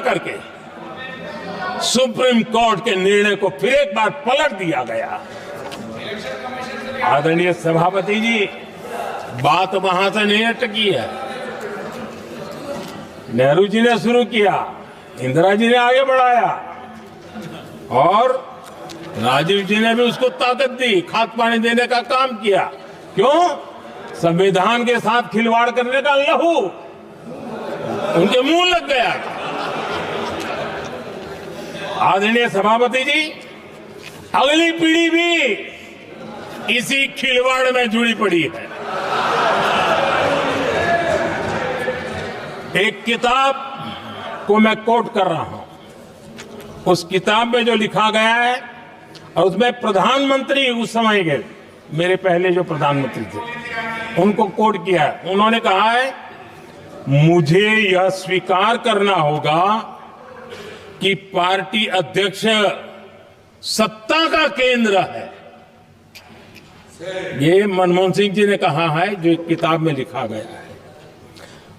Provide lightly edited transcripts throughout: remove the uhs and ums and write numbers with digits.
करके supreme court के निर्णय को फिर एक बार पलट दिया गया। आदरणीय सभापति जी, बात वहां से नहीं अटकी है। नेहरू जी ने शुरू किया, इंदिरा जी ने आगे बढ़ाया और राजीव जी ने भी उसको ताकत दी, खाद पानी देने का काम किया। क्यों? संविधान के साथ खिलवाड़ करने का लहू उनके मुंह लग गया। आदरणीय सभापति जी, अगली पीढ़ी भी इसी खिलवाड़ में जुड़ी पड़ी है। एक किताब को मैं कोट कर रहा हूं। उस किताब में जो लिखा गया है, और उसमें प्रधानमंत्री उस समय के मेरे पहले जो प्रधानमंत्री थे उनको कोट किया है। उन्होंने कहा है, मुझे यह स्वीकार करना होगा कि पार्टी अध्यक्ष सत्ता का केंद्र है। ये मनमोहन सिंह जी ने कहा है, जो एक किताब में लिखा गया है।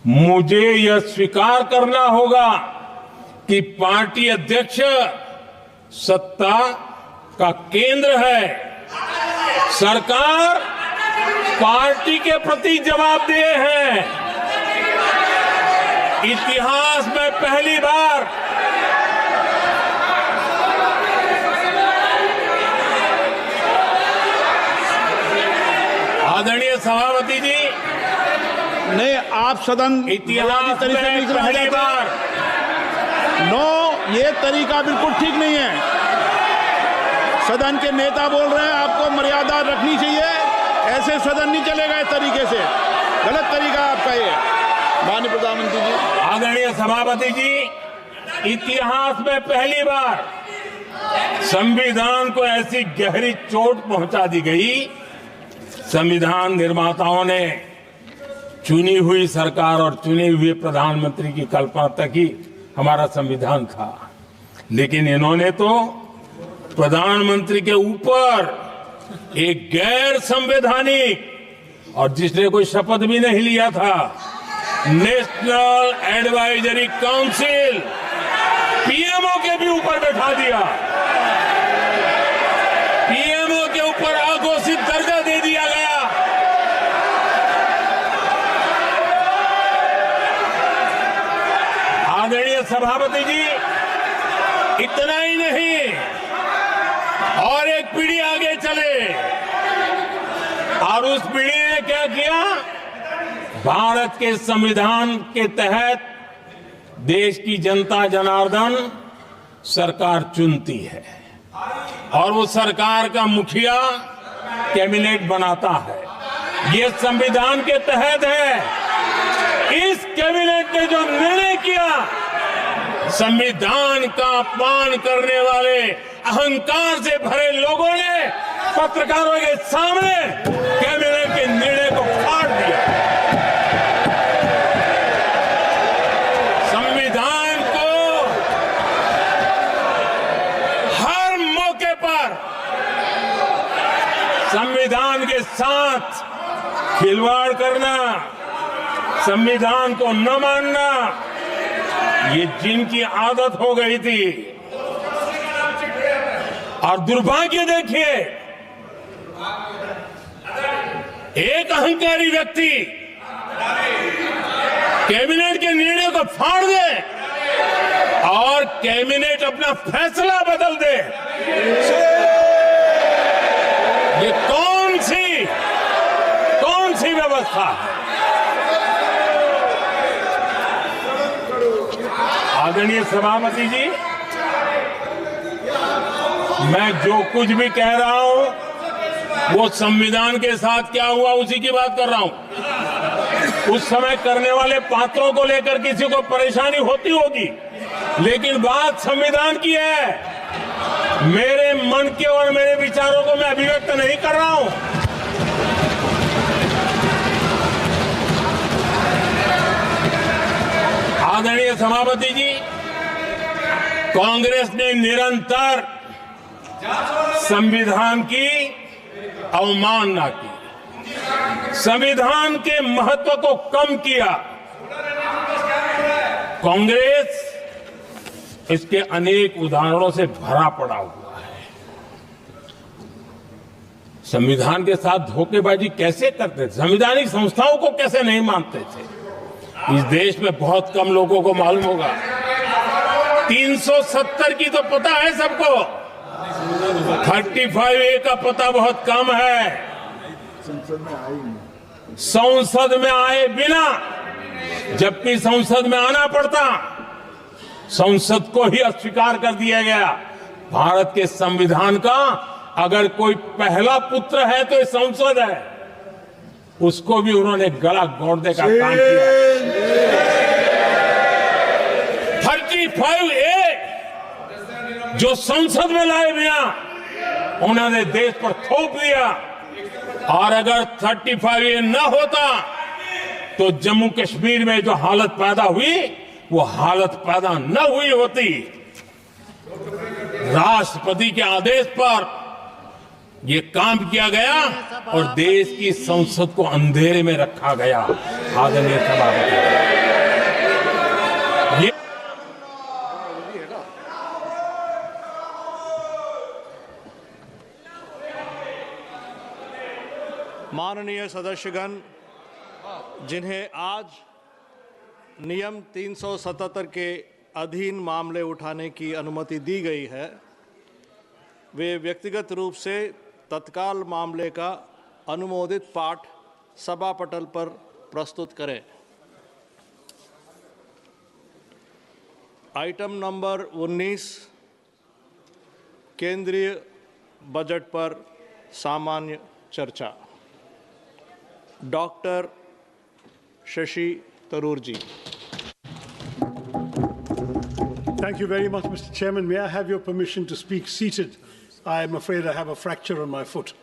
मुझे यह स्वीकार करना होगा कि पार्टी अध्यक्ष सत्ता का केंद्र है। सरकार पार्टी के प्रति जवाबदेह है। इतिहास में पहली बार आदरणीय सभापति जी, नहीं, आप सदन इतिहास में पहली बार ये तरीका बिल्कुल ठीक नहीं है। सदन के नेता बोल रहे हैं, आपको मर्यादा रखनी चाहिए। ऐसे सदन नहीं चलेगा इस तरीके से, गलत तरीका आपका ये। माननीय प्रधानमंत्री जी। आदरणीय सभापति जी, इतिहास में पहली बार संविधान को ऐसी गहरी चोट पहुंचा दी गई। संविधान निर्माताओं ने चुनी हुई सरकार और चुने हुए प्रधानमंत्री की कल्पना तक ही हमारा संविधान था, लेकिन इन्होंने तो प्रधानमंत्री के ऊपर एक गैर संवैधानिक, और जिसने कोई शपथ भी नहीं लिया था, नेशनल एडवाइजरी काउंसिल पीएमओ के भी ऊपर बैठा दिया। पीएमओ के ऊपर अघोषित दर्जा दे दिया गया। आदरणीय सभापति जी, इतना ही नहीं, और एक पीढ़ी आगे चले, और उस पीढ़ी ने क्या किया? भारत के संविधान के तहत देश की जनता जनार्दन सरकार चुनती है और वो सरकार का मुखिया कैबिनेट बनाता है। ये संविधान के तहत है। इस कैबिनेट ने जो निर्णय किया, संविधान का अपमान करने वाले अहंकार से भरे लोगों ने पत्रकारों के सामने कैबिनेट के निर्णय को फाड़ दिया। संविधान को हर मौके पर संविधान के साथ खिलवाड़ करना, संविधान को न मानना, ये जिनकी आदत हो गई थी। और दुर्भाग्य देखिए, एक अहंकारी व्यक्ति कैबिनेट के निर्णय को फाड़ दे और कैबिनेट अपना फैसला बदल दे। ये कौन सी व्यवस्था है? आदरणीय सभापति जी, मैं जो कुछ भी कह रहा हूं वो संविधान के साथ क्या हुआ उसी की बात कर रहा हूं। उस समय करने वाले पात्रों को लेकर किसी को परेशानी होती होगी, लेकिन बात संविधान की है। मेरे मन के और मेरे विचारों को मैं अभिव्यक्त नहीं कर रहा हूं। आदरणीय सभापति जी, कांग्रेस ने निरंतर संविधान की अवमानना की, संविधान के महत्व को कम किया। कांग्रेस इसके अनेक उदाहरणों से भरा पड़ा हुआ है। संविधान के साथ धोखेबाजी कैसे करते थे, संवैधानिक संस्थाओं को कैसे नहीं मानते थे, इस देश में बहुत कम लोगों को मालूम होगा। 370 की तो पता है सबको, 35A का पता बहुत कम है। संसद में आए बिना, जबकि संसद में आना पड़ता, संसद को ही अस्वीकार कर दिया गया। भारत के संविधान का अगर कोई पहला पुत्र है तो ये संसद है, उसको भी उन्होंने गला घोटने का काम किया। 35A जो संसद में लाए बिना उन्होंने देश पर थोप दिया, और अगर 35A न होता तो जम्मू कश्मीर में जो हालत पैदा हुई वो हालत पैदा न हुई होती। राष्ट्रपति के आदेश पर ये काम किया गया और देश की संसद को अंधेरे में रखा गया। आदरणीय सभापति, ये माननीय सदस्यगण, जिन्हें आज नियम 377 के अधीन मामले उठाने की अनुमति दी गई है, वे व्यक्तिगत रूप से तत्काल मामले का अनुमोदित पाठ सभा पटल पर प्रस्तुत करें। आइटम नंबर 19, केंद्रीय बजट पर सामान्य चर्चा। Doctor Shashi Tharoor ji. Thank you very much, Mr. Chairman. May I have your permission to speak seated? I am afraid I have a fracture on my foot.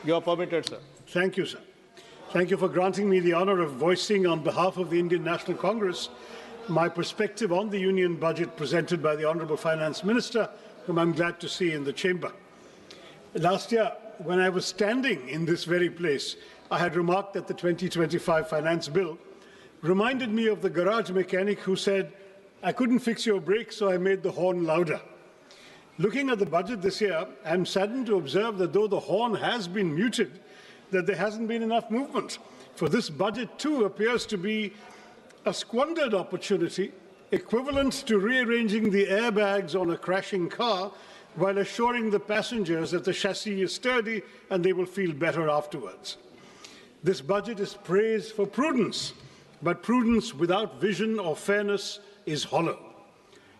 You are permitted, sir. Thank you, sir. Thank you for granting me the honor of voicing on behalf of the Indian National Congress my perspective on the Union budget presented by the Honourable Finance Minister, whom I'm glad to see in the chamber. Last year, when I was standing in this very place, I had remarked that the 2025 Finance Bill reminded me of the garage mechanic who said, "I couldn't fix your brake, so I made the horn louder." Looking at the budget this year, I'm saddened to observe that though the horn has been muted, that there hasn't been enough movement. For this budget too appears to be a squandered opportunity, equivalent to rearranging the airbags on a crashing car while assuring the passengers that the chassis is sturdy and they will feel better afterwards. This budget is praised for prudence, but prudence without vision or fairness is hollow.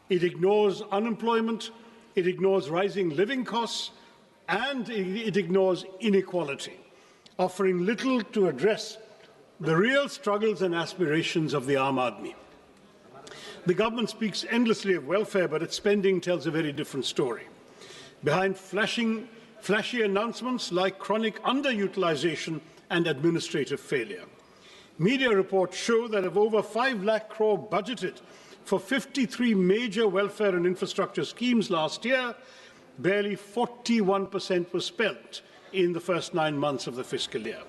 It ignores unemployment, it ignores rising living costs, and it ignores inequality, offering little to address the real struggles and aspirations of the Aam Aadmi. The government speaks endlessly of welfare, but its spending tells a very different story. Behind flashy announcements lie chronic underutilization and administrative failure. Media reports show that of over 5 lakh crore budgeted for 53 major welfare and infrastructure schemes last year, barely 41% was spent in the first 9 months of the fiscal year.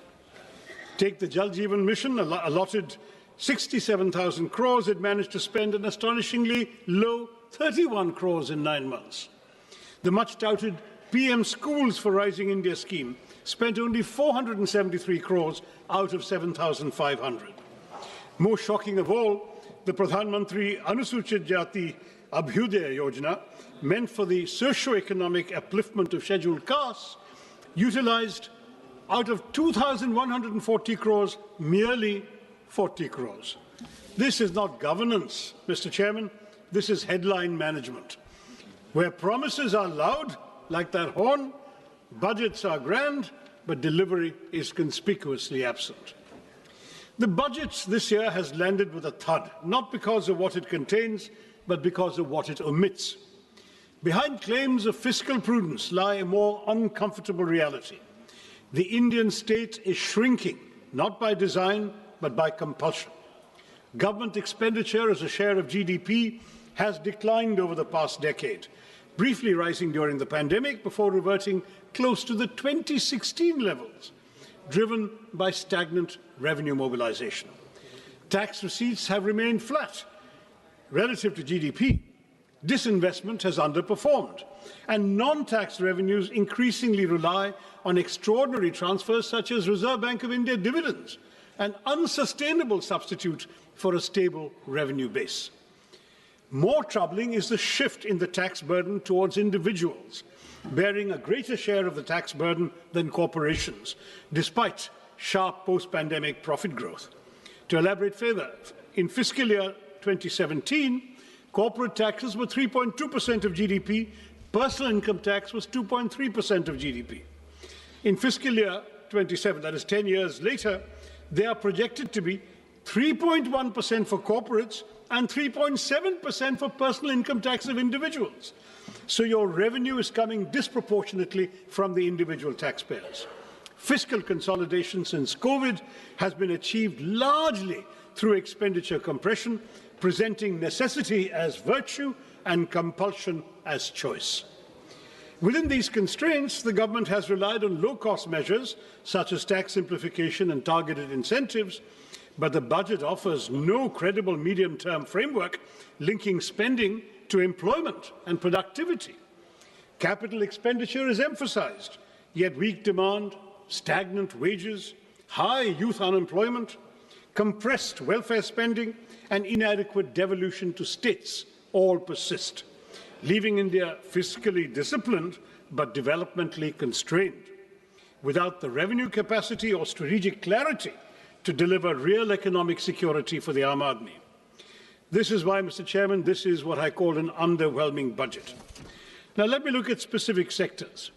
Take the Jal Jeevan Mission, allotted 67,000 crores, it managed to spend an astonishingly low 31 crores in 9 months. The much-touted PM Schools for Rising India scheme spent only 473 crores out of 7,500. More shocking of all, the Pradhan Mantri Anusuchit Jati Abhyudaya Yojana, meant for the socio-economic upliftment of scheduled castes, utilized out of 2,140 crores, merely 40 crores. This is not governance, Mr. Chairman. This is headline management. Where promises are loud, like that horn, budgets are grand, but delivery is conspicuously absent. The budget this year has landed with a thud, not because of what it contains, but because of what it omits. Behind claims of fiscal prudence lie a more uncomfortable reality. The Indian state is shrinking, not by design, but by compulsion. Government expenditure as a share of GDP has declined over the past decade, briefly rising during the pandemic before reverting close to the 2016 levels, driven by stagnant revenue mobilization. Tax receipts have remained flat relative to GDP, Disinvestment has underperformed, and non-tax revenues increasingly rely on extraordinary transfers such as Reserve Bank of India dividends, an unsustainable substitute for a stable revenue base. More troubling is the shift in the tax burden towards individuals, bearing a greater share of the tax burden than corporations, despite sharp post-pandemic profit growth. To elaborate further, in fiscal year 2017, corporate taxes were 3.2% of GDP, personal income tax was 2.3% of GDP. In fiscal year 27, that is 10 years later, they are projected to be 3.1% for corporates and 3.7% for personal income tax of individuals. So your revenue is coming disproportionately from the individual taxpayers. Fiscal consolidation since COVID has been achieved largely through expenditure compression, presenting necessity as virtue and compulsion as choice. Within these constraints, the government has relied on low-cost measures such as tax simplification and targeted incentives, but the budget offers no credible medium-term framework linking spending to employment and productivity. Capital expenditure is emphasized, yet weak demand, stagnant wages, high youth unemployment, compressed welfare spending, and inadequate devolution to states all persist, leaving India fiscally disciplined but developmentally constrained. Without the revenue capacity or strategic clarity to deliver real economic security for the Aam Aadmi. This is why, Mr. Chairman, this is what I call an underwhelming budget. Now let me look at specific sectors.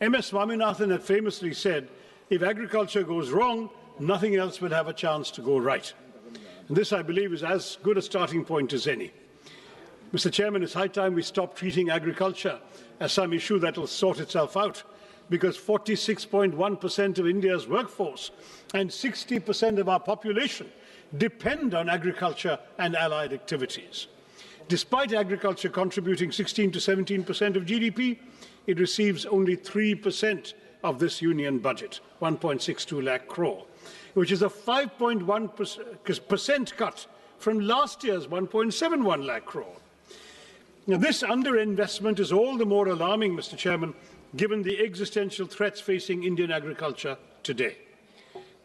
M.S. Swaminathan had famously said, if agriculture goes wrong, nothing else will have a chance to go right. And this, I believe, is as good a starting point as any. Mr. Chairman, it's high time we stop treating agriculture as some issue that will sort itself out, because 46.1% of India's workforce and 60% of our population depend on agriculture and allied activities. Despite agriculture contributing 16 to 17% of GDP, it receives only 3% of this union budget, 1.62 lakh crore, which is a 5.1% cut from last year's 1.71 lakh crore. Now, this underinvestment is all the more alarming, Mr. Chairman, given the existential threats facing Indian agriculture today.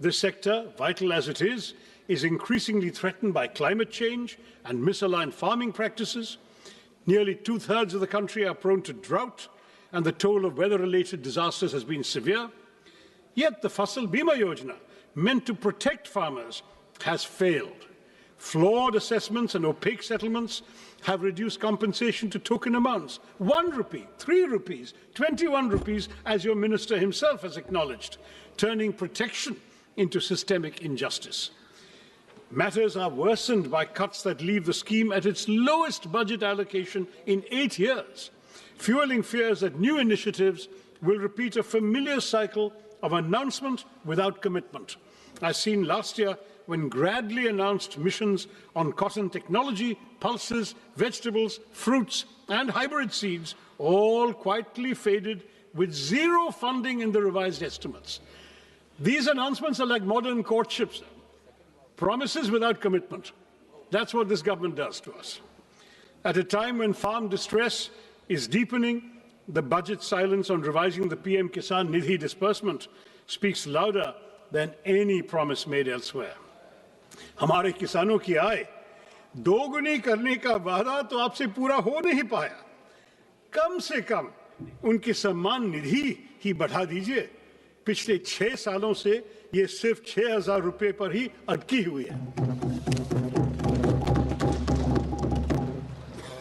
This sector, vital as it is increasingly threatened by climate change and misaligned farming practices. Nearly two-thirds of the country are prone to drought, and the toll of weather-related disasters has been severe. Yet the Fasal Bima Yojana, meant to protect farmers, has failed. Flawed assessments and opaque settlements have reduced compensation to token amounts. 1 rupee, 3 rupees, 21 rupees, as your minister himself has acknowledged, turning protection into systemic injustice. Matters are worsened by cuts that leave the scheme at its lowest budget allocation in 8 years, fueling fears that new initiatives will repeat a familiar cycle of announcement without commitment, as seen last year when Gradley announced missions on cotton technology, pulses, vegetables, fruits, and hybrid seeds, all quietly faded with zero funding in the revised estimates. These announcements are like modern courtships, promises without commitment. That's what this government does to us. At a time when farm distress is deepening, the budget silence on revising the PM Kisan Nidhi disbursement speaks louder than any promise made elsewhere. हमारे किसानों की आय दोगुनी करने का वादा तो आपसे पूरा हो नहीं पाया। कम से कम उनकी सम्मान निधि ही बढ़ा दीजिए। पिछले 6 सालों से ये सिर्फ 6,000 रुपए पर ही अटकी हुई है।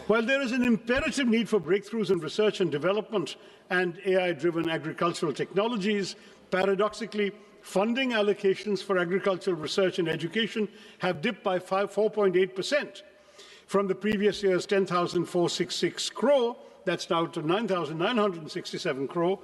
While there is an imperative need for breakthroughs in research and development and AI-driven agricultural technologies, paradoxically, funding allocations for agricultural research and education have dipped by 4.8% from the previous year's 10,466 crore, that's now to 9,967 crore,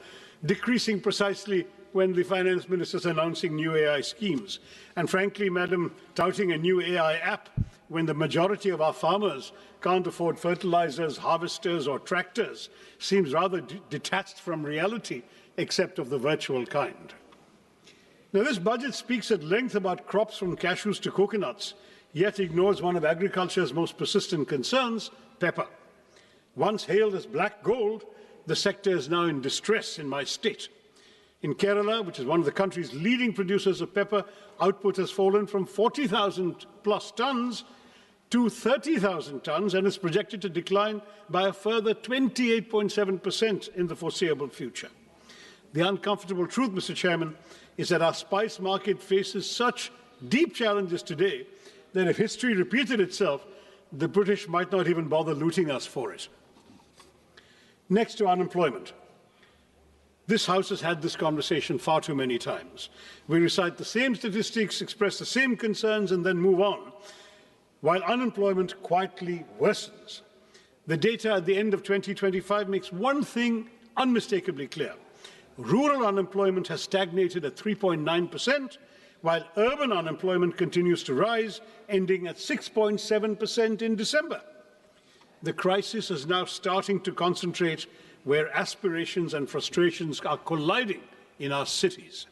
decreasing precisely when the finance minister is announcing new AI schemes. And frankly, Madam, touting a new AI app when the majority of our farmers can't afford fertilizers, harvesters, or tractors seems rather detached from reality, except of the virtual kind. Now, this budget speaks at length about crops from cashews to coconuts, yet ignores one of agriculture's most persistent concerns, pepper. Once hailed as black gold, the sector is now in distress in my state. In Kerala, which is one of the country's leading producers of pepper, output has fallen from 40,000 plus tons to 30,000 tons and is projected to decline by a further 28.7% in the foreseeable future. The uncomfortable truth, Mr. Chairman, is that our spice market faces such deep challenges today that if history repeated itself, the British might not even bother looting us for it. Next to unemployment. This House has had this conversation far too many times. We recite the same statistics, express the same concerns, and then move on, while unemployment quietly worsens. The data at the end of 2025 makes one thing unmistakably clear. Rural unemployment has stagnated at 3.9%, while urban unemployment continues to rise, ending at 6.7% in December. The crisis is now starting to concentrate where aspirations and frustrations are colliding in our cities.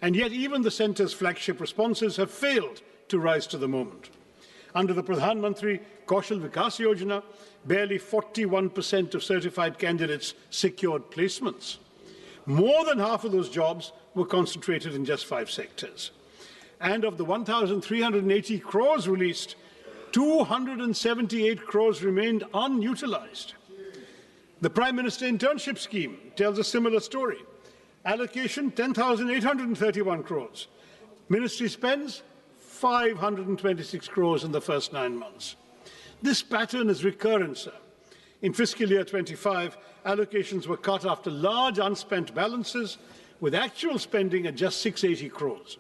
And yet even the centre's flagship responses have failed to rise to the moment. Under the Pradhan Mantri Kaushal Vikas Yojana, barely 41% of certified candidates secured placements. More than half of those jobs were concentrated in just 5 sectors. And of the 1,380 crores released, 278 crores remained unutilized. The Prime Minister Internship Scheme tells a similar story. Allocation, 10,831 crores. Ministry spends 526 crores in the first 9 months. This pattern is recurrent, sir. In fiscal year 25, allocations were cut after large unspent balances, with actual spending at just 680 crores.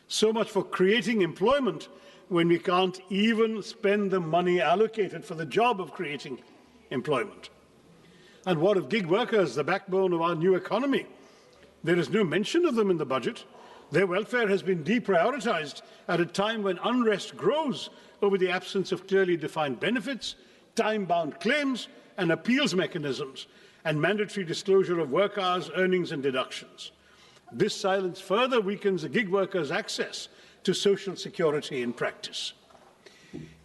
So much for creating employment when we can't even spend the money allocated for the job of creating employment. And what of gig workers, the backbone of our new economy? There is no mention of them in the budget. Their welfare has been deprioritized at a time when unrest grows over the absence of clearly defined benefits, time-bound claims and appeals mechanisms, and mandatory disclosure of work hours, earnings and deductions. This silence further weakens the gig workers' access to social security in practice.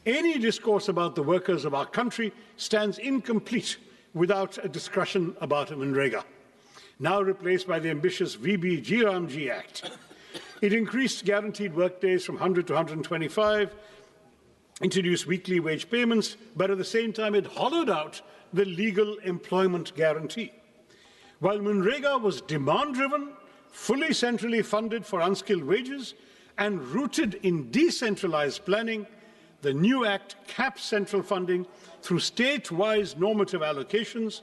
Any discourse about the workers of our country stands incomplete without a discussion about Manrega, now replaced by the ambitious VB-G Act. It increased guaranteed work days from 100 to 125, introduced weekly wage payments, but at the same time it hollowed out the legal employment guarantee. While Manrega was demand-driven, fully centrally funded for unskilled wages, and rooted in decentralized planning, the new Act caps central funding through state-wise normative allocations,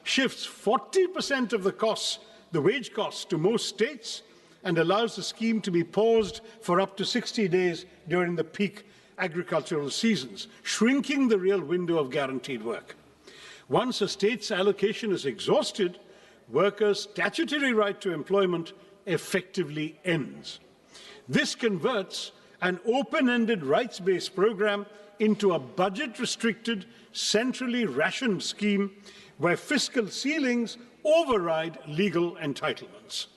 shifts 40% of the costs, the wage costs, to most states, and allows the scheme to be paused for up to 60 days during the peak agricultural seasons, shrinking the real window of guaranteed work. Once a state's allocation is exhausted, workers' statutory right to employment effectively ends. This converts an open-ended rights-based program into a budget-restricted, centrally rationed scheme where fiscal ceilings override legal entitlements.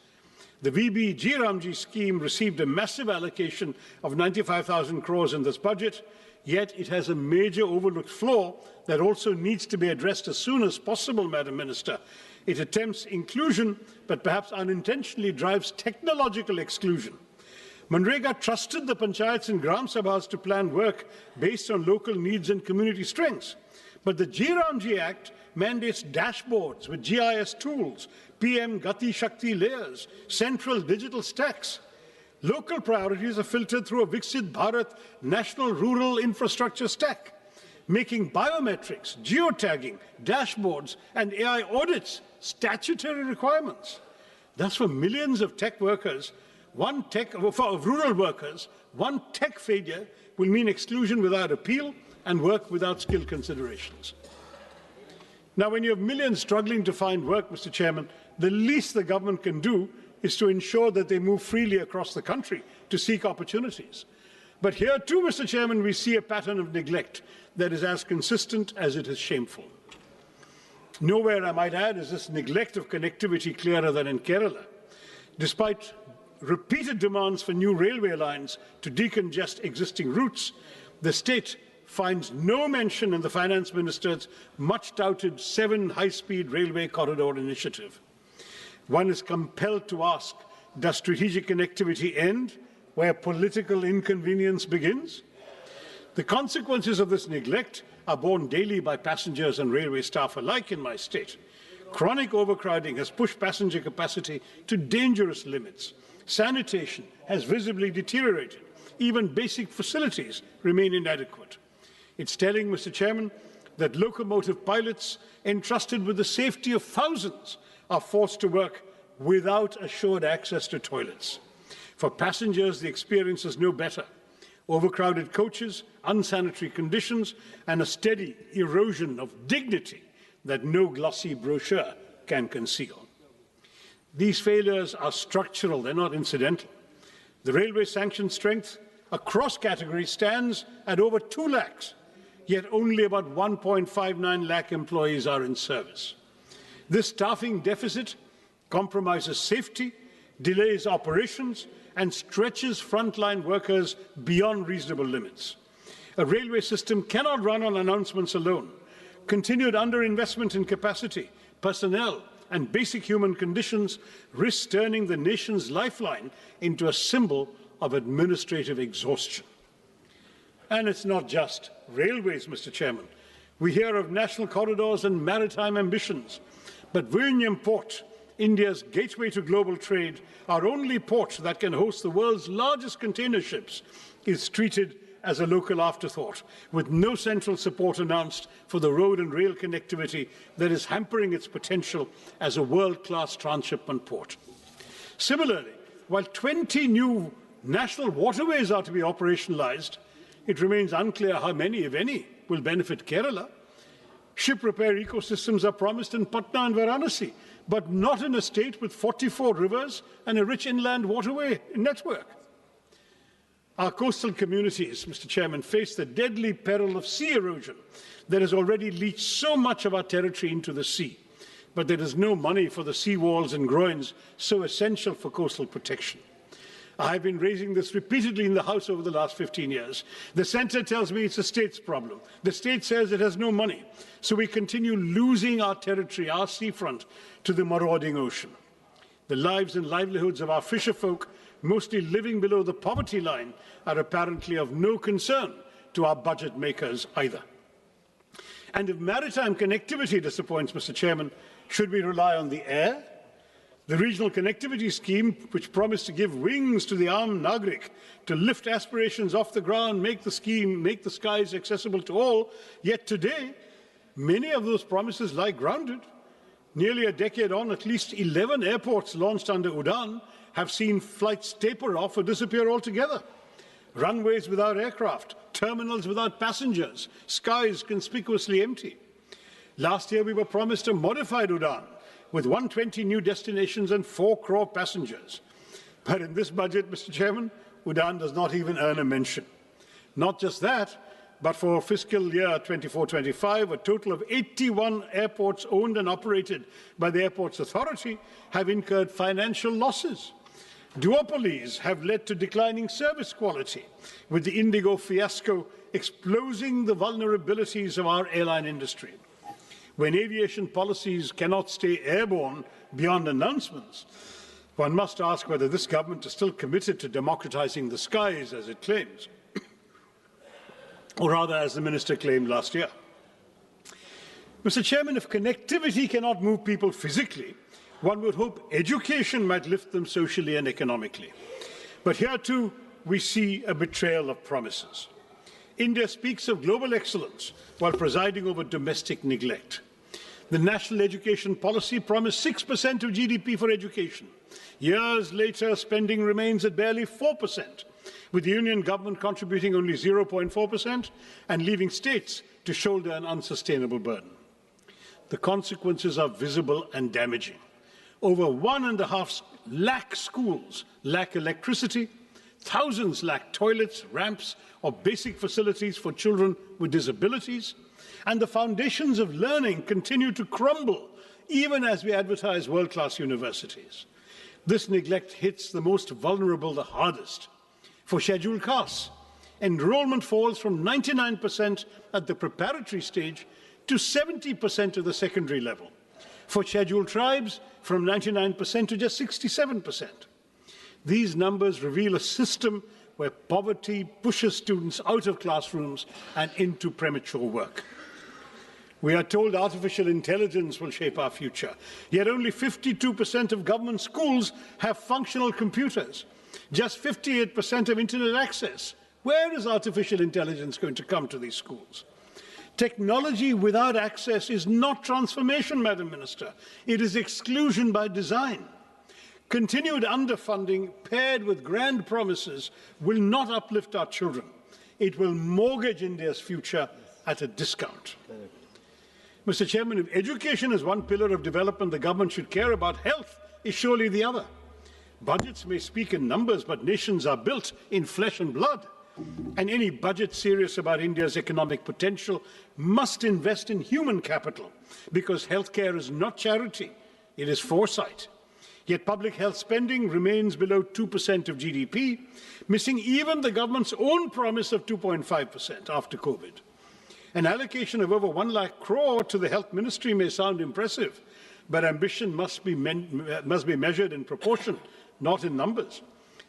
The VB-G scheme received a massive allocation of 95,000 crores in this budget, yet it has a major overlooked flaw that also needs to be addressed as soon as possible, Madam Minister. It attempts inclusion, but perhaps unintentionally drives technological exclusion. Manrega trusted the panchayats and gram sabhas to plan work based on local needs and community strengths. But the G Act mandates dashboards with GIS tools, PM Gati Shakti layers, central digital stacks. Local priorities are filtered through a Viksit Bharat National Rural Infrastructure Stack, making biometrics, geotagging, dashboards, and AI audits statutory requirements. Thus, for millions of tech workers, for rural workers, one tech failure will mean exclusion without appeal and work without skill considerations. Now, when you have millions struggling to find work, Mr. Chairman, the least the government can do is to ensure that they move freely across the country to seek opportunities. But here too, Mr. Chairman, we see a pattern of neglect that is as consistent as it is shameful. Nowhere, I might add, is this neglect of connectivity clearer than in Kerala. Despite repeated demands for new railway lines to decongest existing routes, the state finds no mention in the Finance Minister's much-touted 7 high-speed railway corridor initiative. One is compelled to ask, does strategic connectivity end where political inconvenience begins? The consequences of this neglect are borne daily by passengers and railway staff alike in my state. Chronic overcrowding has pushed passenger capacity to dangerous limits. Sanitation has visibly deteriorated. Even basic facilities remain inadequate. It's telling, Mr. Chairman, that locomotive pilots entrusted with the safety of thousands are forced to work without assured access to toilets. For passengers, the experience is no better. Overcrowded coaches, unsanitary conditions, and a steady erosion of dignity that no glossy brochure can conceal. These failures are structural, they're not incidental. The railway sanction strength across categories stands at over 2 lakhs, yet only about 1.59 lakh employees are in service. This staffing deficit compromises safety, delays operations, and stretches frontline workers beyond reasonable limits. A railway system cannot run on announcements alone. Continued underinvestment in capacity, personnel, and basic human conditions risk turning the nation's lifeline into a symbol of administrative exhaustion. And it's not just railways, Mr. Chairman. We hear of national corridors and maritime ambitions, but Vizhinjam Port, India's gateway to global trade, our only port that can host the world's largest container ships, is treated as a local afterthought, with no central support announced for the road and rail connectivity that is hampering its potential as a world-class transshipment port. Similarly, while 20 new national waterways are to be operationalized, it remains unclear how many, if any, will benefit Kerala. Ship repair ecosystems are promised in Patna and Varanasi, but not in a state with 44 rivers and a rich inland waterway network. Our coastal communities, Mr. Chairman, face the deadly peril of sea erosion that has already leached so much of our territory into the sea. But there is no money for the sea walls and groins so essential for coastal protection. I have been raising this repeatedly in the House over the last 15 years. The centre tells me it's a state's problem. The state says it has no money. So we continue losing our territory, our seafront, to the marauding ocean. The lives and livelihoods of our fisherfolk, mostly living below the poverty line, are apparently of no concern to our budget makers either. And if maritime connectivity disappoints, Mr. Chairman, should we rely on the air? The regional connectivity scheme, which promised to give wings to the armed Nagrik to lift aspirations off the ground, make the skies accessible to all, yet today, many of those promises lie grounded. Nearly a decade on, at least 11 airports launched under UDAN have seen flights taper off or disappear altogether. Runways without aircraft, terminals without passengers, skies conspicuously empty. Last year, we were promised a modified UDAN with 120 new destinations and 4 crore passengers. But in this budget, Mr. Chairman, UDAN does not even earn a mention. Not just that, but for fiscal year 24-25, a total of 81 airports owned and operated by the Airports Authority have incurred financial losses. Duopolies have led to declining service quality, with the Indigo fiasco exposing the vulnerabilities of our airline industry. When aviation policies cannot stay airborne beyond announcements, one must ask whether this government is still committed to democratizing the skies, as it claims, or rather, as the minister claimed last year. Mr. Chairman, if connectivity cannot move people physically, one would hope education might lift them socially and economically. But here too, we see a betrayal of promises. India speaks of global excellence while presiding over domestic neglect. The national education policy promised 6% of GDP for education. Years later, spending remains at barely 4%, with the union government contributing only 0.4% and leaving states to shoulder an unsustainable burden. The consequences are visible and damaging. Over 1.5 lakh schools lack electricity, thousands lack toilets, ramps, or basic facilities for children with disabilities, and the foundations of learning continue to crumble, even as we advertise world-class universities. This neglect hits the most vulnerable the hardest. For scheduled castes, enrollment falls from 99% at the preparatory stage to 70% at the secondary level. For scheduled tribes, from 99% to just 67%. These numbers reveal a system where poverty pushes students out of classrooms and into premature work. We are told artificial intelligence will shape our future, yet only 52% of government schools have functional computers, just 58% have internet access. Where is artificial intelligence going to come to these schools? Technology without access is not transformation, Madam Minister. It is exclusion by design. Continued underfunding paired with grand promises will not uplift our children. It will mortgage India's future at a discount. Mr. Chairman, if education is one pillar of development the government should care about, health is surely the other. Budgets may speak in numbers, but nations are built in flesh and blood. And any budget serious about India's economic potential must invest in human capital, because healthcare is not charity, it is foresight. Yet public health spending remains below 2% of GDP, missing even the government's own promise of 2.5% after COVID. An allocation of over 1 lakh crore to the health ministry may sound impressive, but ambition must be measured in proportion, not in numbers.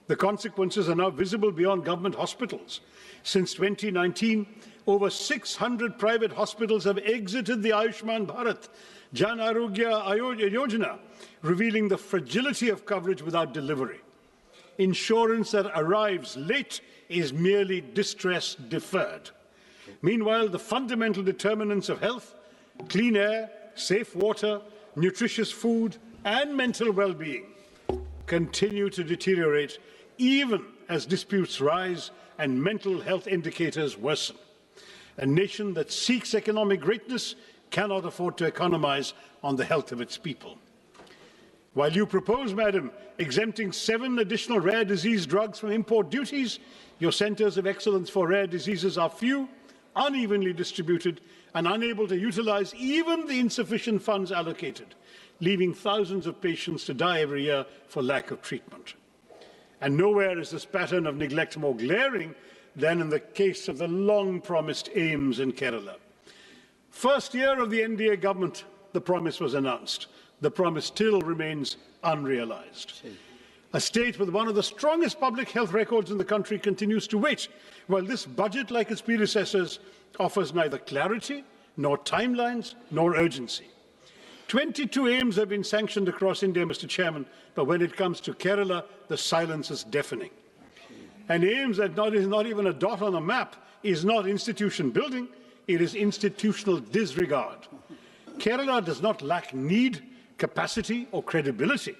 The consequences are now visible beyond government hospitals. Since 2019, over 600 private hospitals have exited the Ayushman Bharat Jan Arogya Yojana, revealing the fragility of coverage without delivery. Insurance that arrives late is merely distress deferred. Meanwhile, the fundamental determinants of health, clean air, safe water, nutritious food, and mental well-being continue to deteriorate even as disputes rise and mental health indicators worsen. A nation that seeks economic greatness cannot afford to economize on the health of its people. While you propose, Madam, exempting 7 additional rare disease drugs from import duties, your centres of excellence for rare diseases are few, unevenly distributed, and unable to utilize even the insufficient funds allocated, leaving thousands of patients to die every year for lack of treatment. And nowhere is this pattern of neglect more glaring than in the case of the long-promised AIMS in Kerala. First year of the NDA government, the promise was announced. The promise still remains unrealized. A state with one of the strongest public health records in the country continues to wait, while this budget, like its predecessors, offers neither clarity, nor timelines, nor urgency. 22 AIMS have been sanctioned across India, Mr. Chairman, but when it comes to Kerala, the silence is deafening. And AIMS that is not even a dot on a map is not institution building, it is institutional disregard. Kerala does not lack need, capacity, or credibility.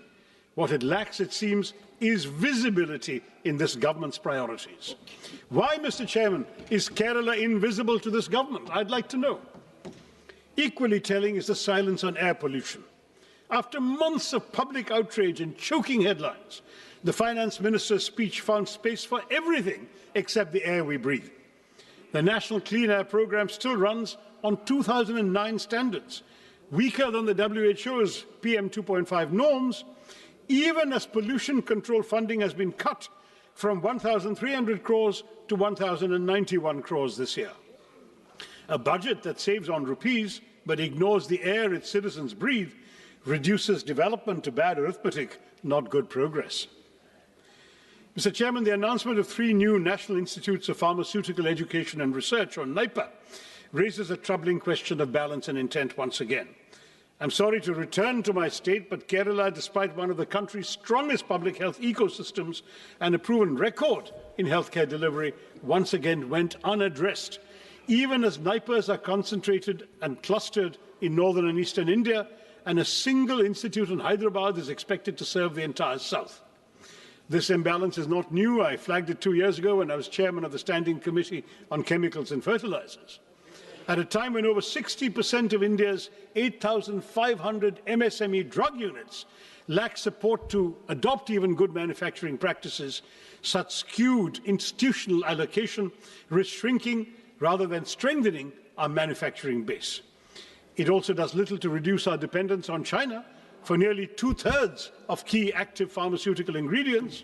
What it lacks, it seems, is visibility in this government's priorities. Why, Mr. Chairman, is Kerala invisible to this government? I'd like to know. Equally telling is the silence on air pollution. After months of public outrage and choking headlines, the finance minister's speech found space for everything except the air we breathe. The National Clean Air Programme still runs on 2009 standards, weaker than the WHO's PM 2.5 norms, even as pollution control funding has been cut from 1,300 crores to 1,091 crores this year. A budget that saves on rupees but ignores the air its citizens breathe reduces development to bad arithmetic, not good progress. Mr. Chairman, the announcement of 3 new National Institutes of Pharmaceutical Education and Research, or NIPA, raises a troubling question of balance and intent once again. I'm sorry to return to my state, but Kerala, despite one of the country's strongest public health ecosystems and a proven record in healthcare delivery, once again went unaddressed. Even as NIPAs are concentrated and clustered in northern and eastern India, and a single institute in Hyderabad is expected to serve the entire south. This imbalance is not new. I flagged it 2 years ago when I was chairman of the Standing Committee on Chemicals and Fertilizers. At a time when over 60% of India's 8,500 MSME drug units lack support to adopt even good manufacturing practices, such skewed institutional allocation risks shrinking rather than strengthening our manufacturing base. It also does little to reduce our dependence on China for nearly 2/3 of key active pharmaceutical ingredients,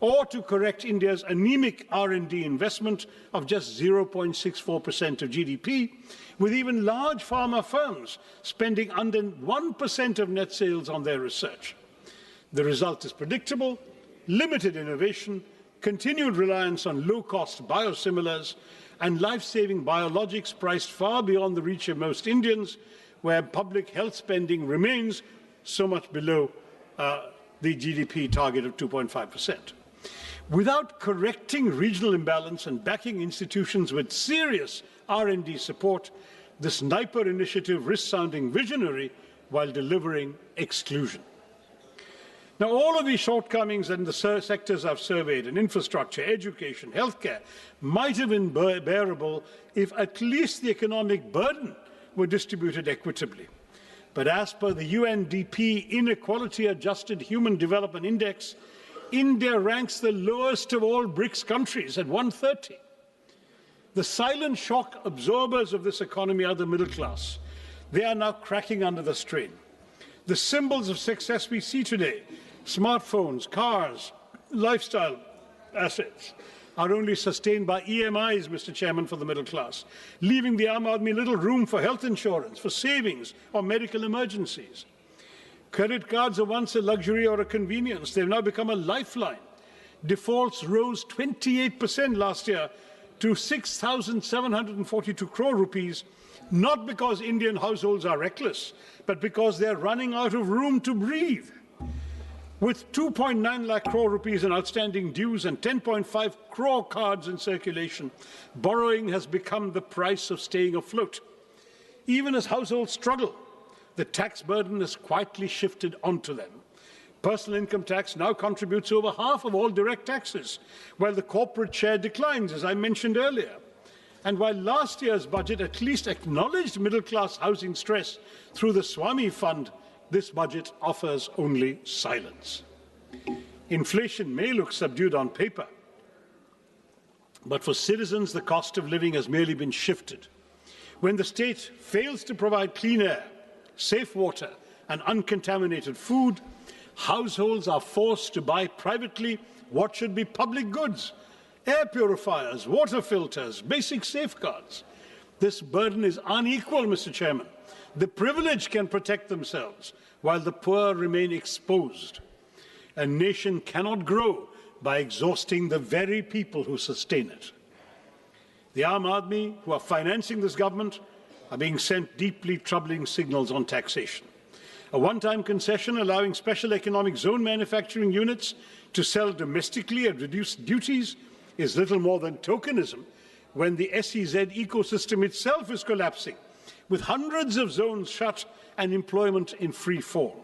or to correct India's anemic R&D investment of just 0.64% of GDP, with even large pharma firms spending under 1% of net sales on their research. The result is predictable: limited innovation, continued reliance on low-cost biosimilars, and life-saving biologics priced far beyond the reach of most Indians, where public health spending remains so much below the GDP target of 2.5%. Without correcting regional imbalance and backing institutions with serious R&D support, the sniper initiative risks sounding visionary while delivering exclusion. Now, all of these shortcomings in the sectors I've surveyed, in infrastructure, education, healthcare, might have been bearable if at least the economic burden were distributed equitably. But as per the UNDP Inequality-Adjusted Human Development Index, India ranks the lowest of all BRICS countries at 130. The silent shock absorbers of this economy are the middle class. They are now cracking under the strain. The symbols of success we see today, smartphones, cars, lifestyle assets, are only sustained by EMIs, Mr. Chairman, for the middle class, leaving the Aam Aadmi little room for health insurance, for savings or medical emergencies. Credit cards are once a luxury or a convenience. They've now become a lifeline. Defaults rose 28% last year to 6,742 crore rupees, not because Indian households are reckless, but because they're running out of room to breathe. With 2.9 lakh crore rupees in outstanding dues and 10.5 crore cards in circulation, borrowing has become the price of staying afloat. Even as households struggle, the tax burden has quietly shifted onto them. Personal income tax now contributes over half of all direct taxes, while the corporate share declines, as I mentioned earlier. And while last year's budget at least acknowledged middle-class housing stress through the Swami Fund, this budget offers only silence. Inflation may look subdued on paper, but for citizens, the cost of living has merely been shifted. When the state fails to provide clean air, safe water, and uncontaminated food, households are forced to buy privately what should be public goods: air purifiers, water filters, basic safeguards. This burden is unequal, Mr. Chairman. The privileged can protect themselves, while the poor remain exposed. A nation cannot grow by exhausting the very people who sustain it. The Aam Aadmi, who are financing this government, are being sent deeply troubling signals on taxation. A one-time concession allowing special economic zone manufacturing units to sell domestically at reduced duties is little more than tokenism when the SEZ ecosystem itself is collapsing, with hundreds of zones shut and employment in free fall.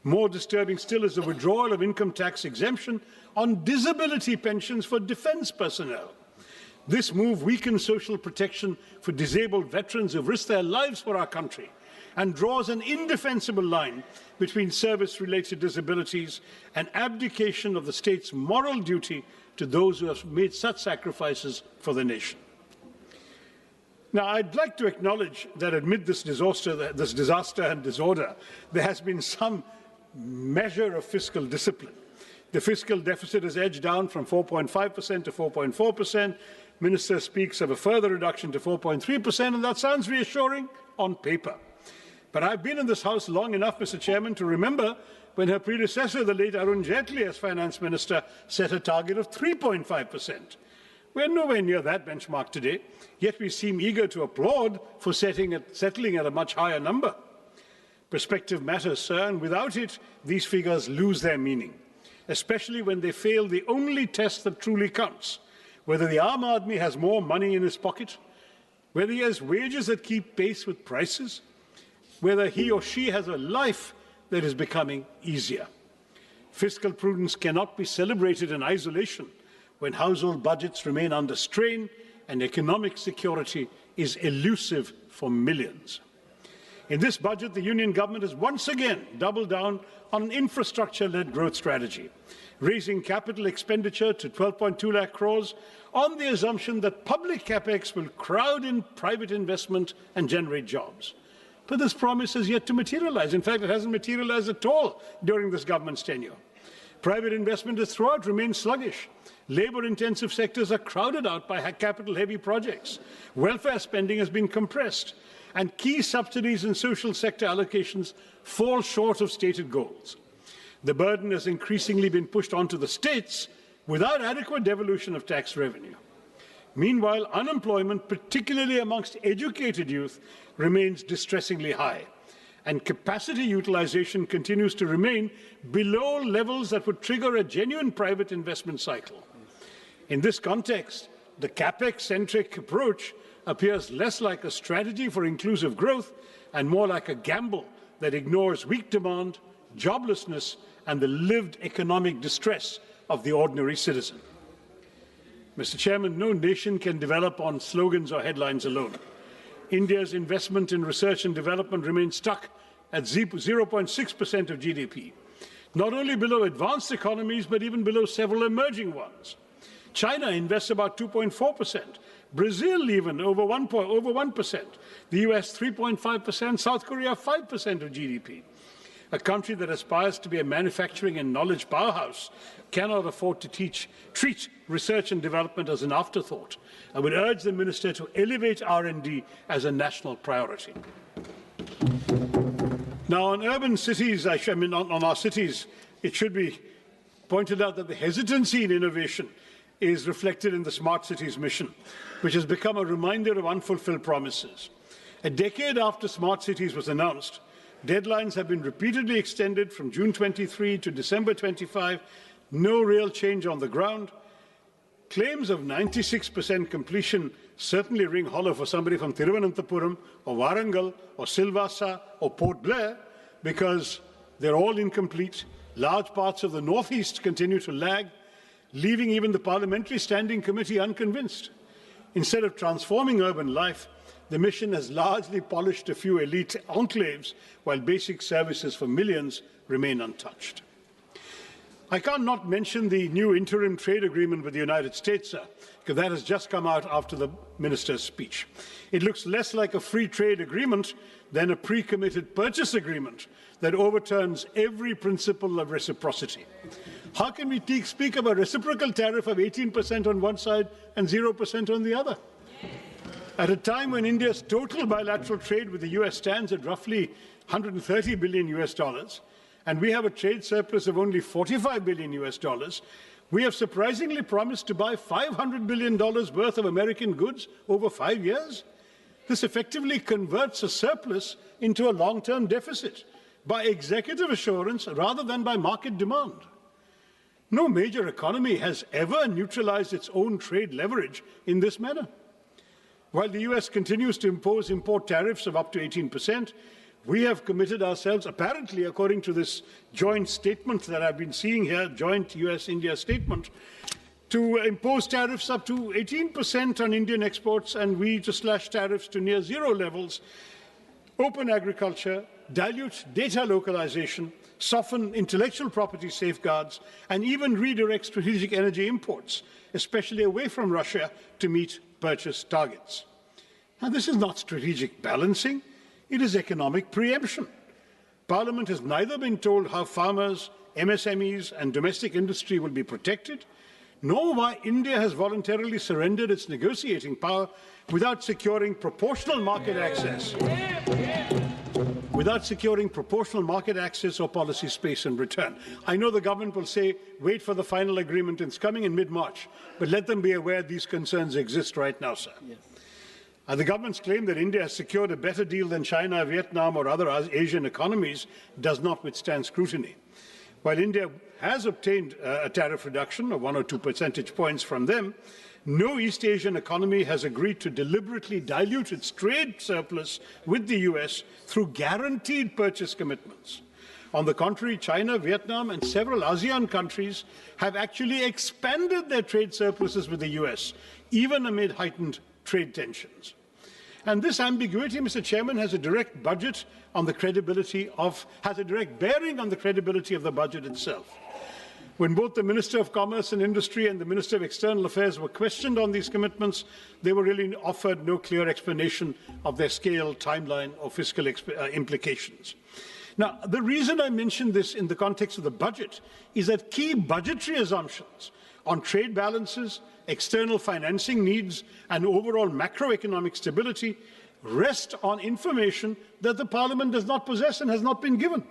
More disturbing still is the withdrawal of income tax exemption on disability pensions for defence personnel. This move weakens social protection for disabled veterans who have risked their lives for our country and draws an indefensible line between service-related disabilities and abdication of the state's moral duty to those who have made such sacrifices for the nation. Now, I'd like to acknowledge that amid this disaster and disorder, there has been some measure of fiscal discipline. The fiscal deficit has edged down from 4.5% to 4.4%. Minister speaks of a further reduction to 4.3%, and that sounds reassuring on paper. But I've been in this House long enough, Mr. Chairman, to remember when her predecessor, the late Arun Jaitley, as Finance Minister, set a target of 3.5%. We're nowhere near that benchmark today, yet we seem eager to applaud for settling at a much higher number. Perspective matters, sir, and without it, these figures lose their meaning, especially when they fail the only test that truly counts: whether the Aam Aadmi has more money in his pocket, whether he has wages that keep pace with prices, whether he or she has a life that is becoming easier. Fiscal prudence cannot be celebrated in isolation when household budgets remain under strain and economic security is elusive for millions. In this budget, the Union government has once again doubled down on an infrastructure-led growth strategy, raising capital expenditure to 12.2 lakh crores on the assumption that public capex will crowd in private investment and generate jobs. But this promise has yet to materialize. In fact, it hasn't materialized at all during this government's tenure. Private investment has throughout remained sluggish. Labor-intensive sectors are crowded out by capital-heavy projects. Welfare spending has been compressed, and key subsidies and social sector allocations fall short of stated goals. The burden has increasingly been pushed onto the states without adequate devolution of tax revenue. Meanwhile, unemployment, particularly amongst educated youth, remains distressingly high, and capacity utilization continues to remain below levels that would trigger a genuine private investment cycle. In this context, the capex-centric approach appears less like a strategy for inclusive growth and more like a gamble that ignores weak demand, joblessness, and the lived economic distress of the ordinary citizen. Mr. Chairman, no nation can develop on slogans or headlines alone. India's investment in research and development remains stuck at 0.6% of GDP, not only below advanced economies, but even below several emerging ones. China invests about 2.4%, Brazil even over 1%, the US 3.5%, South Korea 5% of GDP. A country that aspires to be a manufacturing and knowledge powerhouse cannot afford to treat research and development as an afterthought. I would urge the Minister to elevate R&D as a national priority. Now, on urban cities, on our cities, it should be pointed out that the hesitancy in innovation is reflected in the Smart Cities mission, which has become a reminder of unfulfilled promises. A decade after Smart Cities was announced, deadlines have been repeatedly extended from June 23 to December 25, no real change on the ground. Claims of 96% completion certainly ring hollow for somebody from Thiruvananthapuram or Warangal or Silvassa or Port Blair, because they're all incomplete. Large parts of the northeast continue to lag, leaving even the Parliamentary Standing Committee unconvinced. Instead of transforming urban life, the mission has largely polished a few elite enclaves, while basic services for millions remain untouched. I can't not mention the new interim trade agreement with the United States, sir, because that has just come out after the minister's speech. It looks less like a free trade agreement than a pre-committed purchase agreement that overturns every principle of reciprocity. How can we speak of a reciprocal tariff of 18% on one side and 0% on the other? At a time when India's total bilateral trade with the US stands at roughly $130 billion, and we have a trade surplus of only $45 billion, we have surprisingly promised to buy $500 billion worth of American goods over 5 years. This effectively converts a surplus into a long-term deficit by executive assurance rather than by market demand. No major economy has ever neutralized its own trade leverage in this manner. While the US continues to impose import tariffs of up to 18%, we have committed ourselves, apparently according to this joint statement that I've been seeing here, joint US-India statement, to impose tariffs up to 18% on Indian exports, and we to slash tariffs to near zero levels, open agriculture, dilute data localization, soften intellectual property safeguards, and even redirect strategic energy imports, especially away from Russia, to meet purchase targets. Now, this is not strategic balancing, it is economic preemption. Parliament has neither been told how farmers, MSMEs, and domestic industry will be protected, nor why India has voluntarily surrendered its negotiating power without securing proportional market access. Without securing proportional market access or policy space in return. I know the government will say, wait for the final agreement, it's coming in mid-March, but let them be aware these concerns exist right now, sir. Yes. The government's claim that India has secured a better deal than China, Vietnam, or other Asian economies does not withstand scrutiny. While India has obtained a tariff reduction of 1 or 2 percentage points from them, no East Asian economy has agreed to deliberately dilute its trade surplus with the US through guaranteed purchase commitments. On the contrary, China, Vietnam, and several ASEAN countries have actually expanded their trade surpluses with the US, even amid heightened trade tensions. And this ambiguity, Mr. Chairman, has a direct bearing on the credibility of the budget itself. When both the Minister of Commerce and Industry and the Minister of External Affairs were questioned on these commitments, they were really offered no clear explanation of their scale, timeline, or fiscal implications. Now, the reason I mention this in the context of the budget is that key budgetary assumptions on trade balances, external financing needs, and overall macroeconomic stability rest on information that the Parliament does not possess and has not been given.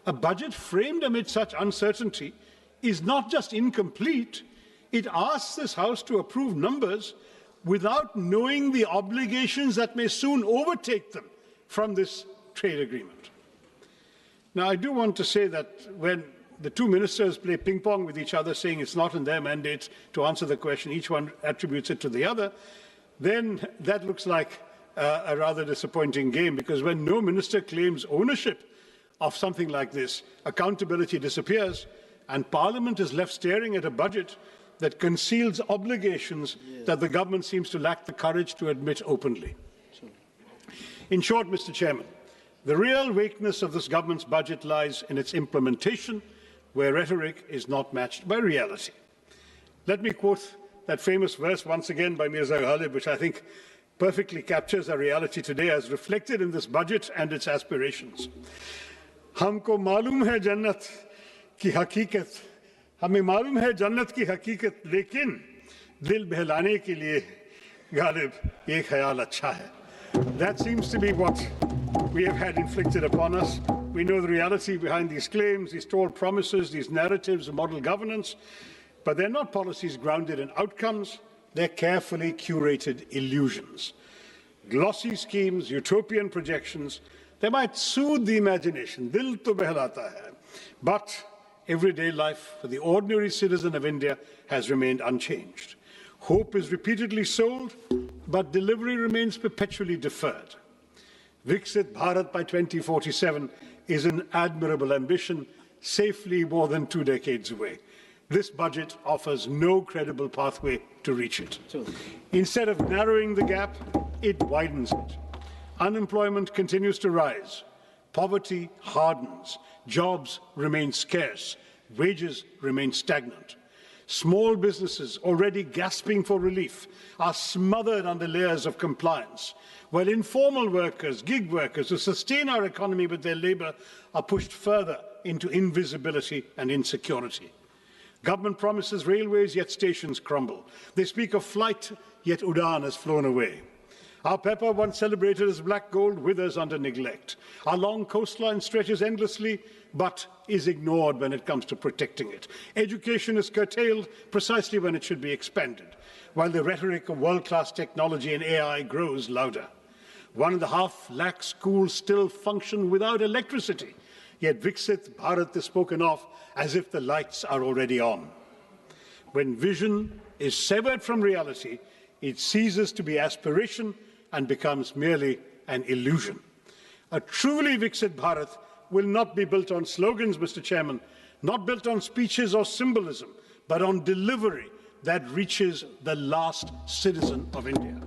A budget framed amid such uncertainty is not just incomplete, it asks this House to approve numbers without knowing the obligations that may soon overtake them from this trade agreement. Now, I do want to say that when the two ministers play ping-pong with each other, saying it's not in their mandate to answer the question, each one attributes it to the other, then that looks like a rather disappointing game, because when no minister claims ownership of something like this, accountability disappears, and Parliament is left staring at a budget that conceals obligations that the government seems to lack the courage to admit openly. In short, Mr. Chairman, the real weakness of this government's budget lies in its implementation, where rhetoric is not matched by reality. Let me quote that famous verse once again by Mirza Ghalib, which I think perfectly captures our reality today as reflected in this budget and its aspirations. हमको मालूम है जन्नत की हकीकत, हमें मालूम है जन्नत की हकीकत, लेकिन दिल बहलाने के लिए गालिब ये ख्याल अच्छा है. That seems to be what we have had inflicted upon us. We know the reality behind these claims, these tall promises, these narratives of model governance, but they're not policies grounded in outcomes. They're carefully curated illusions. Glossy schemes, utopian projections, they might soothe the imagination, dil to behlata hai. But everyday life for the ordinary citizen of India has remained unchanged. Hope is repeatedly sold, but delivery remains perpetually deferred. Viksit Bharat by 2047 is an admirable ambition, safely more than 2 decades away. This budget offers no credible pathway to reach it. Instead of narrowing the gap, it widens it. Unemployment continues to rise. Poverty hardens. Jobs remain scarce. Wages remain stagnant. Small businesses, already gasping for relief, are smothered under layers of compliance, while informal workers, gig workers who sustain our economy with their labor are pushed further into invisibility and insecurity. Government promises railways, yet stations crumble. They speak of flight, yet Udan has flown away. Our pepper, once celebrated as black gold, withers under neglect. Our long coastline stretches endlessly, but is ignored when it comes to protecting it. Education is curtailed precisely when it should be expanded, while the rhetoric of world-class technology and AI grows louder. 1.5 lakh schools still function without electricity, yet Viksit Bharat is spoken of as if the lights are already on. When vision is severed from reality, it ceases to be aspiration and becomes merely an illusion. A truly Viksit Bharat will not be built on slogans, Mr. Chairman, not built on speeches or symbolism, but on delivery that reaches the last citizen of India.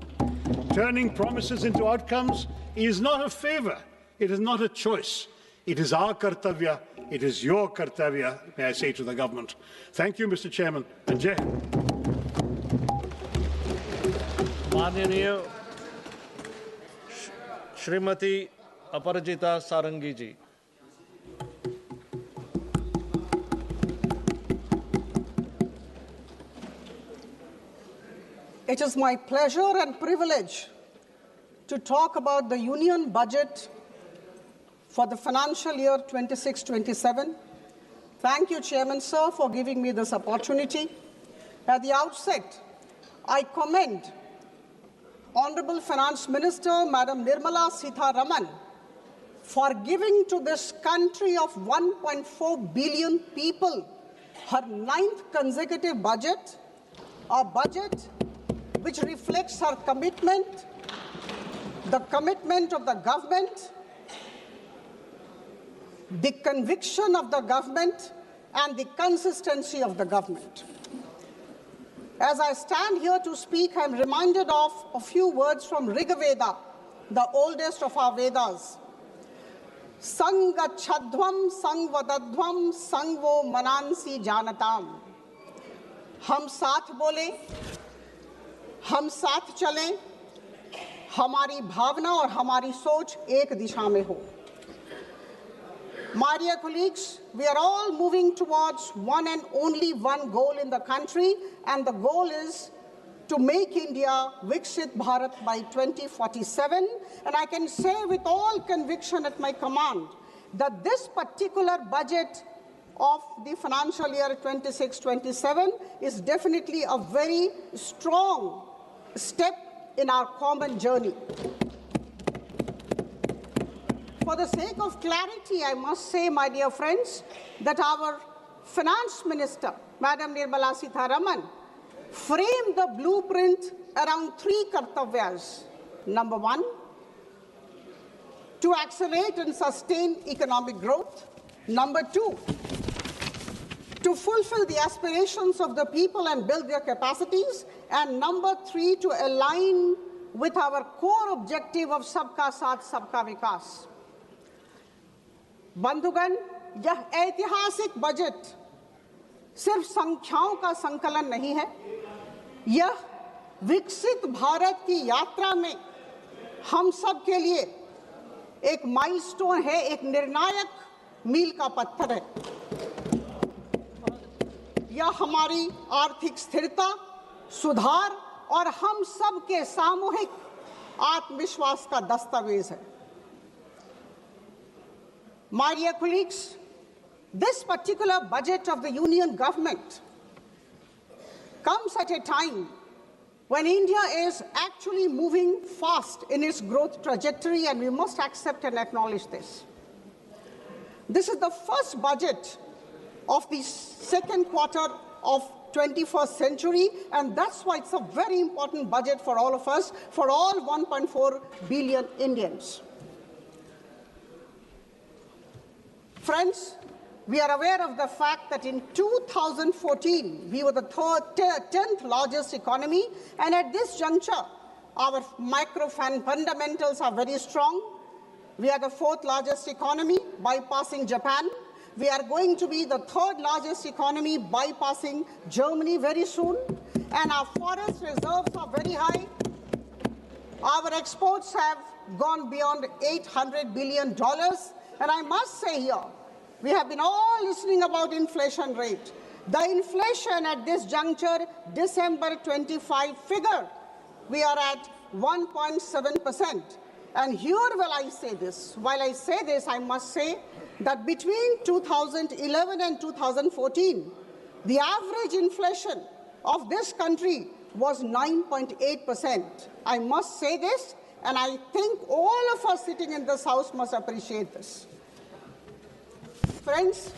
Turning promises into outcomes is not a favor, it is not a choice. It is our kartavya, it is your kartavya, may I say to the government. Thank you, Mr. Chairman, and Jai Hind. माननीय श्रीमती अपराजिता सारंगी जी. It is my pleasure and privilege to talk about the Union budget for the financial year 26-27. Thank you, Chairman, sir, for giving me this opportunity. At the outset, I commend Honorable Finance Minister, Madam Nirmala Sitharaman, for giving to this country of 1.4 billion people her 9th consecutive budget, a budget which reflects her commitment, the commitment of the government, the conviction of the government, and the consistency of the government. As I stand here to speak, I am reminded of a few words from Rigveda, the oldest of our Vedas. Sangachadhvam sangvadadhvam sangvo manansi janatam. हम साथ बोले, हम साथ चलें, हमारी भावना और हमारी सोच एक दिशा में हो. My dear colleagues, we are all moving towards one and only one goal in the country, and the goal is to make India Viksit Bharat by 2047. And I can say with all conviction at my command that this particular budget of the financial year 26-27 is definitely a very strong step in our common journey. For the sake of clarity, I must say, my dear friends, that our Finance Minister, Madam Nirmala Sitharaman, framed the blueprint around three kartavyas. Number one, to accelerate and sustain economic growth. Number two, to fulfill the aspirations of the people and build their capacities. And number three, to align with our core objective of Sabka Saath, Sabka Vikas. बंधुगण, यह ऐतिहासिक budget सिर्फ संख्याओं का संकलन नहीं है, यह विकसित भारत की यात्रा में हम सब के लिए एक माइलस्टोन है, एक निर्णायक मील का पत्थर है। यह हमारी आर्थिक स्थिरता, सुधार और हम सब के सामूहिक आत्मविश्वास का दस्तावेज है। My dear colleagues, this particular budget of the Union government comes at a time when India is actually moving fast in its growth trajectory, and we must accept and acknowledge this. This is the first budget of the second quarter of 21st century, and that's why it's a very important budget for all of us, for all 1.4 billion Indians. Friends, we are aware of the fact that in 2014, we were the 10th largest economy, and at this juncture, our macro fundamentals are very strong. We are the 4th largest economy, bypassing Japan. We are going to be the 3rd largest economy, bypassing Germany very soon, and our forest reserves are very high. Our exports have gone beyond $800 billion, and I must say here, we have been all listening about inflation rate. The inflation at this juncture, December 25 figure, we are at 1.7%. And here while I say this, I must say that between 2011 and 2014, the average inflation of this country was 9.8%. I must say this, and I think all of us sitting in this house must appreciate this. Friends,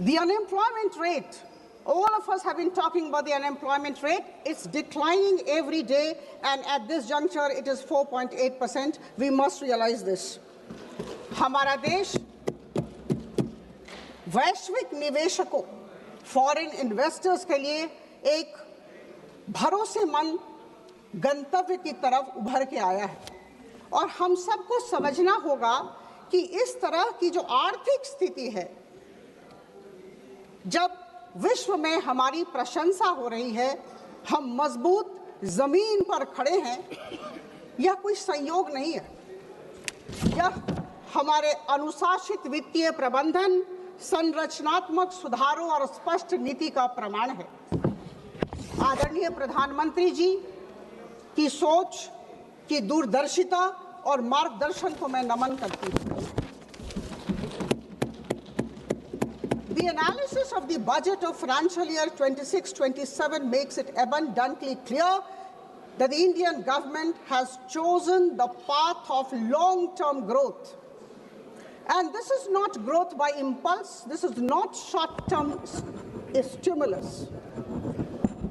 the unemployment rate, all of us have been talking about the unemployment rate. It's declining every day, and at this juncture, it is 4.8%. We must realize this. हमारा देश वैश्विक निवेशकों, foreign investors के लिए एक भरोसेमंद गंतव्य की तरफ उभर के आया है, और हम सबको समझना होगा कि इस तरह की जो आर्थिक स्थिति है, जब विश्व में हमारी प्रशंसा हो रही है, हम मजबूत जमीन पर खड़े हैं, यह कोई संयोग नहीं है। यह हमारे अनुशासित वित्तीय प्रबंधन, संरचनात्मक सुधारों और स्पष्ट नीति का प्रमाण है। आदरणीय प्रधानमंत्री जी की सोच, की दूरदर्शिता और मार्गदर्शन को मैं नमन करती हूँ। The analysis of the budget of financial year 26-27 makes it abundantly clear that the Indian government has chosen the path of long-term growth. And this is not growth by impulse. This is not short-term stimulus.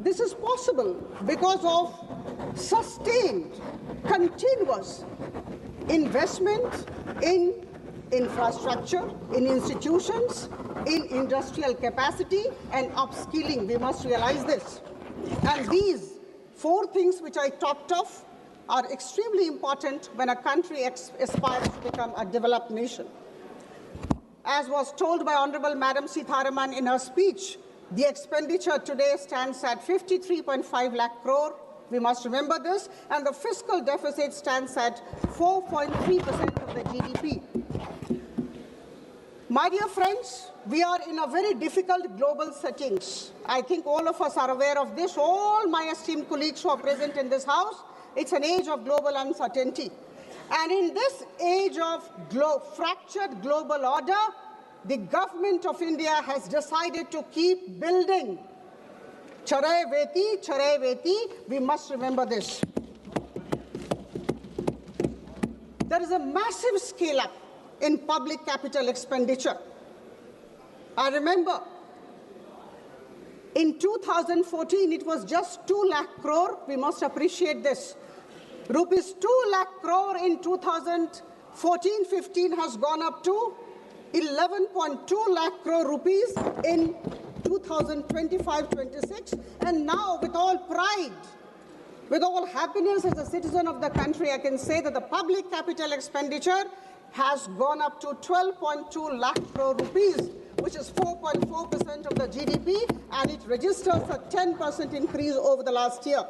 This is possible because of sustained, continuous investment in infrastructure, in institutions, in industrial capacity and upskilling. We must realize this. And these 4 things which I talked of are extremely important when a country aspires to become a developed nation. As was told by Honorable Madam Sitharaman in her speech, the expenditure today stands at 53.5 lakh crore. We must remember this. And the fiscal deficit stands at 4.3% of the GDP. My dear friends, we are in a very difficult global settings. I think all of us are aware of this. All my esteemed colleagues who are present in this house, it's an age of global uncertainty. And in this age of fractured global order, the government of India has decided to keep building. Charai veti, we must remember this. There is a massive scale-up in public capital expenditure. I remember in 2014, it was just 2 lakh crore. We must appreciate this. Rupees 2 lakh crore in 2014-15 has gone up to 11.2 lakh crore rupees in 2025-26. And now, with all pride, with all happiness as a citizen of the country, I can say that the public capital expenditure has gone up to 12.2 lakh crore rupees, which is 4.4% of the GDP, and it registers a 10% increase over the last year.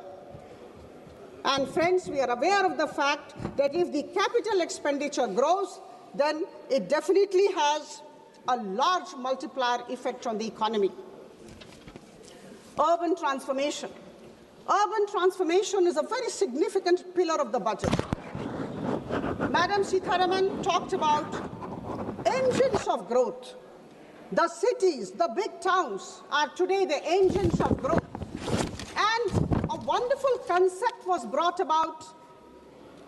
And friends, we are aware of the fact that if the capital expenditure grows, then it definitely has a large multiplier effect on the economy. Urban transformation. Urban transformation is a very significant pillar of the budget. Madam Sitharaman talked about engines of growth. The cities, the big towns are today the engines of growth. And a wonderful concept was brought about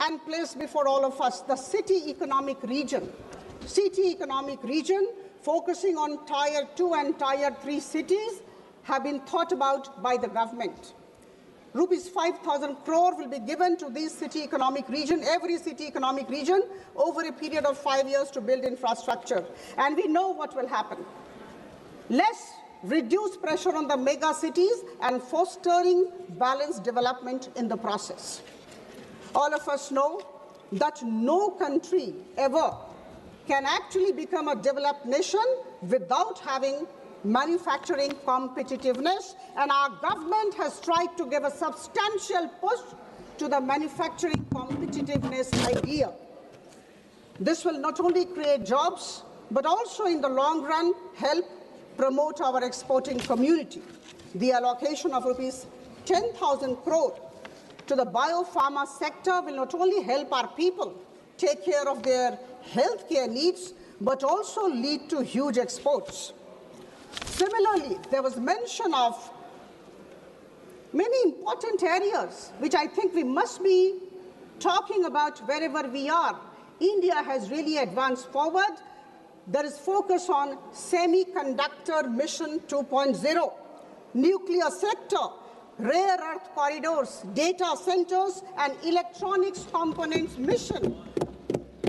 and placed before all of us, the city economic region. City economic region focusing on Tier 2 and Tier 3 cities have been thought about by the government. Rupees 5,000 crore will be given to this city economic region, every city economic region, over a period of 5 years to build infrastructure. And we know what will happen. Less reduce pressure on the mega cities and fostering balanced development in the process. All of us know that no country ever can actually become a developed nation without having manufacturing competitiveness, and our government has tried to give a substantial push to the manufacturing competitiveness idea. This will not only create jobs, but also in the long run help promote our exporting community. The allocation of rupees 10,000 crore to the biopharma sector will not only help our people take care of their healthcare needs, but also lead to huge exports. Similarly, there was mention of many important areas which I think we must be talking about wherever we are. India has really advanced forward. There is focus on semiconductor mission 2.0, nuclear sector, rare earth corridors, data centers, and electronics components mission,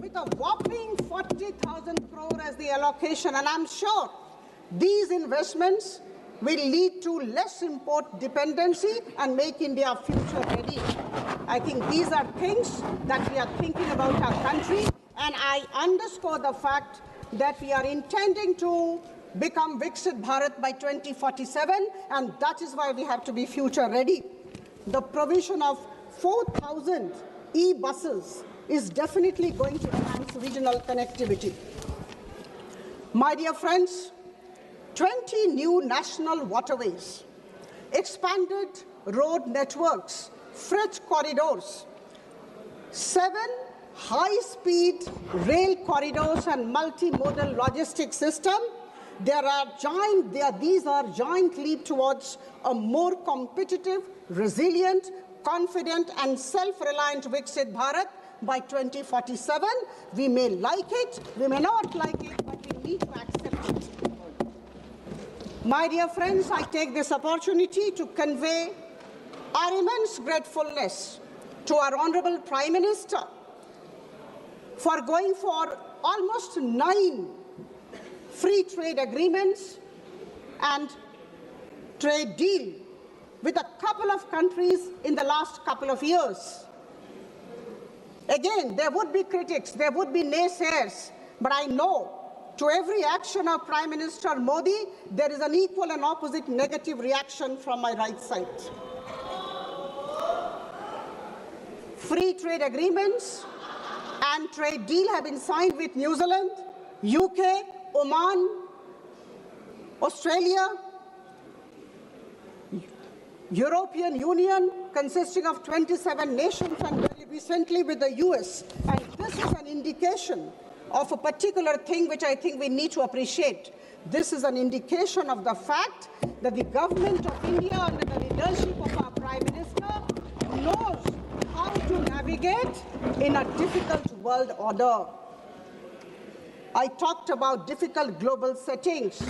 with a whopping 40,000 crore as the allocation. And I'm sure these investments will lead to less import dependency and make India future ready. I think these are things that we are thinking about our country, and I underscore the fact that we are intending to become Viksit Bharat by 2047, and that is why we have to be future ready. The provision of 4,000 e-buses is definitely going to enhance regional connectivity. My dear friends, 20 new national waterways, expanded road networks, freight corridors, 7 high-speed rail corridors and multimodal logistics system. These are giant leap towards a more competitive, resilient, confident, and self-reliant Viksit Bharat by 2047. We may like it, we may not like it, but we need to accept it. My dear friends, I take this opportunity to convey our immense gratefulness to our Honorable Prime Minister for going for almost 9 free trade agreements and trade deal with a couple of countries in the last couple of years. Again, there would be critics, there would be naysayers, but I know to every action of Prime Minister Modi, there is an equal and opposite negative reaction from my right side. Free trade agreements and trade deal have been signed with New Zealand, UK, Oman, Australia, European Union consisting of 27 nations, and very recently with the US. And this is an indication of a particular thing which I think we need to appreciate. This is an indication of the fact that the government of India, under the leadership of our Prime Minister, knows how to navigate in a difficult world order. I talked about difficult global settings.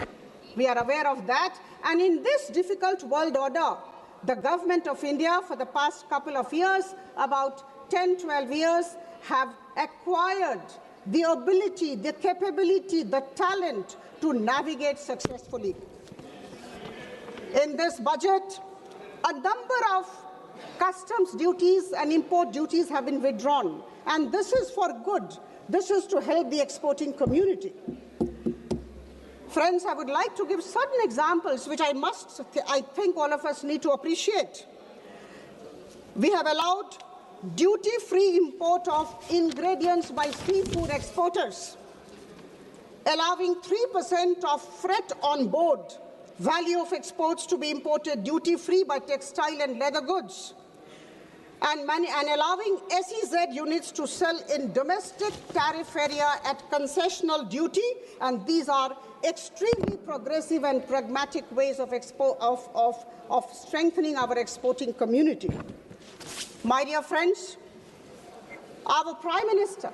We are aware of that. And in this difficult world order, the government of India for the past couple of years, about 10, 12 years, have acquired the ability, the capability, the talent to navigate successfully. In this budget, a number of customs duties and import duties have been withdrawn, and this is for good. This is to help the exporting community. Friends, I would like to give certain examples which I think all of us need to appreciate. We have allowed duty-free import of ingredients by seafood exporters, allowing 3% of freight on board value of exports to be imported duty-free by textile and leather goods, and allowing SEZ units to sell in domestic tariff area at concessional duty, and these are extremely progressive and pragmatic ways of strengthening our exporting community. My dear friends, our Prime Minister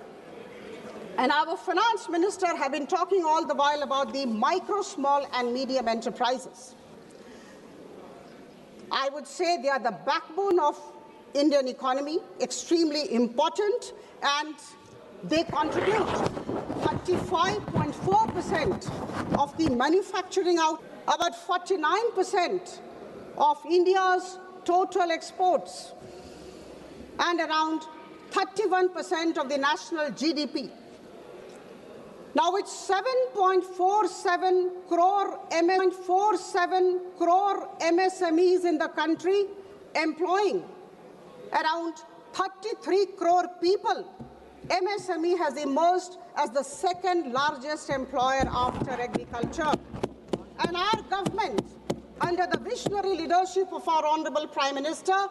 and our Finance Minister have been talking all the while about the micro, small and medium enterprises. I would say they are the backbone of Indian economy, extremely important, and they contribute 35.4% of the manufacturing out, about 49% of India's total exports, and around 31% of the national GDP. Now, with 7.47 crore MSMEs in the country, employing around 33 crore people, MSME has emerged as the second largest employer after agriculture. And our government, under the visionary leadership of our Honorable Prime Minister,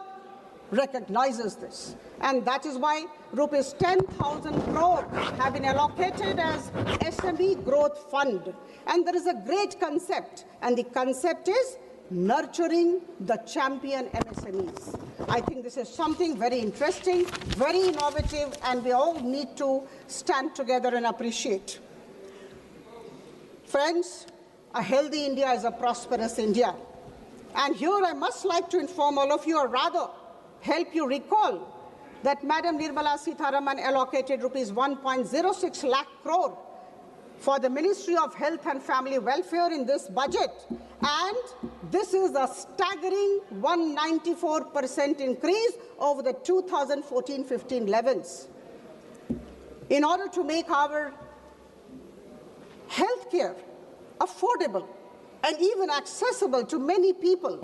recognizes this. And that is why rupees 10,000 crore have been allocated as SME Growth Fund. And there is a great concept, and the concept is nurturing the champion MSMEs. I think this is something very interesting, very innovative, and we all need to stand together and appreciate. Friends, a healthy India is a prosperous India. And here I must like to inform all of you, or rather help you recall, that Madam Nirmala Sitharaman allocated rupees 1.06 lakh crore for the Ministry of Health and Family Welfare in this budget. And this is a staggering 194% increase over the 2014-15 levels. In order to make our healthcare affordable and even accessible to many people,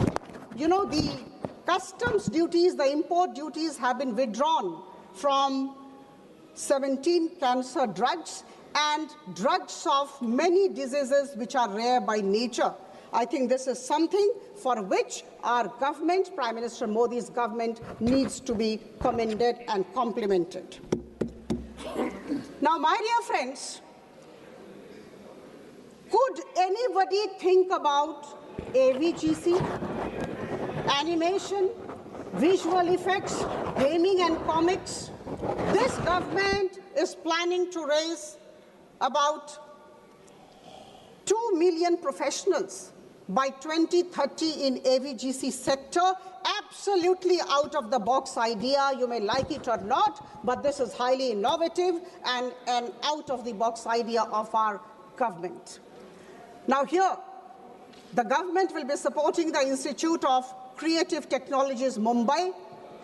you know, the customs duties, the import duties have been withdrawn from 17 cancer drugs and drugs of many diseases which are rare by nature. I think this is something for which our government, Prime Minister Modi's government, needs to be commended and complimented. Now, my dear friends, could anybody think about AVGC, animation, visual effects, gaming and comics? This government is planning to raise about 2 million professionals by 2030 in AVGC sector. Absolutely out of the box idea, you may like it or not, but this is highly innovative and an out of the box idea of our government. Now here, the government will be supporting the Institute of Creative Technologies Mumbai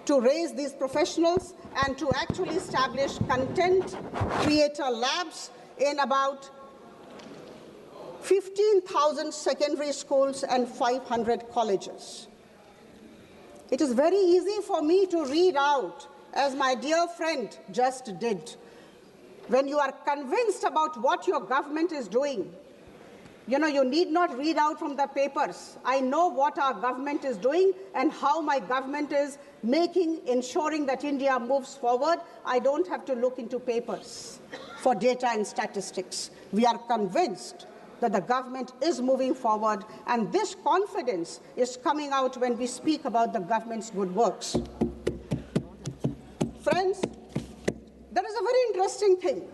to raise these professionals and to actually establish content creator labs in about 15,000 secondary schools and 500 colleges. It is very easy for me to read out, as my dear friend just did, when you are convinced about what your government is doing, you need not read out from the papers. I know what our government is doing and how my government is ensuring that India moves forward. I don't have to look into papers for data and statistics. We are convinced that the government is moving forward, and this confidence is coming out when we speak about the government's good works. Friends, there is a very interesting thing.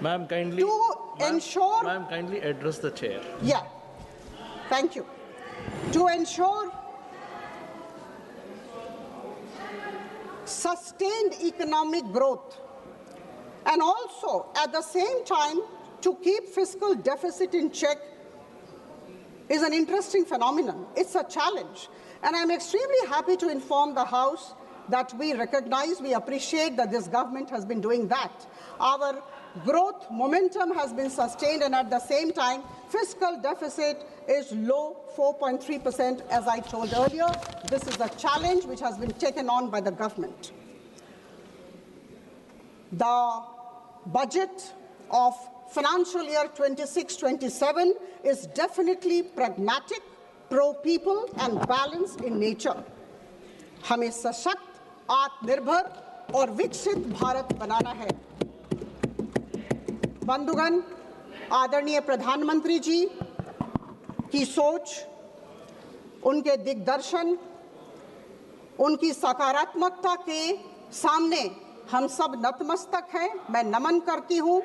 Ma'am, kindly Ma'am, kindly address the chair. Yeah, thank you. To ensure sustained economic growth, and also at the same time to keep fiscal deficit in check, is an interesting phenomenon. It's a challenge. And I'm extremely happy to inform the House that we recognize, we appreciate that this government has been doing that. Our growth momentum has been sustained, and at the same time, fiscal deficit is low, 4.3%, as I told earlier. This is a challenge which has been taken on by the government. The budget of financial year 26-27 is definitely pragmatic, pro-people, and balanced in nature. हमें सशक्त, आत्मनिर्भर और विकसित भारत बनाना है। बंधुगण, आदरणीय प्रधानमंत्री जी की सोच, उनके दिग्दर्शन, उनकी सकारात्मकता के सामने हम सब नतमस्तक हैं। मैं नमन करती हूं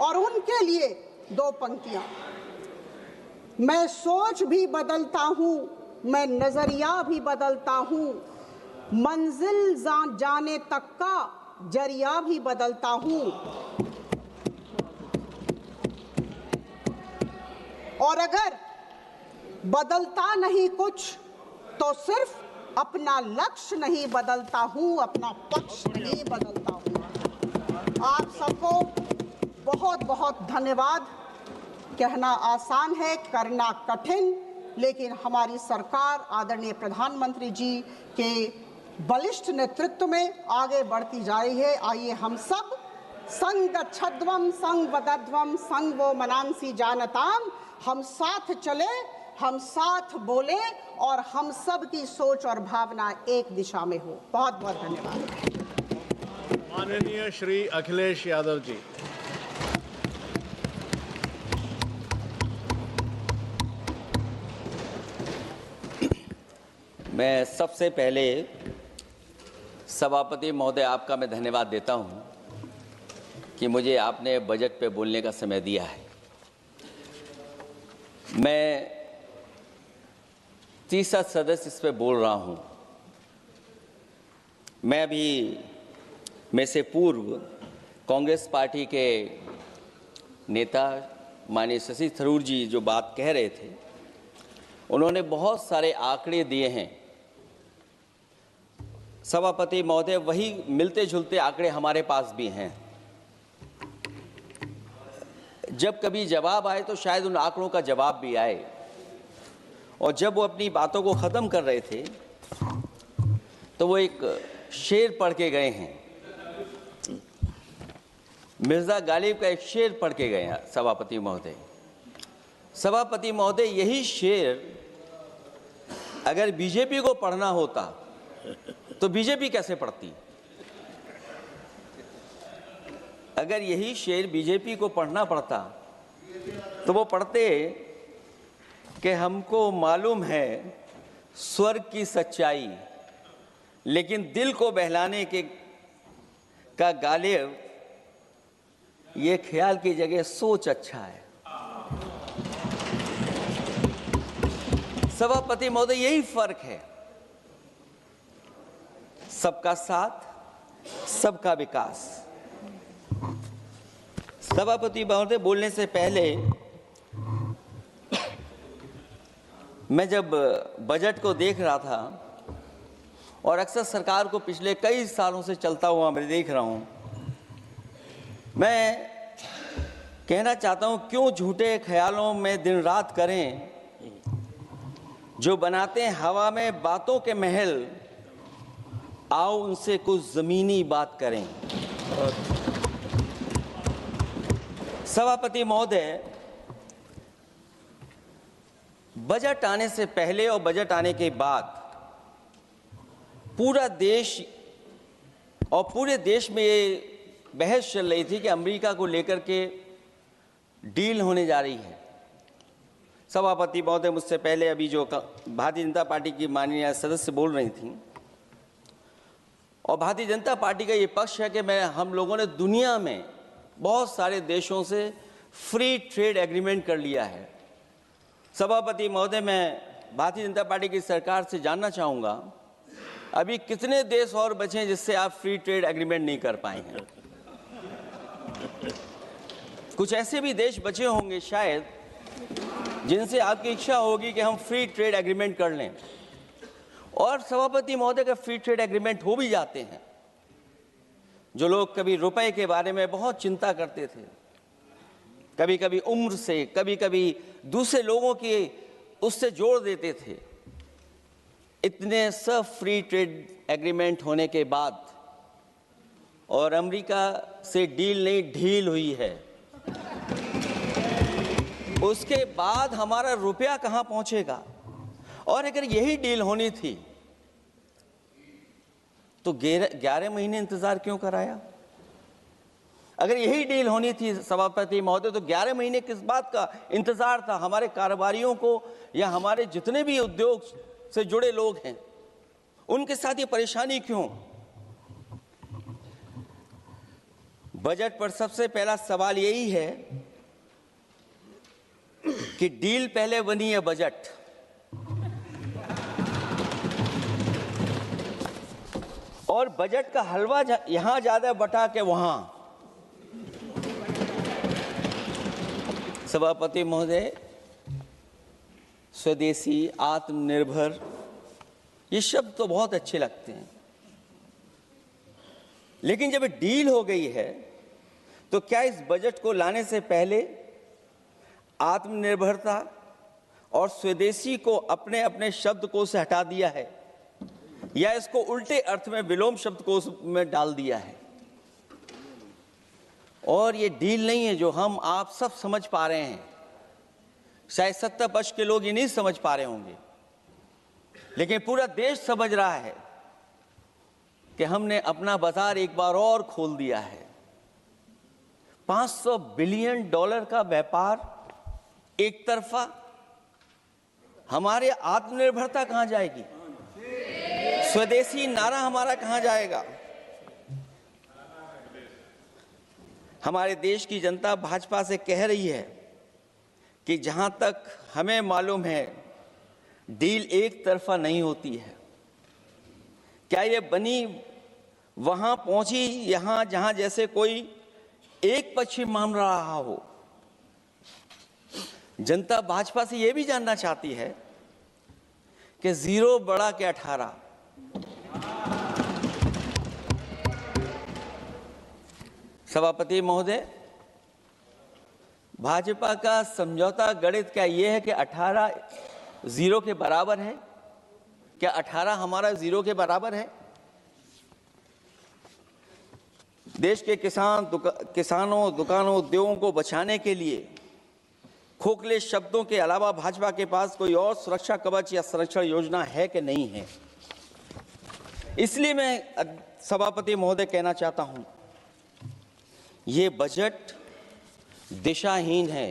और उनके लिए दो पंक्तियां। मैं सोच भी बदलता हूं, मैं नजरिया भी बदलता हूं, मंजिल जाने तक का जरिया भी बदलता हूं, और अगर बदलता नहीं कुछ तो सिर्फ अपना लक्ष्य नहीं बदलता हूं, अपना पक्ष नहीं बदलता हूं। आप सबको बहुत बहुत धन्यवाद। कहना आसान है, करना कठिन, लेकिन हमारी सरकार आदरणीय प्रधानमंत्री जी के बलिष्ठ नेतृत्व में आगे बढ़ती जा रही है। आइए हम सब संग गच्छध्वम संग वदध्वम संग वो मनांसी जानताम, हम साथ चले, हम साथ बोले और हम सब की सोच और भावना एक दिशा में हो। बहुत बहुत धन्यवाद। माननीय श्री अखिलेश यादव जी। मैं सबसे पहले सभापति महोदय आपका मैं धन्यवाद देता हूं कि मुझे आपने बजट पे बोलने का समय दिया है। मैं तीसरा सदस्य इस पे बोल रहा हूं। मैं अभी में से पूर्व कांग्रेस पार्टी के नेता माननीय शशि थरूर जी जो बात कह रहे थे, उन्होंने बहुत सारे आंकड़े दिए हैं। सभापति महोदय, वही मिलते जुलते आंकड़े हमारे पास भी हैं। जब कभी जवाब आए तो शायद उन आंकड़ों का जवाब भी आए। और जब वो अपनी बातों को ख़त्म कर रहे थे तो वो एक शेर पढ़ के गए हैं। मिर्ज़ा गालिब का एक शेर पढ़ के गए हैं सभापति महोदय। सभापति महोदय, यही शेर अगर बीजेपी को पढ़ना होता तो बीजेपी कैसे पढ़ती? अगर यही शेर बीजेपी को पढ़ना पड़ता तो वो पढ़ते कि हमको मालूम है स्वर्ग की सच्चाई, लेकिन दिल को बहलाने के का गालिब ये ख्याल की जगह सोच अच्छा है। सभापति महोदय, यही फर्क है। सबका साथ, सबका विकास। सभापति महोदय, बोलने से पहले मैं जब बजट को देख रहा था और अक्सर सरकार को पिछले कई सालों से चलता हुआ मैं देख रहा हूं, मैं कहना चाहता हूं, क्यों झूठे ख्यालों में दिन रात करें, जो बनाते हैं हवा में बातों के महल, आओ उनसे कुछ ज़मीनी बात करें। सभापति महोदय, बजट आने से पहले और बजट आने के बाद पूरा देश और पूरे देश में ये बहस चल रही थी कि अमेरिका को लेकर के डील होने जा रही है। सभापति महोदय, मुझसे पहले अभी जो भारतीय जनता पार्टी की माननीय सदस्य बोल रही थी, और भारतीय जनता पार्टी का ये पक्ष है कि हम लोगों ने दुनिया में बहुत सारे देशों से फ्री ट्रेड एग्रीमेंट कर लिया है। सभापति महोदय, मैं भारतीय जनता पार्टी की सरकार से जानना चाहूँगा, अभी कितने देश और बचे हैं जिससे आप फ्री ट्रेड एग्रीमेंट नहीं कर पाए हैं? कुछ ऐसे भी देश बचे होंगे शायद जिनसे आपकी इच्छा होगी कि हम फ्री ट्रेड एग्रीमेंट कर लें। और सभापति महोदय, का फ्री ट्रेड एग्रीमेंट हो भी जाते हैं, जो लोग कभी रुपए के बारे में बहुत चिंता करते थे, कभी कभी उम्र से, कभी कभी दूसरे लोगों के उससे जोड़ देते थे, इतने सब फ्री ट्रेड एग्रीमेंट होने के बाद और अमेरिका से डील नहीं ढील हुई है, उसके बाद हमारा रुपया कहां पहुंचेगा? और अगर यही डील होनी थी तो 11 महीने इंतजार क्यों कराया? अगर यही डील होनी थी सभापति महोदय, तो 11 महीने किस बात का इंतजार था? हमारे कारोबारियों को या हमारे जितने भी उद्योग से जुड़े लोग हैं, उनके साथ ये परेशानी क्यों? बजट पर सबसे पहला सवाल यही है कि डील पहले बनी है बजट। और बजट का हलवा यहां ज्यादा बटा के वहां। सभापति महोदय, स्वदेशी, आत्मनिर्भर, ये शब्द तो बहुत अच्छे लगते हैं, लेकिन जब डील हो गई है तो क्या इस बजट को लाने से पहले आत्मनिर्भरता और स्वदेशी को अपने अपने शब्दकोश से हटा दिया है, या इसको उल्टे अर्थ में विलोम शब्दकोश में डाल दिया है? और ये डील नहीं है जो हम आप सब समझ पा रहे हैं, शायद सत्ता पक्ष के लोग ये नहीं समझ पा रहे होंगे, लेकिन पूरा देश समझ रहा है कि हमने अपना बाजार एक बार और खोल दिया है। $500 बिलियन का व्यापार एक तरफा, हमारे आत्मनिर्भरता कहां जाएगी? स्वदेशी नारा हमारा कहां जाएगा? हमारे देश की जनता भाजपा से कह रही है कि जहां तक हमें मालूम है डील एक तरफा नहीं होती है। क्या ये बनी वहां पहुंची यहां जहां जैसे कोई एक पक्षी मान रहा हो? जनता भाजपा से यह भी जानना चाहती है कि 0 बड़ा के 18। सभापति महोदय, भाजपा का समझौता गणित क्या यह है कि 18 0 के बराबर है? क्या 18 हमारा 0 के बराबर है? देश के किसानों, दुकानों, उद्योगों को बचाने के लिए खोखले शब्दों के अलावा भाजपा के पास कोई और सुरक्षा कवच या संरक्षण योजना है कि नहीं है? इसलिए मैं सभापति महोदय कहना चाहता हूं, ये बजट दिशाहीन है।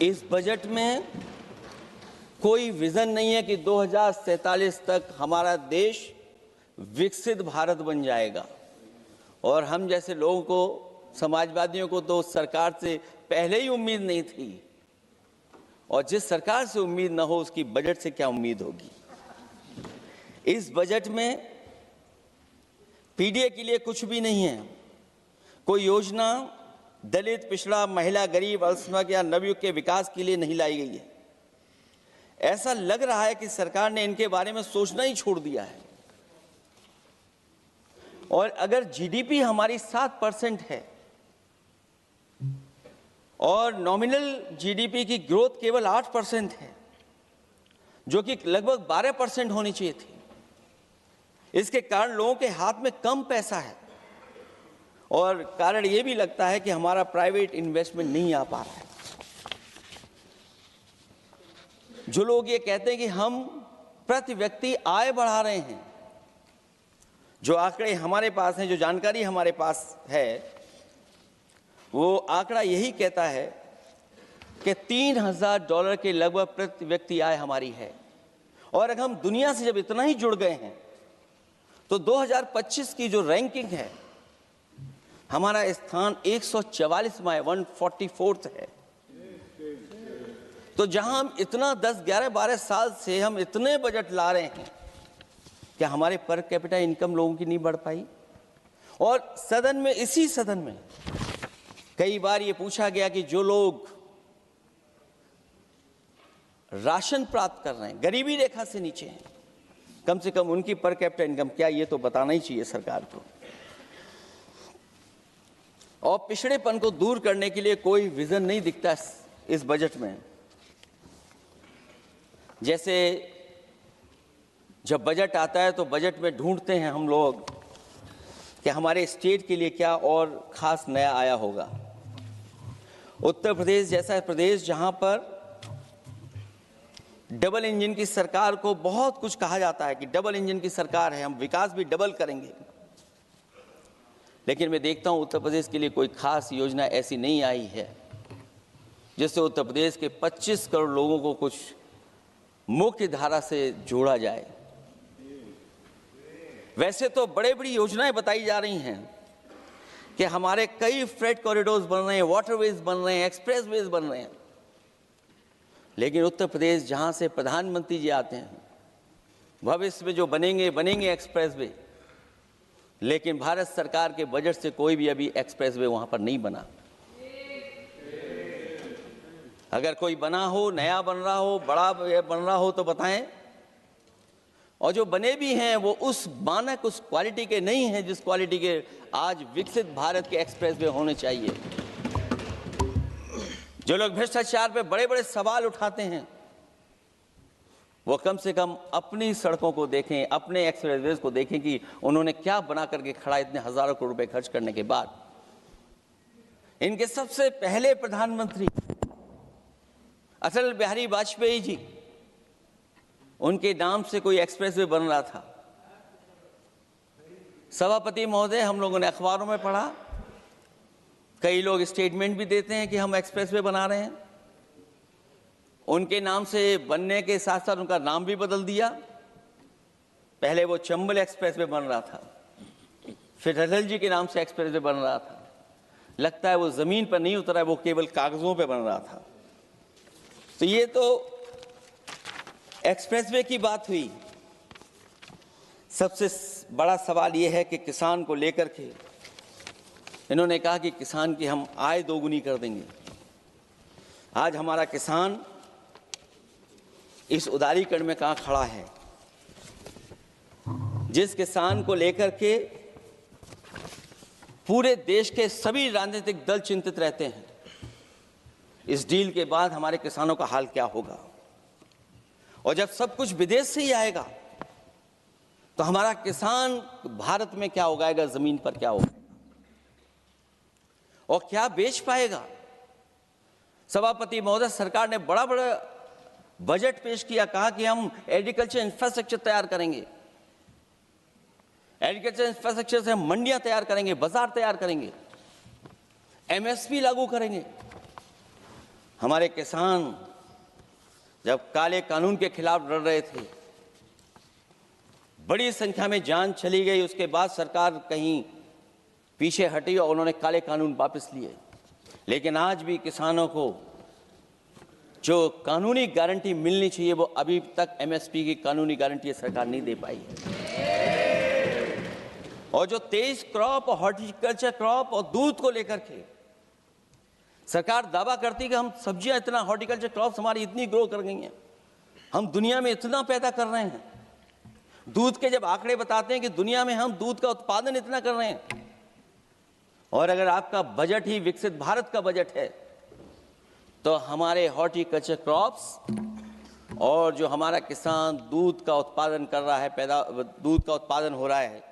इस बजट में कोई विजन नहीं है कि 2047 तक हमारा देश विकसित भारत बन जाएगा। और हम जैसे लोगों को, समाजवादियों को तो सरकार से पहले ही उम्मीद नहीं थी, और जिस सरकार से उम्मीद न हो उसकी बजट से क्या उम्मीद होगी? इस बजट में पीडीए के लिए कुछ भी नहीं है। कोई योजना दलित, पिछड़ा, महिला, गरीब, अल्पसंख्यक या नवयुवक के विकास के लिए नहीं लाई गई है। ऐसा लग रहा है कि सरकार ने इनके बारे में सोचना ही छोड़ दिया है। और अगर जीडीपी हमारी 7% है और नॉमिनल जीडीपी की ग्रोथ केवल 8% है, जो कि लगभग 12% होनी चाहिए थी, इसके कारण लोगों के हाथ में कम पैसा है और कारण ये भी लगता है कि हमारा प्राइवेट इन्वेस्टमेंट नहीं आ पा रहा है। जो लोग ये कहते हैं कि हम प्रति व्यक्ति आय बढ़ा रहे हैं, जो आंकड़े हमारे पास हैं, जो जानकारी हमारे पास है, वो आंकड़ा यही कहता है कि $3000 के लगभग प्रति व्यक्ति आय हमारी है। और अगर हम दुनिया से जब इतना ही जुड़ गए हैं तो 2025 की जो रैंकिंग है, हमारा स्थान 144वां 144th है। तो जहां हम इतना 10, 11, 12 साल से हम इतने बजट ला रहे हैं, क्या हमारे पर कैपिटा इनकम लोगों की नहीं बढ़ पाई? और सदन में, इसी सदन में कई बार ये पूछा गया कि जो लोग राशन प्राप्त कर रहे हैं, गरीबी रेखा से नीचे हैं, कम से कम उनकी पर कैपिटा इनकम क्या, ये तो बताना ही चाहिए सरकार को। और पिछड़ेपन को दूर करने के लिए कोई विजन नहीं दिखता इस बजट में। जैसे जब बजट आता है तो बजट में ढूंढते हैं हम लोग कि हमारे स्टेट के लिए क्या और खास नया आया होगा। उत्तर प्रदेश जैसा प्रदेश जहां पर डबल इंजन की सरकार को बहुत कुछ कहा जाता है कि डबल इंजन की सरकार है, हम विकास भी डबल करेंगे, लेकिन मैं देखता हूं उत्तर प्रदेश के लिए कोई खास योजना ऐसी नहीं आई है जिससे उत्तर प्रदेश के 25 करोड़ लोगों को कुछ मुख्य धारा से जोड़ा जाए। वैसे तो बड़ी योजनाएं बताई जा रही हैं कि हमारे कई फ्रेट कॉरिडोर्स बन रहे हैं, वाटरवेज बन रहे हैं, एक्सप्रेसवेज बन रहे हैं, लेकिन उत्तर प्रदेश जहां से प्रधानमंत्री जी आते हैं, भविष्य में जो बनेंगे एक्सप्रेसवे, लेकिन भारत सरकार के बजट से कोई भी अभी एक्सप्रेसवे वहां पर नहीं बना। अगर कोई बना हो, नया बन रहा हो, बड़ा बन रहा हो तो बताएं। और जो बने भी हैं वो उस मानक, उस क्वालिटी के नहीं हैं जिस क्वालिटी के आज विकसित भारत के एक्सप्रेसवे होने चाहिए। जो लोग भ्रष्टाचार पे बड़े सवाल उठाते हैं, वो कम से कम अपनी सड़कों को देखें, अपने एक्सप्रेसवेज को देखें कि उन्होंने क्या बना करके खड़ा इतने हजारों करोड़ रुपए खर्च करने के बाद। इनके सबसे पहले प्रधानमंत्री अटल बिहारी वाजपेयी जी, उनके नाम से कोई एक्सप्रेसवे बन रहा था। सभापति महोदय, हम लोगों ने अखबारों में पढ़ा, कई लोग स्टेटमेंट भी देते हैं कि हम एक्सप्रेसवे बना रहे हैं। उनके नाम से बनने के साथ साथ उनका नाम भी बदल दिया। पहले वो चंबल एक्सप्रेसवे बन रहा था, फिर अटल जी के नाम से एक्सप्रेसवे बन रहा था। लगता है वो जमीन पर नहीं उतरा है, वो केवल कागजों पे बन रहा था। तो ये तो एक्सप्रेसवे की बात हुई। सबसे बड़ा सवाल ये है कि किसान को लेकर के इन्होंने कहा कि किसान की हम आय दोगुनी कर देंगे। आज हमारा किसान इस उदारीकरण में कहां खड़ा है? जिस किसान को लेकर के पूरे देश के सभी राजनीतिक दल चिंतित रहते हैं, इस डील के बाद हमारे किसानों का हाल क्या होगा? और जब सब कुछ विदेश से ही आएगा तो हमारा किसान भारत में क्या उगाएगा, जमीन पर क्या होगा और क्या बेच पाएगा? सभापति महोदय, सरकार ने बड़ा बजट पेश किया, कहा कि हम एग्रीकल्चर इंफ्रास्ट्रक्चर तैयार करेंगे, एग्रीकल्चर इंफ्रास्ट्रक्चर से हम मंडियां तैयार करेंगे, बाजार तैयार करेंगे, एमएसपी लागू करेंगे। हमारे किसान जब काले कानून के खिलाफ लड़ रहे थे, बड़ी संख्या में जान चली गई, उसके बाद सरकार कहीं पीछे हटी और उन्होंने काले कानून वापस लिए। लेकिन आज भी किसानों को जो कानूनी गारंटी मिलनी चाहिए वो अभी तक एमएसपी की कानूनी गारंटी सरकार नहीं दे पाई है। और जो तेज क्रॉप और हॉर्टिकल्चर क्रॉप और दूध को लेकर के सरकार दावा करती कि हम सब्जियां इतना, हॉर्टिकल्चर क्रॉप्स हमारी इतनी ग्रो कर गई हैं, हम दुनिया में इतना पैदा कर रहे हैं। दूध के जब आंकड़े बताते हैं कि दुनिया में हम दूध का उत्पादन इतना कर रहे हैं, और अगर आपका बजट ही विकसित भारत का बजट है तो हमारे हॉर्टिकल्चर क्रॉप्स और जो हमारा किसान दूध का उत्पादन कर रहा है, दूध का उत्पादन हो रहा है,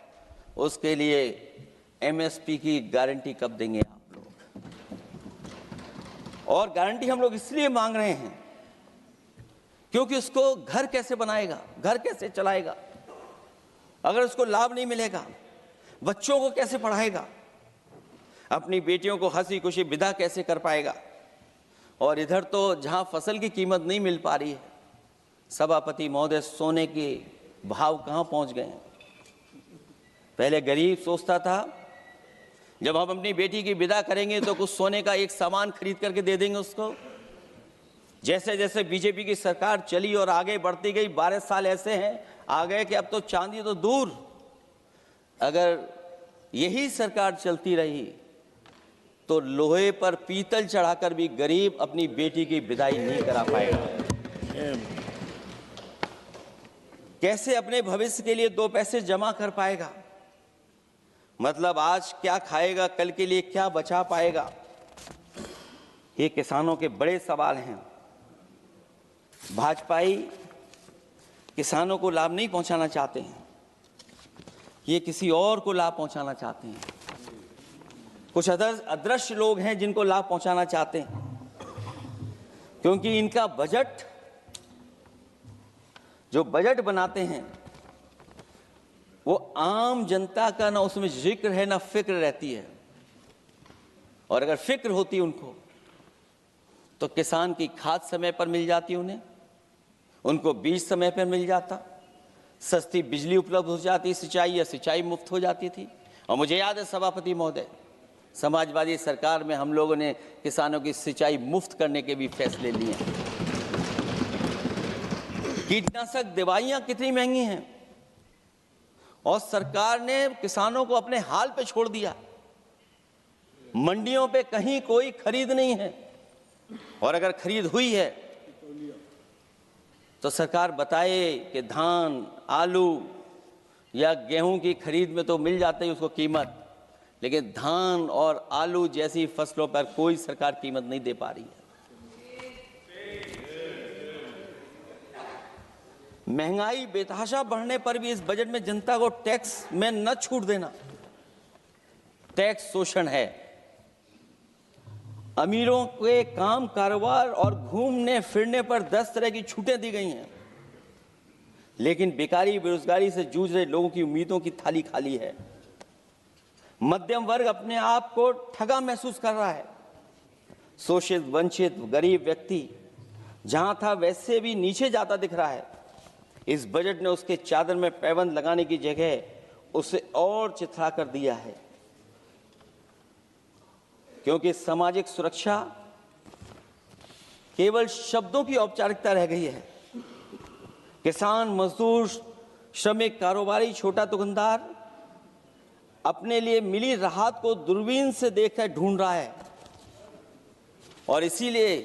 उसके लिए एमएसपी की गारंटी कब देंगे आप लोग? और गारंटी हम लोग इसलिए मांग रहे हैं क्योंकि उसको घर कैसे बनाएगा, घर कैसे चलाएगा, अगर उसको लाभ नहीं मिलेगा, बच्चों को कैसे पढ़ाएगा, अपनी बेटियों को हंसी खुशी विदा कैसे कर पाएगा? और इधर तो जहां फसल की कीमत नहीं मिल पा रही है, सभापति महोदय, सोने के भाव कहां पहुंच गए हैं? पहले गरीब सोचता था जब हम अपनी बेटी की विदा करेंगे तो कुछ सोने का एक सामान खरीद करके दे देंगे उसको। जैसे जैसे बीजेपी की सरकार चली और आगे बढ़ती गई, 12 साल ऐसे हैं आ गए कि अब तो चांदी तो दूर, अगर यही सरकार चलती रही तो लोहे पर पीतल चढ़ाकर भी गरीब अपनी बेटी की विदाई नहीं करा पाएगा। कैसे अपने भविष्य के लिए 2 पैसे जमा कर पाएगा? मतलब आज क्या खाएगा, कल के लिए क्या बचा पाएगा? ये किसानों के बड़े सवाल हैं। भाजपाई किसानों को लाभ नहीं पहुंचाना चाहते हैं, ये किसी और को लाभ पहुंचाना चाहते हैं। कुछ अदृश्य लोग हैं जिनको लाभ पहुंचाना चाहते हैं, क्योंकि इनका बजट, जो बजट बनाते हैं, वो आम जनता का ना उसमें जिक्र है ना फिक्र रहती है। और अगर फिक्र होती उनको तो किसान की खाद समय पर मिल जाती उन्हें, उनको बीज समय पर मिल जाता, सस्ती बिजली उपलब्ध हो जाती, सिंचाई या सिंचाई मुफ्त हो जाती थी। और मुझे याद है सभापति महोदय, समाजवादी सरकार में हम लोगों ने किसानों की सिंचाई मुफ्त करने के भी फैसले लिए। कीटनाशक दवाइयां कितनी महंगी हैं और सरकार ने किसानों को अपने हाल पे छोड़ दिया। मंडियों पे कहीं कोई खरीद नहीं है, और अगर खरीद हुई है तो सरकार बताए कि धान, आलू या गेहूं की खरीद में तो मिल जाती है उसको कीमत, लेकिन धान और आलू जैसी फसलों पर कोई सरकार कीमत नहीं दे पा रही है। महंगाई बेतहाशा बढ़ने पर भी इस बजट में जनता को टैक्स में न छूट देना टैक्स शोषण है। अमीरों के काम कारोबार और घूमने फिरने पर 10 तरह की छूटें दी गई हैं, लेकिन बेकारी बेरोजगारी से जूझ रहे लोगों की उम्मीदों की थाली खाली है। मध्यम वर्ग अपने आप को ठगा महसूस कर रहा है। शोषित, वंचित, गरीब व्यक्ति जहां था वैसे भी नीचे जाता दिख रहा है। इस बजट ने उसके चादर में पैबंद लगाने की जगह उसे और चिथड़ा कर दिया है, क्योंकि सामाजिक सुरक्षा केवल शब्दों की औपचारिकता रह गई है। किसान, मजदूर, श्रमिक, कारोबारी, छोटा दुकानदार अपने लिए मिली राहत को दूरबीन से देखकर ढूंढ रहा है, और इसीलिए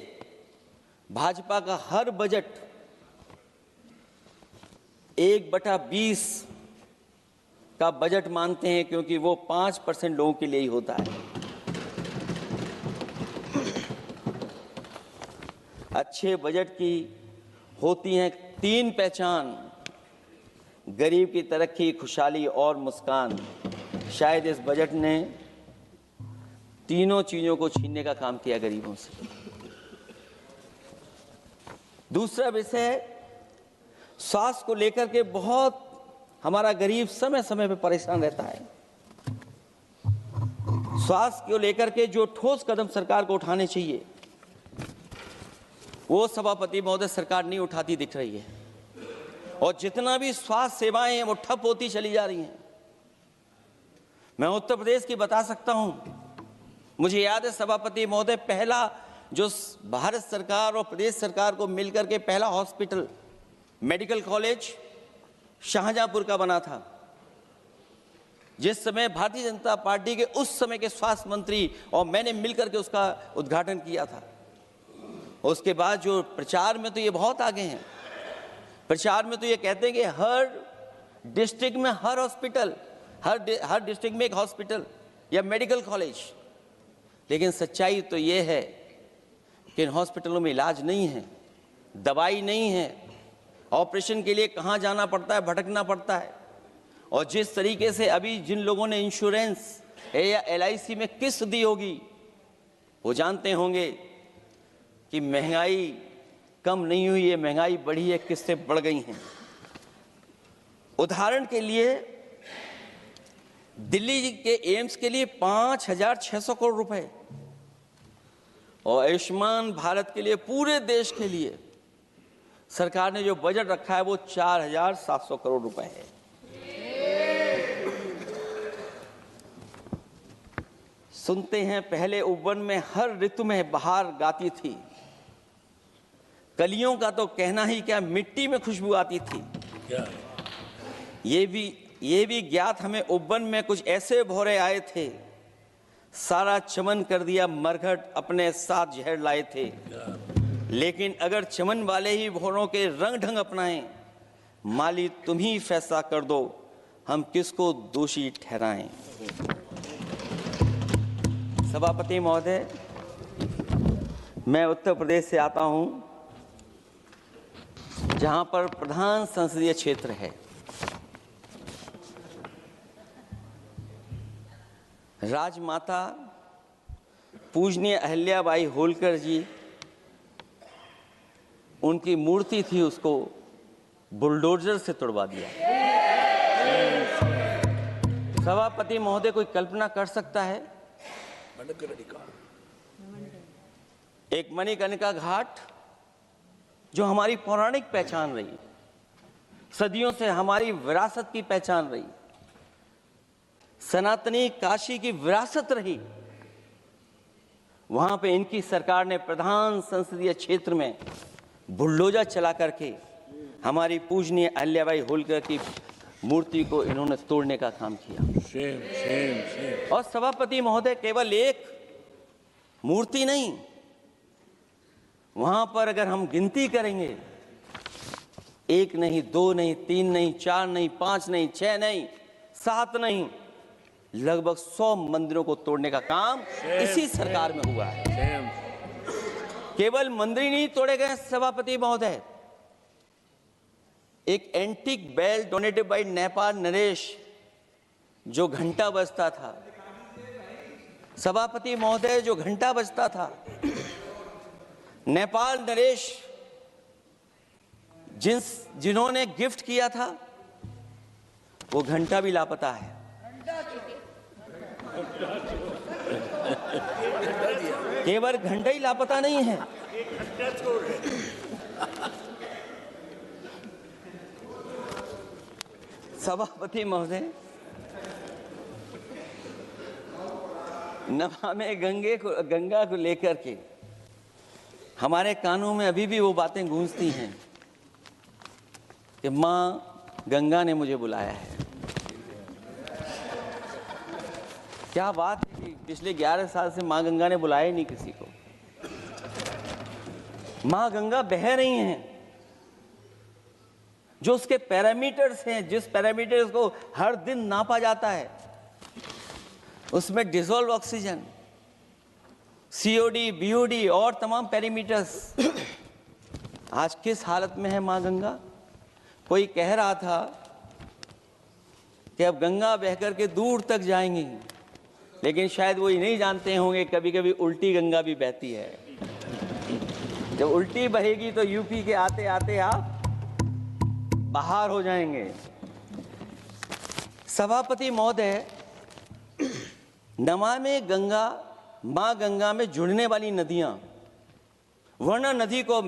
भाजपा का हर बजट 1/20 का बजट मानते हैं, क्योंकि वो 5% लोगों के लिए ही होता है। अच्छे बजट की होती हैं 3 पहचान: गरीब की तरक्की, खुशहाली और मुस्कान। शायद इस बजट ने तीनों चीजों को छीनने का काम किया गरीबों से। दूसरा विषय, स्वास्थ्य को लेकर के बहुत हमारा गरीब समय समय पर परेशान रहता है। स्वास्थ्य को लेकर के जो ठोस कदम सरकार को उठाने चाहिए, वो सभापति महोदय सरकार नहीं उठाती दिख रही है, और जितना भी स्वास्थ्य सेवाएं हैं वो ठप होती चली जा रही हैं। मैं उत्तर प्रदेश की बता सकता हूं। मुझे याद है सभापति महोदय, पहला जो भारत सरकार और प्रदेश सरकार को मिलकर के पहला हॉस्पिटल, मेडिकल कॉलेज शाहजहांपुर का बना था, जिस समय भारतीय जनता पार्टी के उस समय के स्वास्थ्य मंत्री और मैंने मिलकर के उसका उद्घाटन किया था। उसके बाद जो प्रचार में तो ये बहुत आगे हैं। प्रचार में तो ये कहते हैं कि हर डिस्ट्रिक्ट में हर हॉस्पिटल, हर डिस्ट्रिक्ट में एक हॉस्पिटल या मेडिकल कॉलेज, लेकिन सच्चाई तो ये है कि इन हॉस्पिटलों में इलाज नहीं है, दवाई नहीं है, ऑपरेशन के लिए कहाँ जाना पड़ता है, भटकना पड़ता है। और जिस तरीके से अभी जिन लोगों ने इंश्योरेंस या LIC में किस्त दी होगी, वो जानते होंगे कि महंगाई कम नहीं हुई है, महंगाई बढ़ी है, किस्तें बढ़ गई हैं। उदाहरण के लिए दिल्ली के एम्स के लिए 5,600 करोड़ रुपए और आयुष्मान भारत के लिए पूरे देश के लिए सरकार ने जो बजट रखा है वो 4,700 करोड़ रुपए है। सुनते हैं पहले उपवन में हर ऋतु में बहार गाती थी, कलियों का तो कहना ही क्या, मिट्टी में खुशबू आती थी। ये भी ज्ञात हमें उपवन में कुछ ऐसे भौरे आए थे, सारा चमन कर दिया मरघट, अपने साथ जहर लाए थे। लेकिन अगर चमन वाले ही भौरों के रंग ढंग अपनाएं, माली तुम ही फैसला कर दो, हम किसको दोषी ठहराएं। सभापति महोदय, मैं उत्तर प्रदेश से आता हूं, जहां पर प्रधान संसदीय क्षेत्र है। राजमाता पूजनीय अहिल्याबाई होलकर जी, उनकी मूर्ति थी, उसको बुलडोजर से तोड़वा दिया। सभापति महोदय, कोई कल्पना कर सकता है एक मणिकर्णिका घाट जो हमारी पौराणिक पहचान रही, सदियों से हमारी विरासत की पहचान रही, सनातनी काशी की विरासत रही, वहां पे इनकी सरकार ने प्रधान संसदीय क्षेत्र में बुलडोजर चला करके हमारी पूजनीय अहिल्याबाई होलकर की मूर्ति को इन्होंने तोड़ने का काम किया। और सभापति महोदय, केवल एक मूर्ति नहीं, वहां पर अगर हम गिनती करेंगे, 1 नहीं, 2 नहीं, 3 नहीं, 4 नहीं, 5 नहीं, 6 नहीं, 7 नहीं, लगभग 100 मंदिरों को तोड़ने का काम इसी सरकार में हुआ है। केवल मंदिर नहीं तोड़े गए सभापति महोदय, एक antique bell donated by Nepal नरेश, जो घंटा बजता था, सभापति महोदय, जो घंटा बजता था, नेपाल नरेश जिन्होंने गिफ्ट किया था, वो घंटा भी लापता है। केवल घंटा ही लापता नहीं है, सभापति महोदय, नमामि गंगा को लेकर के हमारे कानों में अभी भी वो बातें गूंजती हैं कि माँ गंगा ने मुझे बुलाया है। क्या बात है कि पिछले 11 साल से माँ गंगा ने बुलाया ही नहीं किसी को। माँ गंगा बह रही हैं, जो उसके पैरामीटर्स हैं, जिस पैरामीटर्स को हर दिन नापा जाता है, उसमें डिसॉल्व ऑक्सीजन, COD, BOD और तमाम पैरामीटर्स आज किस हालत में है माँ गंगा। कोई कह रहा था कि अब गंगा बहकर के दूर तक जाएंगी, लेकिन शायद वो ये नहीं जानते होंगे कभी कभी उल्टी गंगा भी बहती है। जब उल्टी बहेगी तो यूपी के आते आते आप बाहर हो जाएंगे। सभापति महोदय, नमामि गंगा, मां गंगा में जुड़ने वाली नदियां, वरना नदी को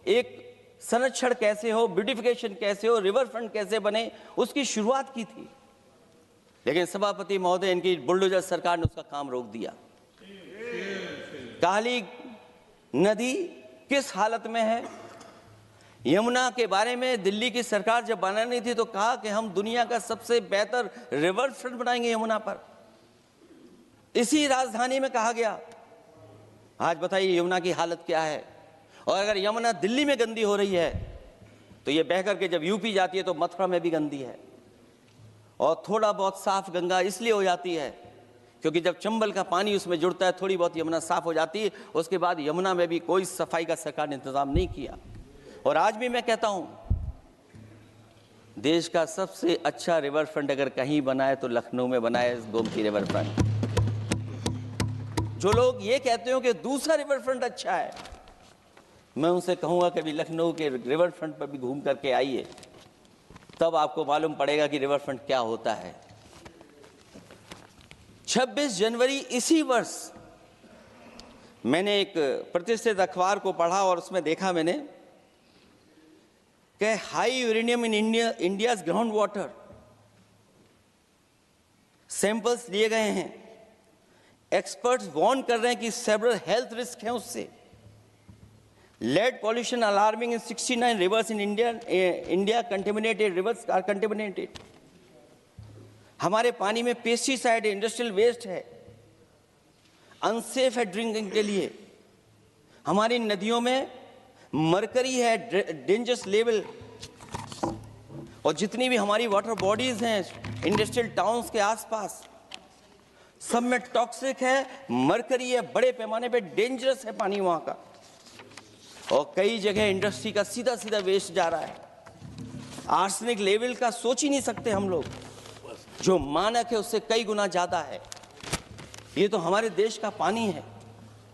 एक संरक्षण कैसे हो, ब्यूटिफिकेशन कैसे हो, रिवर फ्रंट कैसे बने, उसकी शुरुआत की थी। लेकिन सभापति महोदय, इनकी बुलडोजर सरकार ने उसका काम रोक दिया। काली नदी किस हालत में है। यमुना के बारे में दिल्ली की सरकार जब बनानी थी तो कहा कि हम दुनिया का सबसे बेहतर रिवर फ्रंट बनाएंगे यमुना पर। इसी राजधानी में कहा गया। आज बताइए यमुना की हालत क्या है। और अगर यमुना दिल्ली में गंदी हो रही है तो ये बह करके जब यूपी जाती है तो मथुरा में भी गंदी है। और थोड़ा बहुत साफ गंगा इसलिए हो जाती है क्योंकि जब चंबल का पानी उसमें जुड़ता है, थोड़ी बहुत यमुना साफ हो जाती है। उसके बाद यमुना में भी कोई सफाई का सरकार ने इंतजाम नहीं किया। और आज भी मैं कहता हूं देश का सबसे अच्छा रिवर फ्रंट अगर कहीं बना है तो लखनऊ में बना है, गोमती रिवर फ्रंट। जो लोग ये कहते हो कि दूसरा रिवर फ्रंट अच्छा है, मैं उनसे कहूंगा कभी लखनऊ के रिवर फ्रंट पर भी घूम करके आइए, तब आपको मालूम पड़ेगा कि रिवर फ्रंट क्या होता है। 26 जनवरी इसी वर्ष मैंने एक प्रतिष्ठित अखबार को पढ़ा और उसमें देखा मैंने कि high uranium in India's ground water samples लिए गए हैं। एक्सपर्ट्स वार्न कर रहे हैं कि सेवरल हेल्थ रिस्क हैं उससे। Lead pollution alarming in 69 rivers in India contaminated, rivers are contaminated. हमारे पानी में पेस्टिसाइड है, इंडस्ट्रियल वेस्ट है, अनसेफ है ड्रिंकिंग के लिए। हमारी नदियों में मरकरी है, डेंजरस लेवल। और जितनी भी हमारी वाटर बॉडीज हैं इंडस्ट्रियल टाउन्स के आसपास, सब में टॉक्सिक है, मरकरी है, बड़े पैमाने पे डेंजरस है पानी वहां का। और कई जगह इंडस्ट्री का सीधा सीधा वेस्ट जा रहा है। आर्सेनिक लेवल का सोच ही नहीं सकते हम लोग, जो मानक है उससे कई गुना ज्यादा है। ये तो हमारे देश का पानी है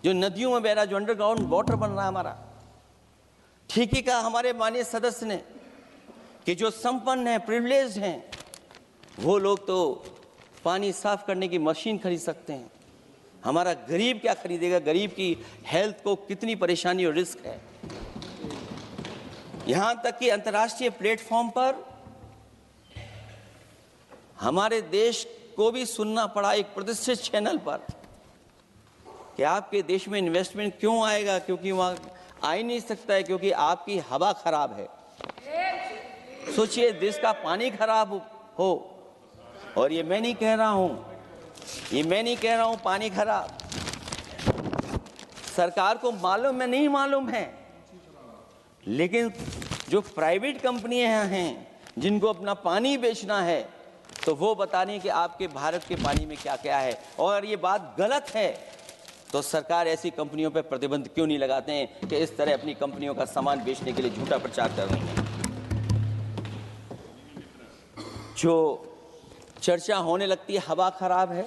जो नदियों में बह रहा है, जो अंडरग्राउंड वाटर बन रहा है हमारा। ठीक ही कहा हमारे माननीय सदस्य ने कि जो संपन्न हैं, प्रिविलेज्ड हैं, वो लोग तो पानी साफ करने की मशीन खरीद सकते हैं। हमारा गरीब क्या खरीदेगा? गरीब की हेल्थ को कितनी परेशानी और रिस्क है। यहां तक कि अंतर्राष्ट्रीय प्लेटफॉर्म पर हमारे देश को भी सुनना पड़ा एक प्रतिष्ठित चैनल पर कि आपके देश में इन्वेस्टमेंट क्यों आएगा, क्योंकि वहां आ ही नहीं सकता है, क्योंकि आपकी हवा खराब है। सोचिए, देश का पानी खराब हो, और ये मैं नहीं कह रहा हूं, पानी खराब सरकार को मालूम है, नहीं मालूम है, लेकिन जो प्राइवेट कंपनियां हैं जिनको अपना पानी बेचना है, तो वो बता रही हैं कि आपके भारत के पानी में क्या क्या है। और अगर ये बात गलत है तो सरकार ऐसी कंपनियों पर प्रतिबंध क्यों नहीं लगाते हैं कि इस तरह अपनी कंपनियों का सामान बेचने के लिए झूठा प्रचार कर रही हैं। जो चर्चा होने लगती है हवा खराब है,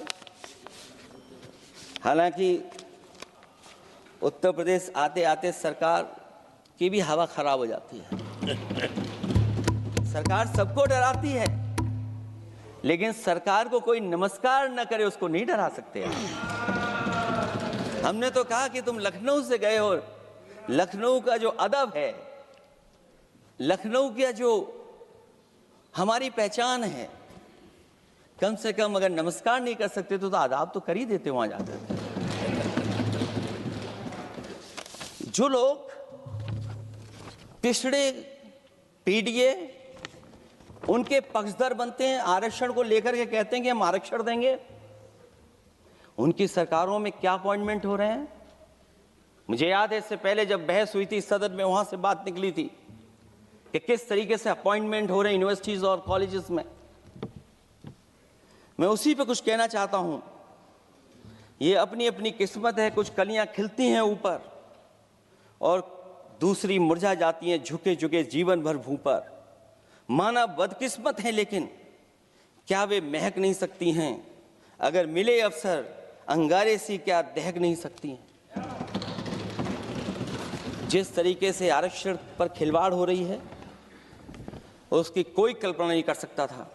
हालांकि उत्तर प्रदेश आते आते सरकार की भी हवा खराब हो जाती है। सरकार सबको डराती है, लेकिन सरकार को कोई नमस्कार न करे उसको नहीं डरा सकते आप। हमने तो कहा कि तुम लखनऊ से गए हो, लखनऊ का जो अदब है, लखनऊ का जो हमारी पहचान है, कम से कम अगर नमस्कार नहीं कर सकते तो आदाब तो कर ही देते वहां जाकर। जो लोग पिछड़े पीडीए उनके पक्षधर बनते हैं, आरक्षण को लेकर के कहते हैं कि हम आरक्षण देंगे, उनकी सरकारों में क्या अपॉइंटमेंट हो रहे हैं। मुझे याद है इससे पहले जब बहस हुई थी सदन में, वहां से बात निकली थी कि किस तरीके से अपॉइंटमेंट हो रहे हैं यूनिवर्सिटीज और कॉलेजेस में। मैं उसी पे कुछ कहना चाहता हूं। ये अपनी अपनी किस्मत है, कुछ कलियां खिलती हैं ऊपर और दूसरी मुरझा जाती हैं झुके झुके जीवन भर भूं पर। माना बदकिस्मत है, लेकिन क्या वे महक नहीं सकती हैं? अगर मिले अवसर अंगारे सी क्या दहक नहीं सकती हैं? जिस तरीके से आरक्षण पर खिलवाड़ हो रही है उसकी कोई कल्पना नहीं कर सकता था।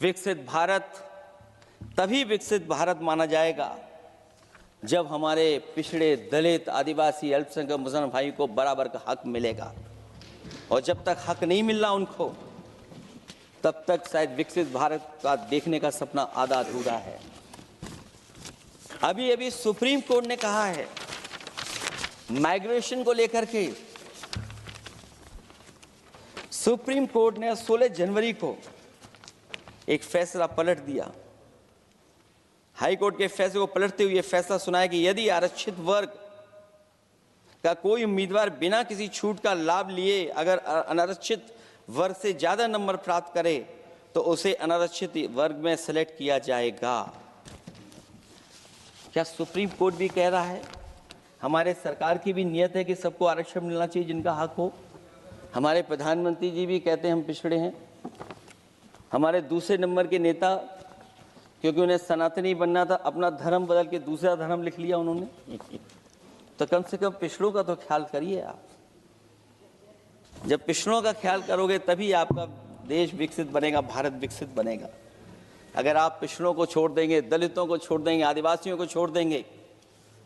विकसित भारत तभी विकसित भारत माना जाएगा जब हमारे पिछड़े, दलित, आदिवासी, अल्पसंख्यक मुसलमान भाई को बराबर का हक मिलेगा। और जब तक हक नहीं मिल रहा उनको, तब तक शायद विकसित भारत का देखने का सपना आधा अधूरा है। अभी अभी सुप्रीम कोर्ट ने कहा है माइग्रेशन को लेकर के, सुप्रीम कोर्ट ने 16 जनवरी को एक फैसला पलट दिया। हाई कोर्ट के फैसले को पलटते हुए फैसला सुनाया कि यदि आरक्षित वर्ग का कोई उम्मीदवार बिना किसी छूट का लाभ लिए अगर अनारक्षित वर्ग से ज्यादा नंबर प्राप्त करे तो उसे अनारक्षित वर्ग में सेलेक्ट किया जाएगा। क्या सुप्रीम कोर्ट भी कह रहा है? हमारे सरकार की भी नियत है कि सबको आरक्षण मिलना चाहिए जिनका हक हो। हमारे प्रधानमंत्री जी भी कहते हैं हम पिछड़े हैं। हमारे दूसरे नंबर के नेता, क्योंकि उन्हें सनातनी बनना था, अपना धर्म बदल के दूसरा धर्म लिख लिया उन्होंने। तो कम से कम पिछड़ों का तो ख्याल करिए आप। जब पिछड़ों का ख्याल करोगे तभी आपका देश विकसित बनेगा, भारत विकसित बनेगा। अगर आप पिछड़ों को छोड़ देंगे, दलितों को छोड़ देंगे, आदिवासियों को छोड़ देंगे,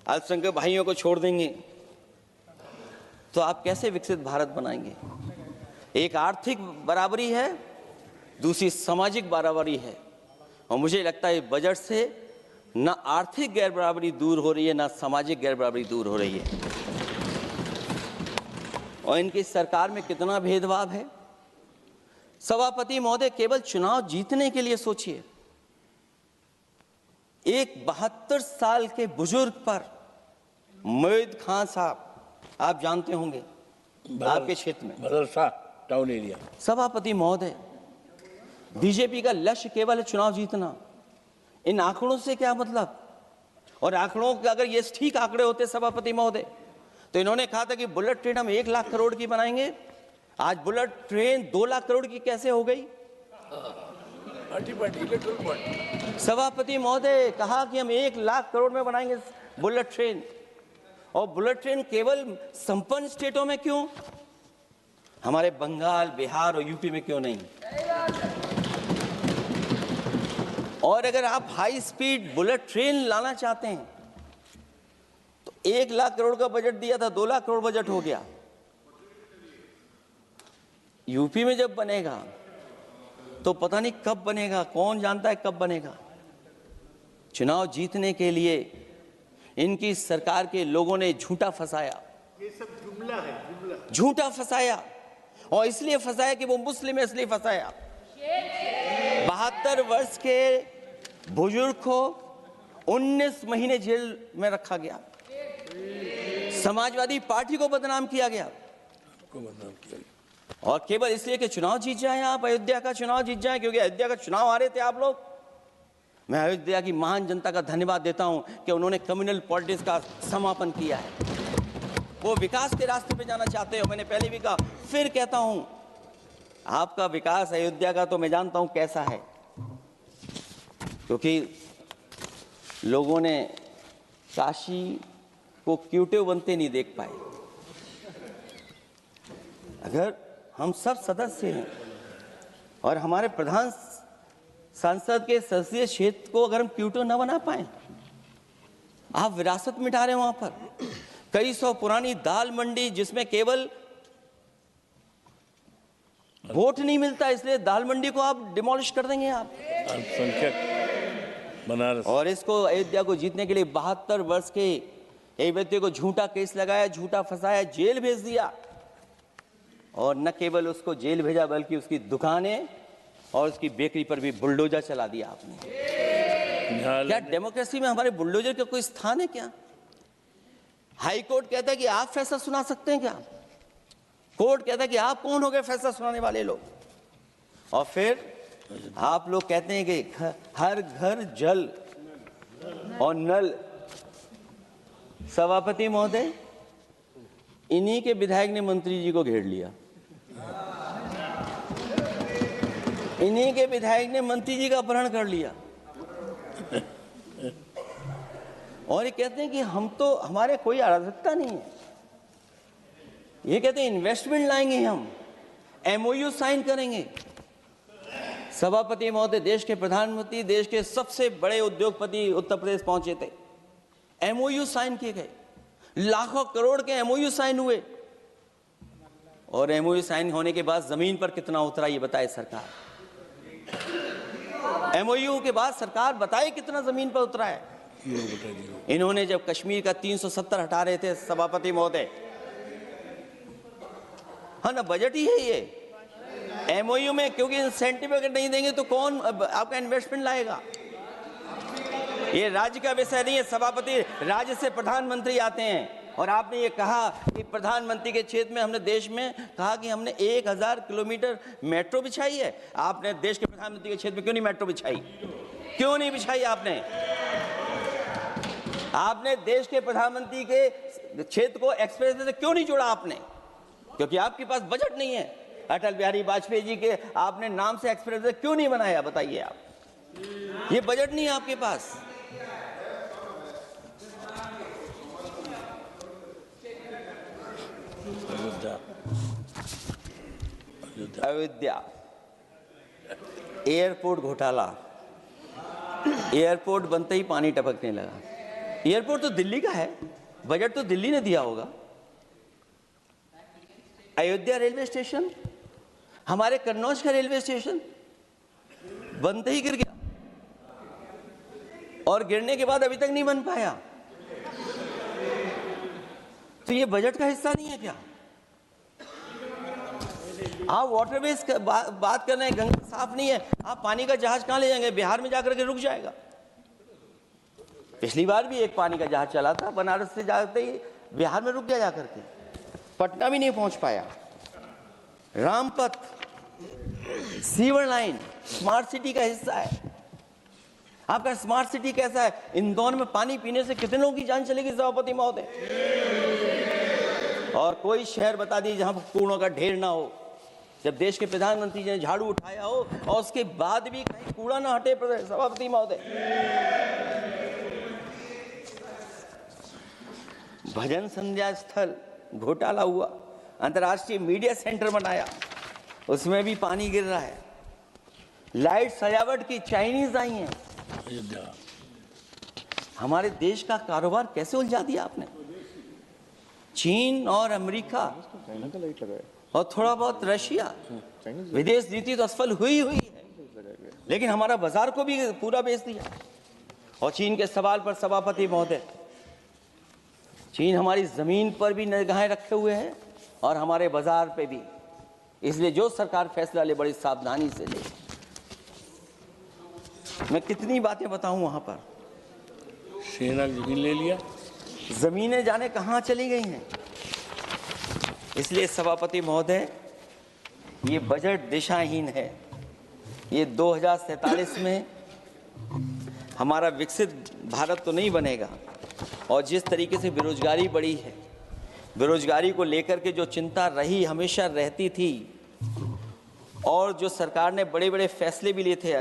अल्पसंख्यक भाइयों को छोड़ देंगे, तो आप कैसे विकसित भारत बनाएंगे? एक आर्थिक बराबरी है, दूसरी सामाजिक बराबरी है। और मुझे लगता है बजट से ना आर्थिक गैर बराबरी दूर हो रही है, ना सामाजिक गैर बराबरी दूर हो रही है। और इनकी सरकार में कितना भेदभाव है। सभापति महोदय, केवल चुनाव जीतने के लिए सोचिए। एक 72 साल के बुजुर्ग पर मोहित खान साहब, आप जानते होंगे आपके क्षेत्र में, बदरसा टाउन एरिया। सभापति महोदय, बीजेपी का लक्ष्य केवल है चुनाव जीतना। इन आंकड़ों से क्या मतलब? और आंकड़ों के अगर ये ठीक आंकड़े होते सभापति महोदय, तो इन्होंने कहा था कि बुलेट ट्रेन हम 1 लाख करोड़ की बनाएंगे। आज बुलेट ट्रेन 2 लाख करोड़ की कैसे हो गई? सभापति महोदय कहा कि हम 1 लाख करोड़ में बनाएंगे बुलेट ट्रेन। और बुलेट ट्रेन केवल संपन्न स्टेटों में क्यों? हमारे बंगाल, बिहार और यूपी में क्यों नहीं? और अगर आप हाई स्पीड बुलेट ट्रेन लाना चाहते हैं तो 1 लाख करोड़ का बजट दिया था, 2 लाख करोड़ बजट हो गया। यूपी में जब बनेगा तो पता नहीं कब बनेगा, कौन जानता है कब बनेगा। चुनाव जीतने के लिए इनकी सरकार के लोगों ने झूठा फंसाया। ये सब जुमला है, जुमला। झूठा फंसाया, और इसलिए फंसाया कि वो मुस्लिम है, इसलिए फंसाया। 72 वर्ष के बुजुर्ग को 19 महीने जेल में रखा गया। समाजवादी पार्टी को बदनाम किया गया, और केवल इसलिए कि चुनाव जीत जाए आप, अयोध्या का चुनाव जीत जाए, क्योंकि अयोध्या का चुनाव हारे थे आप लोग। मैं अयोध्या की महान जनता का धन्यवाद देता हूं कि उन्होंने कम्युनल पॉलिटिक्स का समापन किया है। वो विकास के रास्ते पे जाना चाहते हो। मैंने पहले भी कहा, फिर कहता हूं, आपका विकास अयोध्या का तो मैं जानता हूं कैसा है, क्योंकि लोगों ने काशी को क्यूटिव बनते नहीं देख पाए। अगर हम सब सदस्य हैं और हमारे प्रधान संसद के संसदीय क्षेत्र को अगर हम क्यूटिव न बना पाए, आप विरासत मिटा रहे हैं। वहां पर कई सौ पुरानी दाल मंडी, जिसमें केवल वोट नहीं मिलता, इसलिए दाल मंडी को आप डिमोलिश कर देंगे आप। अल्पसंख्यक बनारस। और इसको अयोध्या को जीतने के लिए 72 वर्ष के एक व्यक्ति को झूठा केस लगाया, झूठा फंसाया, जेल भेज दिया। और न केवल उसको जेल भेजा, बल्कि उसकी दुकानें और उसकी बेकरी पर भी बुलडोजर चला दिया आपने। क्या डेमोक्रेसी में हमारे बुलडोजर का कोई स्थान है क्या? हाई कोर्ट कहता है कि आप फैसला सुना सकते हैं क्या? कोर्ट कहता है कि आप कौन हो गए फैसला सुनाने वाले लोग? और फिर आप लोग कहते हैं कि हर घर जल और नल। सभापति महोदय, इन्हीं के विधायक ने मंत्री जी को घेर लिया। इन्हीं के विधायक ने मंत्री जी का अपहरण कर लिया, और ये कहते हैं कि हम तो, हमारे कोई अराजकता नहीं है। ये कहते हैं इन्वेस्टमेंट लाएंगे, हम एमओयू साइन करेंगे। सभापति महोदय, देश के प्रधानमंत्री, देश के सबसे बड़े उद्योगपति उत्तर प्रदेश पहुंचे थे, एमओयू साइन किए गए, लाखों करोड़ के एमओयू साइन हुए। और एमओयू साइन होने के बाद जमीन पर कितना उतरा ये बताए सरकार। एमओयू के बाद सरकार बताए कितना जमीन पर उतरा है। इन्होंने जब कश्मीर का 370 हटा रहे थे सभापति महोदय, हाँ ना, बजट ही है ये एमओयू में, क्योंकि इंसेंटिव अगर नहीं देंगे तो कौन आपका इन्वेस्टमेंट लाएगा? ये राज्य का विषय नहीं है सभापति, राज्य से प्रधानमंत्री आते हैं। और आपने ये कहा कि प्रधानमंत्री के क्षेत्र में हमने देश में कहा कि हमने 1000 किलोमीटर मेट्रो बिछाई है। आपने देश के प्रधानमंत्री के क्षेत्र में क्यों नहीं मेट्रो बिछाई? क्यों नहीं बिछाई आपने? आपने देश के प्रधानमंत्री के क्षेत्र को एक्सप्रेस वे से क्यों नहीं जोड़ा आपने? क्योंकि आपके पास बजट नहीं है। अटल बिहारी वाजपेयी जी के आपने नाम से एक्सप्रेस वे क्यों नहीं बनाया, बताइए आप? ये बजट नहीं है आपके पास। अयोध्या एयरपोर्ट घोटाला, एयरपोर्ट बनते ही पानी टपकने लगा। एयरपोर्ट तो दिल्ली का है, बजट तो दिल्ली ने दिया होगा। अयोध्या रेलवे स्टेशन, हमारे कन्नौज का रेलवे स्टेशन बनते ही गिर गया, और गिरने के बाद अभी तक नहीं बन पाया। तो ये बजट का हिस्सा नहीं है क्या? आप वाटरवेज बात कर रहे हैं, गंगा साफ नहीं है, आप पानी का जहाज कहां ले जाएंगे? बिहार में जाकर के रुक जाएगा। पिछली बार भी एक पानी का जहाज चला था, बनारस से जाते ही बिहार में रुक गया, जाकर के पटना भी नहीं पहुंच पाया। Rampath, sewer line smart city का हिस्सा है। आपका स्मार्ट सिटी कैसा है? इंदौर में पानी पीने से कितने लोगों की जान चलेगी सभापति महोदय? और कोई शहर बता दीजिए जहां कूड़ों का ढेर ना हो। जब देश के प्रधानमंत्री जी ने झाड़ू उठाया हो और उसके बाद भी कहीं कूड़ा ना हटे सभापति महोदय। भजन संध्या स्थल घोटाला हुआ, अंतर्राष्ट्रीय मीडिया सेंटर बनाया, उसमें भी पानी गिर रहा है। लाइट सजावट की चाइनीज आई हैं। हमारे देश का कारोबार कैसे उलझा दिया आपने? चीन और अमेरिका और थोड़ा बहुत रशिया, विदेश नीति तो असफल हुई है, लेकिन हमारा बाजार को भी पूरा बेच दिया। और चीन के सवाल पर सभापति महोदय, चीन हमारी जमीन पर भी निगाहें रखे हुए है और हमारे बाजार पे भी। इसलिए जो सरकार फैसला ले बड़ी सावधानी से ले। मैं कितनी बातें बताऊं, वहां पर सेना जमीन ले लिया, जमीनें जाने कहां चली गई हैं। इसलिए सभापति महोदय, ये बजट दिशाहीन है। ये 2047 में हमारा विकसित भारत तो नहीं बनेगा। और जिस तरीके से बेरोजगारी बढ़ी है, बेरोजगारी को लेकर के जो चिंता रही, हमेशा रहती थी, और जो सरकार ने बड़े बड़े फैसले भी लिए थे,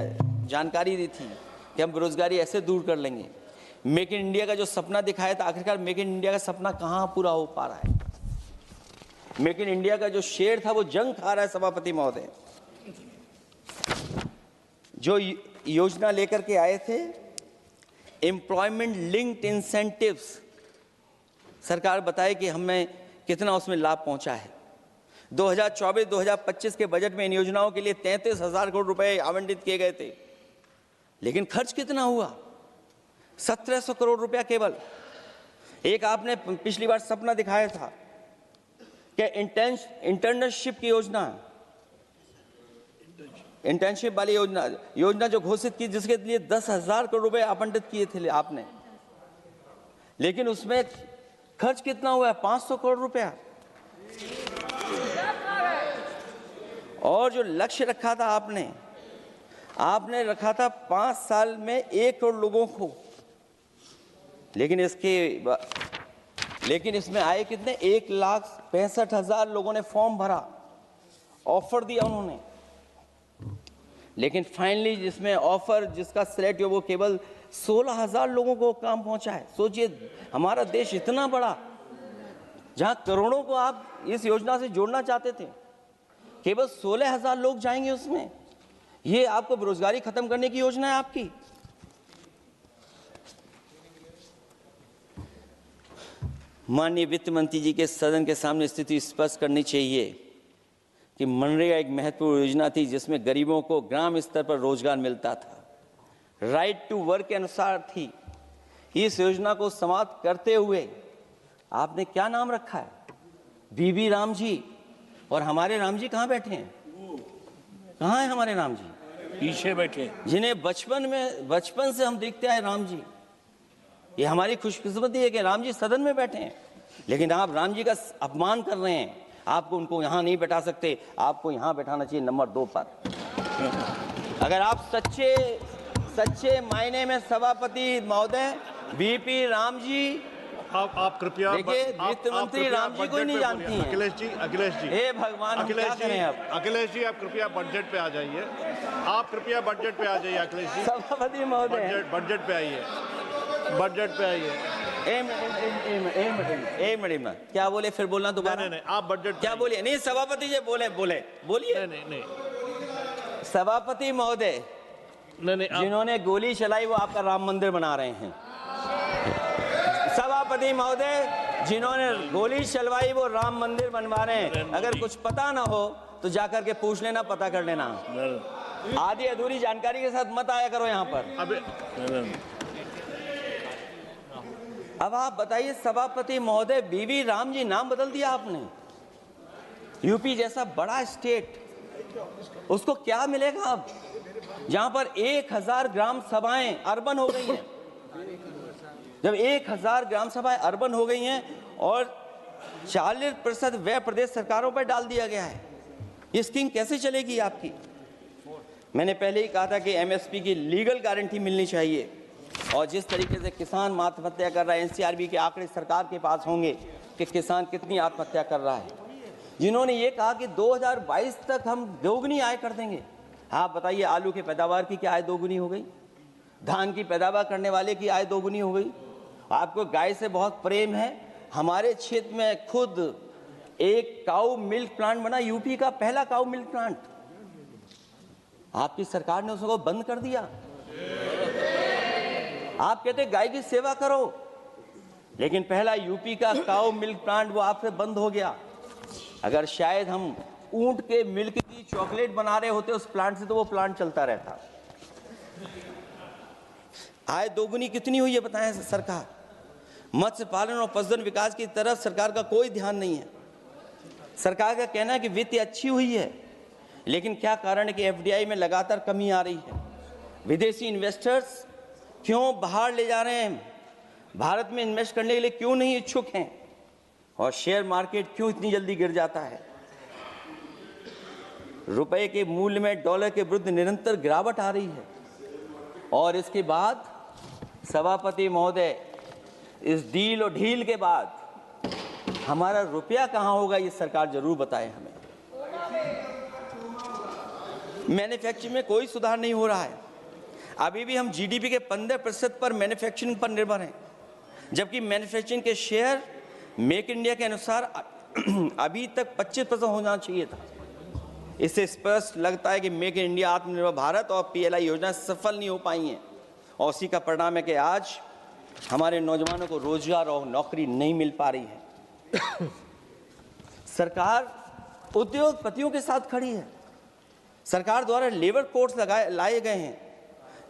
जानकारी दी थी कि हम बेरोजगारी ऐसे दूर कर लेंगे। मेक इन इंडिया का जो सपना दिखाया था, आखिरकार मेक इन इंडिया का सपना कहाँ पूरा हो पा रहा है? मेक इन इंडिया का जो शेर था वो जंग खा रहा है सभापति महोदय। जो योजना लेकर के आए थे, एम्प्लॉयमेंट लिंक्ड इंसेंटिव्स, सरकार बताए कि हमें कितना उसमें लाभ पहुंचा है। 2024-2025 के बजट में इन योजनाओं के लिए 33,000 करोड़ रुपए आवंटित किए गए थे, लेकिन खर्च कितना हुआ? 1,700 करोड़ रुपया केवल। एक आपने पिछली बार सपना दिखाया था कि इंटर्नशिप की योजना, इंटर्नशिप वाली योजना जो घोषित की, जिसके लिए 10,000 करोड़ रुपए आवंटित किए थे आपने, लेकिन उसमें खर्च कितना हुआ है? 500 करोड़ रुपया। और जो लक्ष्य रखा था आपने रखा था 5 साल में 1 करोड़ लोगों को, लेकिन इसमें आए कितने? 1,65,000 लोगों ने फॉर्म भरा, ऑफर दिया उन्होंने, लेकिन फाइनली जिसमें ऑफर जिसका सिलेक्ट हुआ वो केवल 16,000 लोगों को काम पहुंचा है। सोचिए, हमारा देश इतना बड़ा, जहां करोड़ों को आप इस योजना से जोड़ना चाहते थे, केवल 16,000 लोग जाएंगे उसमें। ये आपको बेरोजगारी खत्म करने की योजना है आपकी? माननीय वित्त मंत्री जी के सदन के सामने स्थिति स्पष्ट करनी चाहिए कि मनरेगा एक महत्वपूर्ण योजना थी जिसमें गरीबों को ग्राम स्तर पर रोजगार मिलता था, राइट टू वर्क के अनुसार थी। इस योजना को समाप्त करते हुए आपने क्या नाम रखा है? बीबी राम जी। और हमारे राम जी कहाँ बैठे हैं? कहाँ है हमारे राम जी? पीछे बैठे, जिन्हें बचपन से हम देखते आए राम जी। ये हमारी खुशकिस्मती है कि राम जी सदन में बैठे हैं, लेकिन आप राम जी का अपमान कर रहे हैं। आपको उनको यहाँ नहीं बैठा सकते, आपको यहाँ बैठाना चाहिए नंबर 2 पर। अगर आप सच्चे मायने में सभापति महोदय बीपी राम जी आप कृपया देखिए, वित्त मंत्री राम जी को ही नहीं जानती हैं। अखिलेश जी हे भगवान, हम क्या करें अब? अखिलेश जी, आप कृपया बजट पे आ जाइए। आप कृपया बजट पे आ जाइए अखिलेश जी। सभापति महोदय, बजट पे आइए, बजट पे आइए। एक मिनट क्या बोले, फिर बोलना दोबारा। नहीं, आप बजट क्या बोलिए? नहीं, सभापति जी बोलिए। नहीं सभापति महोदय, नहीं जिन्होंने गोली चलाई वो आपका राम मंदिर बना रहे हैं। सभापति महोदय, जिन्होंने गोली चलवाई वो राम मंदिर बनवा रहे हैं। अगर कुछ पता ना हो तो जाकर के पूछ लेना, पता कर लेना। आधी अधूरी जानकारी के साथ मत आया करो यहाँ पर। अब आप बताइए सभापति महोदय, बीवी राम जी नाम बदल दिया आपने। यूपी जैसा बड़ा स्टेट, उसको क्या मिलेगा अब, जहां पर 1000 ग्राम सभाएं अर्बन हो गई हैं। जब 1000 ग्राम सभाएं अर्बन हो गई हैं और 40% व्यय प्रदेश सरकारों पर डाल दिया गया है, ये स्कीम कैसे चलेगी आपकी? मैंने पहले ही कहा था कि एमएसपी की लीगल गारंटी मिलनी चाहिए। और जिस तरीके से किसान आत्महत्या कर रहा है, एनसीआरबी के आंकड़े सरकार के पास होंगे कि किसान कितनी आत्महत्या कर रहा है। जिन्होंने ये कहा कि 2022 तक हम दोगुनी आय कर देंगे। आप बताइए, आलू की पैदावार की क्या आय दोगुनी हो गई? धान की पैदावार करने वाले की आय दोगुनी हो गई। आपको गाय से बहुत प्रेम है। हमारे क्षेत्र में खुद एक काऊ मिल्क प्लांट बना, यूपी का पहला काऊ मिल्क प्लांट। आपकी सरकार ने उसको बंद कर दिया। आप कहते गाय की सेवा करो, लेकिन पहला यूपी का काऊ मिल्क प्लांट वो आपसे बंद हो गया। अगर शायद हम ऊंट के मिल्क की चॉकलेट बना रहे होते उस प्लांट से, तो वो प्लांट चलता रहता। आय दोगुनी कितनी हुई है बताएं सरकार? मत्स्य पालन और पशुधन विकास की तरफ सरकार का कोई ध्यान नहीं है। सरकार का कहना है कि वित्त अच्छी हुई है, लेकिन क्या कारण है कि एफडीआई में लगातार कमी आ रही है? विदेशी इन्वेस्टर्स क्यों बाहर ले जा रहे हैं? भारत में इन्वेस्ट करने के लिए क्यों नहीं इच्छुक हैं? और शेयर मार्केट क्यों इतनी जल्दी गिर जाता है? रुपए के मूल्य में डॉलर के विरुद्ध निरंतर गिरावट आ रही है। और इसके बाद सभापति महोदय, इस डील और ढील के बाद हमारा रुपया कहां होगा, ये सरकार जरूर बताए हमें। मैन्युफैक्चरिंग में कोई सुधार नहीं हो रहा है। अभी भी हम जीडीपी के 15% पर मैन्युफैक्चरिंग पर निर्भर हैं, जबकि मैन्युफैक्चरिंग के शेयर मेक इंडिया के अनुसार अभी तक 25% होना चाहिए था। इससे स्पष्ट लगता है कि मेक इन इंडिया, आत्मनिर्भर भारत और पीएलआई योजना सफल नहीं हो पाई हैं। और उसी का परिणाम है कि आज हमारे नौजवानों को रोजगार और नौकरी नहीं मिल पा रही है। सरकार उद्योगपतियों के साथ खड़ी है। सरकार द्वारा लेबर कोड्स लाए गए हैं,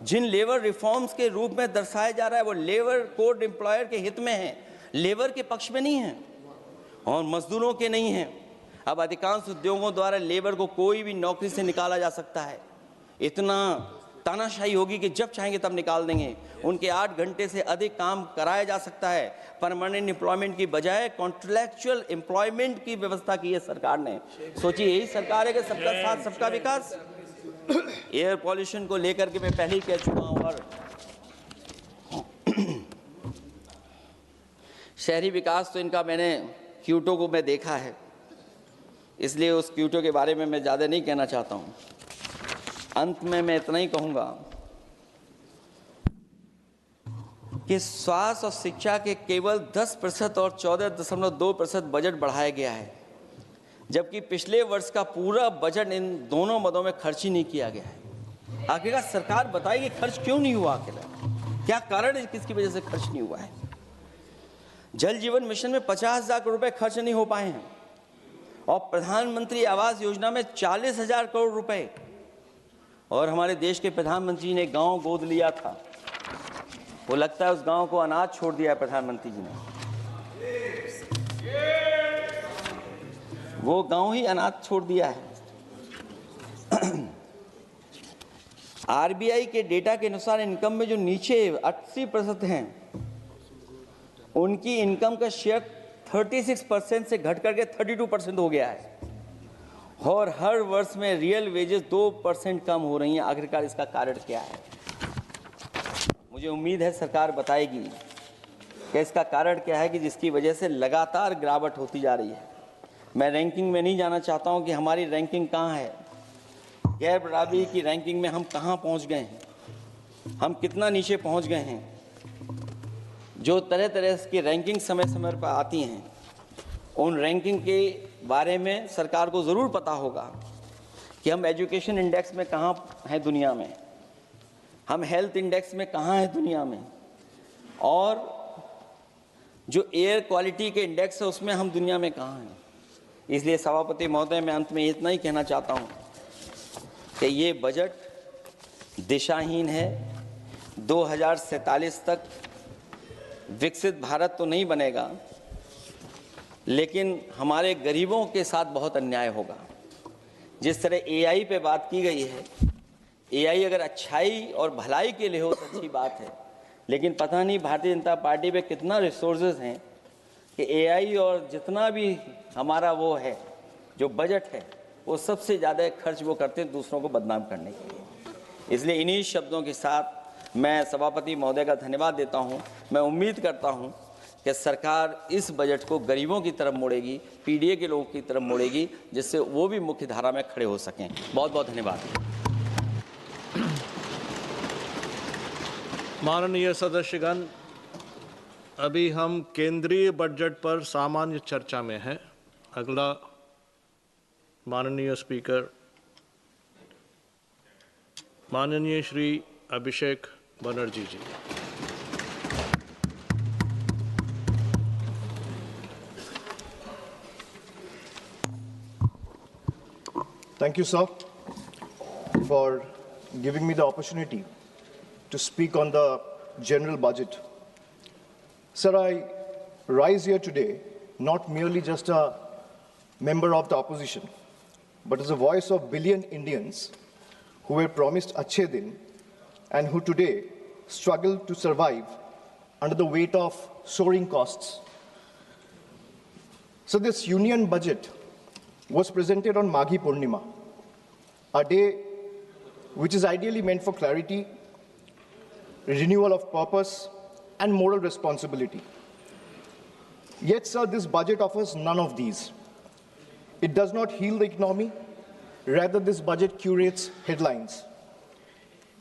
जिन लेबर रिफॉर्म्स के रूप में दर्शाया जा रहा है वो लेबर कोड एम्प्लॉयर के हित में है, लेबर के पक्ष में नहीं है और मजदूरों के नहीं है। अब अधिकांश उद्योगों द्वारा लेबर को कोई भी नौकरी से निकाला जा सकता है। इतना तानाशाही होगी कि जब चाहेंगे तब निकाल देंगे। उनके 8 घंटे से अधिक काम कराया जा सकता है। परमानेंट एम्प्लॉयमेंट की बजाय कॉन्ट्रैक्चुअल एम्प्लॉयमेंट की व्यवस्था की है सरकार ने। सोचिए, यही सरकार है कि सबका साथ सबका विकास। एयर पॉल्यूशन को लेकर के मैं पहले ही कह चुका हूं। और शहरी विकास तो इनका मैंने क्यूटो को मैं देखा है, इसलिए उस क्यूटो के बारे में मैं ज़्यादा नहीं कहना चाहता हूं। अंत में मैं इतना ही कहूंगा कि स्वास्थ्य और शिक्षा के केवल 10% और 14.2% बजट बढ़ाया गया है, जबकि पिछले वर्ष का पूरा बजट इन दोनों मदों में खर्च ही नहीं किया गया है। आखिरकार सरकार बताएगी खर्च क्यों नहीं हुआ, आखिर क्या कारण है, किसकी वजह से खर्च नहीं हुआ है। जल जीवन मिशन में 50,000 करोड़ रुपए खर्च नहीं हो पाए हैं और प्रधानमंत्री आवास योजना में 40,000 करोड़ रुपए। और हमारे देश के प्रधानमंत्री ने गांव गोद लिया था, वो लगता है उस गांव को अनाथ छोड़ दिया है प्रधानमंत्री जी ने। वो गांव ही अनाथ छोड़ दिया है। आरबीआई के डेटा के अनुसार इनकम में जो नीचे 80% हैं, उनकी इनकम का शेयर 36% से घट करके 32% हो गया है और हर वर्ष में रियल वेजेस 2% कम हो रही हैं। आखिरकार इसका कारण क्या है? मुझे उम्मीद है सरकार बताएगी। कि इसका कारण क्या है कि जिसकी वजह से लगातार गिरावट होती जा रही है। मैं रैंकिंग में नहीं जाना चाहता हूं कि हमारी रैंकिंग कहाँ है, गैर बराबरी की रैंकिंग में हम कहाँ पहुंच गए हैं, हम कितना नीचे पहुंच गए हैं। जो तरह तरह की रैंकिंग समय समय पर आती हैं, उन रैंकिंग के बारे में सरकार को ज़रूर पता होगा कि हम एजुकेशन इंडेक्स में कहाँ हैं दुनिया में, हम हेल्थ इंडेक्स में कहाँ हैं दुनिया में, और जो एयर क्वालिटी के इंडेक्स है उसमें हम दुनिया में कहाँ हैं। इसलिए सभापति महोदय, मैं अंत में इतना ही कहना चाहता हूँ कि ये बजट दिशाहीन है। 2047 तक विकसित भारत तो नहीं बनेगा, लेकिन हमारे गरीबों के साथ बहुत अन्याय होगा। जिस तरह एआई पे बात की गई है, एआई अगर अच्छाई और भलाई के लिए हो तो अच्छी बात है, लेकिन पता नहीं भारतीय जनता पार्टी पे कितना रिसोर्सेज हैं कि एआई और जितना भी हमारा वो है जो बजट है, वो सबसे ज़्यादा खर्च वो करते हैं दूसरों को बदनाम करने के लिए। इसलिए इन्हीं शब्दों के साथ मैं सभापति महोदय का धन्यवाद देता हूँ। मैं उम्मीद करता हूँ कि सरकार इस बजट को गरीबों की तरफ मोड़ेगी, पीडीए के लोगों की तरफ मोड़ेगी, जिससे वो भी मुख्य धारा में खड़े हो सकें। बहुत बहुत धन्यवाद। माननीय सदस्यगण, अभी हम केंद्रीय बजट पर सामान्य चर्चा में हैं। अगला माननीय स्पीकर माननीय श्री अभिषेक बनर्जी जी। Thank you, sir, for giving me the opportunity to speak on the general budget. Sir, I rise here today not merely just a member of the opposition, but as a voice of billion Indians who were promised Achhe Din and who today struggle to survive under the weight of soaring costs. So this union budget was presented on Maghi Purnima, a day which is ideally meant for clarity, renewal of purpose, and moral responsibility. Yet, sir, this budget offers none of these. It does not heal the economy. Rather, this budget curates headlines.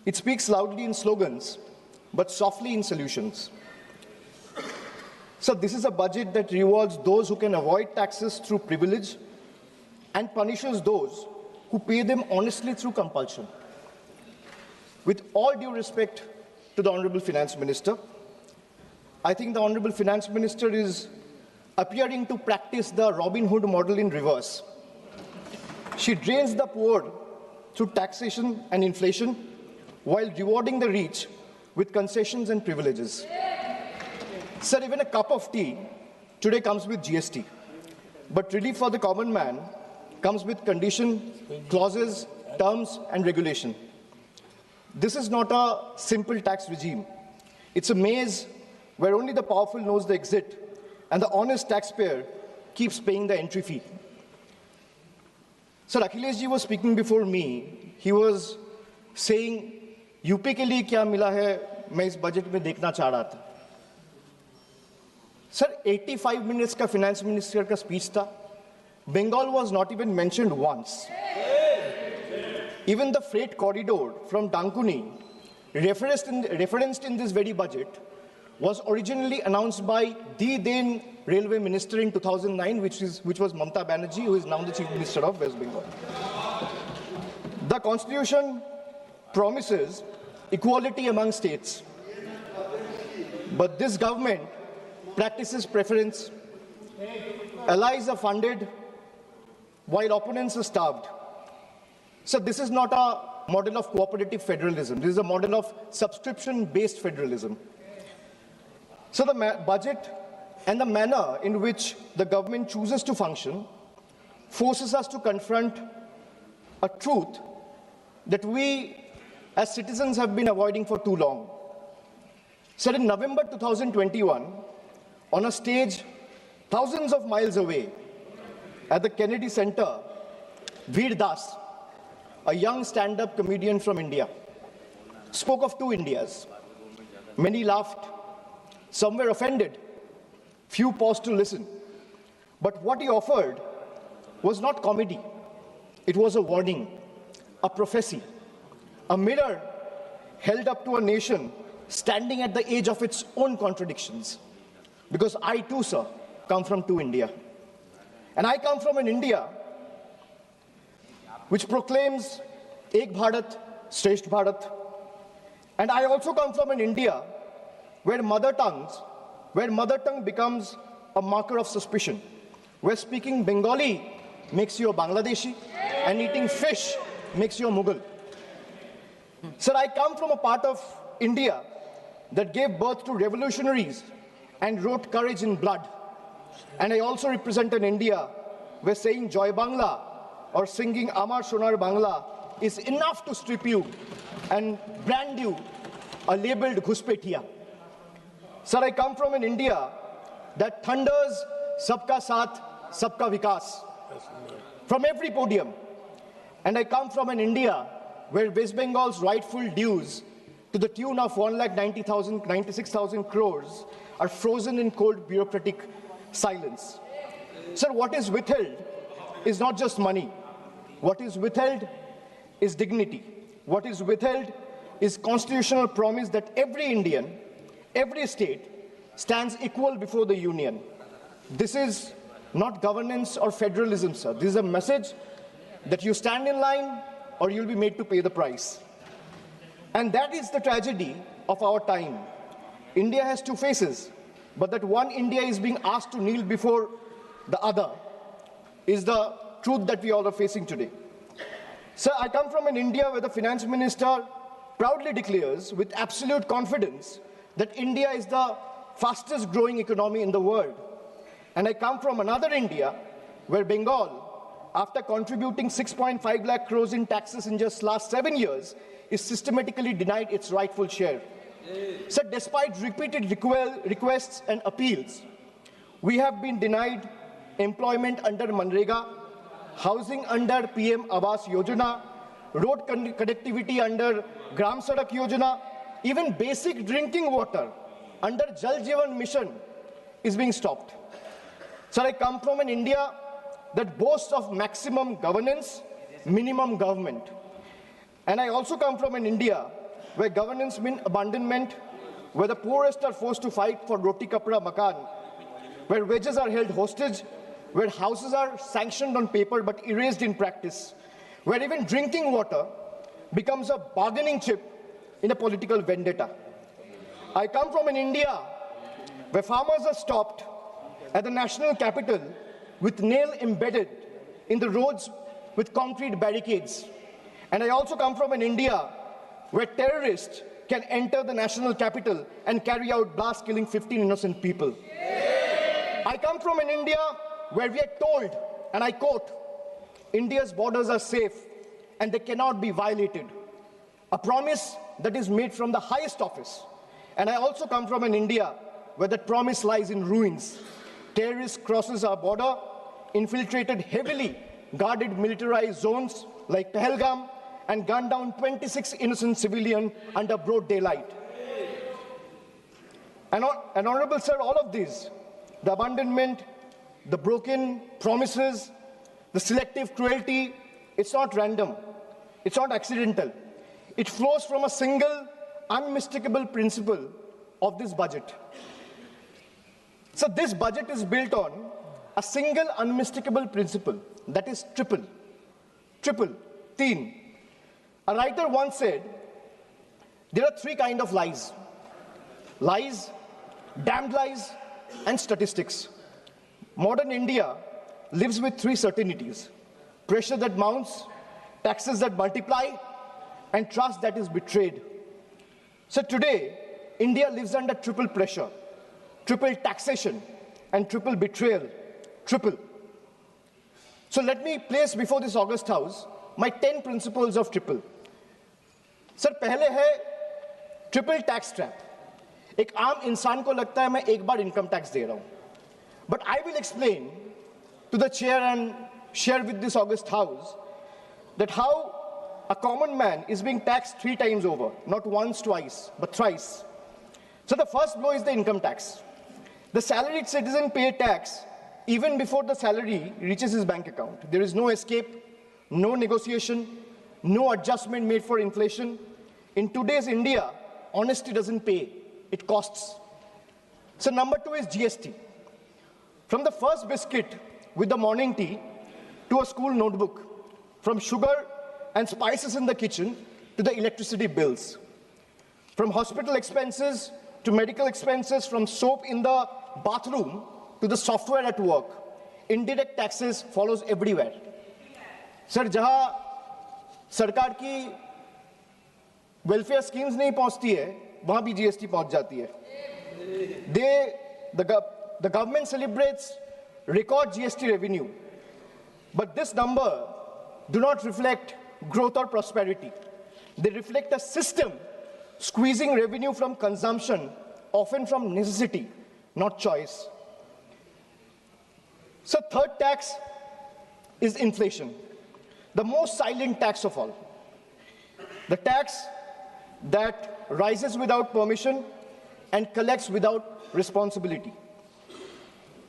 It speaks loudly in slogans, but softly in solutions. So this is a budget that rewards those who can avoid taxes through privilege and punishes those who pay them honestly through compulsion. With all due respect to the Honorable Finance Minister, I think the Honorable Finance Minister is appearing to practice the Robin Hood model in reverse. She drains the poor through taxation and inflation while rewarding the rich with concessions and privileges. Sir, even a cup of tea today comes with GST, but relief for the common man comes with condition, clauses, terms, and regulation. This is not a simple tax regime. It's a maze where only the powerful knows the exit and the honest taxpayer keeps paying the entry fee. Sir, Akhilesh ji was speaking before me. He was saying, UP के लिए क्या मिला है मैं इस budget में देखना चाह रहा था. सर 85 minutes का finance minister का speech था. Bengal was not even mentioned once. Even the freight corridor from Dankuni, referenced in this very budget, was originally announced by the then railway minister in 2009, which was Mamata Banerjee, who is now the chief minister of West Bengal. The constitution promises equality among states, but this government practices preference. Allies are funded while opponents are starved. So this is not a model of cooperative federalism. This is a model of subscription-based federalism. So the budget and the manner in which the government chooses to function forces us to confront a truth that we as citizens have been avoiding for too long. So in November 2021, on a stage thousands of miles away at the Kennedy Center, Veer Das, a young stand-up comedian from India, spoke of two Indias. Many laughed, Some were offended. Few paused to listen. But what he offered was not comedy. It was a warning, a prophecy, a mirror held up to a nation standing at the edge of its own contradictions. Because I too, sir, come from India. And I come from an India which proclaims Ek Bharat, Shresth Bharat. And I also come from an India where mother tongue becomes a marker of suspicion, where speaking Bengali makes you a Bangladeshi and eating fish makes you a Mughal. Sir, I come from a part of India that gave birth to revolutionaries and wrote courage in blood. And I also represent an India where saying Joy Bangla or singing Amar Sonar Bangla is enough to strip you and brand you a labeled Ghuspetia. Sir, I come from an India that thunders Sabka Saath, Sabka Vikas from every podium. And I come from an India where West Bengal's rightful dues to the tune of 1,96,000 crores are frozen in cold bureaucratic silence. Sir, what is withheld is not just money. What is withheld is dignity. What is withheld is constitutional promise that every Indian, every state, stands equal before the union. This is not governance or federalism, sir. This is a message that you stand in line or you'll be made to pay the price. And that is the tragedy of our time. India has two faces, but that one India is being asked to kneel before the other is the truth that we all are facing today. Sir, I come from an India where the finance minister proudly declares with absolute confidence that India is the fastest growing economy in the world. And I come from another India where Bengal, after contributing 6.5 lakh crores in taxes in just last 7 years, is systematically denied its rightful share. So despite repeated requests and appeals, we have been denied employment under Manrega, housing under PM Awas Yojana, road connectivity under Gram Sadak Yojana, even basic drinking water under Jal Jeevan Mission is being stopped. Sir, I come from an India that boasts of maximum governance, minimum government. And I also come from an India where governance means abandonment, where the poorest are forced to fight for roti kapra makan, where wages are held hostage, where houses are sanctioned on paper but erased in practice, where even drinking water becomes a bargaining chip in a political vendetta. I come from an India where farmers are stopped at the national capital with nail embedded in the roads with concrete barricades. And I also come from an India where terrorists can enter the national capital and carry out blasts killing 15 innocent people. I come from an India where we are told, and I quote, India's borders are safe and they cannot be violated. A promise that is made from the highest office. And I also come from an India where that promise lies in ruins. Terrorists crosses our border, infiltrated heavily guarded militarized zones like Pahalgam, and gunned down 26 innocent civilians under broad daylight. And Honorable Sir, all of these, the abandonment, the broken promises, the selective cruelty, it's not random, it's not accidental. It flows from a single, unmistakable principle of this budget. So this budget is built on a single unmistakable principle, that is triple, teen. A writer once said, there are three kinds of lies. Lies, damned lies, and statistics. Modern India lives with three certainties: pressure that mounts, taxes that multiply, and trust that is betrayed. So today, India lives under triple pressure, triple taxation, and triple betrayal, triple. So let me place before this August House my 10 principles of triple. Sir पहले है triple tax trap. एक आम इंसान को लगता है मैं एक बार इनकम टैक्स दे रहा हूं, but I will explain to the chair and share with this august house that how a common man is being taxed 3 times over, not once, twice, but thrice. So the first blow is the income tax. The salaried citizen pay tax even before the salary reaches his bank account. There is no escape, no negotiation, no adjustment made for inflation. In today's India, honesty doesn't pay, it costs. So number 2 is GST. From the first biscuit with the morning tea to a school notebook, from sugar and spices in the kitchen to the electricity bills, from hospital expenses to medical expenses, from soap in the bathroom to the software at work, indirect taxes follows everywhere. Sir, जहां सरकार की welfare schemes नहीं पहुंचती है, वहां भी GST पहुंच जाती है. The government celebrates record GST revenue, but this number do not reflect growth or prosperity. They reflect a system squeezing revenue from consumption, often from necessity, not choice. So third tax is inflation, the most silent tax of all. The tax that rises without permission and collects without responsibility.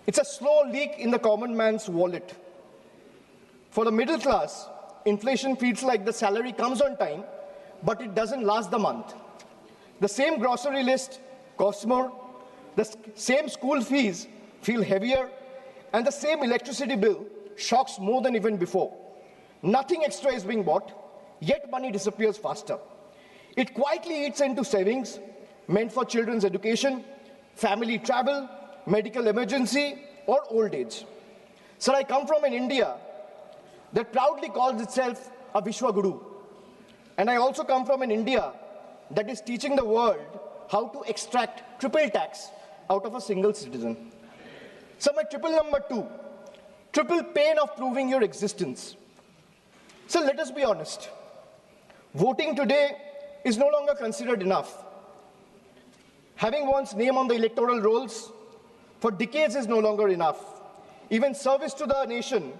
It's a slow leak in the common man's wallet. For the middle class, inflation feels like the salary comes on time, but it doesn't last the month. The same grocery list costs more, the same school fees feel heavier, and the same electricity bill shocks more than even before. Nothing extra is being bought, yet money disappears faster. It quietly eats into savings meant for children's education, family travel, medical emergency, or old age. Sir, I come from an India that proudly calls itself a Vishwa Guru. And I also come from an India that is teaching the world how to extract triple tax out of a single citizen. So my triple number 2, triple pain of proving your existence. So let us be honest. Voting today is no longer considered enough. Having one's name on the electoral rolls for decades is no longer enough. Even service to the nation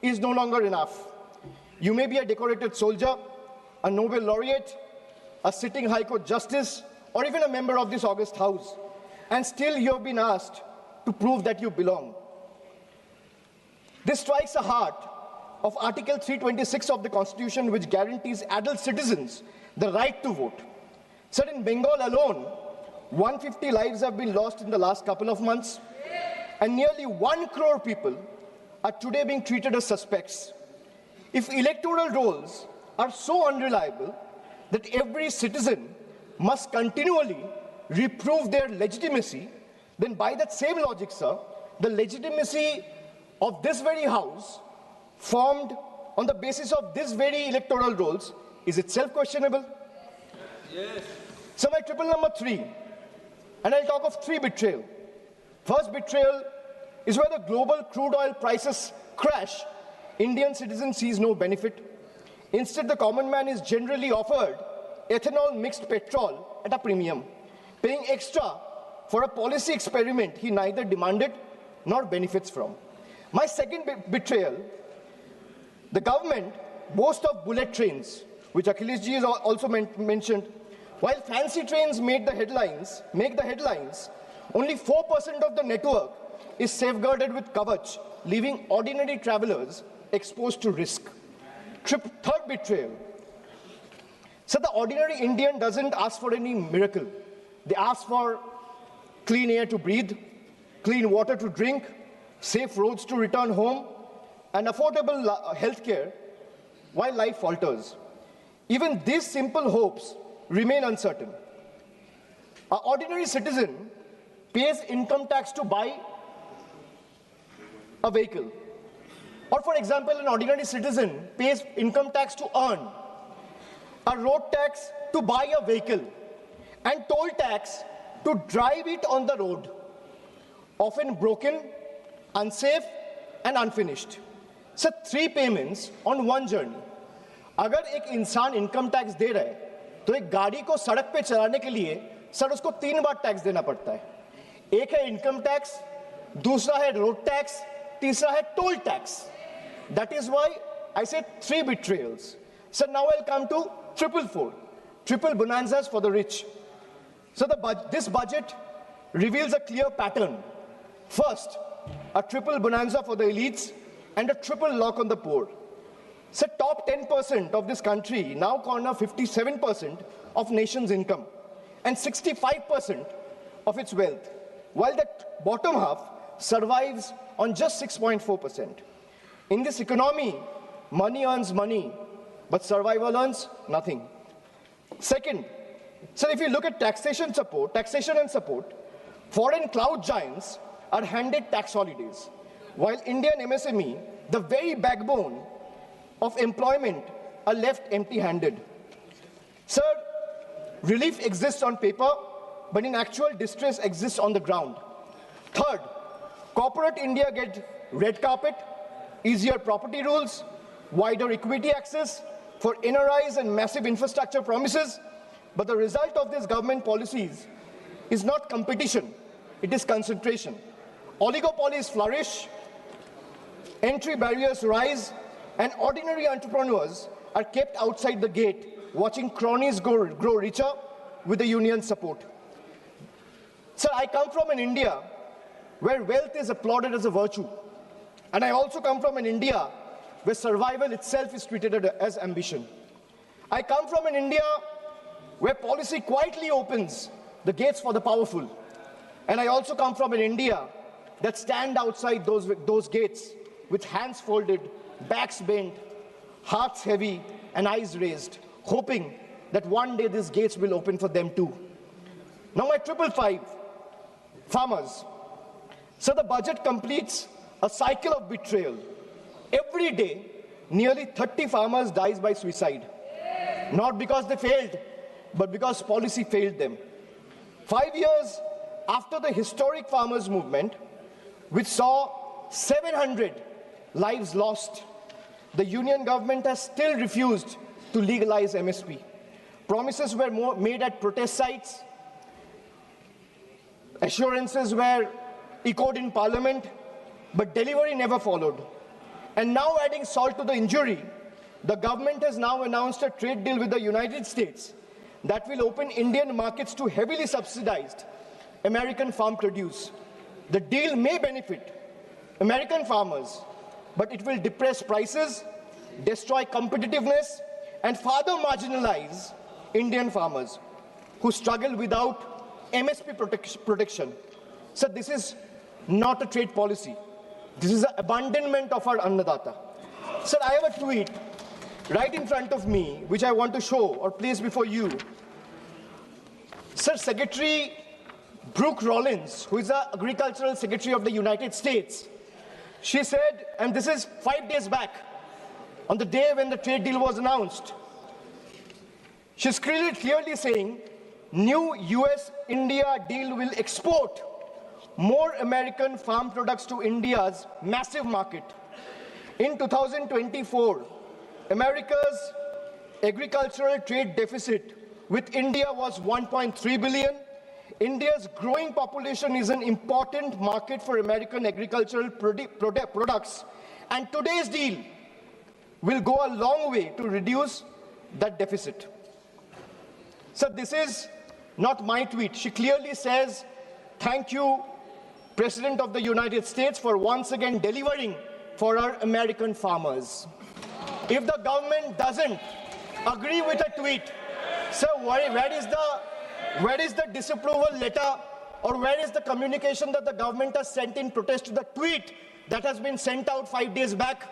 is no longer enough. You may be a decorated soldier, a Nobel laureate, a sitting High Court justice, or even a member of this august house, and still you have been asked to prove that you belong. This strikes the heart of Article 326 of the Constitution, which guarantees adult citizens the right to vote. Sir, in Bengal alone, 150 lives have been lost in the last couple of months, and nearly 1 crore people are today being treated as suspects. If electoral rolls are so unreliable that every citizen must continually reprove their legitimacy, then by that same logic, sir, the legitimacy of this very house, formed on the basis of this very electoral rolls, is itself questionable. Yes. So my triple number 3, and I'll talk of 3 betrayal. First betrayal is where the global crude oil prices crash. Indian citizen sees no benefit. Instead, the common man is generally offered ethanol mixed petrol at a premium, paying extra for a policy experiment he neither demanded nor benefits from. My second betrayal, the government boasts of bullet trains, which Akhileshji has also mentioned. While fancy trains make the headlines, only 4% of the network is safeguarded with Kavach, leaving ordinary travelers exposed to risk. Third betrayal. So the ordinary Indian doesn't ask for any miracle. They ask for clean air to breathe, clean water to drink, safe roads to return home, and affordable health care while life falters. Even these simple hopes remain uncertain. An ordinary citizen pays income tax to buy a vehicle. Or for example, an ordinary citizen pays income tax to earn, a road tax to buy a vehicle, and toll tax to drive it on the road, often broken, unsafe, and unfinished. So 3 payments on 1 journey. अगर एक इंसान income tax दे रहा है, तो एक गाड़ी को सड़क पे चलाने के लिए सर उसको 3 बार टैक्स देना पड़ता है. एक है इनकम टैक्स, दूसरा है रोड टैक्स, तीसरा है toll tax. That is why I said 3 betrayals. So now I'll come to triple bonanzas for the rich. So this budget reveals a clear pattern. First, a triple bonanza for the elites and a triple lock on the poor. So top 10% of this country now corner 57% of nation's income and 65% of its wealth, while the bottom half survives on just 6.4%. In this economy, money earns money, but survival earns nothing. Second, so if you look at taxation and support, foreign cloud giants are handed tax holidays, while Indian MSME, the very backbone of employment, are left empty-handed. Sir, relief exists on paper, but in actual distress exists on the ground. Third, corporate India gets red carpet, easier property rules, wider equity access for NRIs and massive infrastructure promises, but the result of these government policies is not competition, it is concentration. Oligopolies flourish, entry barriers rise, and ordinary entrepreneurs are kept outside the gate, watching cronies grow richer with the union's support. Sir, I come from an India where wealth is applauded as a virtue. And I also come from an India where survival itself is treated as ambition. I come from an India where policy quietly opens the gates for the powerful. And I also come from an India that stand outside those gates with hands folded, backs bent, hearts heavy, and eyes raised, hoping that one day these gates will open for them too. Now my 555, farmers. So the budget completes a cycle of betrayal. Every day, nearly 30 farmers dies by suicide. Not because they failed, but because policy failed them. 5 years after the historic farmers' movement, which saw 700 lives lost, the union government has still refused to legalize MSP. Promises were made at protest sites, assurances were echoed in parliament, but delivery never followed. And now, adding salt to the injury, the government has now announced a trade deal with the United States that will open Indian markets to heavily subsidized American farm produce. The deal may benefit American farmers, but it will depress prices, destroy competitiveness, and further marginalize Indian farmers who struggle without MSP protection. So this is not a trade policy. This is an abandonment of our Annadata. Sir, I have a tweet right in front of me, which I want to show or place before you. Sir, Secretary Brooke Rollins, who is the Agricultural Secretary of the United States, she said, and this is 5 days back, on the day when the trade deal was announced, she's clearly saying, new US-India deal will export more American farm products to India's massive market. In 2024, America's agricultural trade deficit with India was 1.3 billion. India's growing population is an important market for American agricultural products, and today's deal will go a long way to reduce that deficit. So this is not my tweet. She clearly says, thank you, President of the United States, for once again delivering for our American farmers. If the government doesn't agree with a tweet, so where is the disapproval letter, or where is the communication that the government has sent in protest to the tweet that has been sent out 5 days back?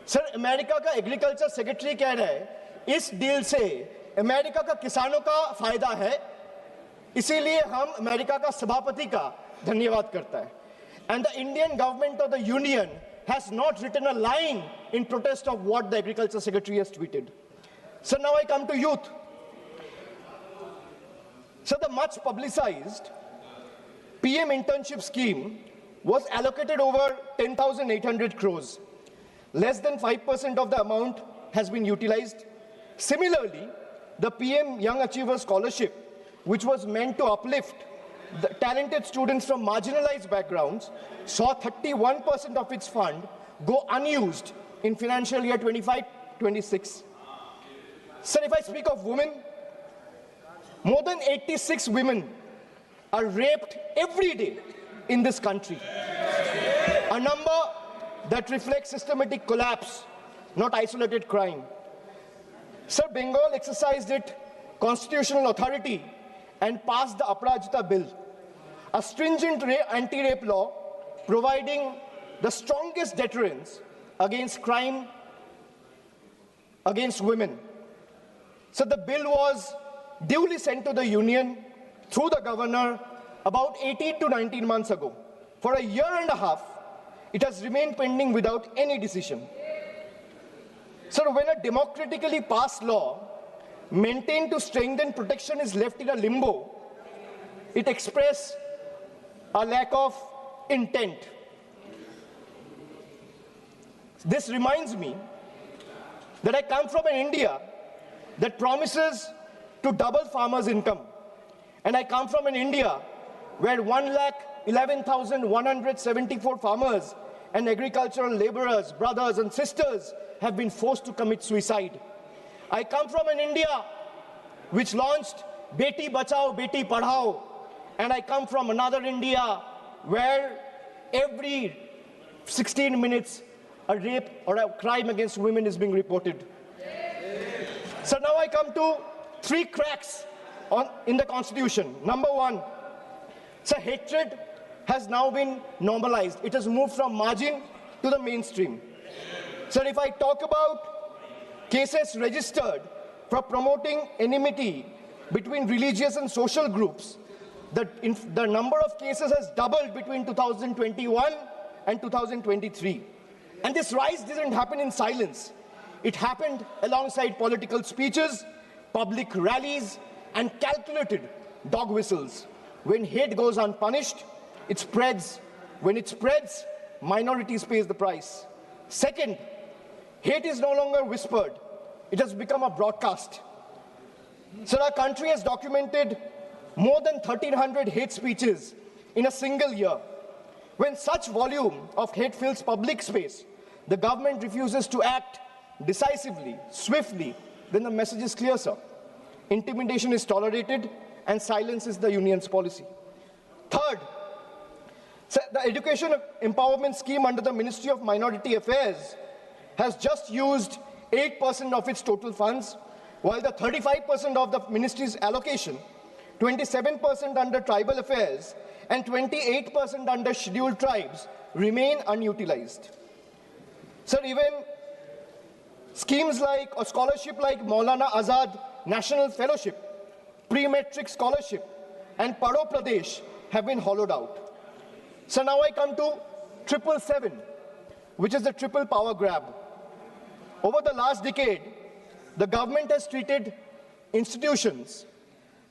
Sir, America का agriculture secretary कह रहा है इस deal से America का किसानों का फायदा है, इसीलिए हम अमेरिका का सभापति का धन्यवाद करता है. And the Indian government or the union has not written a line in protest of what the agriculture secretary has tweeted. So now I come to youth. So the much publicized PM internship scheme was allocated over 10,800 crores. Less than 5% of the amount has been utilized. Similarly, the PM Young Achiever Scholarship, which was meant to uplift the talented students from marginalized backgrounds, saw 31% of its fund go unused in financial year 25-26. Sir, if I speak of women, More than 86 women are raped every day in this country. A number that reflects systematic collapse, not isolated crime. Sir, Bengal exercised its constitutional authority and passed the Aparajita Bill, a stringent anti-rape law providing the strongest deterrence against crime against women. So the bill was duly sent to the Union through the governor about 18 to 19 months ago. For a year and a half, it has remained pending without any decision. So when a democratically passed law maintained to strengthen protection is left in a limbo, it expresses a lack of intent. This reminds me that I come from an India that promises to double farmers' income. And I come from an India where 1,11,174 farmers and agricultural laborers, brothers and sisters have been forced to commit suicide. I come from an India which launched Beti Bachao, Beti Padhao. And I come from another India where every 16 minutes a rape or a crime against women is being reported. So now I come to 3 cracks in the Constitution. Number 1, so hatred has now been normalized. It has moved from margin to the mainstream. So if I talk about cases registered for promoting enmity between religious and social groups, the number of cases has doubled between 2021 and 2023. And this rise didn't happen in silence. It happened alongside political speeches, public rallies, and calculated dog whistles. When hate goes unpunished, it spreads. When it spreads, minorities pay the price. Second, hate is no longer whispered. It has become a broadcast. So our country has documented more than 1,300 hate speeches in a single year. When such volume of hate fills public space, the government refuses to act decisively, swiftly, then the message is clear, sir. Intimidation is tolerated and silence is the union's policy. Third, sir, the education empowerment scheme under the Ministry of Minority Affairs has just used 8% of its total funds, while the 35% of the ministry's allocation, 27% under tribal affairs, and 28% under scheduled tribes remain unutilized. Sir, even schemes like a scholarship like Maulana Azad National Fellowship, Pre-Metric Scholarship, and Paro Pradesh have been hollowed out. So now I come to 777, which is the triple power grab. Over the last decade, the government has treated institutions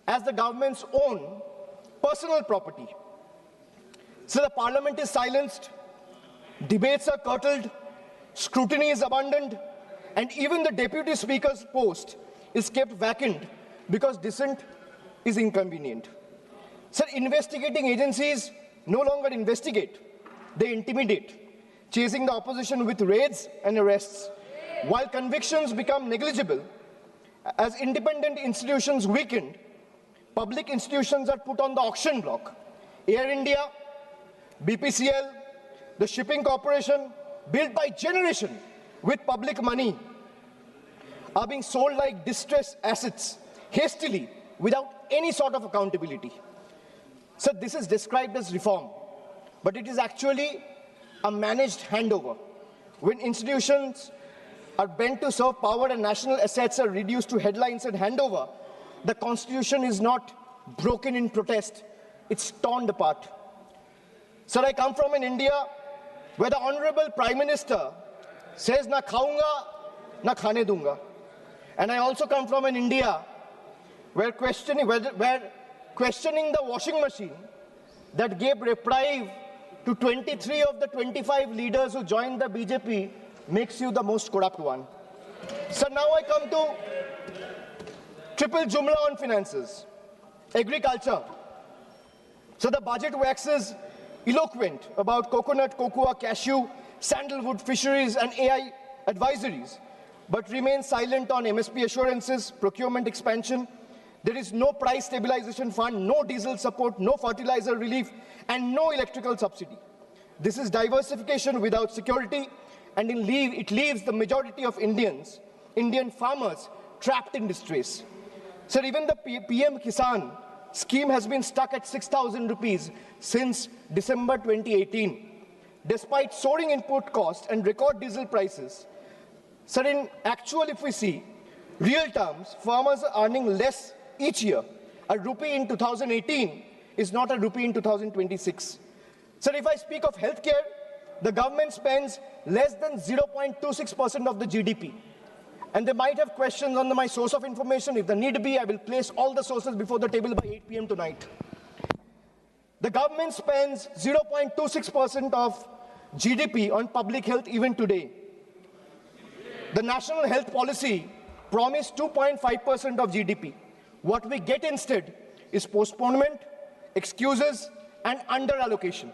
as the government's own personal property. So the parliament is silenced, debates are curtailed, scrutiny is abandoned, and even the deputy speaker's post is kept vacant because dissent is inconvenient. So investigating agencies no longer investigate, they intimidate, chasing the opposition with raids and arrests. While convictions become negligible, as independent institutions weaken, public institutions are put on the auction block. Air India, BPCL, the shipping corporation, built by generation with public money, are being sold like distressed assets, hastily, without any sort of accountability. So this is described as reform, but it is actually a managed handover. When institutions are bent to serve power and national assets are reduced to headlines and handover, the Constitution is not broken in protest, it's torn apart. Sir, I come from an India where the Honorable Prime Minister says, na khaunga, na khane dunga. And I also come from an India where questioning the washing machine that gave reprieve to 23 of the 25 leaders who joined the BJP makes you the most corrupt one. So now I come to triple jumla on finances. Agriculture. So the budget waxes eloquent about coconut, cocoa, cashew, sandalwood, fisheries and AI advisories, but remains silent on MSP assurances, procurement expansion, There is no price stabilization fund, no diesel support, no fertilizer relief, and no electrical subsidy. This is diversification without security, and it leaves the majority of Indian farmers, trapped in distress. Sir, even the PM Kisan scheme has been stuck at 6,000 rupees since December 2018. Despite soaring input costs and record diesel prices, sir, in actual, if we see, real terms, farmers are earning less each year. A rupee in 2018 is not a rupee in 2026. Sir, if I speak of healthcare, the government spends less than 0.26% of the GDP. And they might have questions on my source of information. If the need be, I will place all the sources before the table by 8 p.m. tonight. The government spends 0.26% of GDP on public health even today. The national health policy promised 2.5% of GDP. What we get instead is postponement, excuses, and under-allocation.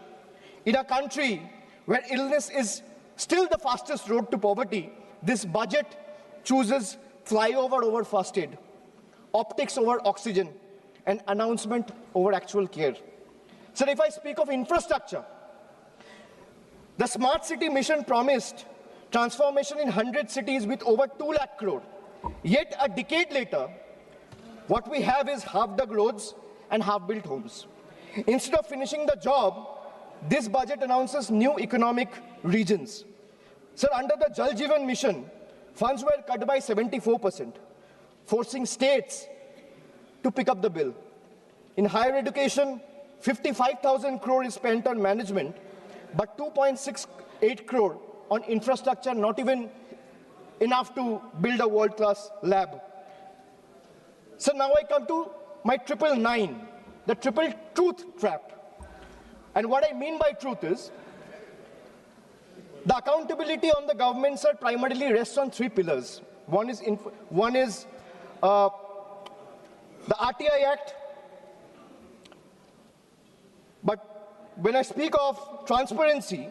In a country where illness is still the fastest road to poverty, this budget chooses flyover over first aid, optics over oxygen, and announcement over actual care. So if I speak of infrastructure, the smart city mission promised transformation in 100 cities with over 2 lakh crore. Yet a decade later, what we have is half-dug roads and half-built homes. Instead of finishing the job, this budget announces new economic regions. Sir, under the Jal Jeevan mission, funds were cut by 74%, forcing states to pick up the bill. In higher education, 55,000 crore is spent on management, but 2.68 crore on infrastructure, not even enough to build a world-class lab. So now I come to my 999, the triple truth trap. And what I mean by truth is, the accountability on the government, sir, primarily rests on 3 pillars. One is the RTI Act. But when I speak of transparency,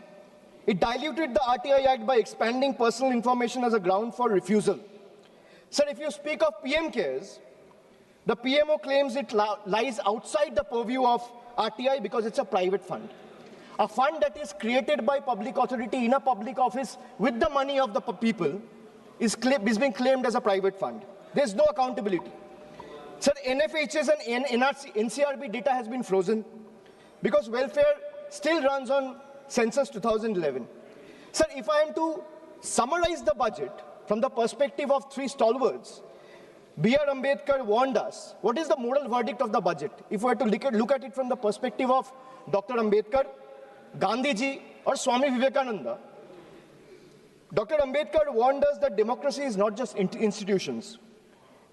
it diluted the RTI Act by expanding personal information as a ground for refusal. Sir, if you speak of PM Cares, the PMO claims it lies outside the purview of RTI because it's a private fund. A fund that is created by public authority in a public office with the money of the people is being claimed as a private fund. There's no accountability. Sir, NFHS and NCRB data has been frozen because welfare still runs on census 2011. Sir, if I am to summarize the budget from the perspective of 3 stalwarts, B.R. Ambedkar warned us. What is the moral verdict of the budget? If we were to look at it from the perspective of Dr. Ambedkar, Gandhiji, or Swami Vivekananda, Dr. Ambedkar warned us that democracy is not just institutions.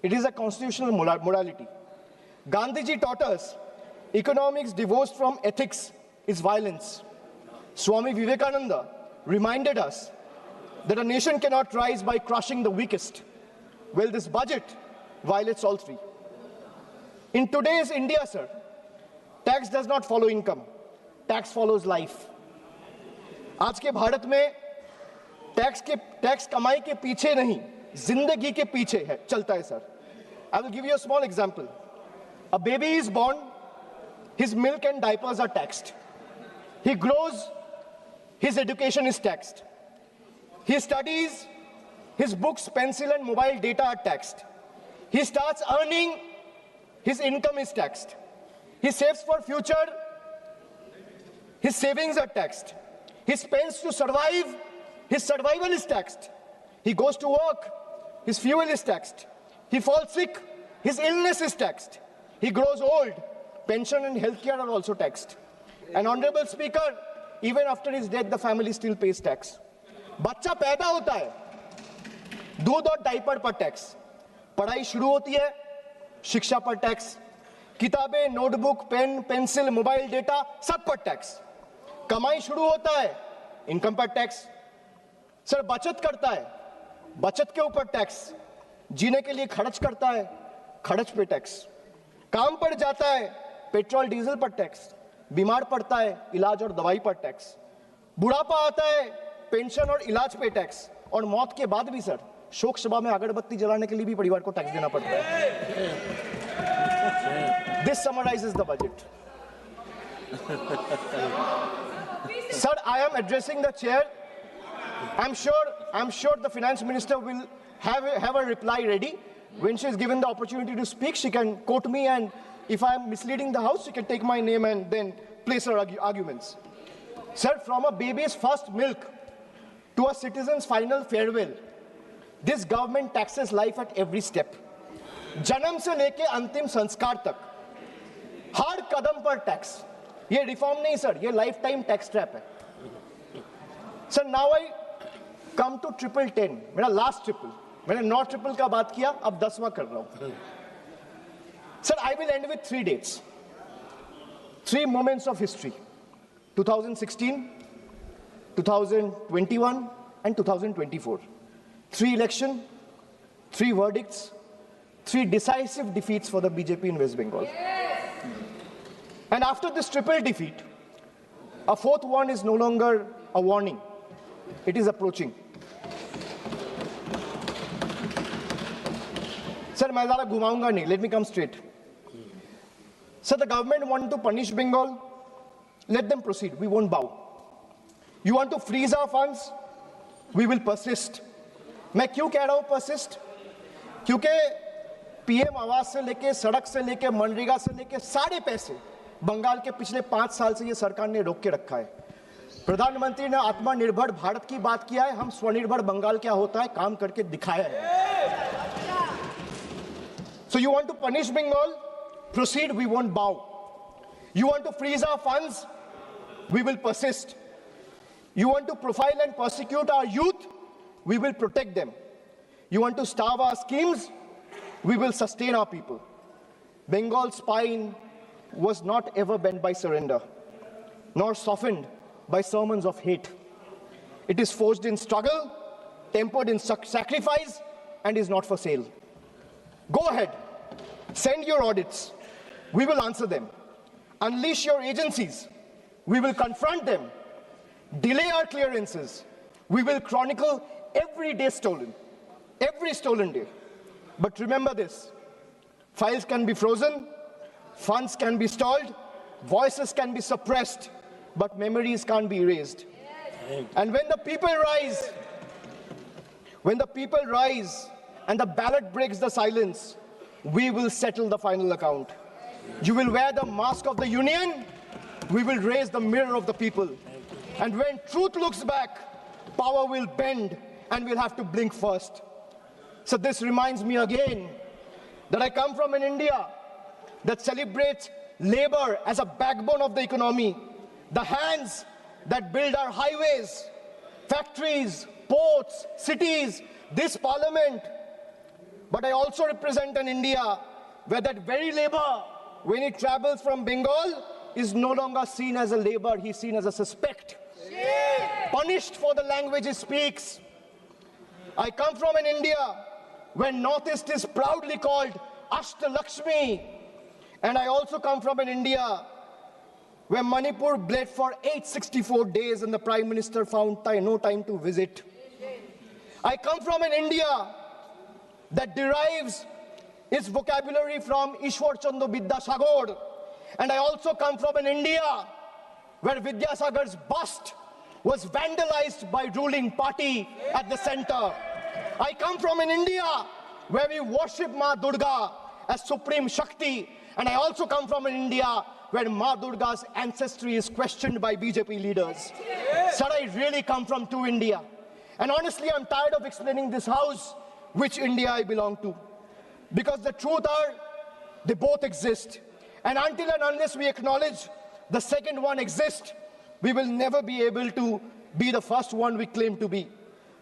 It is a constitutional morality. Gandhiji taught us economics divorced from ethics is violence. Swami Vivekananda reminded us that a nation cannot rise by crushing the weakest. Well, this budget violates all 3. In today's India, sir, tax does not follow income. Tax follows life. आज के भारत में tax कमाई के पीछे नहीं, जिंदगी के पीछे है, चलता है sir. I will give you a small example. A baby is born, his milk and diapers are taxed. He grows, his education is taxed. He studies, his books, pencil and mobile data are taxed. He starts earning, his income is taxed. He saves for future, his savings are taxed. He spends to survive, his survival is taxed. He goes to work, his fuel is taxed. He falls sick, his illness is taxed. He grows old, pension and healthcare are also taxed. And Honorable Speaker, even after his death, the family still pays tax. बच्चा पैदा होता है, दूध और diaper पर tax, पढ़ाई शुरू होती है, शिक्षा पर टैक्स, किताबें, notebook, pen, pencil, mobile data सब पर टैक्स, कमाई शुरू होता है, इनकम पर टैक्स, सर बचत करता है, बचत के ऊपर टैक्स, जीने के लिए खर्च करता है, खर्च पे टैक्स, काम पर जाता है, पेट्रोल डीजल पर टैक्स, बीमार पड़ता है, इलाज और दवाई पर टैक्स, बुढ़ापा आता है, पेंशन और इलाज पे टैक्स, और मौत के बाद भी सर शोक सभा में अगरबत्ती जलाने के लिए भी परिवार को टैक्स देना पड़ता है. This summarizes the budget. Sir, I am addressing the chair. I'm sure the finance minister will have a reply ready. When she is given the opportunity to speak, she can quote me, and if I am misleading the House, she can take my name and then place her arguments. Sir, from a baby's first milk to a citizen's final farewell, this government taxes life at every step. जन्म से लेके अंतिम संस्कार तक हर कदम पर tax. ये reform नहीं sir, ये लाइफ टाइम टैक्स ट्रैप है. Sir, now I come to 1010. मेरा लास्ट ट्रिपल. मैंने 9 ट्रिपल का बात किया, अब 10वां कर रहा हूं. Sir, I will and with 3 dates, 3 moments of history: 2016, 2021, and 2024. 3 elections, 3 verdicts, 3 decisive defeats for the BJP in West Bengal. And after this triple defeat, a 4th one is no longer a warning. It is approaching. Sir, मैं ज़्यादा घुमाऊंगा नहीं. Let me come straight. Sir, the government want to punish Bengal. Let them proceed. We won't bow. You want to freeze our funds? We will persist. मैं क्यों कह रहा हूँ persist? क्योंकि पीएम आवास से लेके, सड़क से लेके, मनरेगा से लेके सारे पैसे बंगाल के पिछले 5 साल से ये सरकार ने रोक के रखा है. प्रधानमंत्री ने आत्मनिर्भर भारत की बात किया है. हम स्वनिर्भर बंगाल क्या होता है काम करके दिखाया है. So you want to punish Bengal? Proceed, we won't bow. You want to freeze our funds? We will persist. You want to profile and persecute our youth? We will protect them. You want to starve our schemes? We will sustain our people. Bengal's spine was not ever bent by surrender, nor softened by sermons of hate. It is forged in struggle, tempered in sacrifice, and is not for sale. Go ahead, send your audits. We will answer them. Unleash your agencies. We will confront them. Delay our clearances. We will chronicle every day stolen, every stolen day. But remember this: files can be frozen, funds can be stalled, voices can be suppressed, but memories can't be erased. And when the people rise and the ballot breaks the silence, we will settle the final account. You will wear the mask of the union, we will raise the mirror of the people. And when truth looks back, power will bend and we'll have to blink first. So this reminds me again that I come from an India that celebrates labor as a backbone of the economy, the hands that build our highways, factories, ports, cities, this parliament. But I also represent an India where that very labor, when it travels from Bengal, is no longer seen as a labor, he's seen as a suspect. Punished for the language he speaks. I come from an India where Northeast is proudly called Ashtalakshmi. And I also come from an India where Manipur bled for 864 days and the Prime Minister found no time to visit. I come from an India that derives its vocabulary from Ishwar Chandra Vidyasagar. And I also come from an India where Vidyasagar's bust was vandalized by ruling party at the center. I come from an India where we worship Ma Durga as Supreme Shakti. And I also come from an India where Ma Durga's ancestry is questioned by BJP leaders. Sir, I really come from to India. And honestly, I'm tired of explaining this house which India I belong to. Because the truth are, they both exist. And until and unless we acknowledge the second one exists, we will never be able to be the first one we claim to be.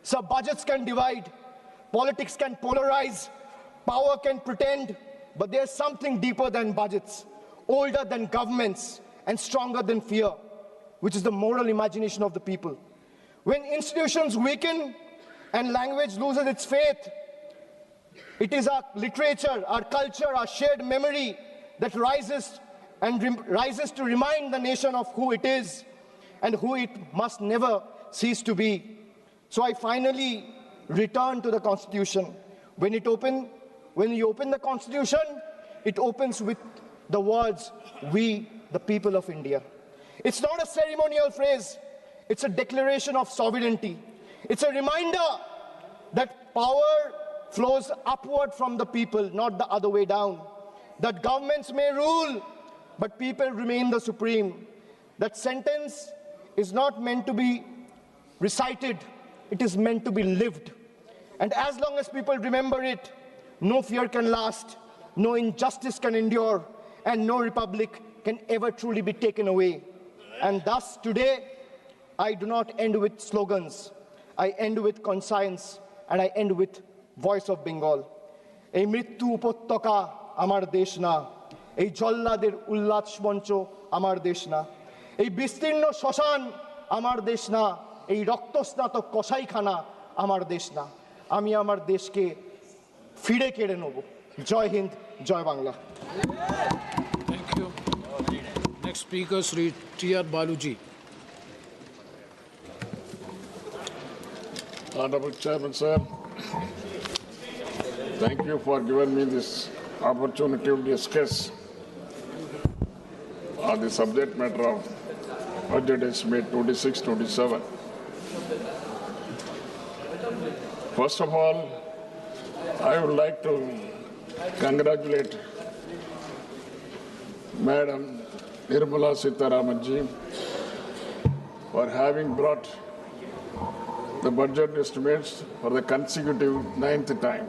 So budgets can divide, politics can polarize, power can pretend, but there's something deeper than budgets, older than governments, and stronger than fear, which is the moral imagination of the people. When institutions weaken and language loses its faith, it is our literature, our culture, our shared memory that rises to remind the nation of who it is and who it must never cease to be. So I finally return to the Constitution. When you open the Constitution, it opens with the words, "We, the people of India." It's not a ceremonial phrase. It's a declaration of sovereignty. It's a reminder that power flows upward from the people, not the other way down. That governments may rule, but people remain the supreme. That sentence is not meant to be recited, it is meant to be lived. And as long as people remember it, no fear can last, no injustice can endure, and no republic can ever truly be taken away. And thus today, I do not end with slogans. I end with conscience, and I end with voice of Bengal. এই মৃত্যু উপত্যকা আমার দেশ না, এই জল্লাদের উল্লাস মঞ্চ আমার দেশ না, এই বিস্তীর্ণ শ্মশান আমার দেশ না, এই রক্তস্নাত কসাইখানা আমার দেশ না। আমি আমার দেশকে ফিরে কেড়ে নেব। জয় হিন্দ, জয় Bangla. Thank you. Next speaker, Sri T.R. Baluji. Honorable Chairman, sir, thank you for giving me this opportunity to discuss on the subject matter of budget estimate 26-27. First of all, I would like to congratulate Madam Birla Sitaramanji for having brought the budget estimates for the consecutive 9th time,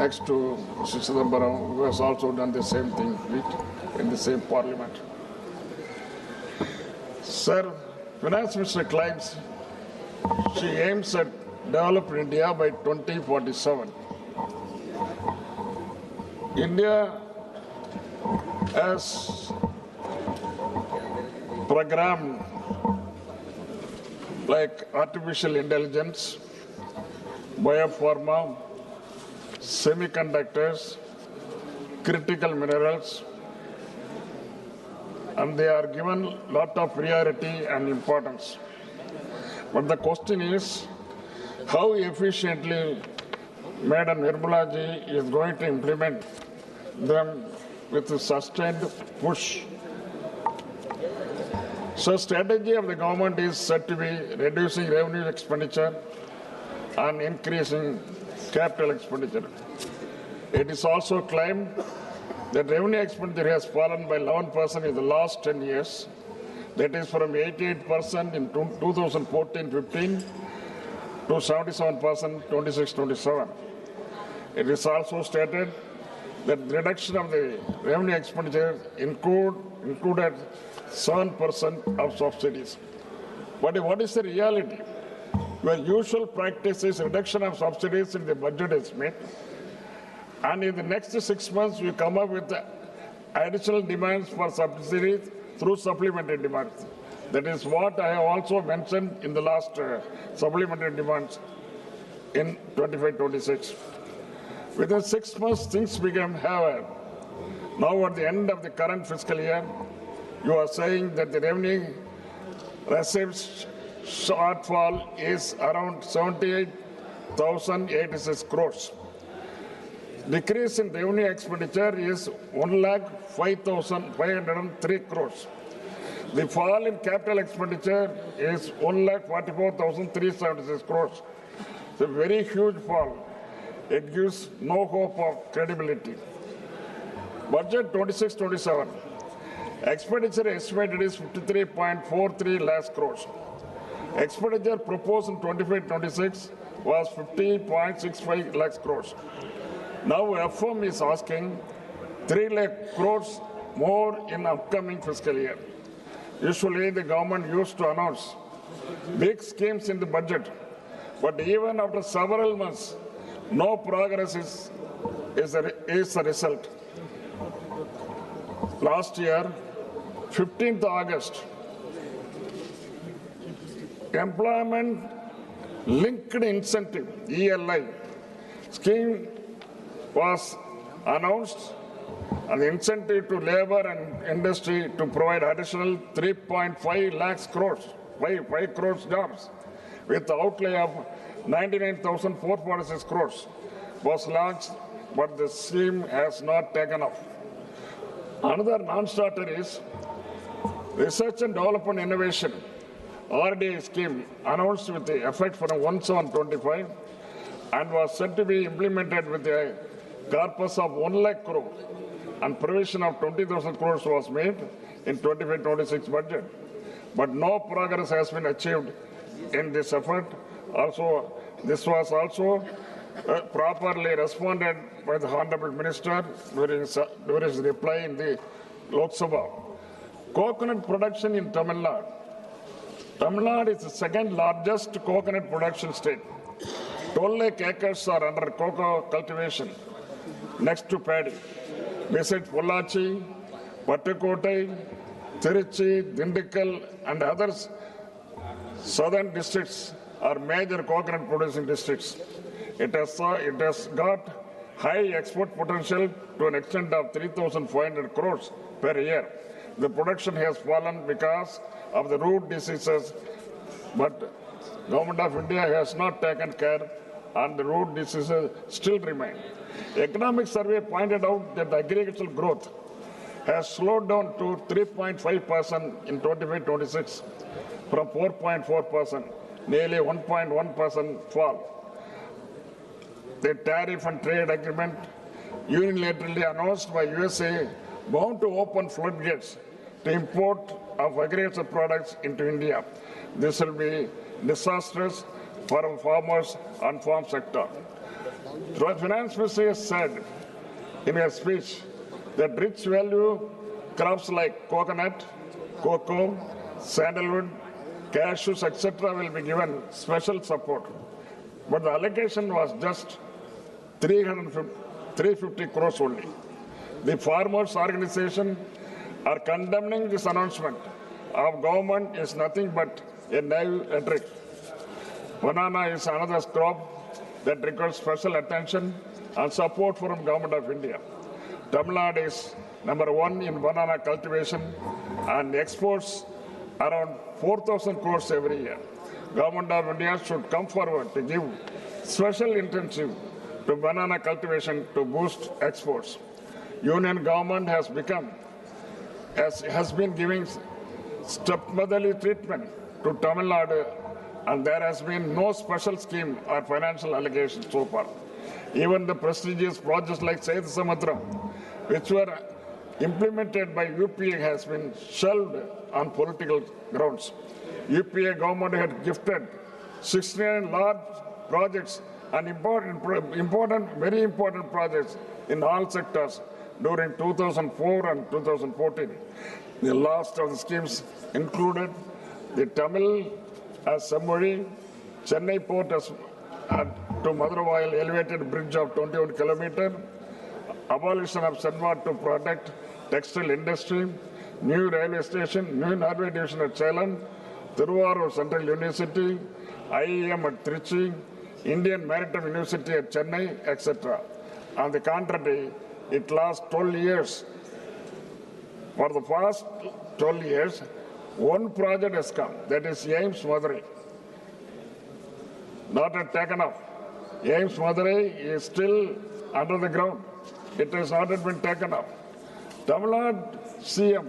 next to Mr. Chidambaram, who has also done the same thing in the same parliament. Sir, Finance Minister claims she aims at develop India by 2047. India has programmed like artificial intelligence, biopharma, semiconductors, critical minerals, and they are given a lot of priority and importance. But the question is, how efficiently Madam Birla ji is going to implement them with a sustained push. So strategy of the government is said to be reducing revenue expenditure and increasing capital expenditure. It is also claimed that revenue expenditure has fallen by 11% in the last 10 years. That is from 88% in 2014-15 to 77% 26-27. It is also stated that reduction of the revenue expenditure included 7% of subsidies. But what is the reality? Your usual practice is reduction of subsidies in the budget estimate, and in the next 6 months we come up with additional demands for subsidies through supplementary demands. That is what I have also mentioned in the last supplementary demands in 25-26. Within 6 months, things became haywire. Now at the end of the current fiscal year, you are saying that the revenue receipts shortfall is around 78,086 crores. Decrease in revenue expenditure is 1,05,503 crores. The fall in capital expenditure is 1,44,376 crores. It's a very huge fall. It gives no hope of credibility. Budget 26-27. Expenditure estimated is 53.43 lakhs crores. Expenditure proposed in 25-26 was 50.65 lakhs crores. Now FM is asking 3 lakh crores more in upcoming fiscal year. Usually the government used to announce big schemes in the budget, but even after several months, no progress is the result. Last year, 15th August, Employment Linked Incentive, ELI, scheme was announced, and the incentive to labor and industry to provide additional 3.5 lakhs crores, 5 crores jobs, with the outlay of 99,446 crores, was launched but the scheme has not taken off. Another non-starter is Research and Development Innovation RDI scheme announced with the effect from 1/7/25 and was said to be implemented with a corpus of 1 lakh crore and provision of 20,000 crores was made in 25-26 budget. But no progress has been achieved in this effort. Also, this was also properly responded by the Honorable Minister during his reply in the Lok Sabha. Coconut production in Tamil Nadu. Tamil Nadu is the second largest coconut production state. 12 lakh acres are under cocoa cultivation, next to paddy. Besides Pollachi, Pattukottai, Tiruchi, Dindigul, and others, southern districts are major coconut producing districts. It has got high export potential to an extent of 3,500 crores per year. The production has fallen because of the root diseases, but Government of India has not taken care and the root diseases still remain. Economic survey pointed out that the agricultural growth has slowed down to 3.5% in 25-26 from 4.4%, nearly 1.1% fall. The tariff and trade agreement unilaterally announced by USA bound to open floodgates to import of agricultural products into India. This will be disastrous for farmers and farm sector. The Finance Minister said in a speech that rich value crops like coconut, cocoa, sandalwood, cashews, etc. will be given special support. But the allocation was just 350 crores only. The farmers' organization are condemning this announcement of government is nothing but a naive rhetoric. Banana is another crop that requires special attention and support from Government of India. Tamil Nadu is #1 in banana cultivation and exports around 4,000 crores every year. Government of India should come forward to give special intensive to banana cultivation to boost exports. Union government has been giving stepmotherly treatment to Tamil Nadu, and there has been no special scheme or financial allocation so far. Even the prestigious projects like Setu Samudram, which were implemented by UPA, has been shelved on political grounds. UPA government had gifted 69 large projects and very important projects in all sectors during 2004 and 2014. The last of the schemes included the Tamil as Sammuri, Chennai port as to Madurai elevated bridge of 21 kilometers, abolition of Senwar to protect textile industry, new railway station, new Norway division at Salem, Thiruvarur Central University, IEM at Trichy, Indian Maritime University at Chennai, etc. On the contrary, it lasts 12 years. For the past 12 years, one project has come, that is Ames Madurai. Not yet taken up. Ames Madurai is still under the ground. It has not yet been taken up. Tamil Nadu CM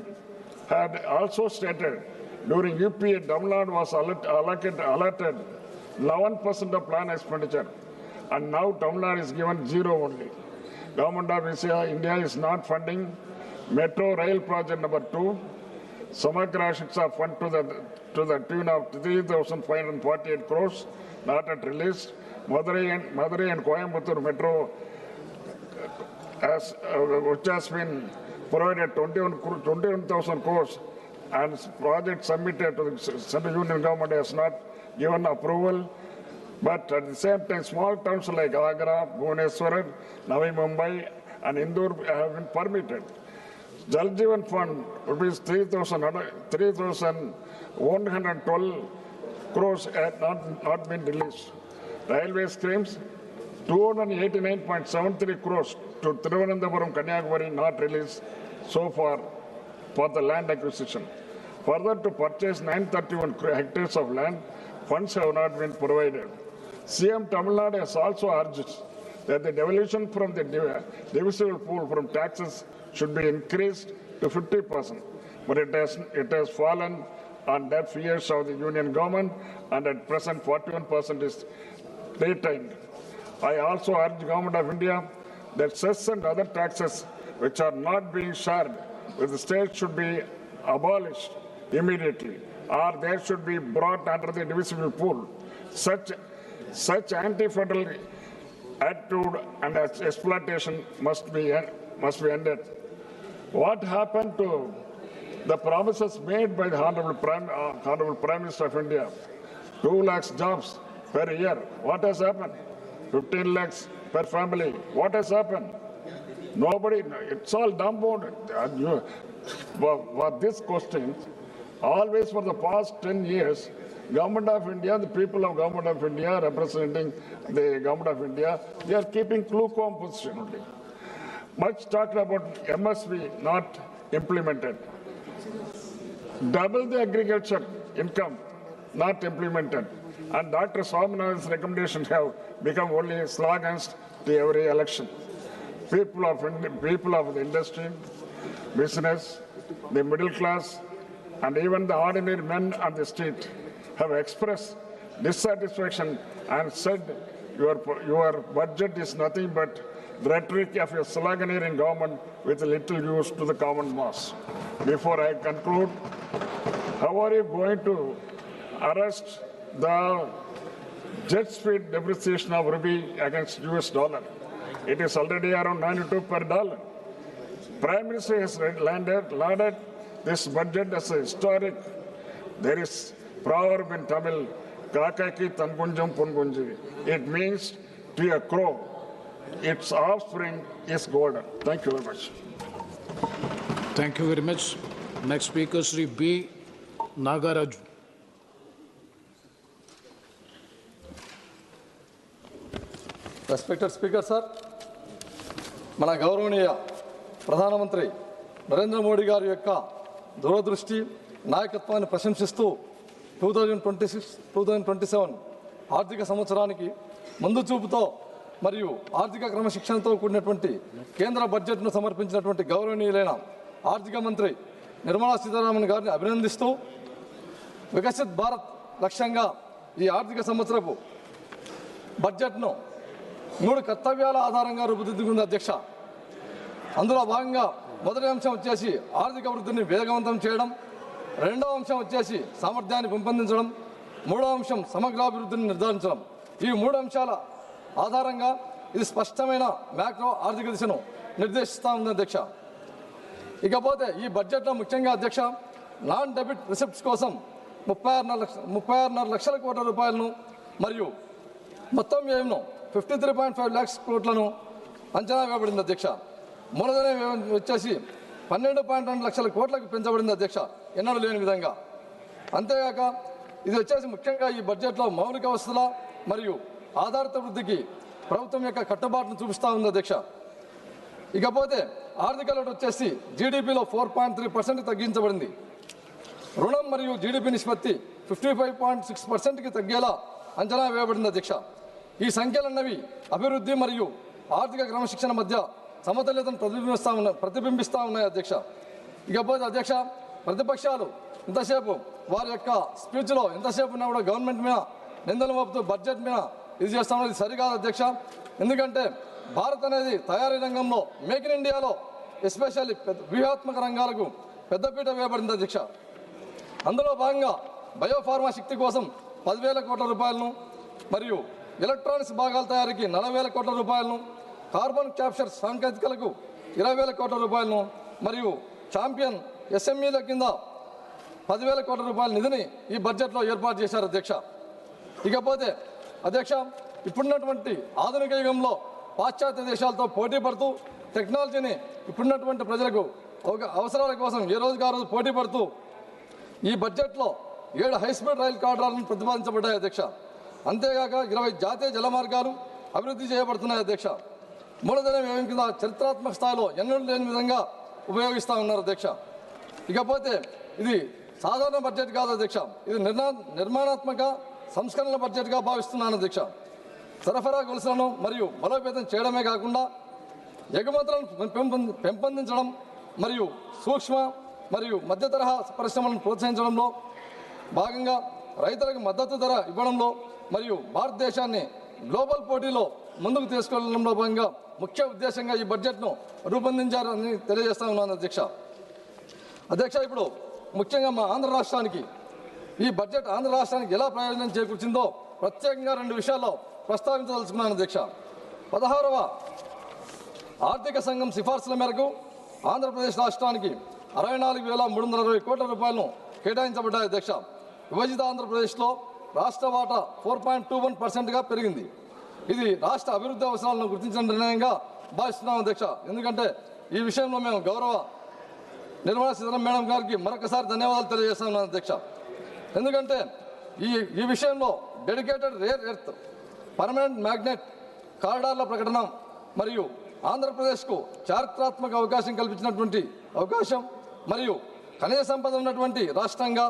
had also stated during UPA, Tamil Nadu was allotted 11% of plan expenditure, and now Tamil Nadu is given 0 only. Government of India is not funding Metro Rail Project #2, Samagra Shiksha Fund to the tune of 3,548 crores, not yet released. Madurai and Coimbatore Metro, which has been provided 21,000 crores, and project submitted to the Central Union Government has not given approval. But at the same time, small towns like Agra, Bhubaneswar, Navi Mumbai, and Indore have been permitted. Jal Jeevan Fund rupees 3,112 crores had not been released. Railway schemes 289.73 crores to Thiruvananthapuram Kanyakumari not released so far for the land acquisition. Further, to purchase 931 hectares of land, funds have not been provided. CM Tamil Nadu has also urged that the devolution from the divisible pool from taxes should be increased to 50%, but it has fallen on deaf ears of the union government, and at present 41% is retained. I also urge the Government of India that cess and other taxes which are not being shared with the state should be abolished immediately, or they should be brought under the divisible pool. Such anti-federal attitude and exploitation must be ended. What happened to the promises made by the Honorable Prime Minister of India? 2 lakhs jobs per year. What has happened? 15 lakhs per family. What has happened? Nobody, it's all dumbfounded. For this question, always for the past 10 years, Government of India, the people of Government of India representing the Government of India, they are keeping lukewarm position only. Much talked about MSP not implemented. Double the agriculture income not implemented. And Dr. Swaminathan's recommendations have become only slogans to every election. People of the industry, business, the middle class, and even the ordinary men on the street have expressed dissatisfaction and said your budget is nothing but the rhetoric of a sloganeering government with little use to the common mass. Before I conclude, how are you going to arrest the jet speed depreciation of rupee against US dollar? It is already around 92 per dollar. Prime Minister has lauded this budget as a historic. There is proverb in Tamil, Kakaki Tangunjam Pungunji. It means to a crow, its offspring is golden. Thank you very much. Thank you very much. Next speaker, Sri B. Nagaraju. Respected Speaker, sir, మన గౌరవనీయ ప్రధానమంత్రి నరేంద్ర మోడీ గారి యొక్క దూరదృష్టి నాయకత్వాన్ని ప్రశంసిస్తూ 2026-2027 ఆర్థిక సంవత్సరానికి ముందు చూపుతో మరియు ఆర్థిక క్రమశిక్షణతో కూడినటువంటి కేంద్ర బడ్జెట్ను సమర్పించినటువంటి గౌరవనీయులైన ఆర్థిక మంత్రి నిర్మలా సీతారామన్ గారిని అభినందిస్తూ వికసిత్ భారత్ లక్ష్యంగా ఈ ఆర్థిక సంవత్సరపు బడ్జెట్ను 3 కర్తవ్యాల ఆధారంగా రూపుదిద్దుకుంది అధ్యక్ష. అందులో భాగంగా మొదటి అంశం వచ్చేసి ఆర్థిక వృద్ధిని వేగవంతం చేయడం, రెండవ అంశం వచ్చేసి సామర్థ్యాన్ని పెంపొందించడం, మూడవ అంశం సమగ్రాభివృద్ధిని నిర్ధారించడం. ఈ 3 అంశాల ఆధారంగా ఇది స్పష్టమైన మ్యాక్రో ఆర్థిక దిశను నిర్దేశిస్తూ ఉంది అధ్యక్ష. ఇకపోతే ఈ బడ్జెట్లో ముఖ్యంగా అధ్యక్ష నాన్ డెబిట్ రిసిప్ట్స్ కోసం 36.5 లక్షల కోట్ల రూపాయలను మరియు మొత్తం వ్యయంను 53.5 lakhs కోట్లను అంచనా వేయబడింది అధ్యక్ష. మూలధన వ్యయం వచ్చేసి 12.2 లక్షల కోట్లకు పెంచబడింది అధ్యక్ష, ఎన్నడూ లేని విధంగా. అంతేగాక ఇది వచ్చేసి ముఖ్యంగా ఈ బడ్జెట్లో మౌలిక వసతుల మరియు ఆధారిత వృద్ధికి ప్రభుత్వం యొక్క కట్టుబాటును చూపిస్తూ ఉంది అధ్యక్ష. ఇకపోతే ఆర్థిక లోటు వచ్చేసి జీడిపిలో 4.3% తగ్గించబడింది. రుణం మరియు జీడిపి నిష్పత్తి 55.6%కి తగ్గేలా అంచనా వేయబడింది అధ్యక్ష. ఈ సంఖ్యలన్నవి అభివృద్ధి మరియు ఆర్థిక క్రమశిక్షణ మధ్య సమతుల్యతను ప్రతిబింబిస్తూ ఉన్నాయి అధ్యక్ష. ఇకపోతే అధ్యక్ష ప్రతిపక్షాలు ఇంతసేపు వారి యొక్క స్పీచ్లో ఎంతసేపు ఉన్నా కూడా గవర్నమెంట్ మీద నిందలు మోపుతూ బడ్జెట్ మీద ఇది చేస్తామన్నది సరికాదు అధ్యక్ష. ఎందుకంటే భారత్ అనేది తయారీ రంగంలో మేక్ ఇన్ ఇండియాలో ఎస్పెషల్లీ వ్యూహాత్మక రంగాలకు పెద్దపీట వేయబడింది అధ్యక్ష. అందులో భాగంగా బయోఫార్మా శక్తి కోసం 10,000 కోట్ల రూపాయలను మరియు ఎలక్ట్రానిక్స్ భాగాల తయారీకి 40,000 కోట్ల రూపాయలను, కార్బన్ క్యాప్చర్ సాంకేతికలకు 20,000 కోట్ల రూపాయలను మరియు ఛాంపియన్ ఎస్ఎంఈల కింద 10,000 కోట్ల రూపాయల నిధిని ఈ బడ్జెట్లో ఏర్పాటు చేశారు అధ్యక్ష. ఇకపోతే అధ్యక్ష ఇప్పుడున్నటువంటి ఆధునిక యుగంలో పాశ్చాత్య దేశాలతో పోటీ పడుతూ టెక్నాలజీని ఇప్పుడున్నటువంటి ప్రజలకు అవసరాల కోసం ఏ రోజుకు ఆ రోజు పోటీ పడుతూ ఈ బడ్జెట్లో 7 హైస్పీడ్ రైలు కారిడార్లను ప్రతిపాదించబడ్డాయి అధ్యక్ష. అంతేగాక 20 జాతీయ జలమార్గాలు అభివృద్ధి చేయబడుతున్నాయి అధ్యక్ష. మూలధన వ్యయం కింద చరిత్రాత్మక స్థాయిలో ఎన్నడూ లేని విధంగా ఉపయోగిస్తూ ఉన్నారు అధ్యక్ష. ఇకపోతే ఇది సాధారణ బడ్జెట్ కాదు అధ్యక్ష, ఇది నిర్మాణాత్మక సంస్కరణల బడ్జెట్గా భావిస్తున్నాను అధ్యక్ష. సరఫరా గొలుసులను మరియు బలోపేతం చేయడమే కాకుండా ఎగుమతులను పెంపొందించడం మరియు సూక్ష్మ మరియు మధ్య తరహా పరిశ్రమలను ప్రోత్సహించడంలో భాగంగా రైతులకు మద్దతు ధర ఇవ్వడంలో మరియు భారతదేశాన్ని గ్లోబల్ పోటీలో ముందుకు తీసుకెళ్లడంలో భాగంగా ముఖ్య ఉద్దేశంగా ఈ బడ్జెట్ను రూపొందించారని తెలియజేస్తా ఉన్నాను అధ్యక్ష. ఇప్పుడు ముఖ్యంగా మా ఆంధ్ర రాష్ట్రానికి ఈ బడ్జెట్ ఆంధ్ర రాష్ట్రానికి ఎలా ప్రయోజనం చేకూర్చిందో ప్రత్యేకంగా 2 విషయాల్లో ప్రస్తావించదలుచుకున్నాను అధ్యక్ష. 16వ ఆర్థిక సంఘం సిఫార్సుల మేరకు ఆంధ్రప్రదేశ్ రాష్ట్రానికి 64,320 కోట్ల రూపాయలను కేటాయించబడ్డాయి అధ్యక్ష. విభజిత ఆంధ్రప్రదేశ్లో రాష్ట్ర వాటా 4.21%గా పెరిగింది. ఇది రాష్ట్ర అభివృద్ధి అవసరాలను గుర్తించిన నిర్ణయంగా భావిస్తున్నాం అధ్యక్ష. ఎందుకంటే ఈ విషయంలో మేము గౌరవ నిర్మలా సీతారామన్ మేడం గారికి మరొకసారి ధన్యవాదాలు తెలియజేస్తున్నాం అధ్యక్ష. ఎందుకంటే ఈ విషయంలో dedicated rare earth permanent magnet కారిడార్ల ప్రకటన మరియు ఆంధ్రప్రదేశ్కు చారిత్రాత్మక అవకాశం కల్పించినటువంటి అవకాశం మరియు ఖనిజ సంపద ఉన్నటువంటి రాష్ట్రంగా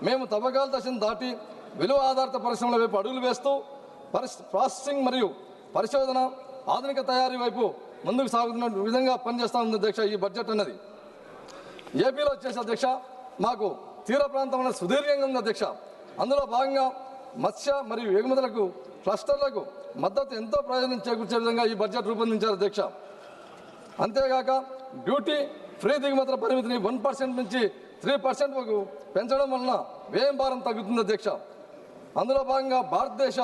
మేము తవ్వకాల దశను దాటి విలువ ఆధారిత పరిశ్రమల వైపు అడుగులు వేస్తూ ప్రాసెసింగ్ మరియు పరిశోధన ఆధునిక తయారీ వైపు ముందుకు సాగుతున్న విధంగా పనిచేస్తూ ఉంది అధ్యక్ష. ఈ బడ్జెట్ అన్నది ఏపీలో వచ్చేసి అధ్యక్ష మాకు తీర ప్రాంతం అనేది సుదీర్ఘంగా ఉంది అధ్యక్ష. అందులో భాగంగా మత్స్య మరియు ఎగుమతులకు క్లస్టర్లకు మద్దతు ఎంతో ప్రయోజనం చేకూర్చే విధంగా ఈ బడ్జెట్ రూపొందించారు అధ్యక్ష. అంతేగాక డ్యూటీ ఫ్రీ దిగుమతుల పరిమితిని 1% నుంచి 3% వరకు పెంచడం వలన వ్యయం భారం తగ్గుతుంది అధ్యక్ష. అందులో భాగంగా భారతదేశ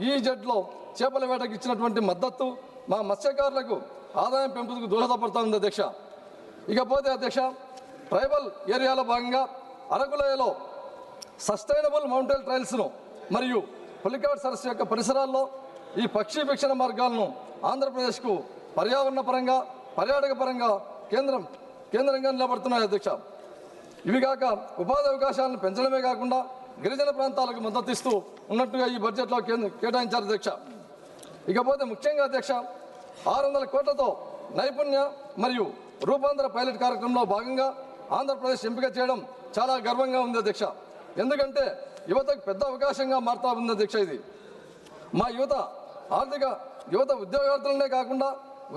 ఈజెడ్లో చేపల వేటకు ఇచ్చినటువంటి మద్దతు మా మత్స్యకారులకు ఆదాయం పెంపుకు దోహదపడుతుంది అధ్యక్ష. ఇకపోతే అధ్యక్ష ట్రైబల్ ఏరియాలో భాగంగా అరకులోయలో సస్టైనబుల్ మౌంటైన్ ట్రైల్స్ను మరియు పులికాట్ సరస్సు యొక్క పరిసరాల్లో ఈ పక్షి వీక్షణ మార్గాలను ఆంధ్రప్రదేశ్కు పర్యావరణ పరంగా పర్యాటక పరంగా కేంద్రంగా నిలబడుతున్నాయి అధ్యక్ష. ఇవి కాక ఉపాధి అవకాశాలను పెంచడమే కాకుండా గిరిజన ప్రాంతాలకు మద్దతు ఇస్తూ ఉన్నట్టుగా ఈ బడ్జెట్లో కేటాయించారు అధ్యక్ష. ఇకపోతే ముఖ్యంగా అధ్యక్ష 600 కోట్లతో నైపుణ్య మరియు రూపాంతర పైలట్ కార్యక్రమంలో భాగంగా ఆంధ్రప్రదేశ్ ఎంపిక చేయడం చాలా గర్వంగా ఉంది అధ్యక్ష. ఎందుకంటే యువతకు పెద్ద అవకాశంగా మారుతా ఉంది అధ్యక్ష. ఇది మా యువత ఉద్యోగార్థులనే కాకుండా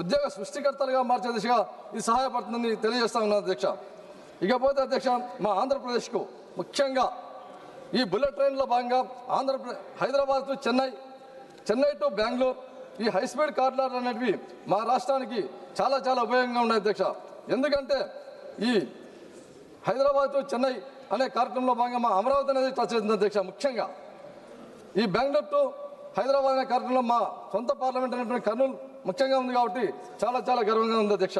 ఉద్యోగ సృష్టికర్తలుగా మార్చే దిశగా ఇది సహాయపడుతుందని తెలియజేస్తా ఉన్నాను అధ్యక్ష. ఇకపోతే అధ్యక్ష మా ఆంధ్రప్రదేశ్కు ముఖ్యంగా ఈ బుల్లెట్ ట్రైన్లో భాగంగా హైదరాబాద్ టు చెన్నై టు బెంగళూరు ఈ హైస్పీడ్ కారిడార్ అనేటివి మా రాష్ట్రానికి చాలా చాలా ఉపయోగంగా ఉన్నాయి అధ్యక్ష. ఎందుకంటే ఈ హైదరాబాద్ టు చెన్నై అనే కార్యక్రమంలో భాగంగా మా అమరావతి అనేది టచ్ అవుతుంది అధ్యక్ష. ముఖ్యంగా ఈ బెంగళూరు టు హైదరాబాద్ అనే కార్యక్రమంలో మా సొంత పార్లమెంట్ అనేటువంటి కర్నూలు ముఖ్యంగా ఉంది కాబట్టి చాలా చాలా గర్వంగా ఉంది అధ్యక్ష.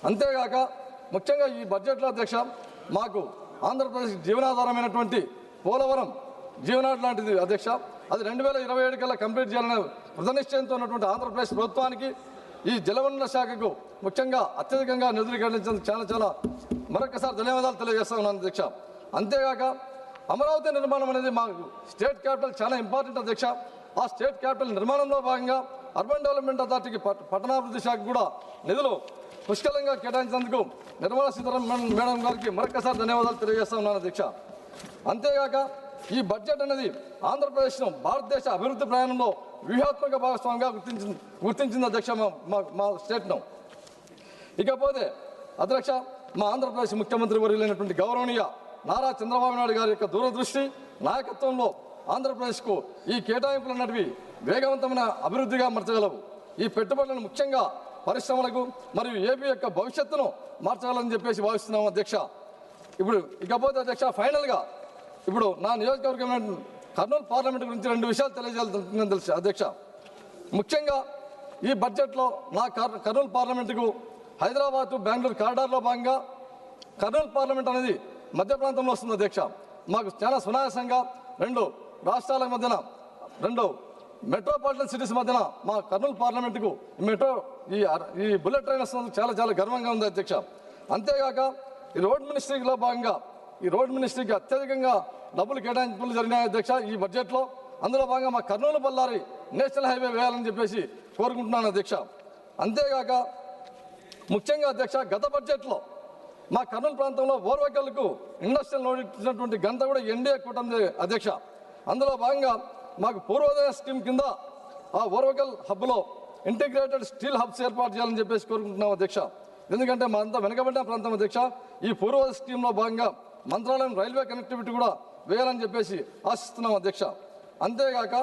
అంతేగాక ముఖ్యంగా ఈ బడ్జెట్లో అధ్యక్ష మాకు ఆంధ్రప్రదేశ్ జీవనాధారమైనటువంటి పోలవరం జీవనాడు లాంటిది అధ్యక్ష. అది 2027 కల్లా కంప్లీట్ చేయాలనే కృతనిశ్చయంతో ఉన్నటువంటి ఆంధ్రప్రదేశ్ ప్రభుత్వానికి ఈ జలవనరుల శాఖకు ముఖ్యంగా అత్యధికంగా నిధులు కేటాయించేందుకు చాలా చాలా మరొకసారి ధన్యవాదాలు తెలియజేస్తా ఉన్నాను అధ్యక్ష. అంతేగాక అమరావతి నిర్మాణం అనేది మాకు స్టేట్ క్యాపిటల్ చాలా ఇంపార్టెంట్ అధ్యక్ష. ఆ స్టేట్ క్యాపిటల్ నిర్మాణంలో భాగంగా అర్బన్ డెవలప్మెంట్ అథారిటీకి పట్టణాభివృద్ధి శాఖ కూడా నిధులు పుష్కలంగా కేటాయించినందుకు నిర్మలా సీతారామన్ మేడం గారికి మరొకసారి ధన్యవాదాలు తెలియజేస్తా ఉన్నాను అధ్యక్ష. అంతేగాక ఈ బడ్జెట్ అనేది ఆంధ్రప్రదేశ్ను భారతదేశ అభివృద్ధి ప్రయాణంలో వ్యూహాత్మక భాగస్వామిగా గుర్తించింది అధ్యక్ష మా స్టేట్ను. ఇకపోతే అధ్యక్ష మా ఆంధ్రప్రదేశ్ ముఖ్యమంత్రి వర్యులైనటువంటి గౌరవనీయ నారా చంద్రబాబు నాయుడు గారి యొక్క దూరదృష్టి నాయకత్వంలో ఆంధ్రప్రదేశ్కు ఈ కేటాయింపులు అన్నటివి వేగవంతమైన అభివృద్ధిగా మార్చగలవు. ఈ పెట్టుబడులను ముఖ్యంగా పరిశ్రమలకు మరియు ఏపీ యొక్క భవిష్యత్తును మార్చగలని చెప్పేసి భావిస్తున్నాము అధ్యక్ష. ఇకపోతే అధ్యక్ష ఫైనల్గా ఇప్పుడు నా నియోజకవర్గం కర్నూలు పార్లమెంట్ గురించి 2 విషయాలు తెలియజేయాలని తెలుసు అధ్యక్ష. ముఖ్యంగా ఈ బడ్జెట్లో నా కర్నూలు పార్లమెంటుకు హైదరాబాద్ టు బెంగళూరు కారిడార్లో భాగంగా కర్నూలు పార్లమెంట్ అనేది మధ్య ప్రాంతంలో వస్తుంది అధ్యక్ష. మాకు చాలా సునాయాసంగా 2 రాష్ట్రాల మధ్యన 2 మెట్రోపాలిటన్ సిటీస్ మధ్యన మా కర్నూలు పార్లమెంటుకు ఈ బుల్లెట్ ట్రైన్ వస్తున్నందుకు చాలా చాలా గర్వంగా ఉంది అధ్యక్ష. అంతేగాక ఈ రోడ్ మినిస్ట్రీలో భాగంగా ఈ రోడ్ మినిస్ట్రీకి అత్యధికంగా డబ్బులు కేటాయింపులు జరిగినాయి అధ్యక్ష ఈ బడ్జెట్లో. అందులో భాగంగా మా కర్నూలు బళ్ళారి నేషనల్ హైవే వేయాలని చెప్పేసి కోరుకుంటున్నాను అధ్యక్ష. అంతేగాక ముఖ్యంగా అధ్యక్ష గత బడ్జెట్లో మా కర్నూలు ప్రాంతంలో ఓర్వకల్కు ఇండస్ట్రియల్ నోడ్ ఇచ్చినటువంటి ఘనత కూడా ఎన్డీఏ కూటమి అధ్యక్ష. అందులో భాగంగా మాకు పూర్వోదయ స్కీమ్ కింద ఆ ఓర్వకల్ హబ్లో ఇంటిగ్రేటెడ్ స్టీల్ హబ్స్ ఏర్పాటు చేయాలని చెప్పేసి కోరుకుంటున్నాం అధ్యక్ష. ఎందుకంటే మా అంతా వెనకబడిన ప్రాంతం అధ్యక్ష. ఈ పూర్వ స్కీమ్లో భాగంగా మంత్రాలయం రైల్వే కనెక్టివిటీ కూడా వేయాలని చెప్పేసి ఆశిస్తున్నాం అధ్యక్ష. అంతేగాక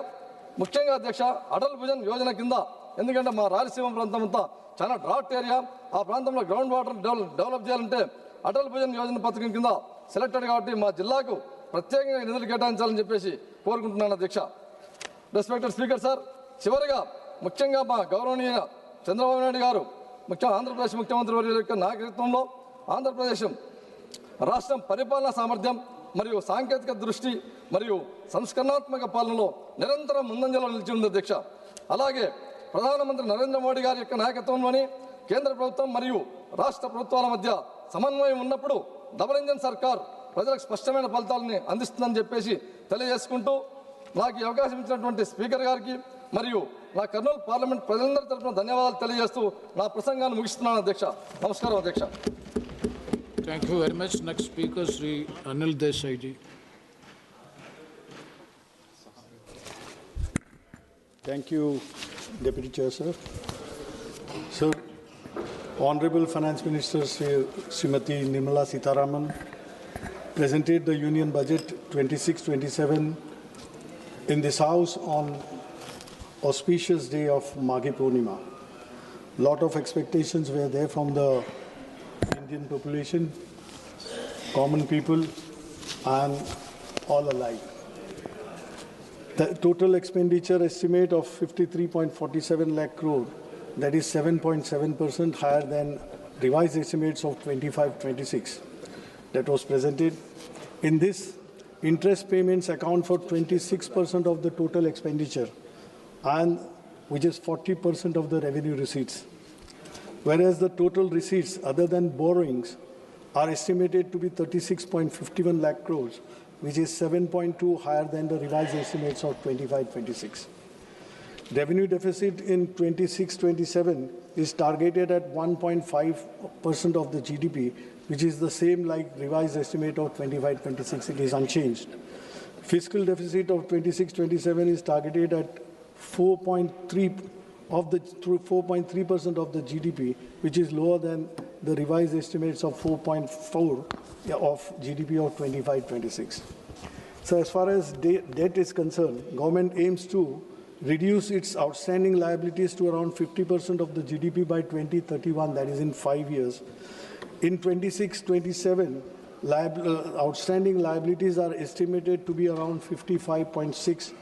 ముఖ్యంగా అధ్యక్ష అటల్ భుజన్ యోజన కింద, ఎందుకంటే మా రాయలసీమ ప్రాంతం అంతా చాలా డ్రాట్ ఏరియా, ఆ ప్రాంతంలో గ్రౌండ్ వాటర్ డెవలప్ చేయాలంటే అటల్ భుజన్ యోజన పథకం కింద సెలెక్టెడ్ కాబట్టి మా జిల్లాకు ప్రత్యేకంగా నిధులు కేటాయించాలని చెప్పేసి కోరుకుంటున్నాను అధ్యక్ష. రెస్పెక్టెడ్ స్పీకర్ సార్, చివరిగా ముఖ్యంగా మా గౌరవనీయ చంద్రబాబు నాయుడు గారు ఆంధ్రప్రదేశ్ ముఖ్యమంత్రి వర్యుల యొక్క నాయకత్వంలో ఆంధ్రప్రదేశ్ రాష్ట్రం పరిపాలనా సామర్థ్యం మరియు సాంకేతిక దృష్టి మరియు సంస్కరణాత్మక పాలనలో నిరంతరం ముందంజలో నిలిచి ఉంది అధ్యక్ష. అలాగే ప్రధానమంత్రి నరేంద్ర మోడీ గారి యొక్క నాయకత్వంలోని కేంద్ర ప్రభుత్వం మరియు రాష్ట్ర ప్రభుత్వాల మధ్య సమన్వయం ఉన్నప్పుడు డబుల్ ఇంజన్ సర్కార్ ప్రజలకు స్పష్టమైన ఫలితాలని అందిస్తుందని చెప్పేసి తెలియజేసుకుంటూ, నాకు ఈ అవకాశం ఇచ్చినటువంటి స్పీకర్ గారికి మరియు నా కర్నూలు పార్లమెంట్ ప్రజలందరి తరఫున ధన్యవాదాలు తెలియజేస్తూ నా ప్రసంగాన్ని ముగిస్తున్నాను అధ్యక్ష. నమస్కారం అధ్యక్ష. Thank you very much. Next speaker, Sri Anil Desai ji. Thank you, Deputy Chair, sir. Sir, Honorable Finance Minister Srimati Nirmala Sitharaman presented the Union Budget 26-27 in this House on auspicious day of Maghi Purnima. Lot of expectations were there from the Indian population, common people, and all alike. The total expenditure estimate of 53.47 lakh crore, that is 7.7% higher than revised estimates of 25-26 that was presented. In this, interest payments account for 26% of the total expenditure, and which is 40% of the revenue receipts. Whereas the total receipts other than borrowings are estimated to be 36.51 lakh crores, which is 7.2 higher than the revised estimates of 25-26. Revenue deficit in 26-27 is targeted at 1.5% of the GDP, which is the same like revised estimate of 25-26. It is unchanged. Fiscal deficit of 26-27 is targeted at 4.3% of the GDP, which is lower than the revised estimates of 4.4 of GDP of 25-26. So as far as debt is concerned, government aims to reduce its outstanding liabilities to around 50% of the GDP by 2031, that is in 5 years. In 26-27, outstanding liabilities are estimated to be around 55.6%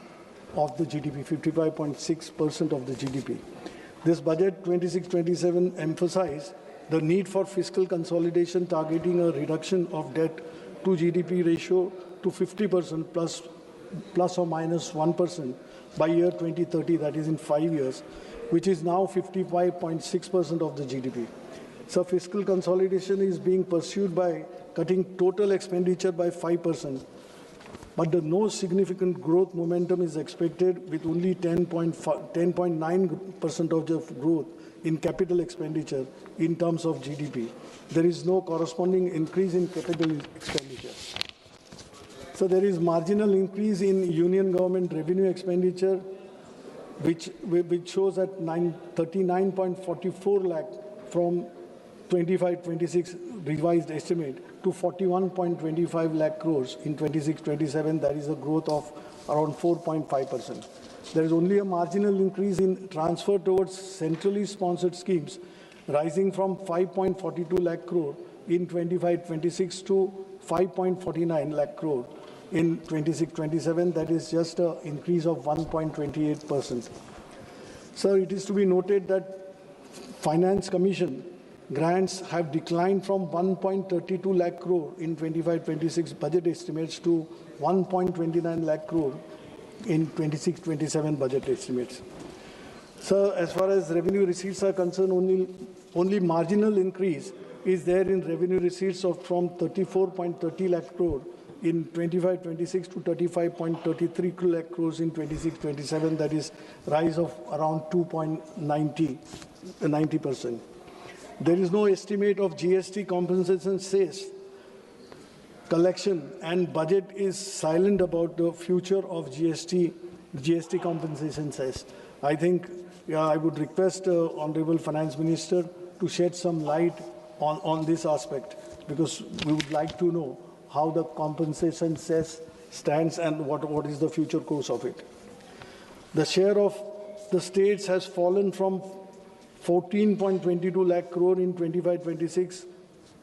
of the GDP, 55.6% of the GDP. This budget 26-27 emphasized the need for fiscal consolidation, targeting a reduction of debt to GDP ratio to 50% plus or minus 1% by year 2030, that is in 5 years, which is now 55.6% of the GDP. So fiscal consolidation is being pursued by cutting total expenditure by 5%. But no significant growth momentum is expected, with only 10.9% of growth in capital expenditure in terms of GDP. There is no corresponding increase in capital expenditure. So there is marginal increase in union government revenue expenditure, which shows at 39.44 lakh from 25-26 revised estimate to 41.25 lakh crores in 26-27. That is a growth of around 4.5%. There is only a marginal increase in transfer towards centrally sponsored schemes, rising from 5.42 lakh crore in 25-26 to 5.49 lakh crore in 26-27. That is just an increase of 1.28%. So it is to be noted that Finance Commission grants have declined from 1.32 lakh crore in 25-26 budget estimates to 1.29 lakh crore in 26-27 budget estimates. So as far as revenue receipts are concerned, only marginal increase is there in revenue receipts from 34.30 lakh crore in 25-26 to 35.33 lakh crores in 26-27. That is rise of around 2.90%. There is no estimate of GST compensation cess collection, and budget is silent about the future of GST compensation cess. I think I would request Honorable Finance Minister to shed some light on this aspect, because we would like to know how the compensation stands and what is the future course of it. The share of the states has fallen from 14.22 lakh crore in 25-26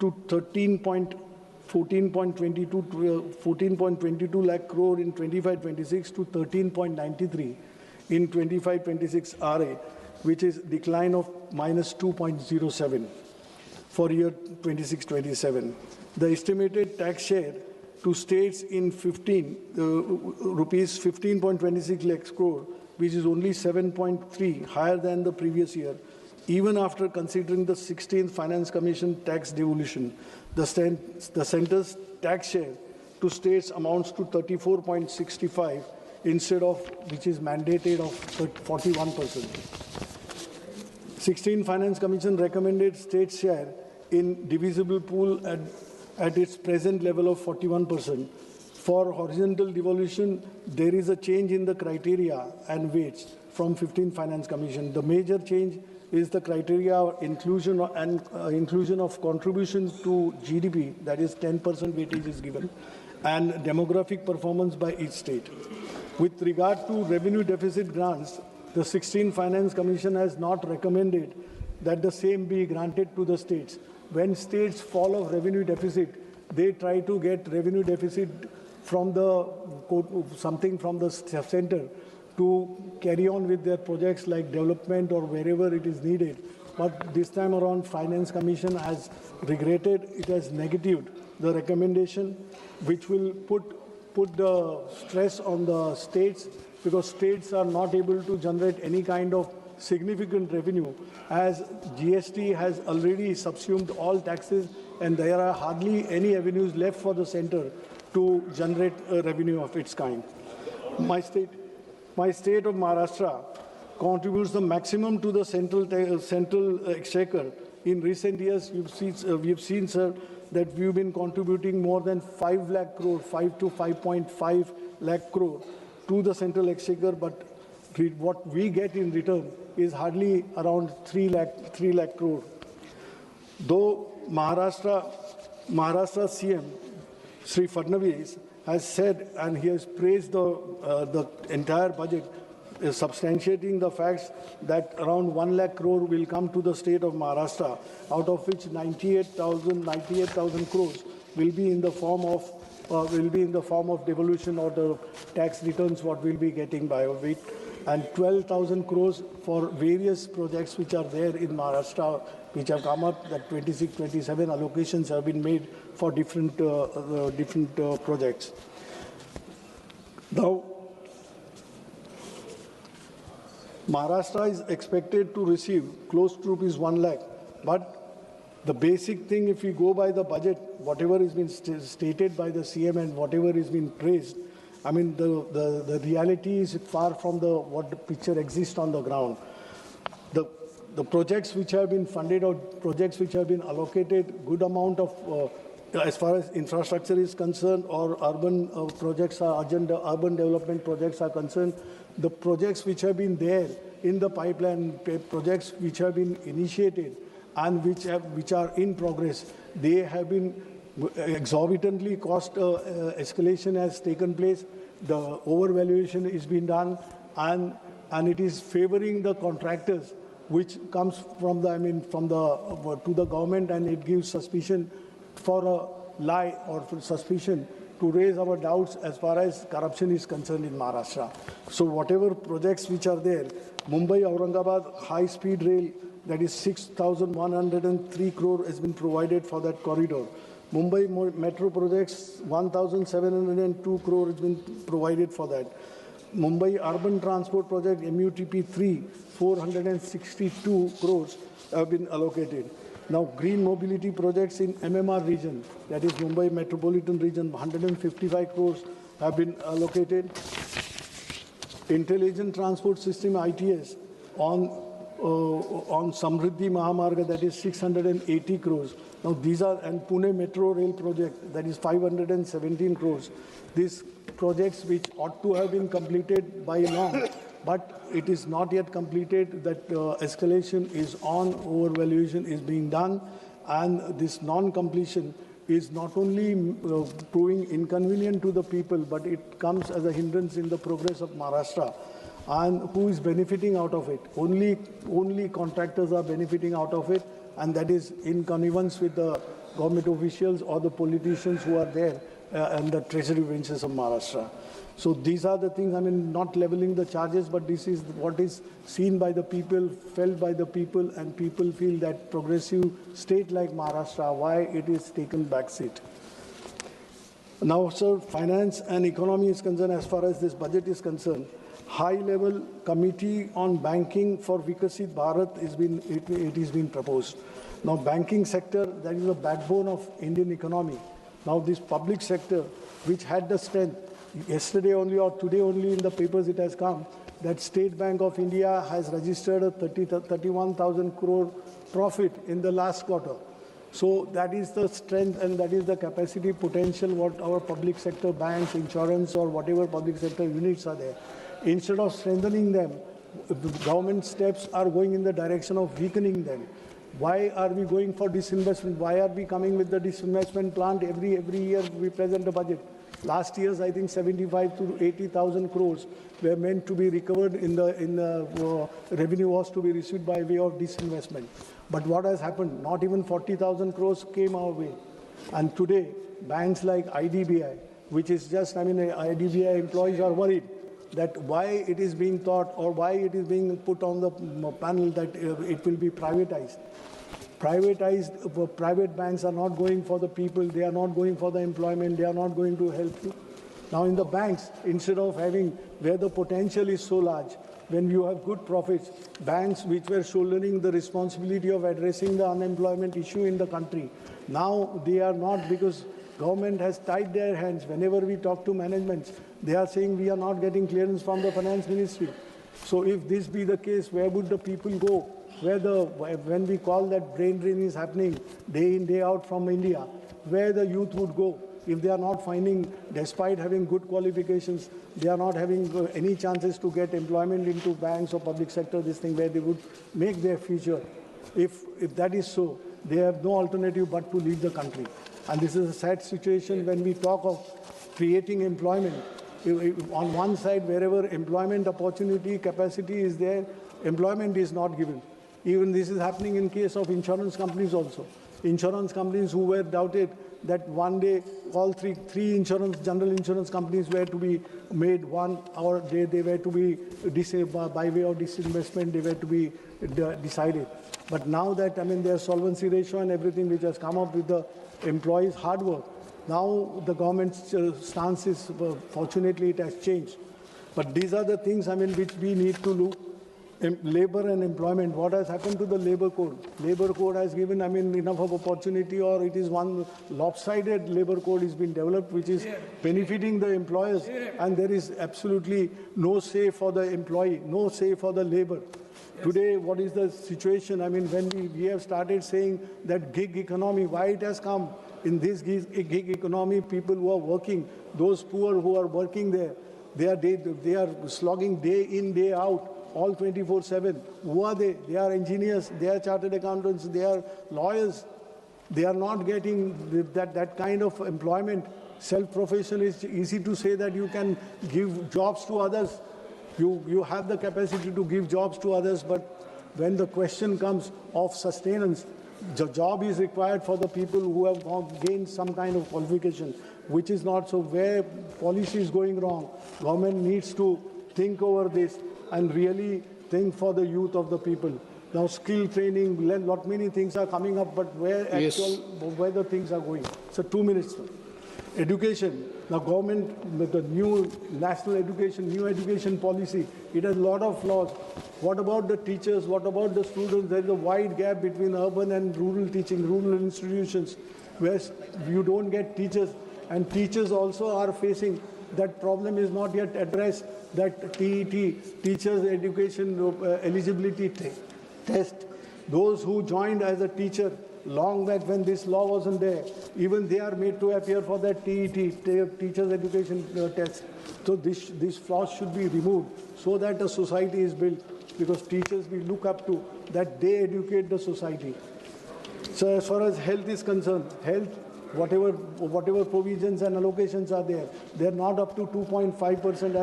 to 14.22 lakh crore in 25-26 to 13.93 in 25-26 RA, which is decline of minus 2.07 for year 26-27. The estimated tax share to states in rupees 15.26 lakhs crore, which is only 7.3 higher than the previous year. Even after considering the 16th Finance Commission tax devolution, the centre's tax share to states amounts to 34.65 instead of which is mandated of 41%. 16th Finance Commission recommended state share in divisible pool at its present level of 41%. For horizontal devolution, there is a change in the criteria and weights from 15th Finance Commission. The major change is the criteria inclusion of contribution to GDP, that is 10% weightage is given, and demographic performance by each state. With regard to revenue deficit grants, the 16th Finance Commission has not recommended that the same be granted to the states. When states fall of revenue deficit, they try to get revenue deficit from something from the center to carry on with their projects like development or wherever it is needed. But this time around, Finance Commission has regretted, it has negatived the recommendation, which will put the stress on the states, because states are not able to generate any kind of significant revenue, as GST has already subsumed all taxes and there are hardly any avenues left for the center to generate a revenue of its kind. My state of Maharashtra contributes the maximum to the central exchequer. In recent years, we've seen, sir, that we've been contributing more than 5 lakh crore, 5 to 5.5 lakh crore to the central exchequer, but what we get in return is hardly around 3 lakh crore. Though Maharashtra CM Sri Fadnavis has said, and he has praised the entire budget, substantiating the facts that around 1 lakh crore will come to the state of Maharashtra, out of which 98,000 crores will be in the form of devolution or the tax returns what we'll be getting by it, and 12,000 crores for various projects which are there in Maharashtra, which have come up, that 26-27 allocations have been made for different projects. Now, Maharashtra is expected to receive close to rupees 1 lakh, but the basic thing, if we go by the budget, whatever has been stated by the CM and whatever has been praised, I mean, the reality is far from what the picture exists on the ground. The projects which have been funded or projects which have been allocated, good amount of, as far as infrastructure is concerned or urban projects are, urban development projects are concerned, the projects which have been there in the pipeline, projects which have been initiated and which are in progress, they have been exorbitantly cost escalation has taken place. The overvaluation is being done, and it is favoring the contractors, which comes from to the government, and it gives suspicion for a lie or for suspicion to raise our doubts as far as corruption is concerned in Maharashtra. So whatever projects which are there, Mumbai-Aurangabad high-speed rail, that is 6,103 crore has been provided for that corridor. Mumbai metro projects, 1,702 crore has been provided for that. Mumbai urban transport project, MUTP 3, 462 crores have been allocated. Now, green mobility projects in MMR region, that is Mumbai metropolitan region, 155 crores have been allocated. Intelligent transport system ITS on Samriddhi Mahamarga, that is 680 crores. Now these are, and Pune Metro Rail project, that is 517 crores. These projects which ought to have been completed by long but it is not yet completed. That escalation is on, overvaluation is being done, and this non-completion is not only proving inconvenient to the people, but it comes as a hindrance in the progress of Maharashtra. And who is benefiting out of it? Only contractors are benefiting out of it, and that is in connivance with the government officials or the politicians who are there and the treasury benches of Maharashtra. So these are the things, I mean, not leveling the charges, but this is what is seen by the people, felt by the people, and people feel that progressive state like Maharashtra, why it is taken back seat. Now, sir, finance and economy is concerned, as far as this budget is concerned, high-level committee on banking for Vikasit Bharat it is been proposed. Now, banking sector, that is the backbone of Indian economy. Now, this public sector, which had the strength, yesterday only or today only in the papers it has come, that State Bank of India has registered a 31,000 crore profit in the last quarter. So that is the strength and that is the capacity potential what our public sector banks, insurance or whatever public sector units are there. Instead of strengthening them, the government steps are going in the direction of weakening them. Why are we going for disinvestment? Why are we coming with the disinvestment plan? Every year we present a budget. Last year's, I think, 75 to 80,000 crores were meant to be recovered in the revenue was to be received by way of disinvestment. But what has happened? Not even 40,000 crores came our way. And today, banks like IDBI, which is just, I mean, IDBI employees are worried that why it is being thought or why it is being put on the panel that it will be privatized. Private banks are not going for the people, they are not going for the employment, they are not going to help you. Now in the banks, instead of having where the potential is so large, when you have good profits, banks which were shouldering the responsibility of addressing the unemployment issue in the country, now they are not, because government has tied their hands. Whenever we talk to managements, they are saying we are not getting clearance from the finance ministry. So if this be the case, where would the people go? When we call that brain drain is happening day in, day out from India, where the youth would go if they are not finding, despite having good qualifications, they are not having any chances to get employment into banks or public sector, this thing where they would make their future. If that is so, they have no alternative but to leave the country. And this is a sad situation when we talk of creating employment. On one side, wherever employment opportunity, capacity is there, employment is not given. Even this is happening in case of insurance companies also. Insurance companies who were doubted that one day all three general insurance companies were to be made one, or they were to be by way of disinvestment, they were to be decided. But now that, I mean, their solvency ratio and everything which has come up with the employees' hard work, now the government's stance is, fortunately, it has changed. But these are the things, I mean, which we need to look. Labor and employment, what has happened to the labor code? Labor code has given, I mean, enough of opportunity, or it is one lopsided labor code is being developed, which is benefiting the employers, and there is absolutely no say for the employee, no say for the labor. Today, what is the situation? I mean, when we have started saying that gig economy, why it has come? In this gig economy, people who are working, those poor who are working there, they are slogging day in, day out, all 24/7. Who are they? They are engineers, they are chartered accountants, they are lawyers. They are not getting that kind of employment. Self-profession is easy to say that you can give jobs to others. You have the capacity to give jobs to others, but when the question comes of sustenance, the job is required for the people who have gained some kind of qualification, which is not so. Where policy is going wrong, government needs to think over this and really think for the youth of the people. Now, skill training, many things are coming up, but where the things are going. So 2 minutes. Education. Now, government, with the new national education, new education policy, it has a lot of flaws. What about the teachers? What about the students? There is a wide gap between urban and rural teaching, rural institutions, where you don't get teachers, and teachers also are facing that problem is not yet addressed, that TET, Teachers Education Eligibility Test. Those who joined as a teacher, long back when this law wasn't there. Even they are made to appear for that TET, Teachers Education Test. So this flaws should be removed so that a society is built, because teachers we look up to, that they educate the society. So as far as health is concerned, health, whatever provisions and allocations are there, they're not up to 2.5%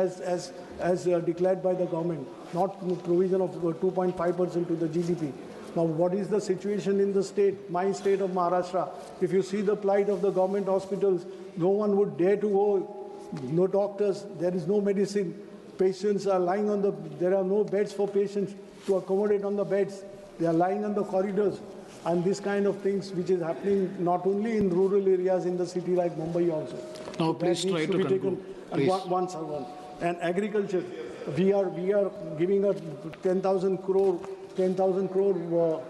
as declared by the government, not provision of 2.5% to the GDP. Now, what is the situation in the state, my state of Maharashtra? If you see the plight of the government hospitals, no one would dare to go, no doctors, there is no medicine, patients are lying on there are no beds for patients to accommodate on the beds, they are lying on the corridors. And this kind of things which is happening not only in rural areas in the city like Mumbai also. Now, please try to conclude. One. And agriculture, we are giving a 10,000 crore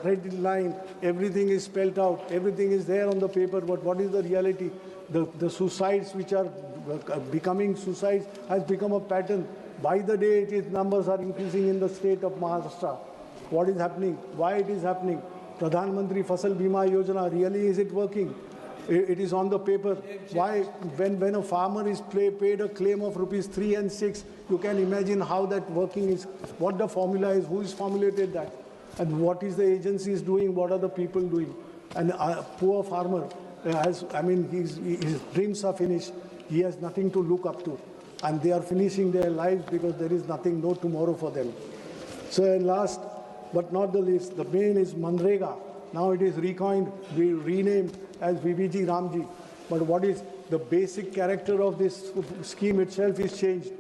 credit line. Everything is spelled out. Everything is there on the paper. But what is the reality? The suicides which are becoming suicides has become a pattern. By the day, numbers are increasing in the state of Maharashtra. What is happening? Why it is happening? Pradhan Mantri Fasal Bima Yojana, really is it working? It is on the paper. Why, when a farmer is paid a claim of ₹3 and 6, you can imagine how that working is, what the formula is, who is formulated that, and what is the agencies doing, what are the people doing. And a poor farmer, his dreams are finished. He has nothing to look up to. And they are finishing their lives because there is nothing, no tomorrow for them. So last but not the least, the main is Manrega. Now it is renamed as VBG Ramji. But what is the basic character of this scheme itself is changed.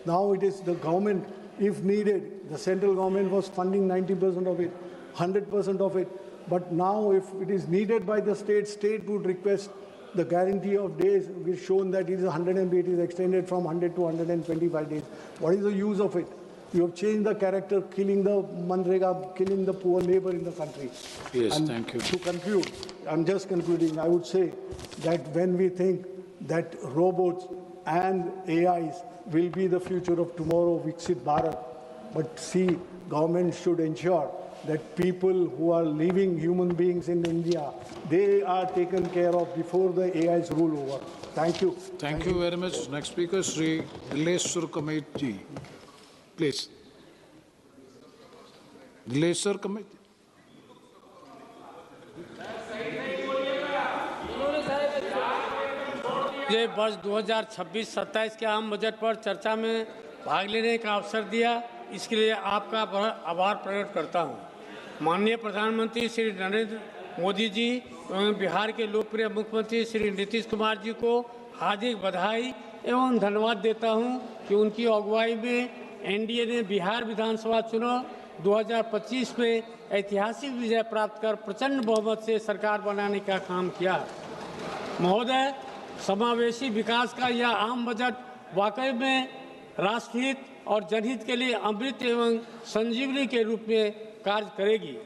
Now it is the government, if needed, the central government was funding 90% of it, 100% of it. But now if it is needed by the state would request the guarantee of days. We've shown that it is 108, it is extended from 100 to 125 days. What is the use of it? You have changed the character, killing the Manrega, killing the poor labor in the country. Yes, and thank you. To conclude, I'm just concluding, I would say that when we think that robots and AIs will be the future of tomorrow, Viksit Bharat, but see, government should ensure that people who are living human beings in India, they are taken care of before the AIs rule over. Thank you. Thank you very much. Next speaker, Sri Dileshwar Kameti. Please. Dileshwar Kameti. मुझे वर्ष 2026-27 के आम budget पर चर्चा में भाग लेने का अवसर दिया, इसके लिए आपका आभार प्रकट करता हूं। माननीय प्रधानमंत्री श्री नरेंद्र मोदी जी एवं बिहार के लोकप्रिय मुख्यमंत्री श्री नीतीश कुमार जी को हार्दिक बधाई एवं धन्यवाद देता हूं कि उनकी अगुवाई में एनडीए ने बिहार विधानसभा चुनाव 2025 में ऐतिहासिक विजय प्राप्त कर प्रचंड बहुमत से सरकार बनाने का काम किया। महोदय, समावेशी विकास का यह आम बजट वाकई में राष्ट्रहित और जनहित के लिए अमृत एवं संजीवनी के रूप में कार्य करेगी।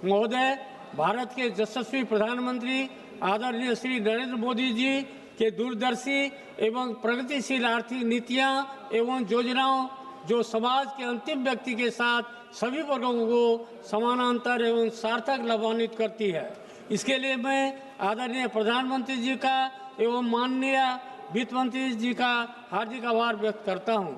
महोदय, भारत के यशस्वी प्रधानमंत्री आदरणीय श्री नरेंद्र मोदी जी के दूरदर्शी एवं प्रगतिशील आर्थिक नीतियां एवं योजनाओं जो समाज के अंतिम व्यक्ति के साथ सभी वर्गों को समानांतर एवं सार्थक लाभान्वित करती है। इसके लिए मैं आदरणीय प्रधानमंत्री जी का एवं माननीय वित्त मंत्री जी का हार्दिक आभार व्यक्त करता हूं।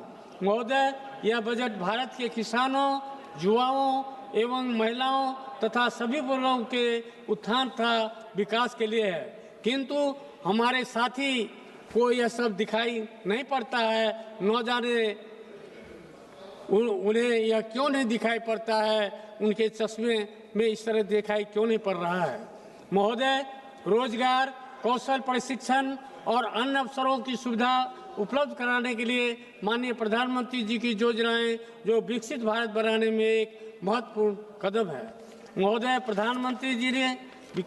महोदय, यह बजट भारत के किसानों, युवाओं एवं महिलाओं तथा सभी वर्गों के उत्थान तथा विकास के लिए है, किंतु हमारे साथी को यह सब दिखाई नहीं पड़ता है। न जाने उन्हें यह क्यों नहीं दिखाई पड़ता है, उनके चश्मे में इस तरह दिखाई क्यों नहीं पड़ रहा है। महोदय, रोजगार, कौशल प्रशिक्षण और अन्य अवसरों की सुविधा उपलब्ध कराने के लिए माननीय प्रधानमंत्री जी की योजनाएं जो विकसित भारत बनाने में एक महत्वपूर्ण कदम है। महोदय, प्रधानमंत्री जी ने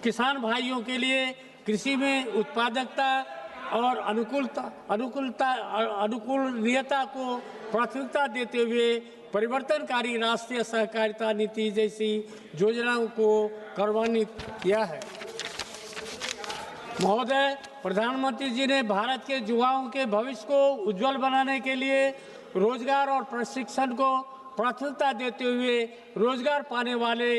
किसान भाइयों के लिए कृषि में उत्पादकता और अनुकूलनीयता को प्राथमिकता देते हुए परिवर्तनकारी राष्ट्रीय सहकारिता नीति जैसी योजनाओं को कार्यान्वित किया है। महोदय, प्रधानमंत्री जी ने भारत के युवाओं के भविष्य को उज्जवल बनाने के लिए रोजगार और प्रशिक्षण को प्राथमिकता देते हुए रोजगार पाने वाले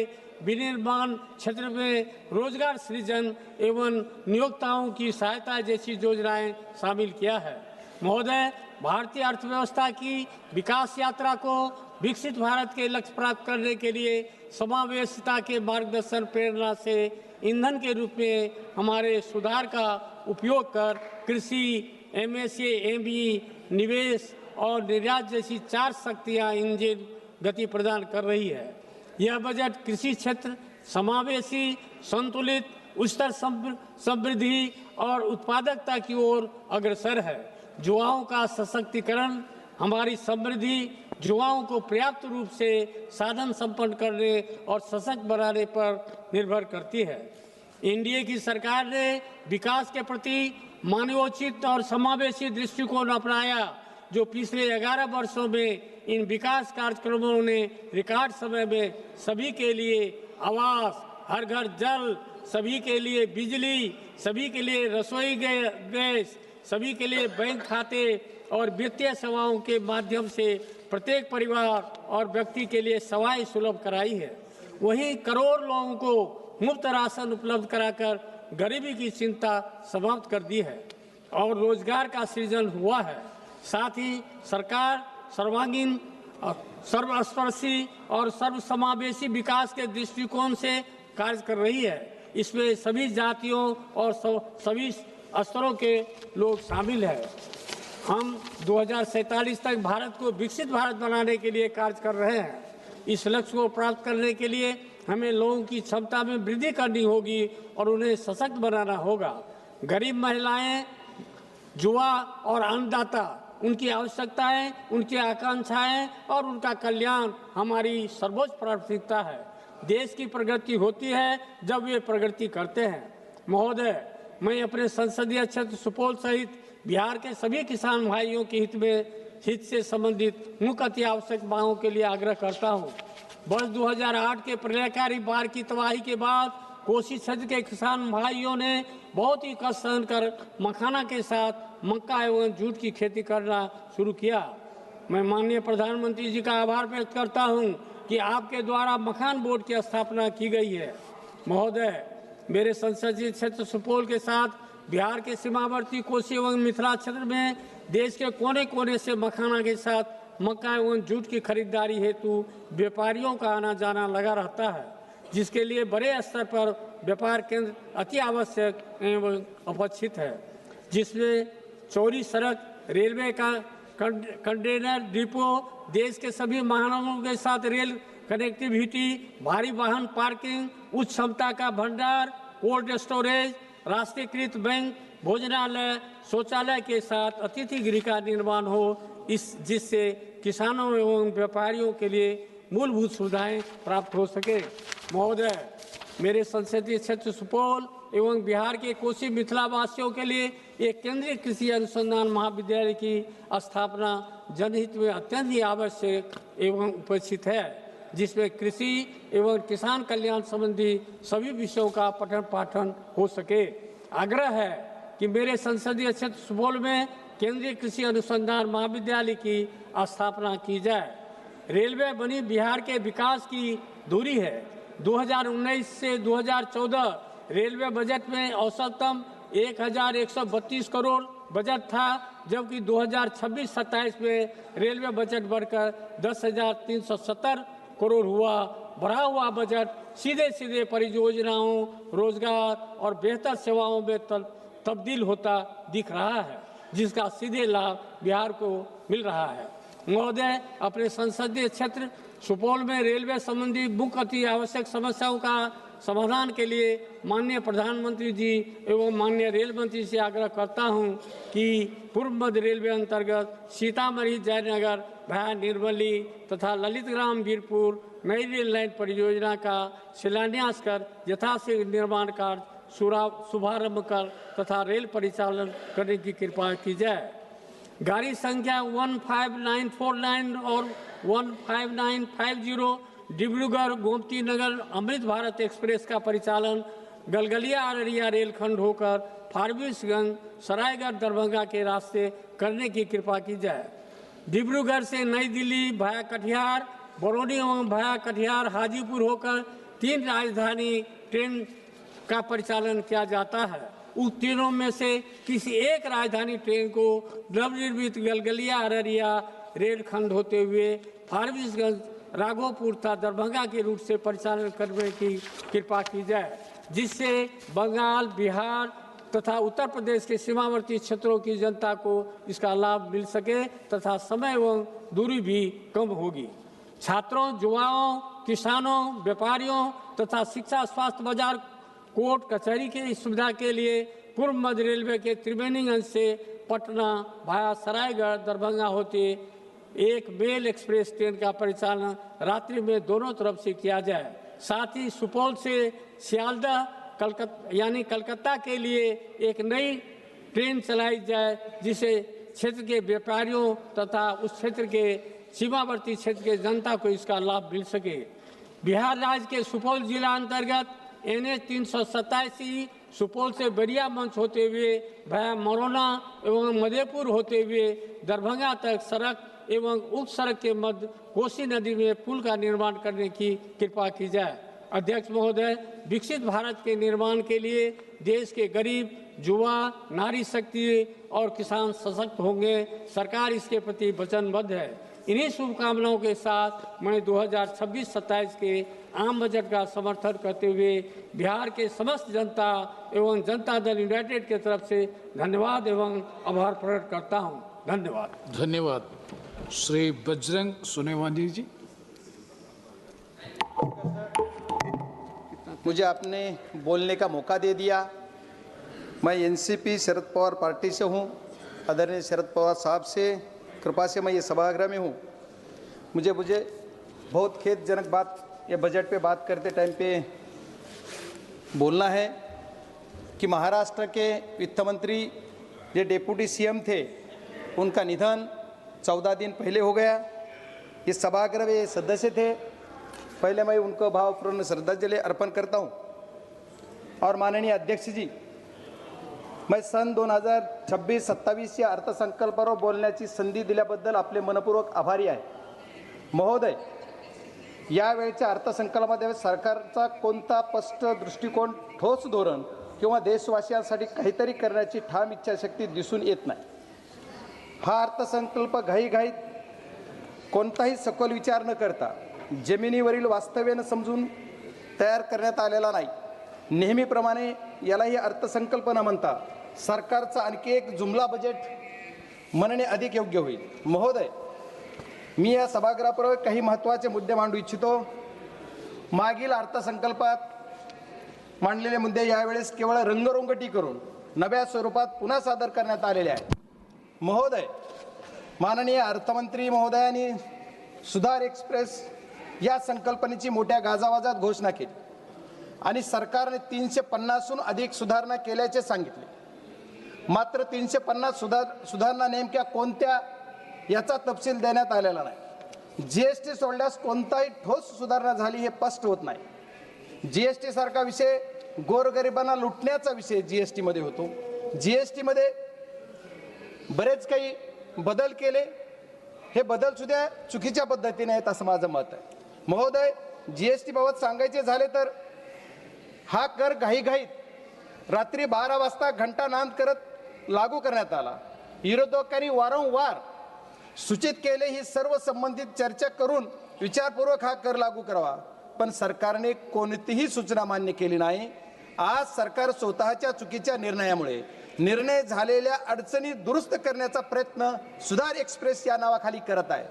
विनिर्माण क्षेत्र में रोजगार सृजन एवं नियोक्ताओं की सहायता जैसी योजनाएं शामिल किया है। महोदय, भारतीय अर्थव्यवस्था की विकास यात्रा को विकसित भारत के लक्ष्य प्राप्त करने के लिए समावेशिता के मार्गदर्शन प्रेरणा से ईंधन के रूप में हमारे सुधार का उपयोग कर कृषि, एमएसए, एमई, निवेश और निर्यात जैसी 4 शक्तियां इंजन गति प्रदान कर रही है। यह बजट कृषि क्षेत्र समावेशी, संतुलित, उच्चतर समृद्धि और उत्पादकता की ओर अग्रसर है। युवाओं का सशक्तिकरण हमारी समृद्धि युवाओं को पर्याप्त रूप से साधन संपन्न करने और सशक्त बनाने पर निर्भर करती है। एनडीए की सरकार ने विकास के प्रति मानवोचित और समावेशी दृष्टिकोण अपनाया, जो पिछले 11 वर्षों में इन विकास कार्यक्रमों ने रिकॉर्ड समय में सभी के लिए आवास, हर घर जल, सभी के लिए बिजली, सभी के लिए रसोई गैस, सभी के लिए बैंक खाते और वित्तीय सेवाओं के माध्यम से प्रत्येक परिवार और व्यक्ति के लिए सेवाएं सुलभ कराई है। वहीं करोड़ लोगों को मुफ्त राशन उपलब्ध कराकर गरीबी की चिंता समाप्त कर दी है और रोजगार का सृजन हुआ है। साथ ही सरकार सर्वांगीण, सर्वस्पर्शी और सर्वसमावेशी विकास के दृष्टिकोण से कार्य कर रही है। इसमें सभी जातियों और सभी स्तरों के लोग शामिल हैं। हम 2047 तक भारत को विकसित भारत बनाने के लिए कार्य कर रहे हैं। इस लक्ष्य को प्राप्त करने के लिए हमें लोगों की क्षमता में वृद्धि करनी होगी और उन्हें सशक्त बनाना होगा। गरीब महिलाएं, युवा और अन्नदाता, उनकी आवश्यकताएं, उनकी आकांक्षाएं और उनका कल्याण हमारी सर्वोच्च प्राथमिकता है। देश की प्रगति होती है जब वे प्रगति करते हैं। महोदय, मैं अपने संसदीय क्षेत्र सुपौल सहित बिहार के सभी किसान भाइयों के हित से संबंधित मुख्य अति आवश्यक मांगों के लिए आग्रह करता हूं। वर्ष 2008 के प्रलयकारी बाढ़ की तबाही के बाद कोसी क्षेत्र के किसान भाइयों ने बहुत ही कष्ट सहन कर मखाना के साथ मक्का एवं जूट की खेती करना शुरू किया। मैं माननीय प्रधानमंत्री जी का आभार व्यक्त करता हूं कि आपके द्वारा मखान बोर्ड की स्थापना की गई है। महोदय, मेरे संसदीय क्षेत्र सुपौल के साथ बिहार के सीमावर्ती कोसी एवं मिथिला क्षेत्र में देश के कोने कोने से मखाना के साथ मक्का एवं जूट की खरीदारी हेतु व्यापारियों का आना जाना लगा रहता है, जिसके लिए बड़े स्तर पर व्यापार केंद्र अति आवश्यक एवं अपेक्षित है, जिसमें चौड़ी सड़क, रेलवे का कंटेनर डिपो, देश के सभी महानगरों के साथ रेल कनेक्टिविटी, भारी वाहन पार्किंग, उच्च क्षमता का भंडार, कोल्ड स्टोरेज, राष्ट्रीयकृत बैंक, भोजनालय, शौचालय के साथ अतिथि गृह का निर्माण हो, जिससे किसानों एवं व्यापारियों के लिए मूलभूत सुविधाएं प्राप्त हो सके। महोदय, मेरे संसदीय क्षेत्र सुपौल एवं बिहार के कोसी मिथिला वासियों के लिए एक केंद्रीय कृषि अनुसंधान महाविद्यालय की स्थापना जनहित में अत्यंत ही आवश्यक एवं उपेक्षित है, जिसमें कृषि एवं किसान कल्याण संबंधी सभी विषयों का पठन पाठन हो सके। आग्रह है कि मेरे संसदीय क्षेत्र सुपौल में केंद्रीय कृषि अनुसंधान महाविद्यालय की स्थापना की जाए। रेलवे बनी बिहार के विकास की धुरी है। 2019 से 2014 रेलवे बजट में औसतम 1132 करोड़ बजट था, जबकि 2026-27 में रेलवे बजट बढ़कर 10,370 करोड़ हुआ। बढ़ा हुआ बजट सीधे सीधे परियोजनाओं, रोजगार और बेहतर सेवाओं में तब्दील होता दिख रहा है, जिसका सीधे लाभ बिहार को मिल रहा है। महोदय, अपने संसदीय क्षेत्र सुपौल में रेलवे संबंधी मुख्य अति आवश्यक समस्याओं का समाधान के लिए माननीय प्रधानमंत्री जी एवं माननीय रेल मंत्री से आग्रह करता हूं कि पूर्व मध्य रेलवे अंतर्गत सीतामढ़ी जयनगर भाया निर्मली तथा ललितग्राम वीरपुर नई रेल लाइन परियोजना का शिलान्यास कर यथाशीघ्र निर्माण कार्य शुभारंभ कर तथा रेल परिचालन करने की कृपा की जाए। गाड़ी संख्या 15949 और 15950 डिब्रूगढ़ गोमती नगर अमृत भारत एक्सप्रेस का परिचालन गलगलिया अररिया रेलखंड होकर फारबिसगंज सरायगढ़ दरभंगा के रास्ते करने की कृपा की जाए। डिब्रूगढ़ से नई दिल्ली भाया कटिहार, बरौनी एवं भाया कटिहार हाजीपुर होकर 3 राजधानी ट्रेन का परिचालन किया जाता है। उन तीनों में से किसी एक राजधानी ट्रेन को नवनिर्मित गलगलिया अररिया रेलखंड होते हुए फारबिसगंज राघोपुर तथा दरभंगा के रूट से परिचालन करने की कृपा की जाए, जिससे बंगाल, बिहार तथा उत्तर प्रदेश के सीमावर्ती क्षेत्रों की जनता को इसका लाभ मिल सके तथा समय एवं दूरी भी कम होगी। छात्रों, युवाओं, किसानों, व्यापारियों तथा शिक्षा, स्वास्थ्य, बाजार, कोर्ट कचहरी की सुविधा के लिए पूर्व मध्य रेलवे के त्रिवेणी अंश से पटना भाया सरायगढ़ दरभंगा होते एक मेल एक्सप्रेस ट्रेन का परिचालन रात्रि में दोनों तरफ से किया जाए। साथ ही सुपौल से सियालदह कलकत्ता के लिए एक नई ट्रेन चलाई जाए, जिससे क्षेत्र के व्यापारियों तथा उस क्षेत्र के सीमावर्ती क्षेत्र के जनता को इसका लाभ मिल सके। बिहार राज्य के सुपौल जिला अंतर्गत NH 387 सुपौल से बरिया मंच होते हुए भाया मरौना एवं मधेपुर होते हुए दरभंगा तक सड़क एवं उप सड़क के मध्य कोसी नदी में पुल का निर्माण करने की कृपा की जाए। अध्यक्ष महोदय, विकसित भारत के निर्माण के लिए देश के गरीब, युवा, नारी शक्ति और किसान सशक्त होंगे। सरकार इसके प्रति वचनबद्ध है। इन्हीं शुभकामनाओं के साथ मैं 2026-27 के आम बजट का समर्थन करते हुए बिहार के समस्त जनता एवं जनता दल यूनाइटेड के तरफ से धन्यवाद एवं आभार प्रकट करता हूं। धन्यवाद। धन्यवाद। श्री बजरंग सोनेवानी जी। मुझे आपने बोलने का मौका दे दिया। मैं एनसीपी शरद पवार पार्टी से हूं। आदरणीय शरद पवार साहब से कृपा से मैं ये सभागृह में हूं। मुझे बहुत खेदजनक बात ये बजट पे बात करते टाइम पे बोलना है कि महाराष्ट्र के वित्त मंत्री जो डेप्यूटी सीएम थे, उनका निधन 14 दिन पहले हो गया। इस सभागृह में सदस्य थे। पहले मैं उनको भावपूर्ण श्रद्धांजलि अर्पण करता हूं। और माननीय अध्यक्ष जी, मैं सन 2026-27 या अर्थसंकल्पावर बोलण्याची संधी दिल्याबद्दल आपले मनपूर्वक आभारी आहे। महोदय, यावेळच्या अर्थसंकल्पामध्ये सरकारचा कोणता स्पष्ट दृष्टिकोन, ठोस धोरण किंवा देशवासियांसाठी काहीतरी करण्याची ठाम इच्छाशक्ती दिसून येत नाही। हा अर्थसंकल्प घाईघाईत कोणताही सखोल विचार न करता जमिनीवरील वास्तव्यानं समजून तयार करण्यात आलेला नाही। नेहमीप्रमाणे यालाही अर्थसंकल्प न म्हणता सरकारचा आणखी एक जुमला बजेट म्हणणे अधिक योग्य होईल। महोदय, मी या सभागृहापूर्वी काही महत्त्वाचे मुद्दे मांडू इच्छितो। मागील अर्थसंकल्पात मांडलेले मुद्दे यावेळेस केवळ रंगरंगटी करून नव्या स्वरूपात पुन्हा सादर करण्यात आलेले आहेत। महोदय, माननीय अर्थमंत्री महोदयांनी सुधार एक्सप्रेस या संकल्पनेची मोठ्या गाजावाजात घोषणा केली आणि सरकारने 350हून अधिक सुधारणा केल्याचे सांगितले। मात्र 350 सुधारणा नेमक्या कोणत्या याचा तपशील देण्यात आलेला नाही। जीएसटी सोडल्यास कोणताही ठोस सुधारणा झाली हे स्पष्ट होत नाही। जीएसटी सारखा विषय गोरगरिबांना लुटण्याचा विषय जीएसटी मध्ये होतो। जीएसटी मध्ये बरेच काही बदल केले, हे बदल सुद्धा चुकीच्या पद्धतीने आहेत असं माझं मत आहे। महोदय, जीएसटी बाबत सांगायचे झाले तर हा कर घाईघाईत रात्री 12 वाजता घंटानाद करत लागू करण्यात आला। विरोधकांनी वारंवार सूचित केले ही सर्व संबंधित चर्चा करून विचारपूर्वक हा कर लागू करावा, पण सरकारने कोणतीही सूचना मान्य केली नाही। आज सरकार स्वतःच्या चुकीच्या निर्णयामुळे निर्णय झालेल्या अडचणी दुरुस्त करण्याचा प्रयत्न सुधार एक्सप्रेस या नावाखाली करत आहे।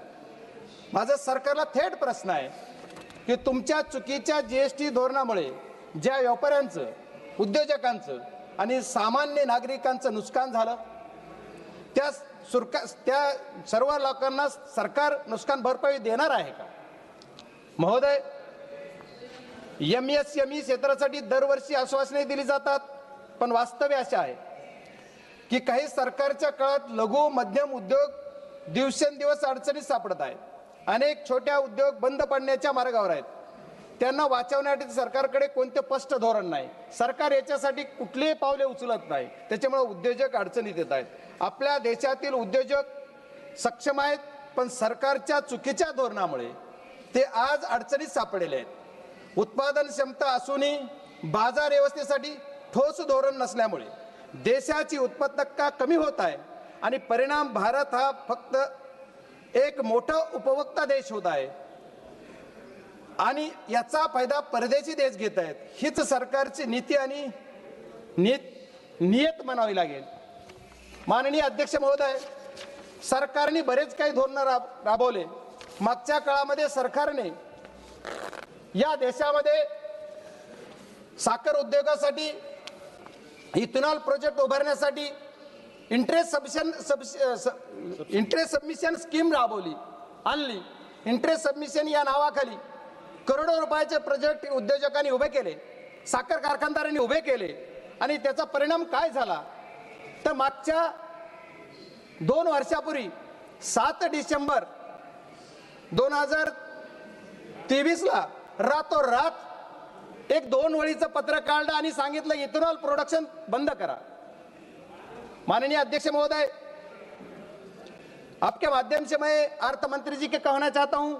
माझा सरकारला थेट प्रश्न आहे की तुमच्या चुकीच्या जीएसटी धोरणामुळे ज्या व्यापाऱ्यांचं, उद्योजकांचं आणि सामान्य नागरिकांचं नुकसान झालं, त्या सर्व लोकांना सरकार नुकसान भरपाई देणार आहे का? महोदय, एमएसएमई क्षेत्रासाठी दरवर्षी आश्वासने दिली जातात, पण वास्तव्य असे आहे की काही सरकारच्या काळात लघु मध्यम उद्योग दिवसेंदिवस अडचणीत सापडत आहेत। अनेक छोट्या उद्योग बंद पडण्याच्या मार्गावर आहेत। त्यांना वाचवण्यासाठी सरकारकडे कोणते स्पष्ट धोरण नाही। सरकार याच्यासाठी कुठलीही पावले उचलत नाही, त्याच्यामुळे उद्योजक अडचणीत येत आहेत। आपल्या देशातील उद्योजक सक्षम आहेत, पण सरकारच्या चुकीच्या धोरणामुळे ते आज अडचणीत सापडलेले आहेत। उत्पादन क्षमता असूनही बाजार व्यवस्थेसाठी ठोस धोरण नसल्यामुळे देशाची उत्पादकता कमी होत आहे आणि परिणाम भारत हा फक्त एक मोठा उपभोक्ता देश होत आहे आणि याचा फायदा परदेशी देश घेत आहेत. हीच सरकारची नीती आणि नियत म्हणावी लागेल. माननीय अध्यक्ष महोदय, सरकारने बरेच काही धोरणं राबवले. मागच्या काळामध्ये सरकारने या देशामध्ये साखर उद्योगासाठी इथेनॉल प्रोजेक्ट उभारण्यासाठी इंटरेस्ट सबमिशन स्कीम राबवली आणली. इंटरेस्ट सबमिशन या नावाखाली करोडो रुपयाचे प्रोजेक्ट उद्योजकांनी उभे केले, साखर कारखानदारांनी उभे केले आणि त्याचा परिणाम काय झाला तर मागच्या 2 वर्षापूर्वी 7 डिसेंबर 2023 ला रातोरात एक 2 वळीचं पत्र काढलं आणि सांगितलं इथेनॉल प्रोडक्शन बंद करा. माननीय अध्यक्ष महोदय, आपके माध्यम से मैं अर्थ मंत्री जी के कहना चाहता हूं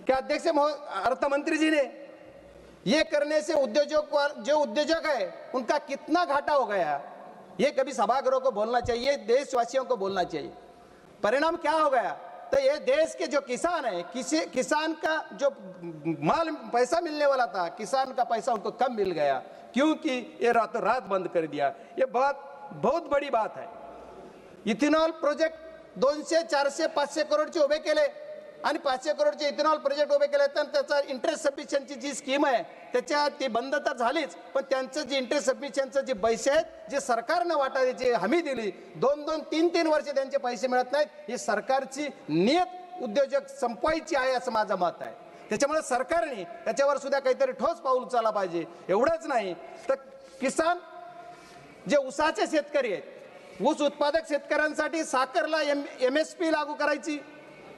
कि अध्यक्ष अर्थ मंत्री जी ने ये करने से जो उद्योजक है उनका कितना घाटा हो गया, ये कभी सभागृह को बोलना चाहिए, देशवासियों को बोलना चाहिए. परिणाम क्या हो गया तो ये देश के जो किसान है, किसान का जो माल पैसा मिलने वाला था, किसान का पैसा उनको कम मिल गया क्योंकि ये रातों रात बंद कर दिया. ये बहुत बड़ी बात है. इथेनॉल प्रोजेक्ट 200, 400, 500 करोडचे उभे केले आणि 500 करोडचे इथेनॉल प्रोजेक्ट उभे केले तर त्याचा इंटरेस्ट सबमिशनची जी स्कीम आहे त्याच्या ती बंद तर झालीच, पण त्यांचं जे इंटरेस्ट सबमिशनचं जे पैसे आहेत जे सरकारनं वाटायची हमी दिली 2-2, 3-3 वर्ष त्यांचे पैसे मिळत नाहीत. ही सरकारची नियत उद्योजक संपवायची आहे असं माझं मत आहे. त्याच्यामुळे सरकारने त्याच्यावर सुद्धा काहीतरी ठोस पाऊल उचलला पाहिजे. एवढंच नाही तर किसान जे ऊसाचे शेतकरी आहेत, ऊस उत्पादक शेतकऱ्यांसाठी साखरला MSP लागू करायची.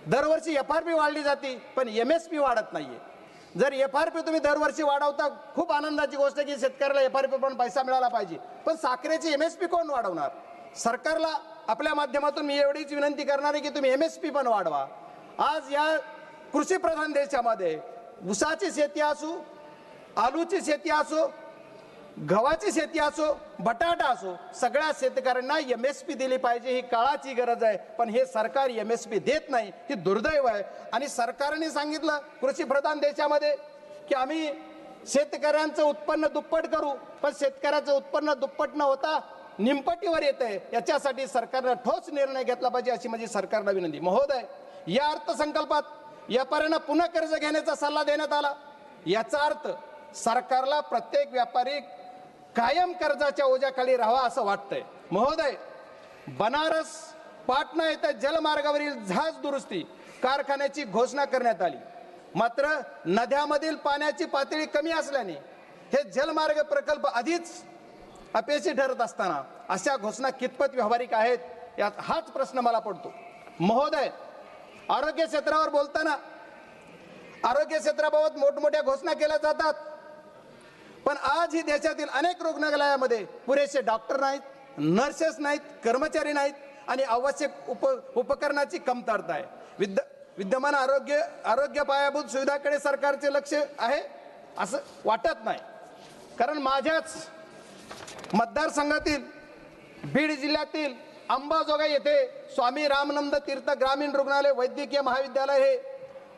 दरवर्षी FRP वाढली जाते पण MSP वाढत नाहीये. जर FRP तुम्ही दरवर्षी वाढवता खूप आनंदाची गोष्ट की शेतकऱ्याला FRP पण पैसा मिळाला पाहिजे, पण साखरेची MSP कोण वाढवणार? सरकारला आपल्या माध्यमातून मी एवढीच विनंती करणार आहे की तुम्ही MSP पण वाढवा. आज या कृषी प्रधान देशामध्ये ऊसाची शेती असो, आलूची शेती असो, गव्हाची शेती असो, बटाटा असो, सगळ्या शेतकऱ्यांना MSP दिली पाहिजे. ही काळाची गरज आहे, पण हे सरकार MSP देत नाही. ही दुर्दैव आहे. आणि सरकारने सांगितलं कृषी प्रधान देशामध्ये की आम्ही शेतकऱ्यांचं उत्पन्न दुप्पट करू, पण शेतकऱ्याचं उत्पन्न दुप्पट न होता निमपटीवर येते. याच्यासाठी सरकारने ठोस निर्णय घेतला पाहिजे अशी माझी सरकारला विनंती. महोदय, या अर्थसंकल्पात व्यापाऱ्यांना पुन्हा कर्ज घेण्याचा सल्ला देण्यात आला. याचा अर्थ सरकारला प्रत्येक व्यापारी कायम कर्जाच्या ओझ्याखाली राहावा असं वाटतंय. महोदय, बनारस पाटणा येथे जलमार्गावरील जहाज दुरुस्ती कारखान्याची घोषणा करण्यात आली. मात्र नद्यामधील पाण्याची पातळी कमी असल्याने हे जलमार्ग प्रकल्प आधीच अपयशी ठरत असताना अशा घोषणा कितपत व्यावहारिक आहेत यात हाच प्रश्न मला पडतो. महोदय, आरोग्य क्षेत्रावर बोलताना आरोग्य क्षेत्राबाबत मोठमोठ्या घोषणा केल्या जातात, पण आज ही देशातील अनेक रुग्णालयामध्ये पुरेसे डॉक्टर नाहीत, नर्सेस नाहीत, कर्मचारी नाहीत आणि आवश्यक उपकरणाची कमतरता आहे. विद्यमान आरोग्य पायाभूत सुविधाकडे सरकारचे लक्ष आहे असं वाटत नाही. कारण माझ्याच मतदारसंघातील बीड जिल्ह्यातील अंबाजोगाई येथे स्वामी रामानंद तीर्थ ग्रामीण रुग्णालय वैद्यकीय महाविद्यालय हे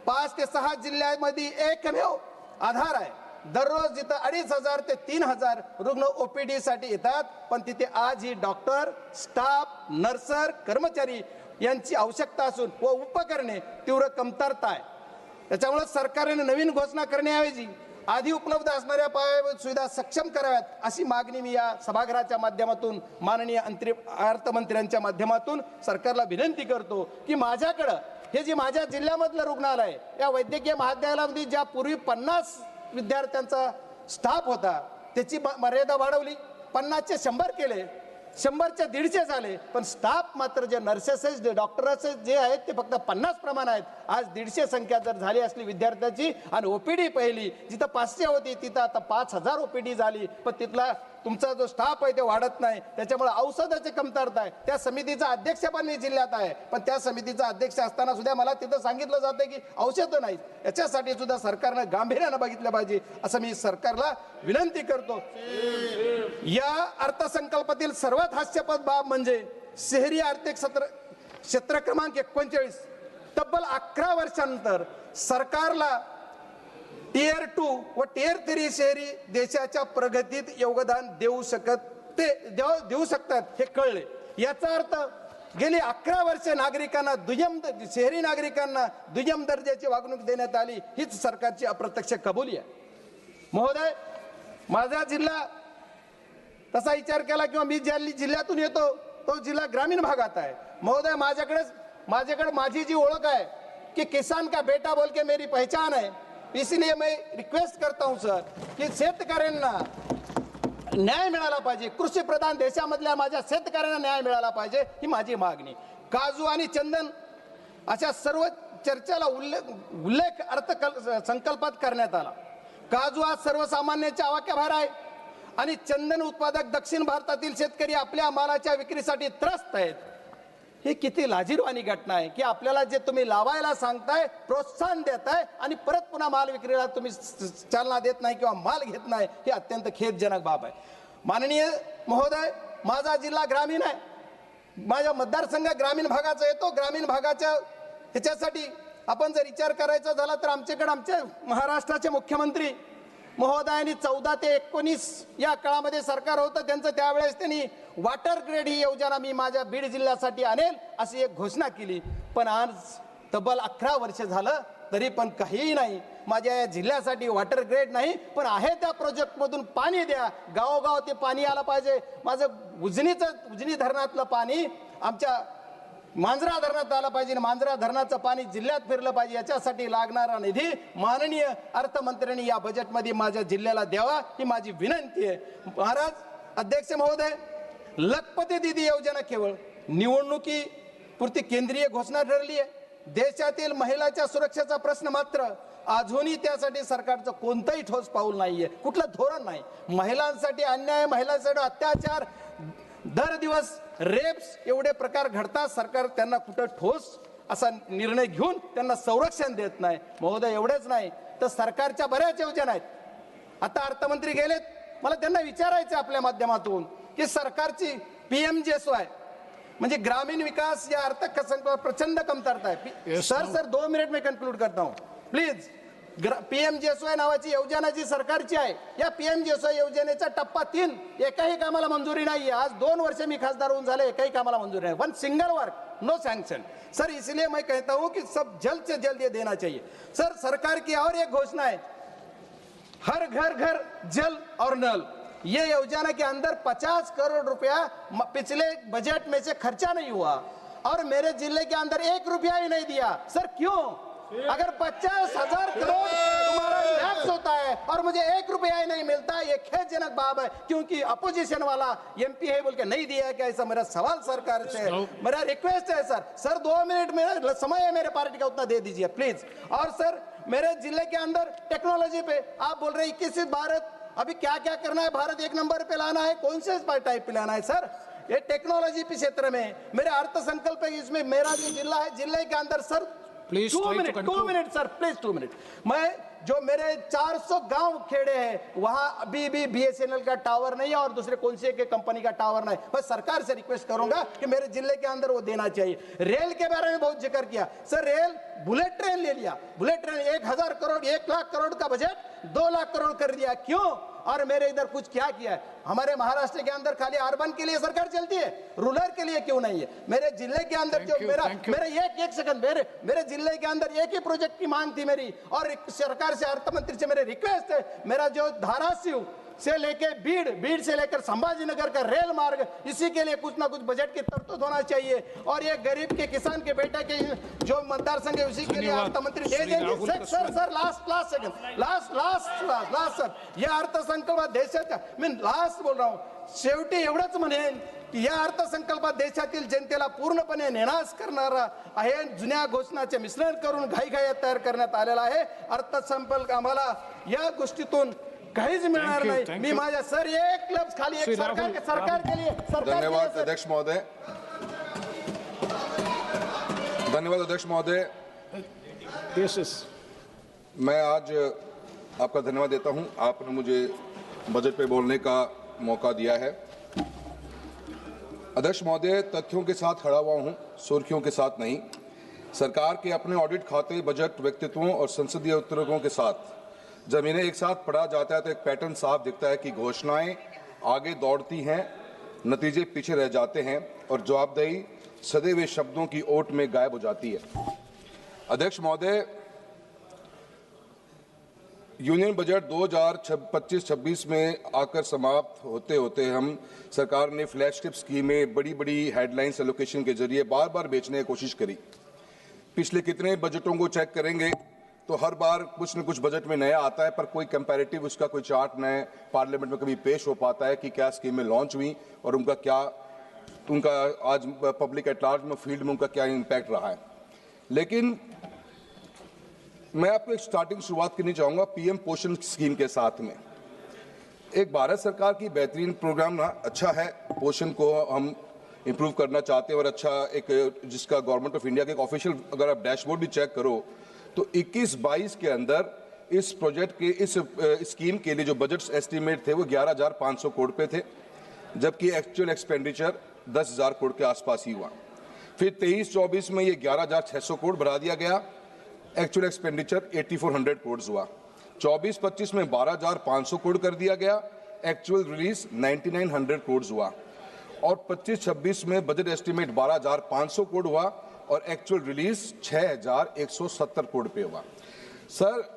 5 ते 6 जिल्ह्यामध्ये एकमेव आधार आहे. दररोज जिथं 2,500 ते 3,000 रुग्ण OPD साठी येतात, पण तिथे आज ही डॉक्टर, स्टाफ, नर्सर, कर्मचारी यांची आवश्यकता असून व उपकरणे तीव्र कमतरता आहे. त्याच्यामुळे सरकारने नवीन घोषणा करण्याऐवजी आधी उपलब्ध असणाऱ्या पायाभूत सुविधा सक्षम कराव्यात अशी मागणी मी या सभागृहाच्या माध्यमातून माननीय अर्थमंत्र्यांच्या माध्यमातून सरकारला विनंती करतो की माझ्याकडं हे जे माझ्या जिल्ह्यामधलं रुग्णालय या वैद्यकीय महाविद्यालयामध्ये ज्या पूर्वी 50 विद्यार्थ्यांचा स्टाफ होता त्याची मर्यादा वाढवली, 50चे 100 केले, 100चे 150 झाले, पण स्टाफ मात्र जे नर्सेस जे डॉक्टर्स जे आहेत ते फक्त 50 प्रमाण आहेत. आज 150 संख्या जर झाली असली विद्यार्थ्याची आणि OPD पहिली जिथं 500 होती तिथं आता 5,000 OPD झाली, पण तिथला तुमचा जो स्टाफ आहे ते वाढत नाही, त्याच्यामुळे औषधाची कमतरता आहे. त्या समितीचा अध्यक्ष पण मी जिल्ह्यात आहे, पण त्या समितीचा अध्यक्ष असताना सुद्धा मला तिथं सांगितलं जातं की औषधं नाहीत. याच्यासाठी सुद्धा सरकारनं गांभीर्यानं बघितलं पाहिजे असं मी सरकारला विनंती करतो. या अर्थसंकल्पातील सर्वात हास्यास्पद बाब म्हणजे शहरी आर्थिक क्षेत्र क्रमांक 39 तब्बल 11 वर्षांनंतर सरकारला टियर 2 व टियर 3 शहरी देशाच्या प्रगतीत योगदान देऊ शकतात हे कळले. याचा अर्थ गेली 11 वर्षे नागरिकांना शहरी नागरिकांना दुय्यम दर्जाची वागणूक देण्यात आली, हीच सरकारची अप्रत्यक्ष कबुली आहे. महोदय, माझा जिल्हा तसा विचार केला किंवा मी ज्या जिल्ह्यातून येतो तो जिल्हा ग्रामीण भागात आहे. महोदय, माझ्याकडे माझी जी ओळख आहे कि किसान का बेटा बोल के मेरी पहचान है, इसलिए मैं रिक्वेस्ट करता हूं सर की शेतकऱ्यांना न्याय मिळाला पाहिजे. कृषी प्रधान देशामधल्या माझ्या शेतकऱ्यांना न्याय मिळाला पाहिजे ही माझी मागणी. काजू आणि चंदन अशा सर्व चर्चेला उल्लेख अर्थसंकल्पात करण्यात आला. काजू आज सर्वसामान्यांच्या आवाक्याबाहेर आहे आणि चंदन उत्पादक दक्षिण भारतातील शेतकरी आपल्या मालाच्या विक्रीसाठी त्रस्त आहेत. ही किती लाजिरवाणी घटना आहे की आपल्याला जे तुम्ही लावायला सांगताय, प्रोत्साहन देताय आणि परत पुन्हा माल विक्रीला तुम्ही चालना देत नाही किंवा माल घेत नाही, ही अत्यंत खेदजनक बाब आहे. माननीय महोदय, माझा जिल्हा ग्रामीण आहे, माझा मतदारसंघ ग्रामीण भागाचा येतो. ग्रामीण भागाच्या ह्याच्यासाठी आपण जर विचार करायचा झाला तर आमच्याकडे आमचे महाराष्ट्राचे मुख्यमंत्री महोदयांनी 14 ते 19 या काळामध्ये सरकार होतं त्यांचं, त्यावेळेस त्यांनी वॉटर ग्रेड ही योजना मी माझ्या बीड जिल्ह्यासाठी आणेल अशी एक घोषणा केली. पण आज तब्बल 11 वर्ष झालं तरी पण काहीही नाही. माझ्या या जिल्ह्यासाठी वॉटर ग्रेड नाही, पण आहे त्या प्रोजेक्टमधून पाणी द्या. गावोगाव ते पाणी आलं पाहिजे. माझं उजनी धरणातलं पाणी आमच्या मांजरा धरणात आलं पाहिजे, मांजरा धरणाचं पाणी जिल्ह्यात फिरलं पाहिजे. याच्यासाठी लागणारा निधी माननीय अर्थमंत्र्यांनी या बजेटमध्ये माझ्या जिल्ह्याला द्यावा ही माझी विनंती आहे. महाराज अध्यक्ष महोदय, लखपती दीदी योजना केवळ निवडणुकीपुरती केंद्रीय घोषणा ठरली आहे. देशातील महिलांच्या सुरक्षेचा प्रश्न मात्र अजूनही त्यासाठी सरकारचं कोणतंही ठोस पाऊल नाहीये, कुठलं धोरण नाही. महिलांसाठी अन्याय, महिलांसाठी अत्याचार, दर दिवस रेप्स एवढे प्रकार घडतात, सरकार त्यांना कुठं ठोस असा निर्णय घेऊन त्यांना संरक्षण देत नाही. महोदय, एवढेच नाही तर सरकारच्या बऱ्याच योजना आहेत. आता अर्थमंत्री गेलेत, मला त्यांना विचारायचं आपल्या माध्यमातून की सरकारची PMJSY म्हणजे ग्रामीण विकास या अर्थसंकल्पात प्रचंड कमतरता आहे. सर 2 मिनिट में कंक्लूड करता हूं प्लीज. PMJSY नावाची योजना जी सरकारची आहे, या PMJSY योजनेचा टप्पा 3 एकाही कामाला मंजुरी नाही आहे. आज 2 वर्ष मी खासदार होऊन झाले, एकाही कामाला मंजुरी नाही. 1 single work no sanction. Sir इसलिए मैं कहता हूं कि सब जल्द से जल्द ये देना चाहिए. सर सरकार की और एक घोषणा है, हर घर जल और नल. ये योजना के अंदर 50 करोड़ रुपया पिछले बजट में से खर्चा नहीं हुआ और मेरे जिले के अंदर 1 रुपया ही नहीं दिया. सर क्यों? अगर 50,000 करोड़ तुम्हारा टैक्स होता है और मुझे 1 रुपया ही नहीं मिलता, ये खेदजनक बात है. क्योंकि अपोजिशन वाला MP है बोल के नहीं दिया क्या? ऐसा मेरा सवाल सरकार से, मेरा रिक्वेस्ट है सर 2 मिनट में समय है मेरे पार्टी का, उतना दे दीजिए प्लीज. और सर मेरे जिले के अंदर टेक्नोलॉजी पे आप बोल रहे 21 भारत, अभी क्या क्या करना है? भारत 1 नंबर पे लाना है, कौन से टाइप पे लाना है सर? ये टेक्नोलॉजी के क्षेत्र में मेरे अर्थसंकल्प है, इसमें मेरा जो जिला है, जिले के अंदर sir 2 minute sir please 2 minute. मैं जो मेरे 400 गांव खेड़े हैं वहां अभी भी BSNL का टावर नहीं है और दूसरे कौन से के कंपनी का टावर नहीं. मैं सरकार से रिक्वेस्ट करूंगा कि मेरे जिले के अंदर वो देना चाहिए. रेल के बारे में बहुत जिक्र किया सर, रेल बुलेट ट्रेन ले लिया, बुलेट ट्रेन 1000 करोड़ 1 लाख करोड़ का बजट 2 लाख करोड़ कर दिया. क्यों? और मेरे इधर कुछ क्या किया है? हमारे महाराष्ट्र के अंदर खाली अर्बन के लिए सरकार चलती है, रूरल के लिए क्यों नहीं है? मेरे जिले के अंदर जो मेरा एक सेकंड, मेरे जिले के अंदर एक ही प्रोजेक्ट की मांग थी मेरी, और सरकार से अर्थमंत्री से मेरे रिक्वेस्ट है, मेरा जो धाराशिव से लेके बीड़ से लेकर संभाजीनगर का रेल मार्ग, इसी के लिए कुछ ना कुछ बजट की तरतूद होना चाहिए. और ये गरीब के किसान के बेटा के जो मतदार संघ है उसी के लिए अर्थमंत्री दे देंगे. Sir last second last sir, या अर्थसंकल्पात देशाच्या मी लास्ट बोल रहा हूं, शेवटी एवढंच म्हणेन की या अर्थसंकल्पात देशातील जनतेला पूर्णपणे निराश करणारा आहे. जुन्या घोषणाचे मिश्रण करून घाईघाईत तयार करण्यात आलेला आहे. अर्थसंकल्प आम्हाला या गोष्टीतून काहीच मिळणार नाही. मी माझ्या सर एक लफ्ज खाली एक सरकार के लिए धन्यवाद अध्यक्ष महोदय. धन्यवाद अध्यक्ष महोदय. मैं आज आपका धन्यवाद देता हूं. आपने मुझे बजट पे बोलने का मौका दिया है. अध्यक्ष महोदय, तथ्यों के साथ खड़ा हुआ हूं, सुर्खियों के साथ नहीं. सरकार के अपने ऑडिट खाते, बजट, व्यक्तित्वों और संसदीय उत्तरकों के साथ जब इन्हें एक साथ पढ़ा जाता है तो एक पैटर्न साफ दिखता है कि घोषणाएं आगे दौड़ती हैं, नतीजे पीछे रह जाते हैं और जवाबदेही सदे हुए शब्दों की ओट में गायब हो जाती है. अध्यक्ष महोदय, यूनियन बजट 2025-26 में आकर समाप्त होते होते हम सरकार ने फ्लैगशिप स्कीमें, बड़ी बड़ी हेडलाइंस एलोकेशन के जरिए बार बार बेचने की कोशिश करी. पिछले कितने बजटों को चेक करेंगे तो हर बार कुछ न कुछ बजट में नया आता है, पर कोई कंपैरेटिव उसका कोई चार्ट नए पार्लियामेंट में कभी पेश हो पाता है कि क्या स्कीमें लॉन्च हुई और उनका आज पब्लिक एट लार्ज में फील्ड में उनका क्या इम्पैक्ट रहा है. लेकिन मैं आपको एक स्टार्टिंग शुरुआत करनी चाहूँगा पीएम पोषण स्कीम के साथ में. एक भारत सरकार की बेहतरीन प्रोग्राम ना अच्छा है, पोषण को हम इम्प्रूव करना चाहते हैं और अच्छा एक जिसका गवर्नमेंट ऑफ इंडिया के एक ऑफिशियल अगर आप डैशबोर्ड भी चेक करो तो 21-22 के अंदर इस प्रोजेक्ट के इस स्कीम के लिए जो बजट एस्टीमेट थे वो 11,500 करोड़ पे थे, जबकि एक्चुअल एक्सपेंडिचर 10,000 करोड़ के आसपास ही हुआ. फिर 23-24 में ये 11,600 करोड़ बढ़ा दिया गया, एक्चुअल एक्सपेंडिचर 8,400 करोड़ हुआ. 24-25 में 12,500 करोड़ कर दिया गया, एक्चुअल रिलीज 9,900 करोड़ हुआ. और 25-26 में बजट एस्टीमेट 12,500 करोड़ हुआ और एक्चुअल रिलीज 6,170 करोड़ पे हुआ. सर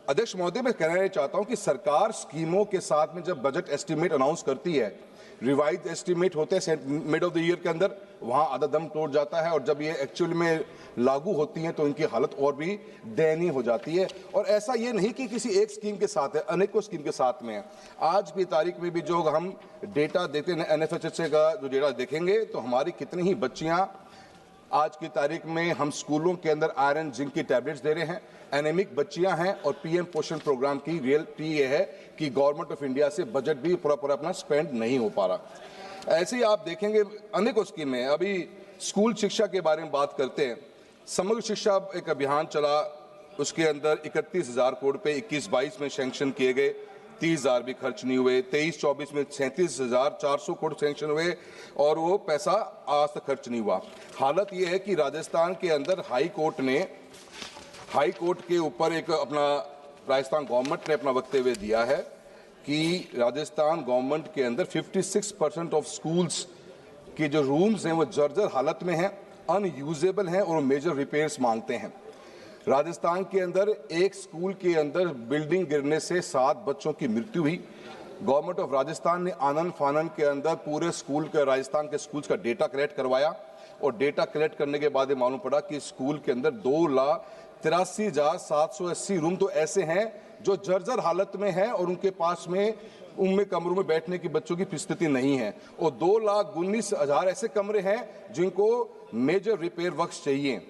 अध्यक्ष महोदय, मैं कहना चाहता हूं कि सरकार स्कीमों के साथ में जब बजट एस्टीमेट अनाउंस करती है, रिवाइज एस्टीमेट होते हैं मिड ऑफ द ईयर के अंदर, वहां आधा दम तोड़ जाता है और जब ये एक्चुअल में लागू होती हैं तो इनकी हालत और भी दयनीय हो जाती है. और ऐसा ये नहीं कि किसी एक स्कीम के साथ है, अनेकों स्कीम के साथ में है. आज की तारीख में भी जो हम डेटा देते हैं NFHSA का जो डेटा देखेंगे तो हमारी कितनी ही बच्चियां आज की तारीख में हम स्कूलों के अंदर आयरन जिंक की टैबलेट्स दे रहे हैं, एनेमिक बच्चियां हैं. और पीएम पोषण प्रोग्राम की रियलिटी ये है कि गवर्नमेंट ऑफ इंडिया से बजट भी पूरा अपना स्पेंड नहीं हो पा रहा. ऐसे ही आप देखेंगे अनेकों स्कीमें. अभी स्कूल शिक्षा के बारे में बात करते हैं, समग्र शिक्षा एक अभियान चला, उसके अंदर 31,000 करोड़ पे 21-22 में सैंक्शन किए गए, 30,000 भी खर्च नहीं हुए. 23-24 में 37,400 करोड़ सैंक्शन हुए और वो पैसा आज तक खर्च नहीं हुआ. हालत ये है कि राजस्थान के अंदर हाई कोर्ट के ऊपर एक अपना राजस्थान गवर्नमेंट ने अपना वक्तव्य दिया है कि राजस्थान गवर्नमेंट के अंदर 56% ऑफ स्कूल्स के जो रूम्स हैं वो जर्जर हालत में हैं, अनयूजेबल हैं और मेजर रिपेयर्स मांगते हैं. राजस्थान के अंदर एक स्कूल के अंदर बिल्डिंग गिरने से 7 बच्चों की मृत्यु हुई. गवर्नमेंट ऑफ राजस्थान ने आनन फानन के अंदर पूरे स्कूल के राजस्थान के स्कूल्स का डेटा कलेक्ट करवाया और डेटा कलेक्ट करने के बाद मालूम पड़ा कि स्कूल के अंदर 2,83,780 रूम तो ऐसे हैं जो जर्जर हालत में हैं और उनके पास में उनमें कमरों में बैठने की बच्चों की स्थिति नहीं है. और 2,19,000 ऐसे कमरे हैं जिनको मेजर रिपेयर वर्क्स चाहिए.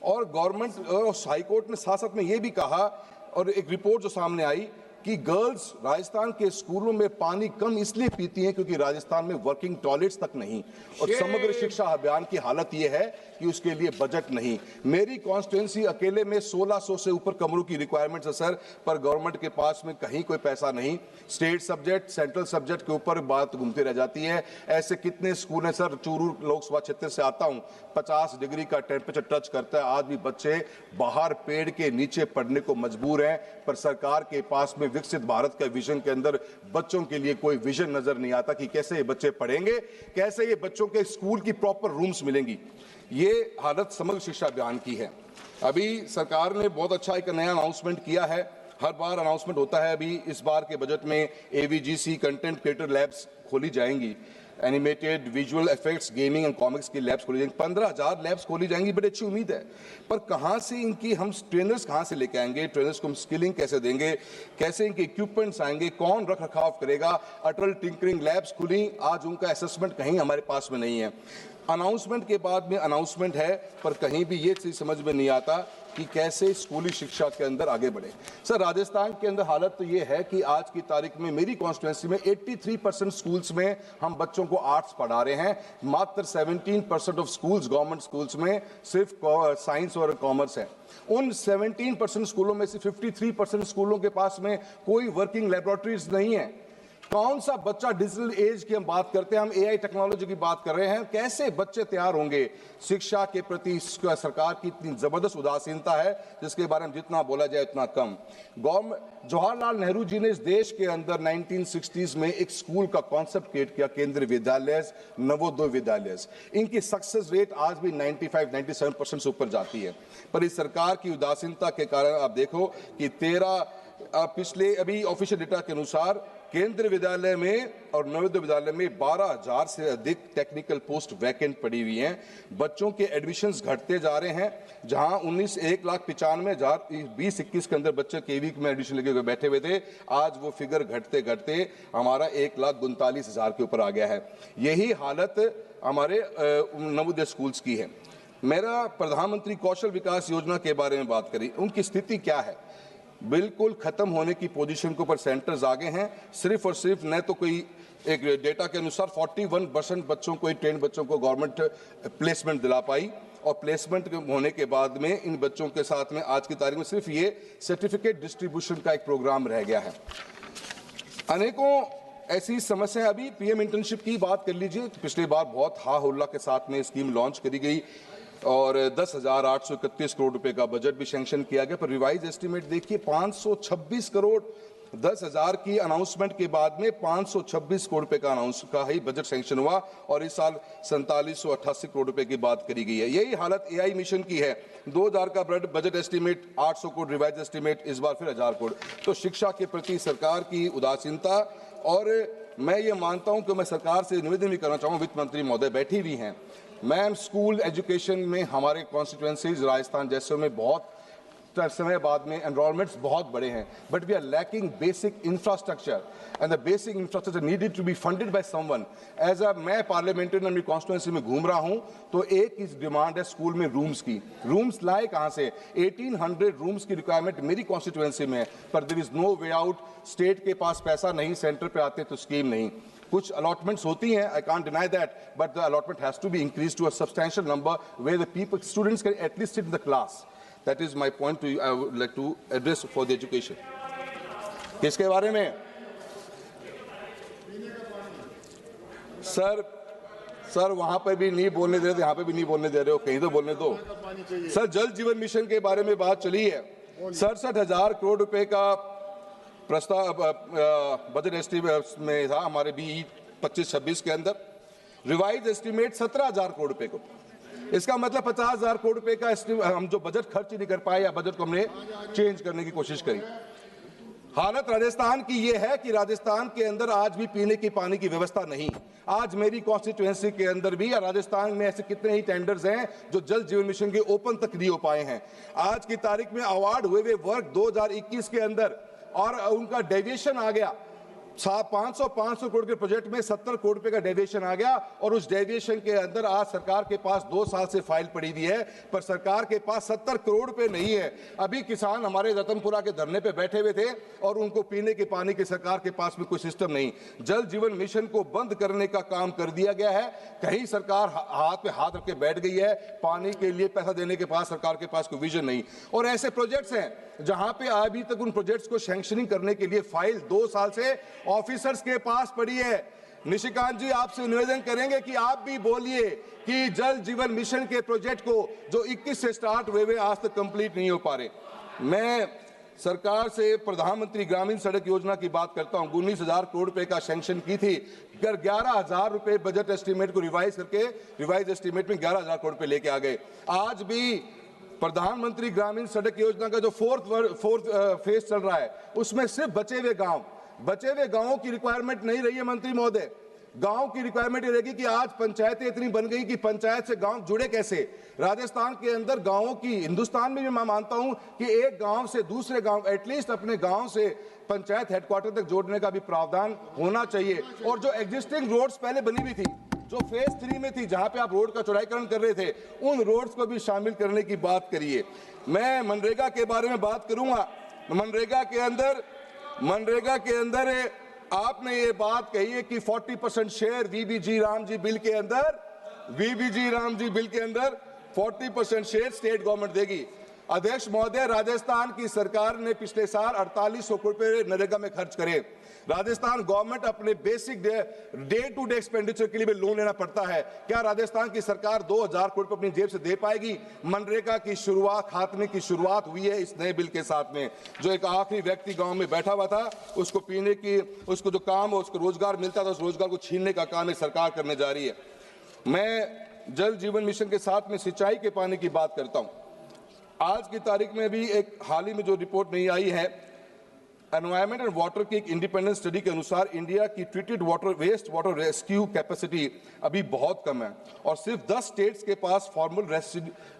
और गवर्नमेंट और हाई कोर्ट ने साथ साथ में ये भी कहा और एक रिपोर्ट जो सामने आई कि गर्ल्स राजस्थान के स्कूलों में पानी कम इसलिए पीती हैं क्योंकि राजस्थान में वर्किंग टॉयलेट्स तक नहीं. और समग्र शिक्षा अभियान की हालत यह है कि उसके लिए बजट नहीं. मेरी कॉन्स्टिट्यूंसी अकेले में 1,600 से ऊपर कमरों की रिक्वायरमेंट्स है सर, पर गवर्नमेंट के पास में कहीं कोई पैसा नहीं. स्टेट सब्जेक्ट, सेंट्रल सब्जेक्ट के ऊपर बात घूमती रह जाती है. ऐसे कितने स्कूल हैं सर, चूरू लोकसभा क्षेत्र से आता हूं, 50 डिग्री का टेम्परेचर टच करता है, आज भी बच्चे बाहर पेड़ के नीचे पढ़ने को मजबूर हैं. पर सरकार के पास में विकसित भारत के विजन के अंदर बच्चों के लिए कोई विजन नजर नहीं आता कि कैसे ये बच्चे पढ़ेंगे, कैसे ये बच्चों के स्कूल की प्रॉपर रूम्स मिलेंगी. ये हालत समग्र शिक्षा अभियान की है. अभी सरकार ने बहुत अच्छा एक नया अनाउंसमेंट किया है. हर बार अनाउंसमेंट होता है, अभी इस बार के बजट में AVGC कंटेंट क्रिएटर लैब्स खोली जाएंगी, animated visual effects, gaming and comics की लैब्स खोली जाएंगी. 15,000 लैब्स खोली जाएंगी, बड़ी अच्छी उम्मीद है. पर कहाँ से इनकी हम ट्रेनर्स कहाँ से लेके आएंगे, ट्रेनर्स को हम स्किलिंग कैसे देंगे, कैसे इनके इक्विपमेंट्स आएंगे, कौन रख रखाव करेगा. अटल टिंकरिंग लैब्स खुली, आज उनका असेसमेंट कहीं हमारे पास में नहीं है. अनाउंसमेंट के बाद में अनाउंसमेंट है, पर कहीं भी ये चीज समझ में नहीं आता कि कैसे स्कूली शिक्षा के अंदर आगे बढ़े। सर, राजस्थान के अंदर हालत तो ये है कि आज की तारीख में मेरी कॉन्स्टिट्यूंसी में 83% स्कूल्स में हम बच्चों को आर्ट्स पढ़ा रहे हैं। मात्र 17% ऑफ स्कूल्स, गवर्नमेंट स्कूल्स में सिर्फ साइंस और कॉमर्स है। उन 17% स्कूलों में से 53% स्कूलों के पास में कोई वर्किंग लेबोरेटरीज नहीं है। कौन सा बच्चा, डिजिटल एज की हम बात करते हैं, हम एआई टेक्नोलॉजी की बात कर रहे हैं, कैसे बच्चे तैयार होंगे? शिक्षा के प्रति सरकार की इतनी जबरदस्त उदासीनता है जिसके बारे में जितना बोला जाए उतना कम। जवाहरलाल नेहरू जी ने इस देश के अंदर 1960s में एक स्कूल का कॉन्सेप्ट क्रिएट किया, केंद्रीय विद्यालय, नवोदय विद्यालय। इनकी सक्सेस रेट आज भी 95-97% से ऊपर जाती है, पर इस सरकार की उदासीनता के कारण आप देखो कि पिछले अभी ऑफिशियल डेटा के अनुसार केंद्रीय विद्यालय में और नवोदय विद्यालय में 12,000 से अधिक टेक्निकल पोस्ट वैकेंट पड़ी हुई हैं। बच्चों के एडमिशन्स घटते जा रहे हैं। जहां 1,95,000 20-21 के अंदर बच्चे केवी में एडमिशन लेके हुए बैठे हुए थे, आज वो फिगर घटते घटते हमारा 1,39,000 के ऊपर आ गया है। यही हालत हमारे नवोदय स्कूल्स की है। मेरा प्रधानमंत्री कौशल विकास योजना के बारे में बात करी, उनकी स्थिति क्या है? बिल्कुल खत्म होने की पोजीशन के ऊपर सेंटर्स आगे हैं। सिर्फ और सिर्फ न तो कोई एक डेटा के अनुसार 41% बच्चों को, ट्रेंड बच्चों को गवर्नमेंट प्लेसमेंट दिला पाई, और प्लेसमेंट होने के बाद में इन बच्चों के साथ में आज की तारीख में सिर्फ ये सर्टिफिकेट डिस्ट्रीब्यूशन का एक प्रोग्राम रह गया है। अनेकों ऐसी समस्याएं, अभी पीएम इंटर्नशिप की बात कर लीजिए, पिछली बार बहुत हा हुल्ला के साथ में स्कीम लॉन्च करी गई और 10,831 करोड़ रुपए का बजट भी सैंक्शन किया गया, पर रिवाइज एस्टीमेट देखिए 526 करोड़। 10,000 की अनाउंसमेंट के बाद में 526 करोड़ रुपए का ही बजट सैंक्शन हुआ, और इस साल 4788 करोड़ रुपए की बात करी गई है। यही हालत एआई मिशन की है। 2000 का budget estimate 800 crore, revise estimate इस बार फिर 1000 करोड़। तो शिक्षा के प्रति सरकार की उदासीनता, और मैं ये मानता हूं कि मैं सरकार से निवेदन भी करना चाहूंगा, वित्त मंत्री महोदय बैठी हुई हैं, मैम, स्कूल एजुकेशन में हमारे कॉन्स्टिट्यूएंसीज राजस्थान जैसे में बहुत समय बाद में एनरोलमेंट्स बहुत बड़े हैं, but we are lacking basic infrastructure, and the basic infrastructure needed to be funded by someone. मैं पार्लियामेंट्री अपनी कॉन्स्टिट्यूएंसी में घूम रहा हूं, तो एक इस डिमांड है स्कूल में रूम्स की। रूम्स लाए कहां से? 1800 रूम्स की रिक्वायरमेंट मेरी कॉन्स्टिट्यूएंसी में है, पर there is no way out. State के पास पैसा नहीं, सेंटर पे आते तो स्कीम नहीं। कुछ अलॉटमेंट्स होती हैं, I can't deny that, but the allotment has to be increase to a substantial number where the students can at least sit in the class. That is my point to you, I would like to address for the education. किसके बारे में? Sir वहां पर भी नहीं बोलने दे रहे, यहाँ पे भी नहीं बोलने दे रहे हो, कहीं तो बोलने दो। सर, जल जीवन मिशन के बारे में बात चली है। 67,000 करोड़ रुपए का प्रस्ताव बजट एस्टीमेट में था हमारे BE 25-26 के अंदर। रिवाइज एस्टीमेट 17,000 करोड़ रुपए को। इसका मतलब 50,000 करोड़ रुपए का हम जो बजट खर्च ही नहीं कर पाए, या बजट को हमने चेंज करने की कोशिश करी। हालत राजस्थान की यह है कि राजस्थान के अंदर आज भी पीने की पानी की व्यवस्था नहीं। आज मेरी कॉन्स्टिट्यूएंसी के अंदर भी, या राजस्थान में ऐसे कितने ही टेंडर्स हैं जो जल जीवन मिशन के ओपन तक नहीं हो पाए हैं। आज की तारीख में अवार्ड हुए वर्क 2021 के अंदर, और उनका डेविएशन आ गया 500 करोड़ के प्रोजेक्ट में 70 करोड़ रुपए का डेविएशन आ गया, और उस डेविएशन के अंदर आज सरकार के पास 2 साल से फाइल पड़ी हुई है, पर सरकार के पास 70 करोड़ रुपए नहीं है। अभी किसान हमारे रतनपुरा के धरने पे बैठे हुए थे, और उनको पीने के पानी की सरकार के पास में कोई सिस्टम नहीं। जल जीवन मिशन को बंद करने का काम कर दिया गया है। कहीं सरकार हाथ पे हाथ रख के बैठ गई है, पानी के लिए पैसा देने के पास सरकार के पास कोई विजन नहीं। और ऐसे प्रोजेक्ट्स हैं जहां पे अभी तक उन प्रोजेक्ट्स को सैंक्शनिंग करने के लिए फाइल 2 साल से ऑफिसर्स के पास पड़ी है। निशिकांत जी, आपसे निवेदन करेंगे कि आप भी बोलिए कि जल जीवन मिशन के प्रोजेक्ट को जो 21 से स्टार्ट हुए आज तक कंप्लीट नहीं हो पा रहे। मैं सरकार से प्रधानमंत्री ग्रामीण सड़क योजना की बात करता हूं। 19,000 करोड़ रुपए का सैंक्शन की थी, 11,000 रुपए बजट एस्टीमेट को रिवाइज करके रिवाइज एस्टीमेट में 11,000 करोड़ रुपए लेके आ गए। आज भी प्रधानमंत्री ग्रामीण सड़क योजना का जो फोर्थ फेज चल रहा है, उसमें सिर्फ बचे हुए गांवों की रिक्वायरमेंट नहीं रही है मंत्री महोदय। गांव की रिक्वायरमेंट ये रहेगी कि आज पंचायतें इतनी बन गई कि पंचायत से गांव जुड़े कैसे। राजस्थान के अंदर गांवों की, हिंदुस्तान में भी मैं मानता हूं कि एक गांव से दूसरे गांव, एटलीस्ट अपने गांव से पंचायत हेडक्वार्टर तक जोड़ने का भी प्रावधान होना चाहिए। और जो एग्जिस्टिंग रोड्स पहले बनी हुई थी, जो फेज 3 में थी, जहां पे आप रोड का चौड़ाईकरण कर रहे थे, उन रोड्स को भी शामिल करने की बात करिए। मैं मनरेगा के बारे में बात करूंगा। मनरेगा के अंदर आपने ये बात कही है कि 40% शेयर वीबीजी रामजी बिल के अंदर 40% शेयर स्टेट गवर्नमेंट देगी। अध्यक्ष महोदय, राजस्थान की सरकार ने पिछले साल 4800 करोड़ रुपए नरेगा में खर्च करे। राजस्थान गवर्नमेंट अपने basic day to day expenditure के लिए भी लोन लेना पड़ता है। क्या राजस्थान की सरकार 2000 करोड़ अपनी जेब से दे पाएगी? मनरेगा की शुरुआत, खात्मे की शुरुआत हुई है इस नए बिल के साथ में। जो एक आखिरी व्यक्ति गांव में बैठा हुआ था, उसको पीने की, उसको जो काम, उसको रोजगार मिलता था, उस रोजगार को छीनने का काम सरकार करने जा रही है। मैं जल जीवन मिशन के साथ में सिंचाई के पानी की बात करता हूं। आज की तारीख में भी एक हाल ही में जो रिपोर्ट नहीं आई है, एनवायरमेंट एंड वाटर की एक इंडिपेंडेंट स्टडी के अनुसार इंडिया की treated water, waste water rescue capacity अभी बहुत कम है और सिर्फ 10 स्टेट्स के पास फॉर्मल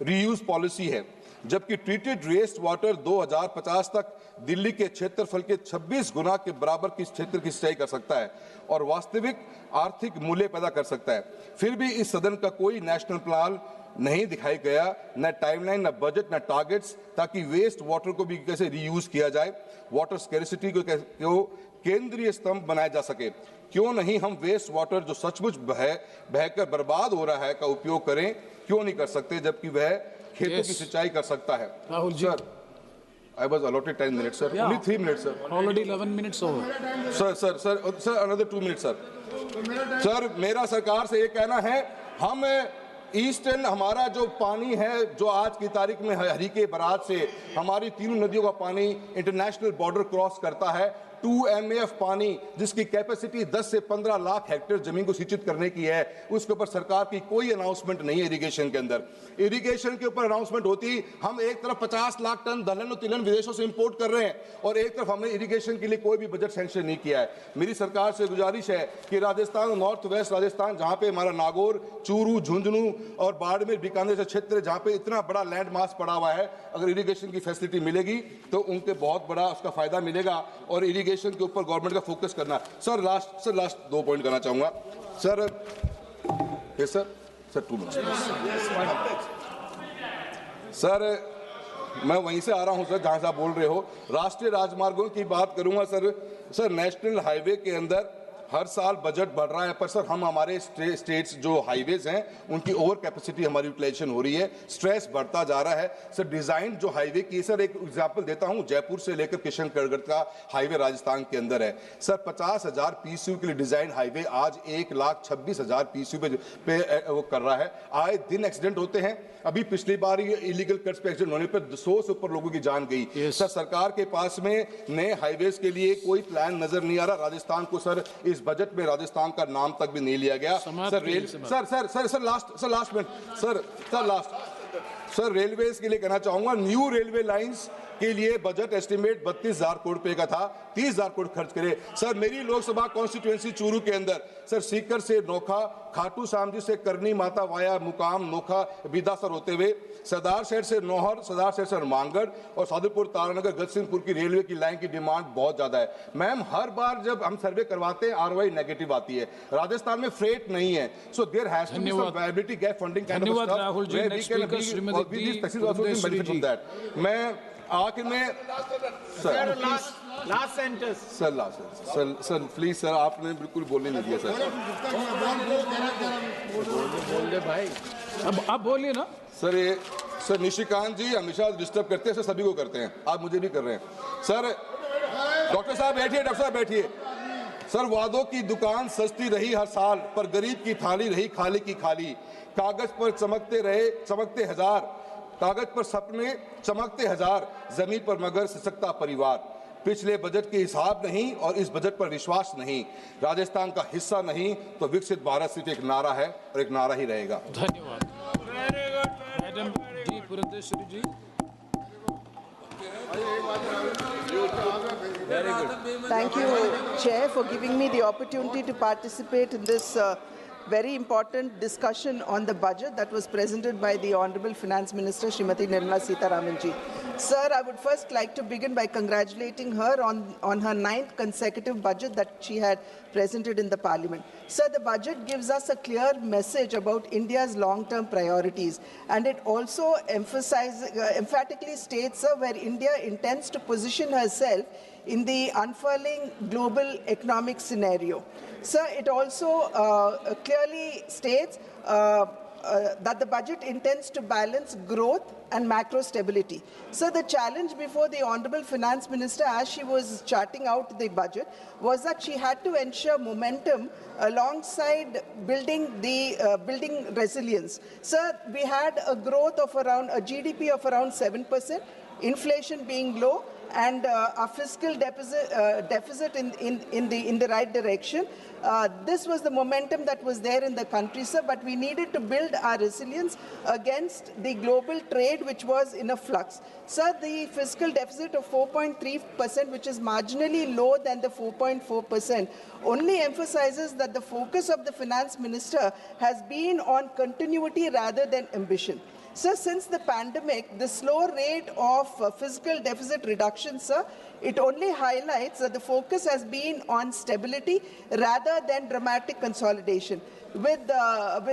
रीयूज पॉलिसी है, जबकि ट्रीटेड वेस्ट वाटर 2050 तक दिल्ली के क्षेत्रफल के 26 गुना के बराबर की क्षेत्र की सिंचाई कर सकता है और वास्तविक आर्थिक मूल्य पैदा कर सकता है। फिर भी इस सदन का कोई नेशनल प्लान नहीं दिखाई गया, न टाइमलाइन, न बजट, न टारगेट्स, ताकि वेस्ट वाटर को भी कैसे रीयूज किया जाए, वाटर स्कैरिसिटी को केंद्रीय स्तंभ बनाया जा सके। क्यों नहीं हम वेस्ट वाटर जो सचमुच बहकर बर्बाद हो रहा है का उपयोग करें? क्यों नहीं कर सकते, जबकि वह खेतों की सिंचाई कर सकता है? Rahul ji, I was allotted 10 minutes, sir. Only 3 minutes, sir. Already 11 minutes over. Sir, another 2 minutes, sir. Sir, मेरा सरकार से ये कहना है, हम ईस्टर्न, हमारा जो पानी है, जो आज की तारीख में हरीके बराज से हमारी तीनों नदियों का पानी इंटरनेशनल बॉर्डर क्रॉस करता है, 2 MAF पानी, जिसकी कैपेसिटी 10 से 15 लाख हेक्टेयर जमीन को सिंचित करने की है, उसके ऊपर सरकार की कोई अनाउंसमेंट नहीं है। इरिगेशन के अंदर, इरिगेशन के ऊपर अनाउंसमेंट होती, हम एक तरफ 50 लाख टन दलहन और तिलहन विदेशों से इंपोर्ट कर रहे हैं और एक तरफ हमने इरिगेशन के लिए कोई भी बजट सैंक्शन नहीं किया है। मेरी सरकार से गुजारिश है कि राजस्थान, नॉर्थ वेस्ट राजस्थान, जहां पे हमारा नागौर, चूरू, झुंझुनू और बाड़मेर, बीकानेर जैसे क्षेत्र जहां पे इतना बड़ा लैंड मास पड़ा हुआ है, अगर इरिगेशन की फैसिलिटी मिलेगी तो उनके बहुत बड़ा उसका फायदा मिलेगा और इरिगेशन के ऊपर गवर्नमेंट का फोकस करना। सर लास्ट 2 पॉइंट करना चाहूंगा sir. Yes sir 2 minute sir. मैं वहीं से आ रहा हूं सर जहां से आप बोल रहे हो। राष्ट्रीय राजमार्गों की बात करूंगा सर। नेशनल हाईवे के अंदर हर साल बजट बढ़ रहा है, पर सर हम हमारे स्टेट्स जो हाईवेज हैं उनकी ओवर कैपेसिटी हमारी यूटिलाइजेशन हो रही है, स्ट्रेस बढ़ता जा रहा है। सर डिजाइन जो हाईवे की, सर एक एग्जांपल देता हूं, जयपुर से लेकर किशनगढ़ का हाईवे राजस्थान के अंदर है सर। 50,000 PCU के लिए डिजाइन हाईवे आज 1,26,000 PCU पे वो कर रहा है। आए दिन एक्सीडेंट होते हैं। अभी पिछली बार ये इलीगल कट्स पे एक्सीडेंट होने पर 100 से ऊपर लोगों की जान गई। सर सरकार के पास में नए हाईवेज के लिए कोई प्लान नजर नहीं आ रहा। राजस्थान को सर इस बजट में राजस्थान का नाम तक भी नहीं लिया गया। सर रेलवेज के लिए कहना चाहूंगा, न्यू रेलवे लाइंस के लिए बजट एस्टिमेट 32,000 करोड़ रुपए का था, 30,000 करोड़ खर्च करे। सर मेरी लोकसभा कॉन्स्टिट्यूएंसी चूरू के अंदर सर सीकर से नोखा, खाटू श्याम जी से करनी माता वाया मुकाम नोखा बिदासर होते हुए सरदार शहर से नौहर, सरदार शहर से मांगड़ और साधुपुर तारानगर गजसिंहपुर की रेलवे की लाइन की डिमांड बहुत ज्यादा है। मैम हर बार जब हम सर्वे करवाते हैं ROI नेगेटिव आती है। राजस्थान में फ्रेट नहीं है, so there has to be some viability gap funding kind of stuff Rahul ji. Next speaker श्रीमती बी। मैं आखिर में सर प्लीज सर आपने बिल्कुल बोलने नहीं दिया सर। बोल दे भाई, अब आप बोलिए ना सर। ये सर निशिकांत जी हमेशा डिस्टर्ब करते हैं सर, सभी को करते हैं, आप मुझे भी कर रहे हैं सर। डॉक्टर साहब बैठिए, डॉक्टर साहब बैठिए। सर वादों की दुकान सस्ती रही हर साल, पर गरीब की थाली रही खाली की खाली। कागज पर चमकते हजार, कागज पर सपने चमकते हजार, जमीन पर मगर सिसकता परिवार। पिछले बजट के हिसाब नहीं और इस बजट पर विश्वास नहीं। राजस्थान का हिस्सा नहीं तो विकसित भारत सिर्फ एक नारा है और एक नारा ही रहेगा। धन्यवाद। Madam ji Purandeswari ji. Thank you, Chair, for giving me the opportunity to participate in this very important discussion on the budget that was presented by the Honorable Finance Minister, Srimati Nirmala Sitharaman ji. Sir, I would first like to begin by congratulating her on her 9th consecutive budget that she had presented in the Parliament. Sir, the budget gives us a clear message about India's long-term priorities, and it also emphatically states, sir, where India intends to position herself in the unfurling global economic scenario. Sir, it also clearly states that the budget intends to balance growth and macro stability. So the challenge before the Honorable Finance Minister, as she was charting out the budget, was that she had to ensure momentum alongside building resilience. Sir, we had a growth of around a GDP of around 7%, inflation being low, and a fiscal deficit in the right direction. This was the momentum that was there in the country, sir, but we needed to build our resilience against the global trade, which was in a flux. Sir, the fiscal deficit of 4.3%, which is marginally lower than the 4.4%, only emphasizes that the focus of the finance minister has been on continuity rather than ambition. Sir, since the pandemic, the slow rate of fiscal deficit reduction, sir, it only highlights that the focus has been on stability rather than dramatic consolidation. With the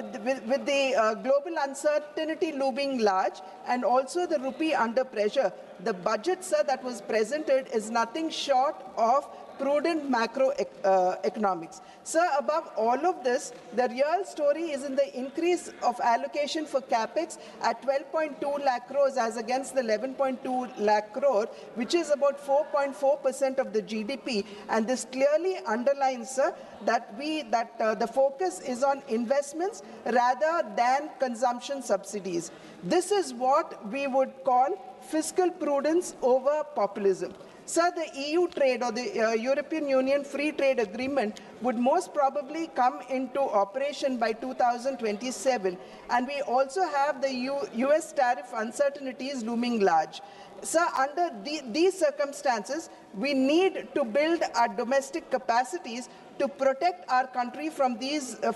global uncertainty looming large and also the rupee under pressure, the budget, sir, that was presented is nothing short of prudent macroeconomics. Sir, above all of this, the real story is in the increase of allocation for capex at 12.2 lakh crores as against the 11.2 lakh crore, which is about 4.4% of the GDP. And this clearly underlines, sir, that the focus is on investments rather than consumption subsidies. This is what we would call fiscal prudence over populism. Sir, the EU trade or the European Union Free Trade Agreement would most probably come into operation by 2027, and we also have the US tariff uncertainties looming large. Sir, under these circumstances, we need to build our domestic capacities to protect our country from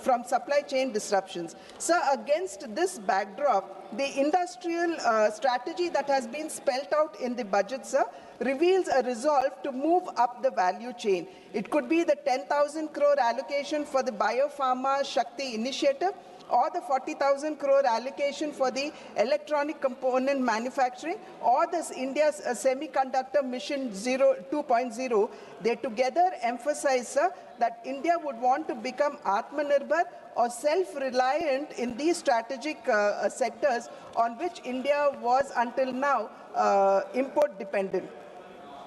from supply chain disruptions. Sir, against this backdrop, the industrial strategy that has been spelled out in the budget, sir, reveals a resolve to move up the value chain. It could be the 10,000 crore allocation for the Biopharma Shakti initiative, or the 40,000 crore allocation for the electronic component manufacturing, or this India's semiconductor mission 2.0, they together emphasize, sir, that India would want to become Atmanirbhar or self-reliant in these strategic sectors on which India was until now import dependent.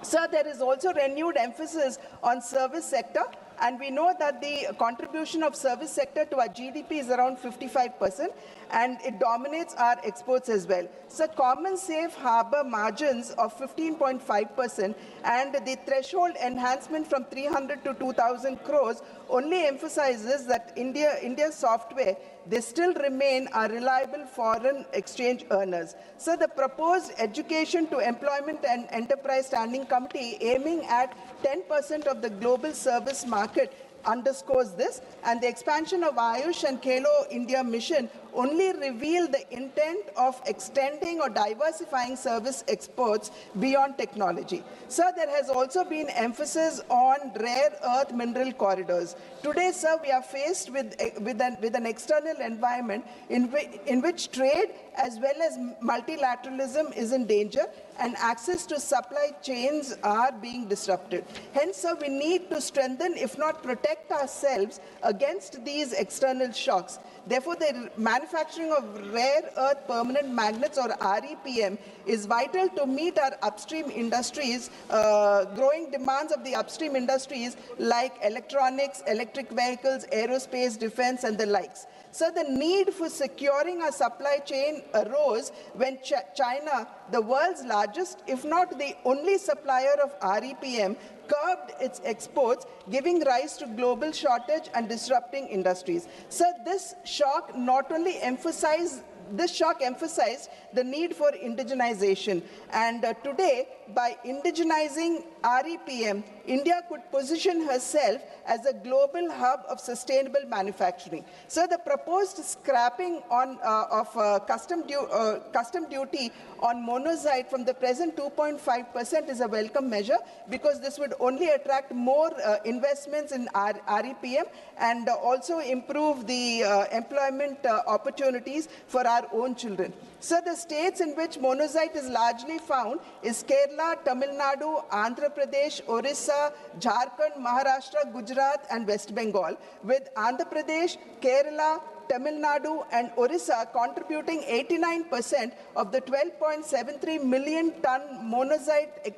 Sir, there is also renewed emphasis on service sector, and we know that the contribution of service sector to our GDP is around 55%, and it dominates our exports as well. So common safe harbor margins of 15.5% and the threshold enhancement from 300 to 2,000 crores only emphasizes that India's software, they still remain our reliable foreign exchange earners. So the proposed Education to Employment and Enterprise Standing Committee aiming at 10% of the global service market underscores this, and the expansion of Ayush and Khelo India mission only reveal the intent of extending or diversifying service exports beyond technology. Sir, there has also been emphasis on rare earth mineral corridors. Today, sir, we are faced with an external environment in which trade as well as multilateralism is in danger, and access to supply chains are being disrupted. Hence, sir, we need to strengthen, if not protect ourselves against these external shocks. Therefore, the manufacturing of rare earth permanent magnets, or REPM, is vital to meet our upstream industries, growing demands of the upstream industries like electronics, electric vehicles, aerospace, defense, and the likes. So the need for securing our supply chain arose when China, the world's largest, if not the only supplier of REPM, curbed its exports, giving rise to global shortage and disrupting industries. So this shock not only emphasized this shock emphasized the need for indigenization. And today, by indigenizing REPM, India could position herself as a global hub of sustainable manufacturing. So the proposed scrapping of custom duty on monazite from the present 2.5% is a welcome measure, because this would only attract more investments in REPM and also improve the employment opportunities for our own children. So the states in which monazite is largely found is Kerala, Tamil Nadu, Andhra Pradesh, Orissa, Jharkhand, Maharashtra, Gujarat and West Bengal, with Andhra Pradesh, Kerala, Tamil Nadu and Orissa contributing 89% of the 12.73 million ton monazite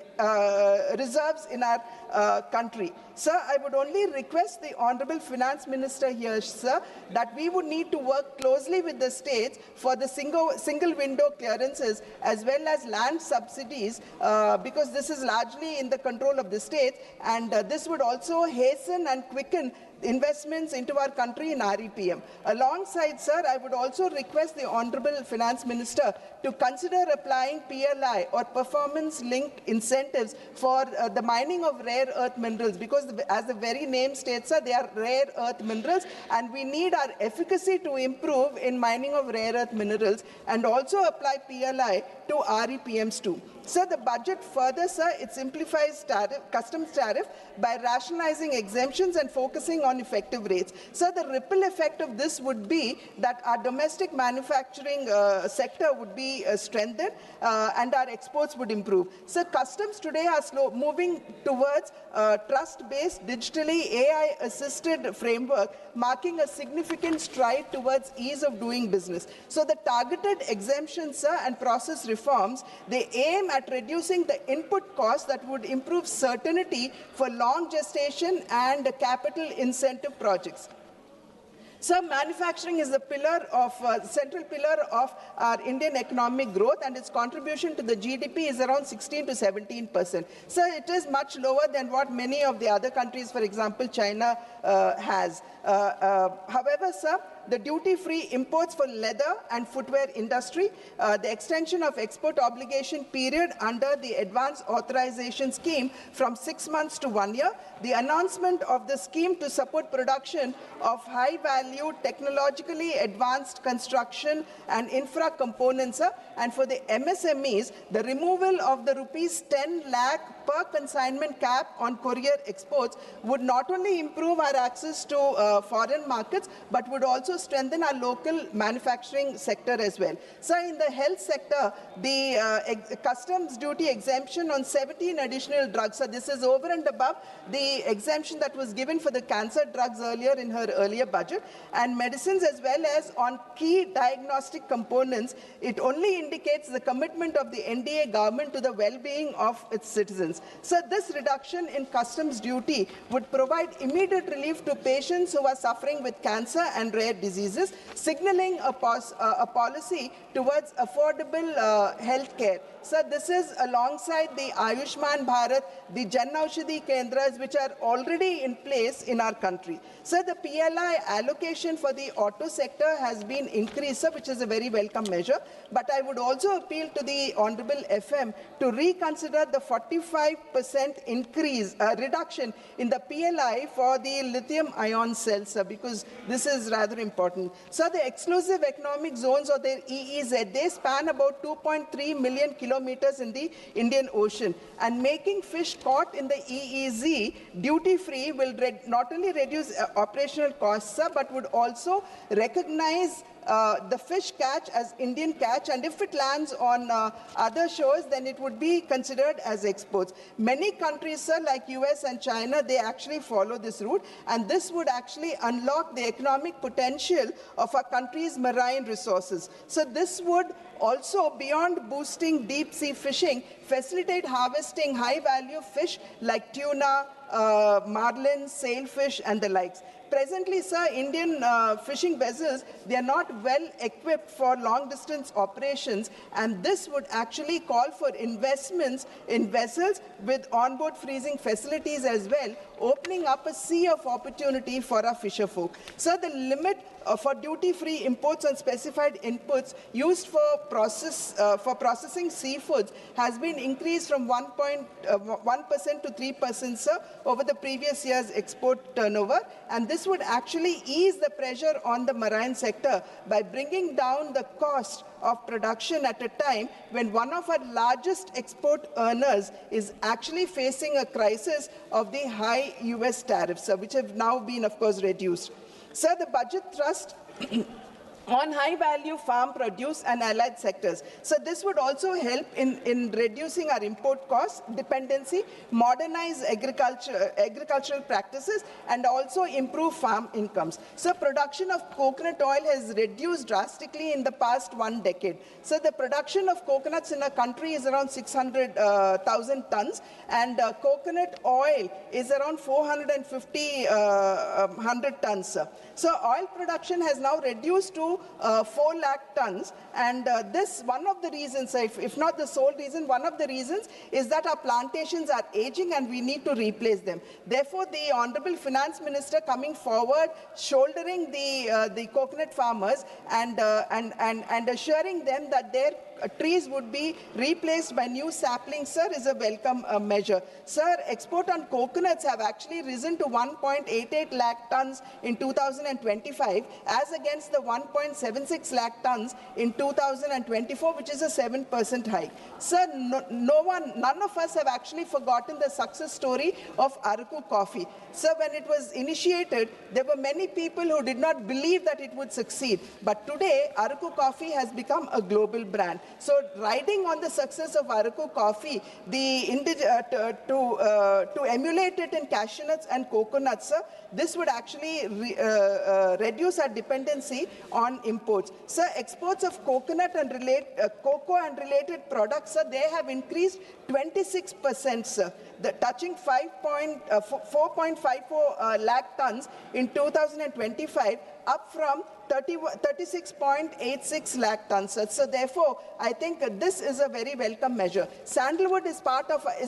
reserves in our country. Sir, I would only request the Honorable Finance Minister here, sir, that we would need to work closely with the states for the single window clearances as well as land subsidies, because this is largely in the control of the states, and this would also hasten and quicken investments into our country in REPM. Alongside, sir, I would also request the Honorable Finance Minister to consider applying PLI or performance-linked incentives for the mining of rare earth minerals, because as the very name states, sir, they are rare earth minerals, and we need our efficacy to improve in mining of rare earth minerals, and also apply PLI to REPMs too. Sir, the budget further, sir, it simplifies customs tariff by rationalizing exemptions and focusing on effective rates. Sir, the ripple effect of this would be that our domestic manufacturing sector would be strengthened and our exports would improve. Sir, customs today are moving towards trust-based, digitally AI-assisted framework, marking a significant stride towards ease of doing business. So the targeted exemptions, sir, and process reforms, they aim at reducing the input costs that would improve certainty for long gestation and capital incentive projects. Sir, manufacturing is the central pillar of our Indian economic growth, and its contribution to the GDP is around 16 to 17%. Sir, it is much lower than what many of the other countries, for example, China, has. However, sir, the duty-free imports for leather and footwear industry, the extension of export obligation period under the advance authorization scheme from 6 months to 1 year, the announcement of the scheme to support production of high-value, technologically advanced construction and infra components, and for the MSMEs, the removal of the rupees 10 lakh per consignment cap on courier exports would not only improve our access to foreign markets, but would also strengthen our local manufacturing sector as well. So in the health sector, the customs duty exemption on 17 additional drugs, so this is over and above the exemption that was given for the cancer drugs earlier in her earlier budget, and medicines as well as on key diagnostic components, it only indicates the commitment of the NDA government to the well-being of its citizens. So this reduction in customs duty would provide immediate relief to patients who are suffering with cancer and rare diseases, signaling a policy towards affordable health care. So this is alongside the Ayushman Bharat, the Jan Aushadhi Kendras, which are already in place in our country. So the PLI allocation for the auto sector has been increased, sir, which is a very welcome measure. But I would also appeal to the Honorable FM to reconsider the 45% reduction in the PLI for the lithium-ion cells, sir, because this is rather important. So the exclusive economic zones, or the EEZ, they span about 2.3 million kilometers in the Indian Ocean, and making fish caught in the EEZ duty-free will not only reduce operational costs, sir, but would also recognize the fish catch as Indian catch, and if it lands on other shores, then it would be considered as exports. Many countries, sir, like US and China, they actually follow this route, and this would actually unlock the economic potential of our country's marine resources. So this would also, beyond boosting deep-sea fishing, facilitate harvesting high-value fish like tuna, marlin, sailfish, and the likes. Presently, sir, Indian fishing vessels, they are not well equipped for long-distance operations, and this would actually call for investments in vessels with onboard freezing facilities as well, opening up a sea of opportunity for our fisher folk. So the limit for duty-free imports on specified inputs used for processing seafoods has been increased from 1% to 3%, sir, over the previous year's export turnover, and this would actually ease the pressure on the marine sector by bringing down the cost of production at a time when one of our largest export earners is actually facing a crisis of the high US tariffs, which have now been, of course, reduced. Sir, the budget thrust on high-value farm produce and allied sectors. So this would also help in reducing our import costs, dependency, modernize agricultural practices, and also improve farm incomes. So production of coconut oil has reduced drastically in the past 1 decade. So the production of coconuts in our country is around 600,000 tons, and coconut oil is around 450 tons. Sir. So oil production has now reduced to 4 lakh tons, and this, one of the reasons, if not the sole reason, one of the reasons is that our plantations are aging and we need to replace them. Therefore, the Honorable Finance Minister coming forward, shouldering the coconut farmers and assuring them that their trees would be replaced by new saplings, sir, is a welcome measure. Sir, export on coconuts have actually risen to 1.88 lakh tons in 2025 as against the 1.76 lakh tons in 2024, which is a 7% hike. Sir, none of us have actually forgotten the success story of Araku coffee. Sir, when it was initiated, there were many people who did not believe that it would succeed. But today, Araku coffee has become a global brand. So, riding on the success of Araku coffee, to emulate it in cashew nuts and coconuts, sir, this would actually reduce our dependency on imports. Sir, exports of coconut and cocoa and related products, sir, they have increased 26%, sir, touching 4.54 lakh tons in 2025, up from 36.86 lakh tons. So therefore, I think this is a very welcome measure. Sandalwood is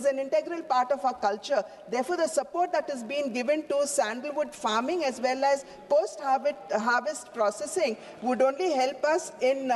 an integral part of our culture. Therefore, the support that is being given to sandalwood farming as well as post-harvest processing would only help us in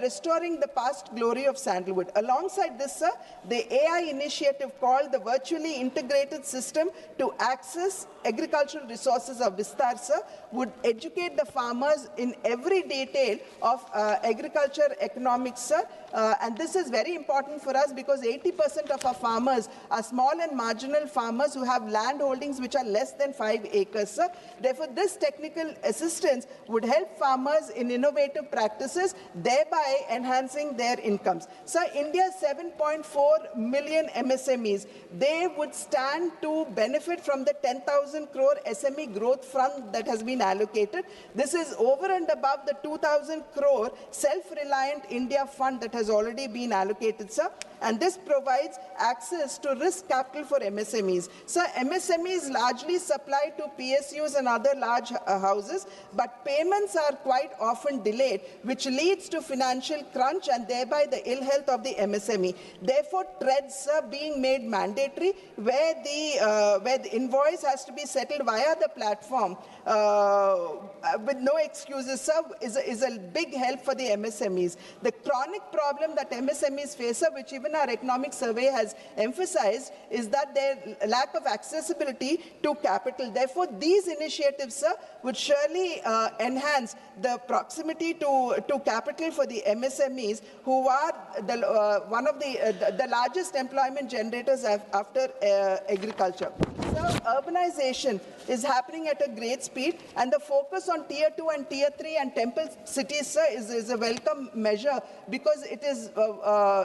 restoring the past glory of sandalwood. Alongside this, sir, the AI initiative called the Virtually Integrated System to Access Agricultural Resources of Vistar, sir, would educate the farmers in every detail of agriculture economics, sir. And this is very important for us because 80% of our farmers are small and marginal farmers who have land holdings which are less than 5 acres, sir. Therefore, this technical assistance would help farmers in innovative practices, thereby enhancing their incomes. Sir, India's 7.4 million MSMEs, they would stand to benefit from the 10,000 crore SME growth fund that has been allocated. This is over and above the 2,000 crore self-reliant India fund that has already been allocated, sir. And this provides access to risk capital for MSMEs. Sir, MSMEs largely supply to PSUs and other large houses, but payments are quite often delayed, which leads to financial crunch and thereby the ill health of the MSME. Therefore, TREDs are being made mandatory, where the invoice has to be settled via the platform with no excuses, sir, is a big help for the MSMEs. The chronic problem that MSMEs face, sir, which even our economic survey has emphasized, is that their lack of accessibility to capital. Therefore, these initiatives, sir, would surely enhance the proximity to capital for the MSMEs, who are one of the largest employment generators after agriculture. So, urbanization is happening at a great speed, and the focus on Tier 2 and Tier 3 and temple cities, sir, is a welcome measure, because it is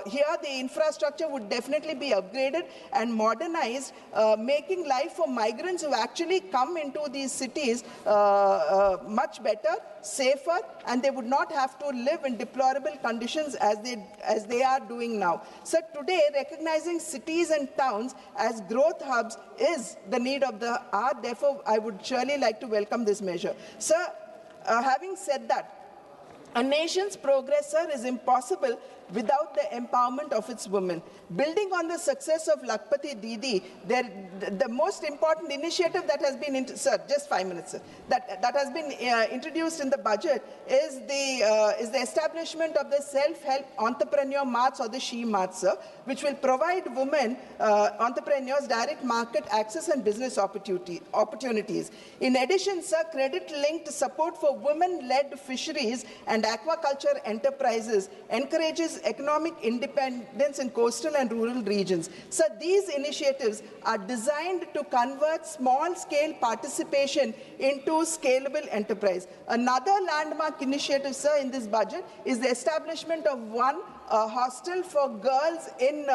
here the infrastructure would definitely be upgraded and modernized, making life for migrants who actually come into these cities much better, safer, and they would not have to live in deplorable conditions as they are doing now. So today, recognizing cities and towns as growth hubs is the need of the hour. Therefore, I would surely like to welcome this measure. Sir, having said that, a nation's progress, sir, is impossible without the empowerment of its women. Building on the success of Lakpati Didi, the most important initiative that has been, sir, just 5 minutes, sir, that has been introduced in the budget is the establishment of the self-help entrepreneur marts or the She Marts, sir, which will provide women entrepreneurs direct market access and business opportunities. In addition, sir, credit-linked support for women-led fisheries and aquaculture enterprises encourages economic independence in coastal and rural regions. So these initiatives are designed to convert small-scale participation into scalable enterprise. Another landmark initiative, sir, in this budget is the establishment of one hostel for girls in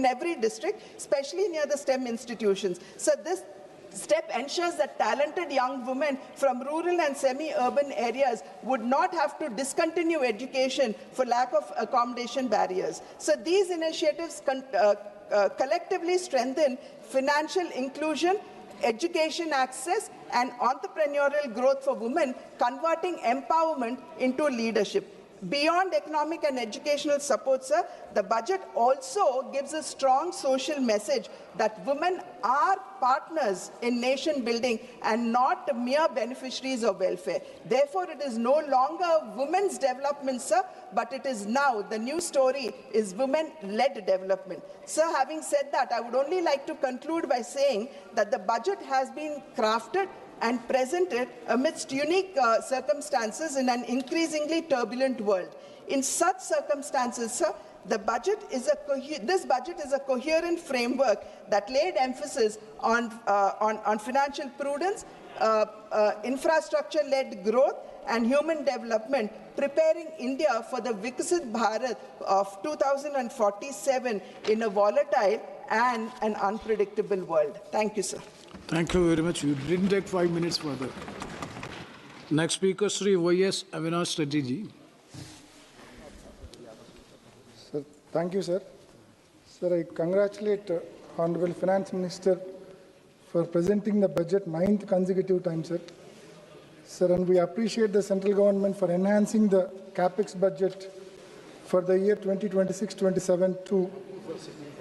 every district, especially near the STEM institutions. So this step ensures that talented young women from rural and semi-urban areas would not have to discontinue education for lack of accommodation barriers. So these initiatives collectively strengthen financial inclusion, education access, and entrepreneurial growth for women, converting empowerment into leadership. Beyond economic and educational support, sir, the budget also gives a strong social message that women are partners in nation building and not mere beneficiaries of welfare. Therefore, it is no longer women's development, sir, but it is now, the new story is women-led development. Sir, having said that, I would only like to conclude by saying that the budget has been crafted and presented amidst unique circumstances in an increasingly turbulent world. In such circumstances, sir, this budget is a coherent framework that laid emphasis on financial prudence, infrastructure-led growth, and human development, preparing India for the Viksit Bharat of 2047 in a volatile and an unpredictable world. Thank you, sir. Thank you very much. You didn't take 5 minutes further. Next speaker, Sri Y.S. Avinash Reddy ji. Sir, thank you, sir. Sir, I congratulate Honorable Finance Minister for presenting the budget 9th consecutive time, sir. Sir, and we appreciate the central government for enhancing the capex budget for the year 2026-27 to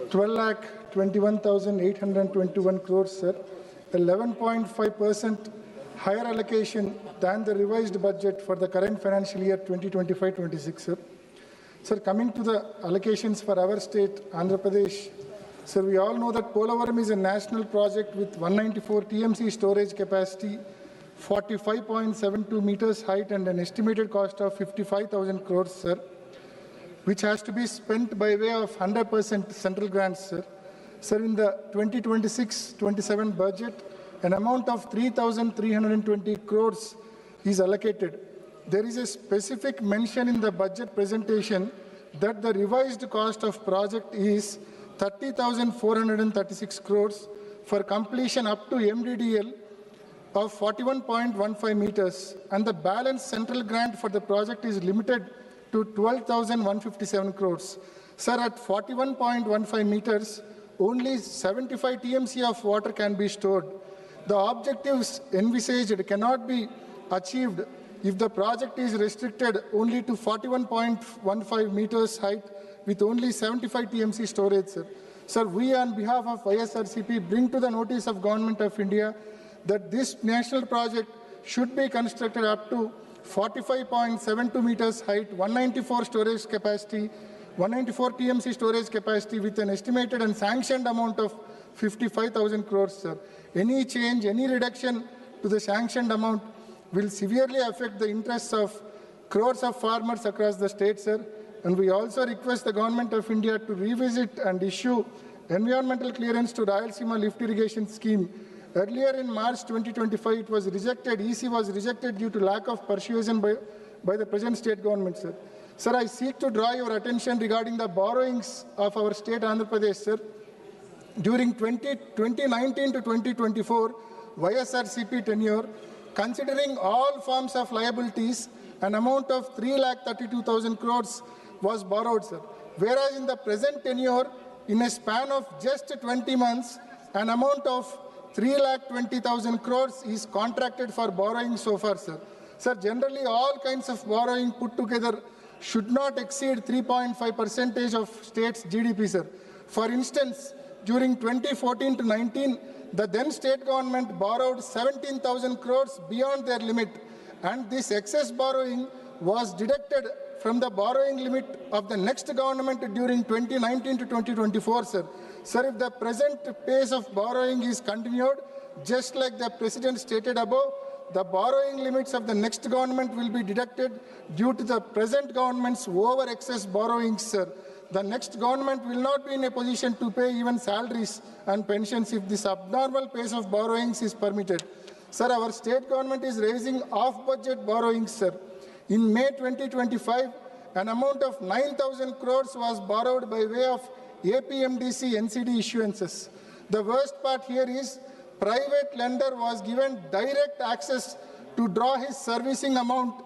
12,21,821 crores, sir. 11.5% higher allocation than the revised budget for the current financial year 2025-26, sir. Sir, coming to the allocations for our state, Andhra Pradesh, sir, we all know that Polavaram is a national project with 194 TMC storage capacity, 45.72 meters height, and an estimated cost of 55,000 crores, sir, which has to be spent by way of 100% central grants, sir. Sir, in the 2026-27 budget, an amount of 3,320 crores is allocated. There is a specific mention in the budget presentation that the revised cost of project is 30,436 crores for completion up to MDDL of 41.15 meters, and the balance central grant for the project is limited to 12,157 crores. Sir, at 41.15 meters, only 75 TMC of water can be stored. The objectives envisaged cannot be achieved if the project is restricted only to 41.15 meters height with only 75 TMC storage, sir. Sir, we on behalf of YSRCP bring to the notice of Government of India that this national project should be constructed up to 45.72 meters height, 194 storage capacity, 194 TMC storage capacity with an estimated and sanctioned amount of 55,000 crores, sir. Any change, any reduction to the sanctioned amount will severely affect the interests of crores of farmers across the state, sir. And we also request the Government of India to revisit and issue environmental clearance to Rayalaseema lift irrigation scheme. Earlier in March 2025, it was rejected. EC was rejected due to lack of persuasion by the present state government, sir. Sir, I seek to draw your attention regarding the borrowings of our state Andhra Pradesh, sir. During 2019 to 2024, YSRCP tenure, considering all forms of liabilities, an amount of 3,32,000 crores was borrowed, sir. Whereas in the present tenure, in a span of just 20 months, an amount of 3,20,000 crores is contracted for borrowing so far, sir. Sir, generally all kinds of borrowing put together should not exceed 3.5% of state's GDP, sir. For instance, during 2014 to 19, the then state government borrowed 17,000 crores beyond their limit, and this excess borrowing was deducted from the borrowing limit of the next government during 2019 to 2024, sir. Sir, if the present pace of borrowing is continued, just like the President stated above, the borrowing limits of the next government will be deducted due to the present government's over excess borrowings, sir. The next government will not be in a position to pay even salaries and pensions if this abnormal pace of borrowings is permitted. Sir, our state government is raising off-budget borrowings, sir. In May 2025, an amount of 9,000 crores was borrowed by way of APMDC NCD issuances. The worst part here is private lender was given direct access to draw his servicing amount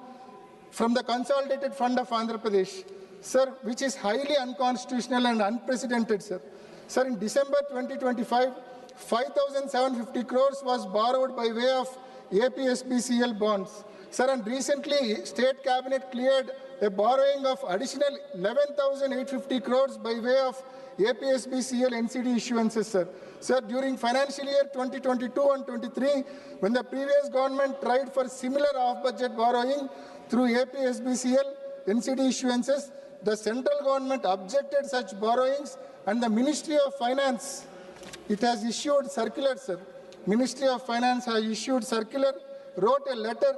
from the Consolidated Fund of Andhra Pradesh, sir, which is highly unconstitutional and unprecedented, sir. Sir, in December 2025, 5,750 crores was borrowed by way of APSBCL bonds. Sir, and recently, State Cabinet cleared a borrowing of additional 11,850 crores by way of APSBCL NCD issuances, sir. Sir, during financial year 2022 and 23, when the previous government tried for similar off-budget borrowing through APSBCL NCD issuances, the central government objected such borrowings, and the Ministry of Finance, it has issued circular, sir. Ministry of Finance has issued circular, wrote a letter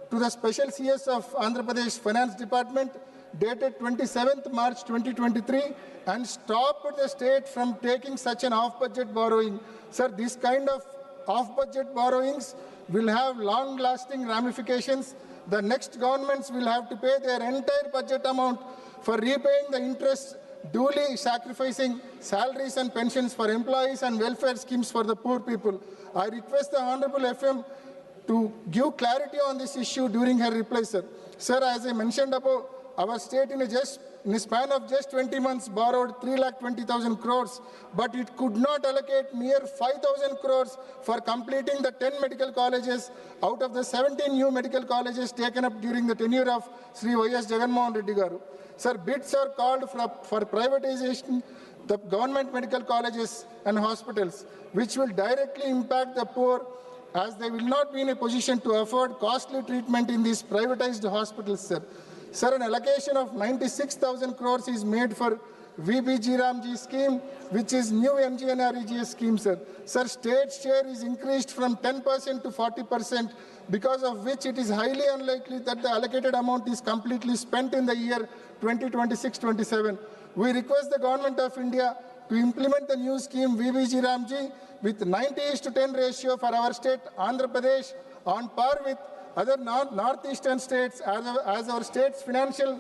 to the Special CS of Andhra Pradesh Finance Department dated 27th March 2023 and stopped the state from taking such an off-budget borrowing. Sir, this kind of off-budget borrowings will have long-lasting ramifications. The next governments will have to pay their entire budget amount for repaying the interest, duly sacrificing salaries and pensions for employees and welfare schemes for the poor people. I request the Honorable FM to give clarity on this issue during her reply, sir. Sir, as I mentioned above, our state in a span of just 20 months borrowed 3,20,000 crores, but it could not allocate mere 5,000 crores for completing the 10 medical colleges out of the 17 new medical colleges taken up during the tenure of Sri Y.S. Jagannath Reddy Garu. Sir, bids are called for privatization the government medical colleges and hospitals, which will directly impact the poor, as they will not be in a position to afford costly treatment in these privatized hospitals, sir. Sir, an allocation of 96,000 crores is made for VBG Ramji scheme, which is new MGNREGS scheme, sir. Sir, state share is increased from 10% to 40%, because of which it is highly unlikely that the allocated amount is completely spent in the year 2026-27. We request the Government of India to implement the new scheme VBG Ramji with 90:10 ratio for our state, Andhra Pradesh, on par with other northeastern states, as our state's financial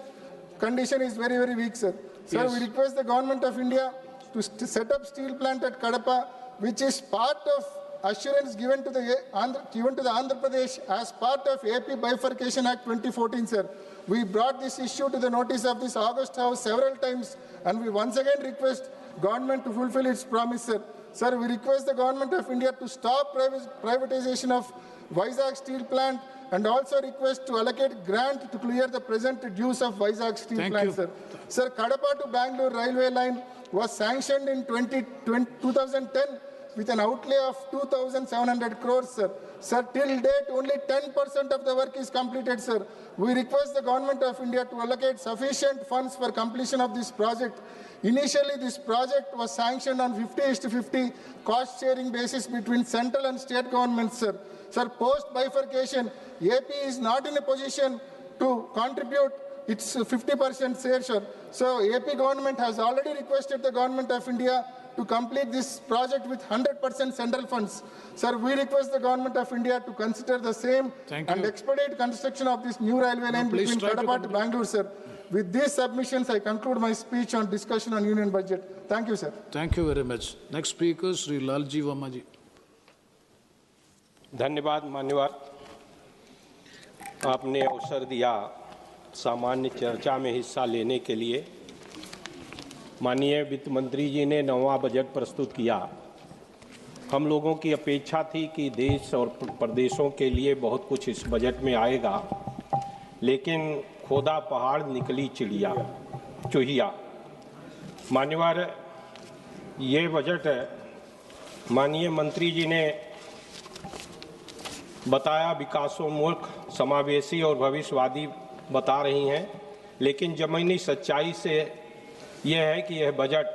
condition is very, very weak, sir. Sir, we request the Government of India to set up steel plant at Kadapa, which is part of assurance given to the Andhra Pradesh as part of AP Bifurcation Act 2014, sir. We brought this issue to the notice of this August House several times, and we once again request government to fulfill its promise, sir. Sir, we request the Government of India to stop privatization of Vizag steel plant, and also request to allocate grant to clear the present dues of Vizag steel plant, sir. Sir, Kadapa to Bangalore railway line was sanctioned in 2010 with an outlay of 2,700 crores, sir. Sir, till date, only 10% of the work is completed, sir. We request the Government of India to allocate sufficient funds for completion of this project. Initially, this project was sanctioned on 50:50 cost-sharing basis between central and state governments, sir. Sir, post-bifurcation, AP is not in a position to contribute its 50% share, sir. So, AP government has already requested the Government of India to complete this project with 100% central funds. Sir, we request the Government of India to consider the same and expedite construction of this new railway line between Kadapa to Bangalore, sir. With these submissions, I conclude my speech on discussion on union budget. Thank you, sir. Thank you very much. Next speaker, Sri Lalji Vamaji. धन्यवाद मान्यवर, आपने अवसर दिया सामान्य चर्चा में हिस्सा लेने के लिए। माननीय वित्त मंत्री जी ने 9वां बजट प्रस्तुत किया। हम लोगों की अपेक्षा थी कि देश और प्रदेशों के लिए बहुत कुछ इस बजट में आएगा, लेकिन खोदा पहाड़ निकली चिड़िया चूहिया। मान्यवर, ये बजट माननीय मंत्री जी ने बताया विकासोन्मुख, समावेशी और भविष्यवादी बता रही हैं, लेकिन ज़मीनी सच्चाई से यह है कि यह बजट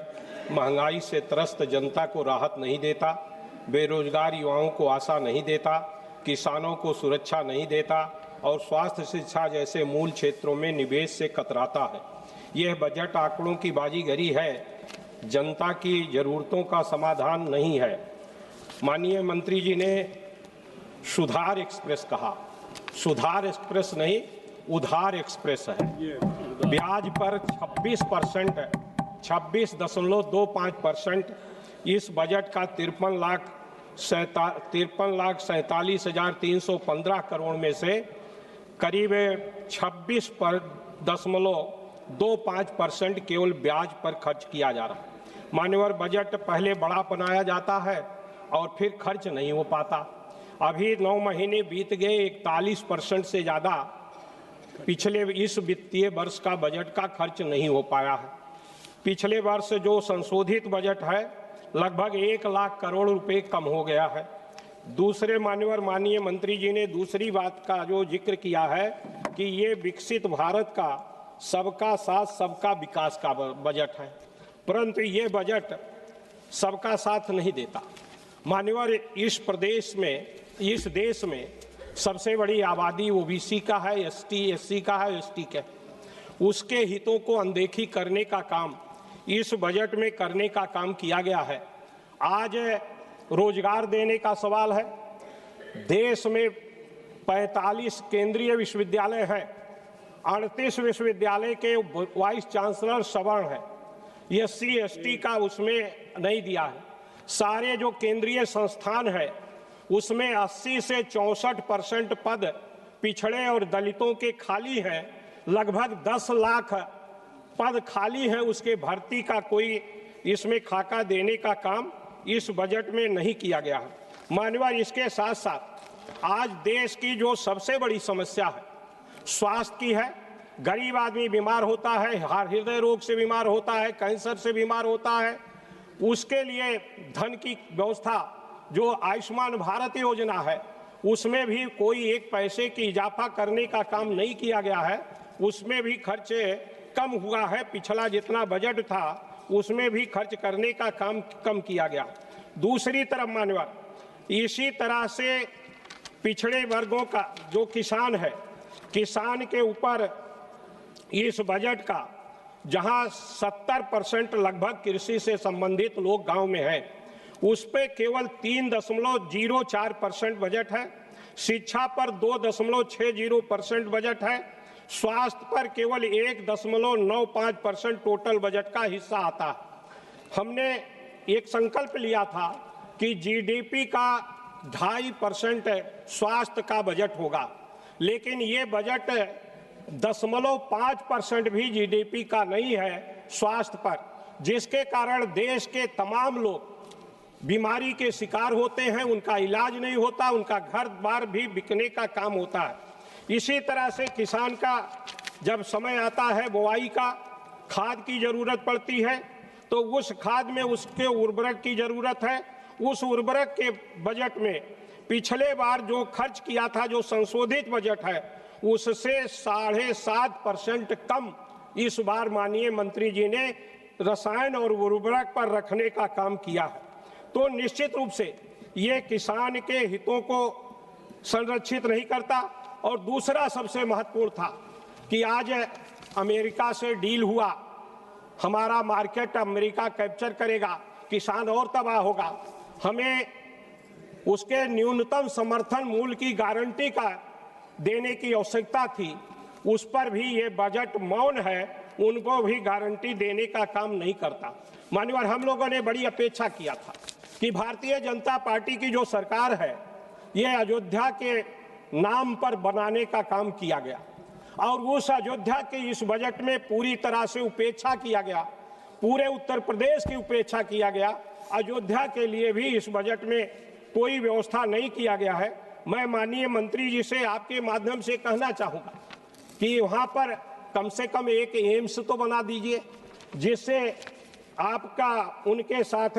महंगाई से त्रस्त जनता को राहत नहीं देता, बेरोजगार युवाओं को आशा नहीं देता, किसानों को सुरक्षा नहीं देता और स्वास्थ्य शिक्षा जैसे मूल क्षेत्रों में निवेश से कतराता है। यह बजट आंकड़ों की बाजीगरी है, जनता की ज़रूरतों का समाधान नहीं है। माननीय मंत्री जी ने सुधार एक्सप्रेस कहा, सुधार एक्सप्रेस नहीं, उधार एक्सप्रेस है। ब्याज पर 26% है, 26.25%। इस बजट का 53,47,315 करोड़ में से करीब 26.25% केवल ब्याज पर खर्च किया जा रहा है। मान्यवर, बजट पहले बड़ा बनाया जाता है और फिर खर्च नहीं हो पाता। अभी 9 महीने बीत गए, 41% से ज़्यादा पिछले इस वित्तीय वर्ष का बजट का खर्च नहीं हो पाया है। पिछले वर्ष जो संशोधित बजट है लगभग 1 लाख करोड़ रुपए कम हो गया है। दूसरे मान्यवर, माननीय मंत्री जी ने दूसरी बात का जो जिक्र किया है कि ये विकसित भारत का सबका साथ सबका विकास का बजट है, परंतु ये बजट सबका साथ नहीं देता। मान्यवर, इस देश में सबसे बड़ी आबादी ओबीसी का है, एसटी एससी का है, एसटी का। उसके हितों को अनदेखी करने का काम इस बजट में करने का काम किया गया है। आज रोजगार देने का सवाल है। देश में 45 केंद्रीय विश्वविद्यालय हैं, 38 विश्वविद्यालय के वाइस चांसलर सवर्ण है, एससी एसटी का उसमें नहीं दिया है। सारे जो केंद्रीय संस्थान है उसमें 80 से 64% पद पिछड़े और दलितों के खाली हैं। लगभग 10 लाख पद खाली हैं, उसके भर्ती का कोई इसमें खाका देने का काम इस बजट में नहीं किया गया है। मान्यवर, इसके साथ साथ आज देश की जो सबसे बड़ी समस्या है स्वास्थ्य की है। गरीब आदमी बीमार होता है, हृदय रोग से बीमार होता है, कैंसर से बीमार होता है, उसके लिए धन की व्यवस्था जो आयुष्मान भारत योजना है उसमें भी कोई 1 पैसे की इजाफा करने का काम नहीं किया गया है। उसमें भी खर्च कम हुआ है, पिछला जितना बजट था उसमें भी खर्च करने का काम कम किया गया। दूसरी तरफ मान्यवर, इसी तरह से पिछड़े वर्गों का जो किसान है, किसान के ऊपर इस बजट का जहां 70% लगभग कृषि से संबंधित लोग गांव में हैं, उस पे केवल 3.04% बजट है। शिक्षा पर 2.60% बजट है। स्वास्थ्य पर केवल 1.95% टोटल बजट का हिस्सा आता है। हमने एक संकल्प लिया था कि जीडीपी का 2.5% स्वास्थ्य का बजट होगा, लेकिन ये बजट 0.5% भी जीडीपी का नहीं है स्वास्थ्य पर, जिसके कारण देश के तमाम लोग बीमारी के शिकार होते हैं, उनका इलाज नहीं होता, उनका घर बार भी बिकने का काम होता है। इसी तरह से किसान का जब समय आता है बुआई का, खाद की जरूरत पड़ती है, तो उस खाद में उसके उर्वरक की जरूरत है। उस उर्वरक के बजट में पिछले बार जो खर्च किया था, जो संशोधित बजट है, उससे 7.5% कम इस बार माननीय मंत्री जी ने रसायन और उर्वरक पर रखने का काम किया है। तो निश्चित रूप से ये किसान के हितों को संरक्षित नहीं करता। और दूसरा सबसे महत्वपूर्ण था कि आज अमेरिका से डील हुआ, हमारा मार्केट अमेरिका कैप्चर करेगा, किसान और तबाह होगा। हमें उसके न्यूनतम समर्थन मूल्य की गारंटी का देने की आवश्यकता थी, उस पर भी ये बजट मौन है, उनको भी गारंटी देने का काम नहीं करता। मान्यवर, हम लोगों ने बड़ी अपेक्षा किया था कि भारतीय जनता पार्टी की जो सरकार है ये अयोध्या के नाम पर बनाने का काम किया गया और उस अयोध्या के इस बजट में पूरी तरह से उपेक्षा किया गया, पूरे उत्तर प्रदेश की उपेक्षा किया गया। अयोध्या के लिए भी इस बजट में कोई व्यवस्था नहीं किया गया है। मैं माननीय मंत्री जी से आपके माध्यम से कहना चाहूँगा कि वहाँ पर कम से कम एक एम्स तो बना दीजिए, जिससे आपका उनके साथ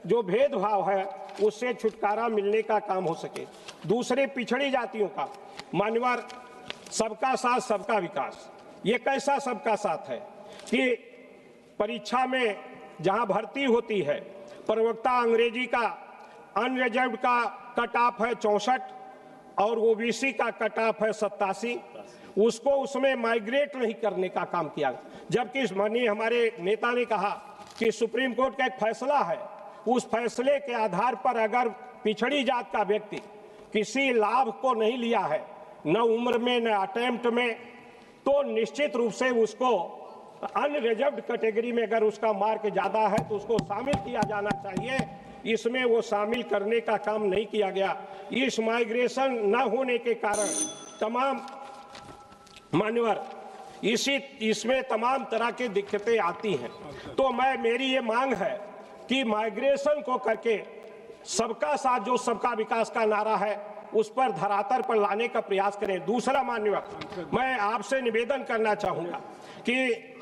जो भेदभाव है उससे छुटकारा मिलने का काम हो सके। दूसरे पिछड़ी जातियों का मान्यवर सबका साथ सबका विकास, ये कैसा सबका साथ है कि परीक्षा में जहां भर्ती होती है, प्रवक्ता अंग्रेजी का अनरिजर्व्ड का कट ऑफ है 64 और ओबीसी का कट ऑफ है 87, उसको उसमें माइग्रेट नहीं करने का काम किया। जबकि माननीय हमारे नेता ने कहा कि सुप्रीम कोर्ट का एक फैसला है, उस फैसले के आधार पर अगर पिछड़ी जात का व्यक्ति किसी लाभ को नहीं लिया है, न उम्र में न अटेम्प्ट में, तो निश्चित रूप से उसको अनरिजर्व्ड कैटेगरी में अगर उसका मार्क ज्यादा है तो उसको शामिल किया जाना चाहिए। इसमें वो शामिल करने का काम नहीं किया गया। इस माइग्रेशन न होने के कारण तमाम मान्यवर इसमें तमाम तरह की दिक्कतें आती हैं। तो मेरी ये मांग है कि माइग्रेशन को करके सबका साथ जो सबका विकास का नारा है उस पर धरातल पर लाने का प्रयास करें। दूसरा मान्यवर, मैं आपसे निवेदन करना चाहूंगा कि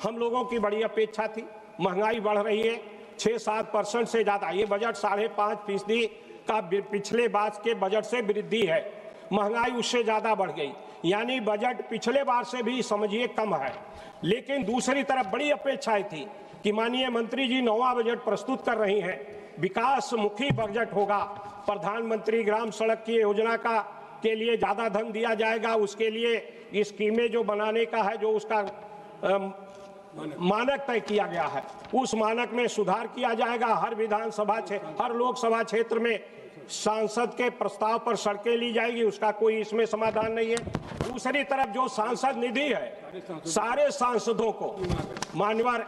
हम लोगों की बड़ी अपेक्षा थी, महंगाई बढ़ रही है 6-7% से ज्यादा, ये बजट 5.5% का पिछले वर्ष के बजट से वृद्धि है, महंगाई उससे ज्यादा बढ़ गई, यानी बजट पिछले बार से भी समझिए कम है। लेकिन दूसरी तरफ बड़ी अपेक्षाएं थी कि माननीय मंत्री जी 9वां बजट प्रस्तुत कर रही हैं, विकास मुखी बजट होगा, प्रधानमंत्री ग्राम सड़क की योजना के लिए ज्यादा धन दिया जाएगा, उसके लिए स्कीमें जो बनाने का है, जो उसका मानक तय किया गया है, उस मानक में सुधार किया जाएगा। हर विधानसभा हर लोकसभा क्षेत्र में सांसद के प्रस्ताव पर सड़कें ली जाएगी, उसका कोई इसमें समाधान नहीं है। दूसरी तरफ जो सांसद निधि है, सारे सांसदों को मान्यवर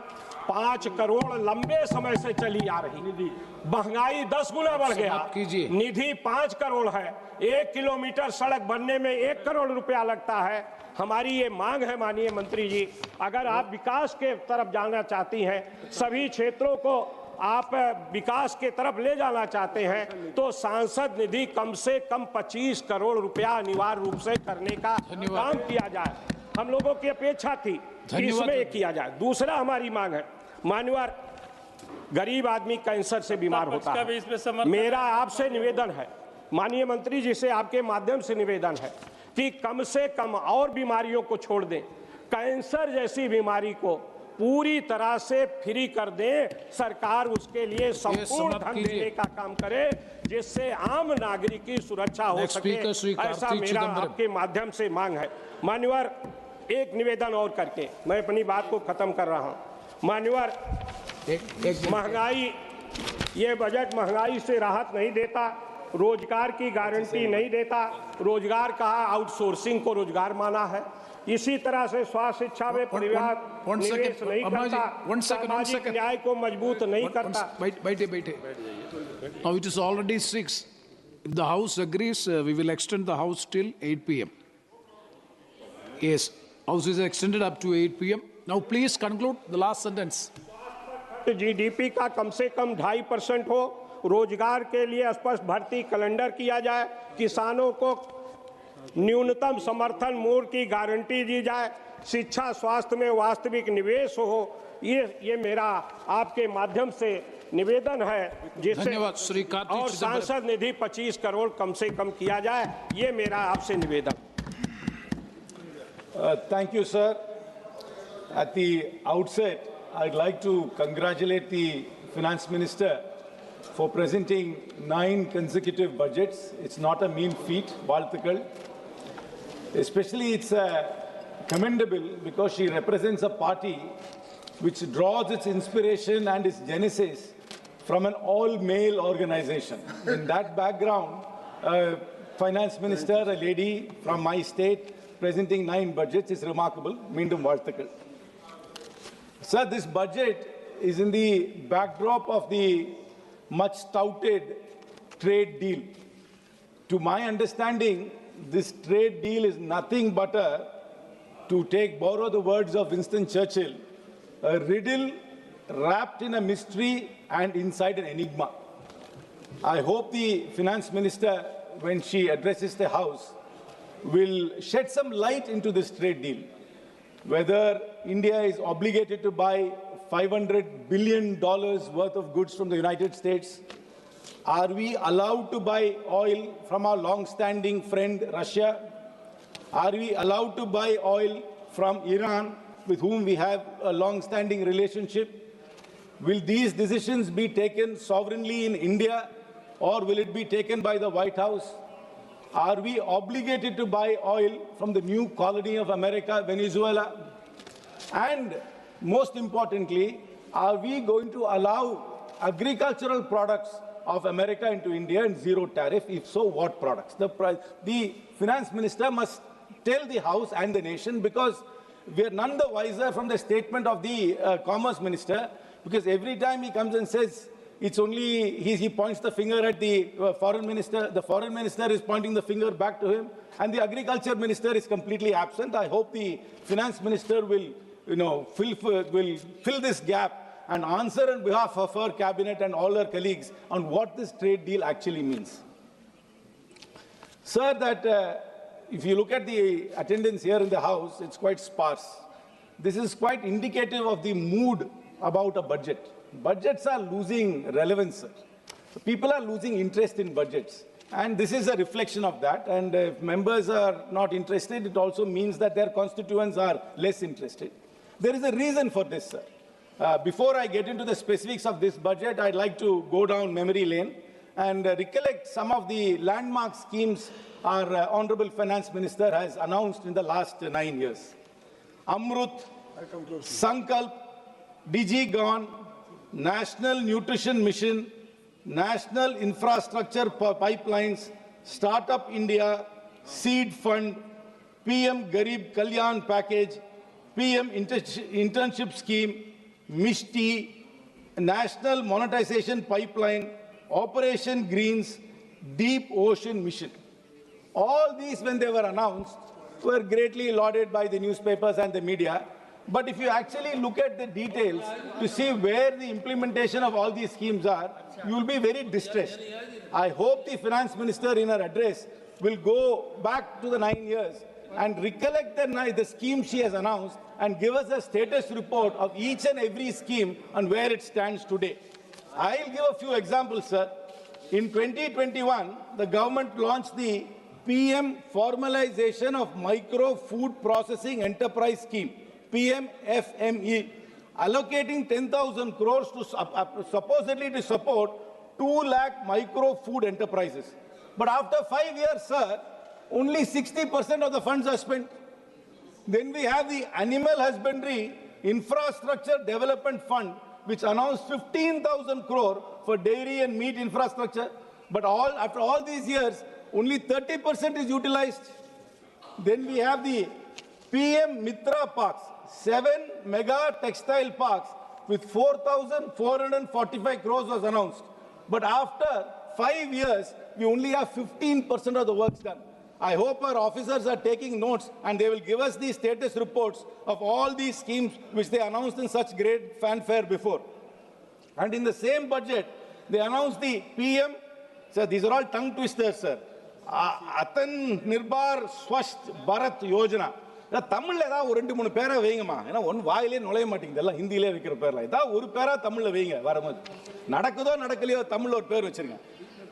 5 करोड़ लंबे समय से चली आ रही, महंगाई 10 गुना बढ़ गया, निधि 5 करोड़ है, 1 किलोमीटर सड़क बनने में 1 करोड़ रुपया लगता है। हमारी ये मांग है माननीय मंत्री जी, अगर आप विकास के तरफ जाना चाहती हैं, सभी क्षेत्रों को आप विकास के तरफ ले जाना चाहते हैं, तो सांसद निधि कम से कम 25 करोड़ रुपया अनिवार्य रूप से करने का काम किया जाए। हम लोगों की अपेक्षा थी कि इसमें किया जाए। दूसरा हमारी मांग है मान्यवर, गरीब आदमी कैंसर से बीमार होता है, मेरा आपसे निवेदन है, माननीय मंत्री जी से आपके माध्यम से निवेदन है कि कम से कम और बीमारियों को छोड़ दें, कैंसर जैसी बीमारी को पूरी तरह से फ्री कर दें, सरकार उसके लिए संपूर्ण धन देने का काम करे, जिससे आम नागरिक की सुरक्षा हो सके, ऐसा मेरा आपके माध्यम से मांग है। मान्यवर, एक निवेदन और करके मैं अपनी बात को खत्म कर रहा हूं। मान्यवर, महंगाई, ये बजट महंगाई से राहत नहीं देता, रोजगार की गारंटी नहीं देता, रोजगार कहा आउटसोर्सिंग को रोजगार माना है, इसी तरह से स्वास्थ्य शिक्षा में परिवार निवेश नहीं करता, सामाजिक न्याय को मजबूत नहीं करता। बैठे। Now it is already 6. If the House agrees, we will extend the House till 8 p.m. Yes, House is extended up to 8 p.m. Now please conclude the last sentence. GDP का कम से कम 2.5% हो, रोजगार के लिए स्पष्ट भर्ती कैलेंडर किया जाए, किसानों को न्यूनतम समर्थन मूल्य की गारंटी दी जाए, शिक्षा स्वास्थ्य में वास्तविक निवेश हो, ये मेरा आपके माध्यम से निवेदन है, जिससे और सांसद निधि 25 करोड़ कम से कम किया जाए, ये मेरा आपसे निवेदन। Thank you, sir. At the outset, I'd like to congratulate the Finance Minister for presenting 9 consecutive budgets. It's not a mean feat, Baltikal. Especially it's commendable because she represents a party which draws its inspiration and its genesis from an all-male organization. In that background, Finance Minister, a lady from my state, presenting 9 budgets is remarkable. Meendum Baltikal. Sir, this budget is in the backdrop of the much touted trade deal. To my understanding, this trade deal is nothing but borrow the words of Winston Churchill, a riddle wrapped in a mystery and inside an enigma. I hope the Finance Minister, when she addresses the House, will shed some light into this trade deal. whether India is obligated to buy $500 billion worth of goods from the United States. Are we allowed to buy oil from our long-standing friend Russia? Are we allowed to buy oil from Iran, with whom we have a long-standing relationship? Will these decisions be taken sovereignly in India, or will it be taken by the White House? Are we obligated to buy oil from the new colony of America, Venezuela? And most importantly, are we going to allow agricultural products of America into India in zero tariff? If so, what products? The finance minister must tell the House and the nation, because we are none the wiser from the statement of the commerce minister, because every time he comes and says it's only, he points the finger at the foreign minister is pointing the finger back to him, and the agriculture minister is completely absent. I hope the finance minister will, fill this gap and answer on behalf of her cabinet and all her colleagues on what this trade deal actually means. Sir, if you look at the attendance here in the House, it's quite sparse. This is quite indicative of the mood about a budget. Budgets are losing relevance, sir. People are losing interest in budgets. And this is a reflection of that. And if members are not interested, it also means that their constituents are less interested. There is a reason for this, sir. Before I get into the specifics of this budget, I'd like to go down memory lane and recollect some of the landmark schemes our Honorable Finance Minister has announced in the last 9 years. Amrut, Sankalp, DigiGon, National Nutrition Mission, National Infrastructure Pipelines, Startup India, Seed Fund, PM Garib Kalyan Package, PM Internship Scheme, Mishti, National Monetization Pipeline, Operation Greens, Deep Ocean Mission. All these, when they were announced, were greatly lauded by the newspapers and the media. But if you actually look at the details to see where the implementation of all these schemes are, you will be very distressed. I hope the finance minister in her address will go back to the 9 years and recollect the scheme she has announced and give us a status report of each and every scheme and where it stands today. I'll give a few examples, sir. In 2021, the government launched the PM Formalization of Micro Food Processing Enterprise Scheme, PMFME, allocating 10,000 crores to supposedly to support 2 lakh micro food enterprises. But after 5 years, sir, only 60% of the funds are spent. Then we have the Animal Husbandry Infrastructure Development Fund, which announced 15,000 crore for dairy and meat infrastructure. But after all these years, only 30% is utilized. Then we have the PM Mitra Parks, 7 mega textile parks with 4,445 crores was announced. But after 5 years, we only have 15% of the works done. I hope our officers are taking notes and they will give us the status reports of all these schemes which they announced in such great fanfare before. And in the same budget, they announced the PM, sir, these are all tongue twisters, sir. Atan Nirbhar Swasth Bharat Yojana. தமிழ்ல ஏதாவது ஒரு 2-3 பேரா வைங்கம்மா. ஏன்னா ஒன்னு வாயிலே நுழைய மாட்டேங்குது, எல்லாம் ஹிந்தியிலே வைக்கிற பேர்ல. ஏதாவது ஒரு பேரா தமிழ்ல வைங்க வரும்போது. நடக்குதோ நடக்கலையோ தமிழ்ல ஒரு பேர் வச்சிருங்க.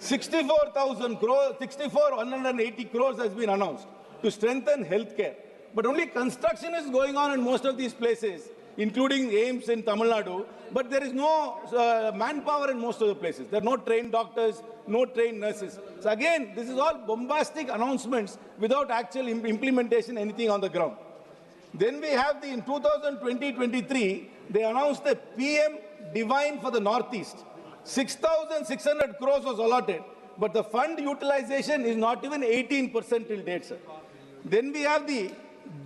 64,000 crores, 64,180 crores has been announced to strengthen healthcare. But only construction is going on in most of these places, including AIIMS in Tamil Nadu. But there is no manpower in most of the places. There are no trained doctors, no trained nurses. So again, this is all bombastic announcements without actual implementation, anything on the ground. Then we have in 2020-23, they announced the PM Divine for the Northeast. 6,600 crores was allotted, but the fund utilization is not even 18% till date, sir. Then we have the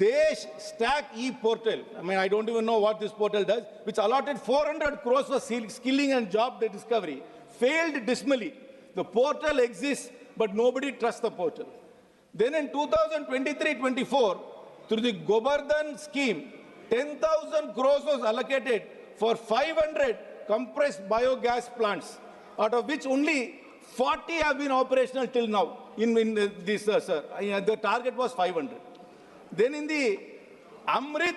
Desh Stack e-portal. I mean, I don't even know what this portal does, which allotted 400 crores for skilling and job discovery. Failed dismally. The portal exists, but nobody trusts the portal. Then in 2023-24, through the Gobardhan scheme, 10,000 crores was allocated for 500 compressed biogas plants, out of which only 40 have been operational till now. In this, sir, the target was 500. Then in the Amrit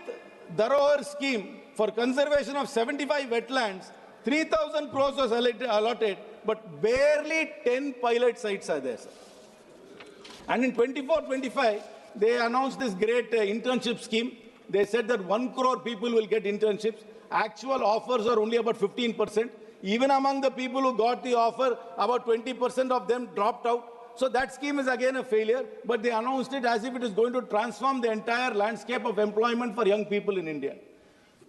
Dharohar scheme for conservation of 75 wetlands, 3,000 crores was allotted, but barely 10 pilot sites are there, sir. And in 24-25, they announced this great internship scheme. They said that 1 crore people will get internships. Actual offers are only about 15%. Even among the people who got the offer, about 20% of them dropped out. So that scheme is again a failure, but they announced it as if it is going to transform the entire landscape of employment for young people in India.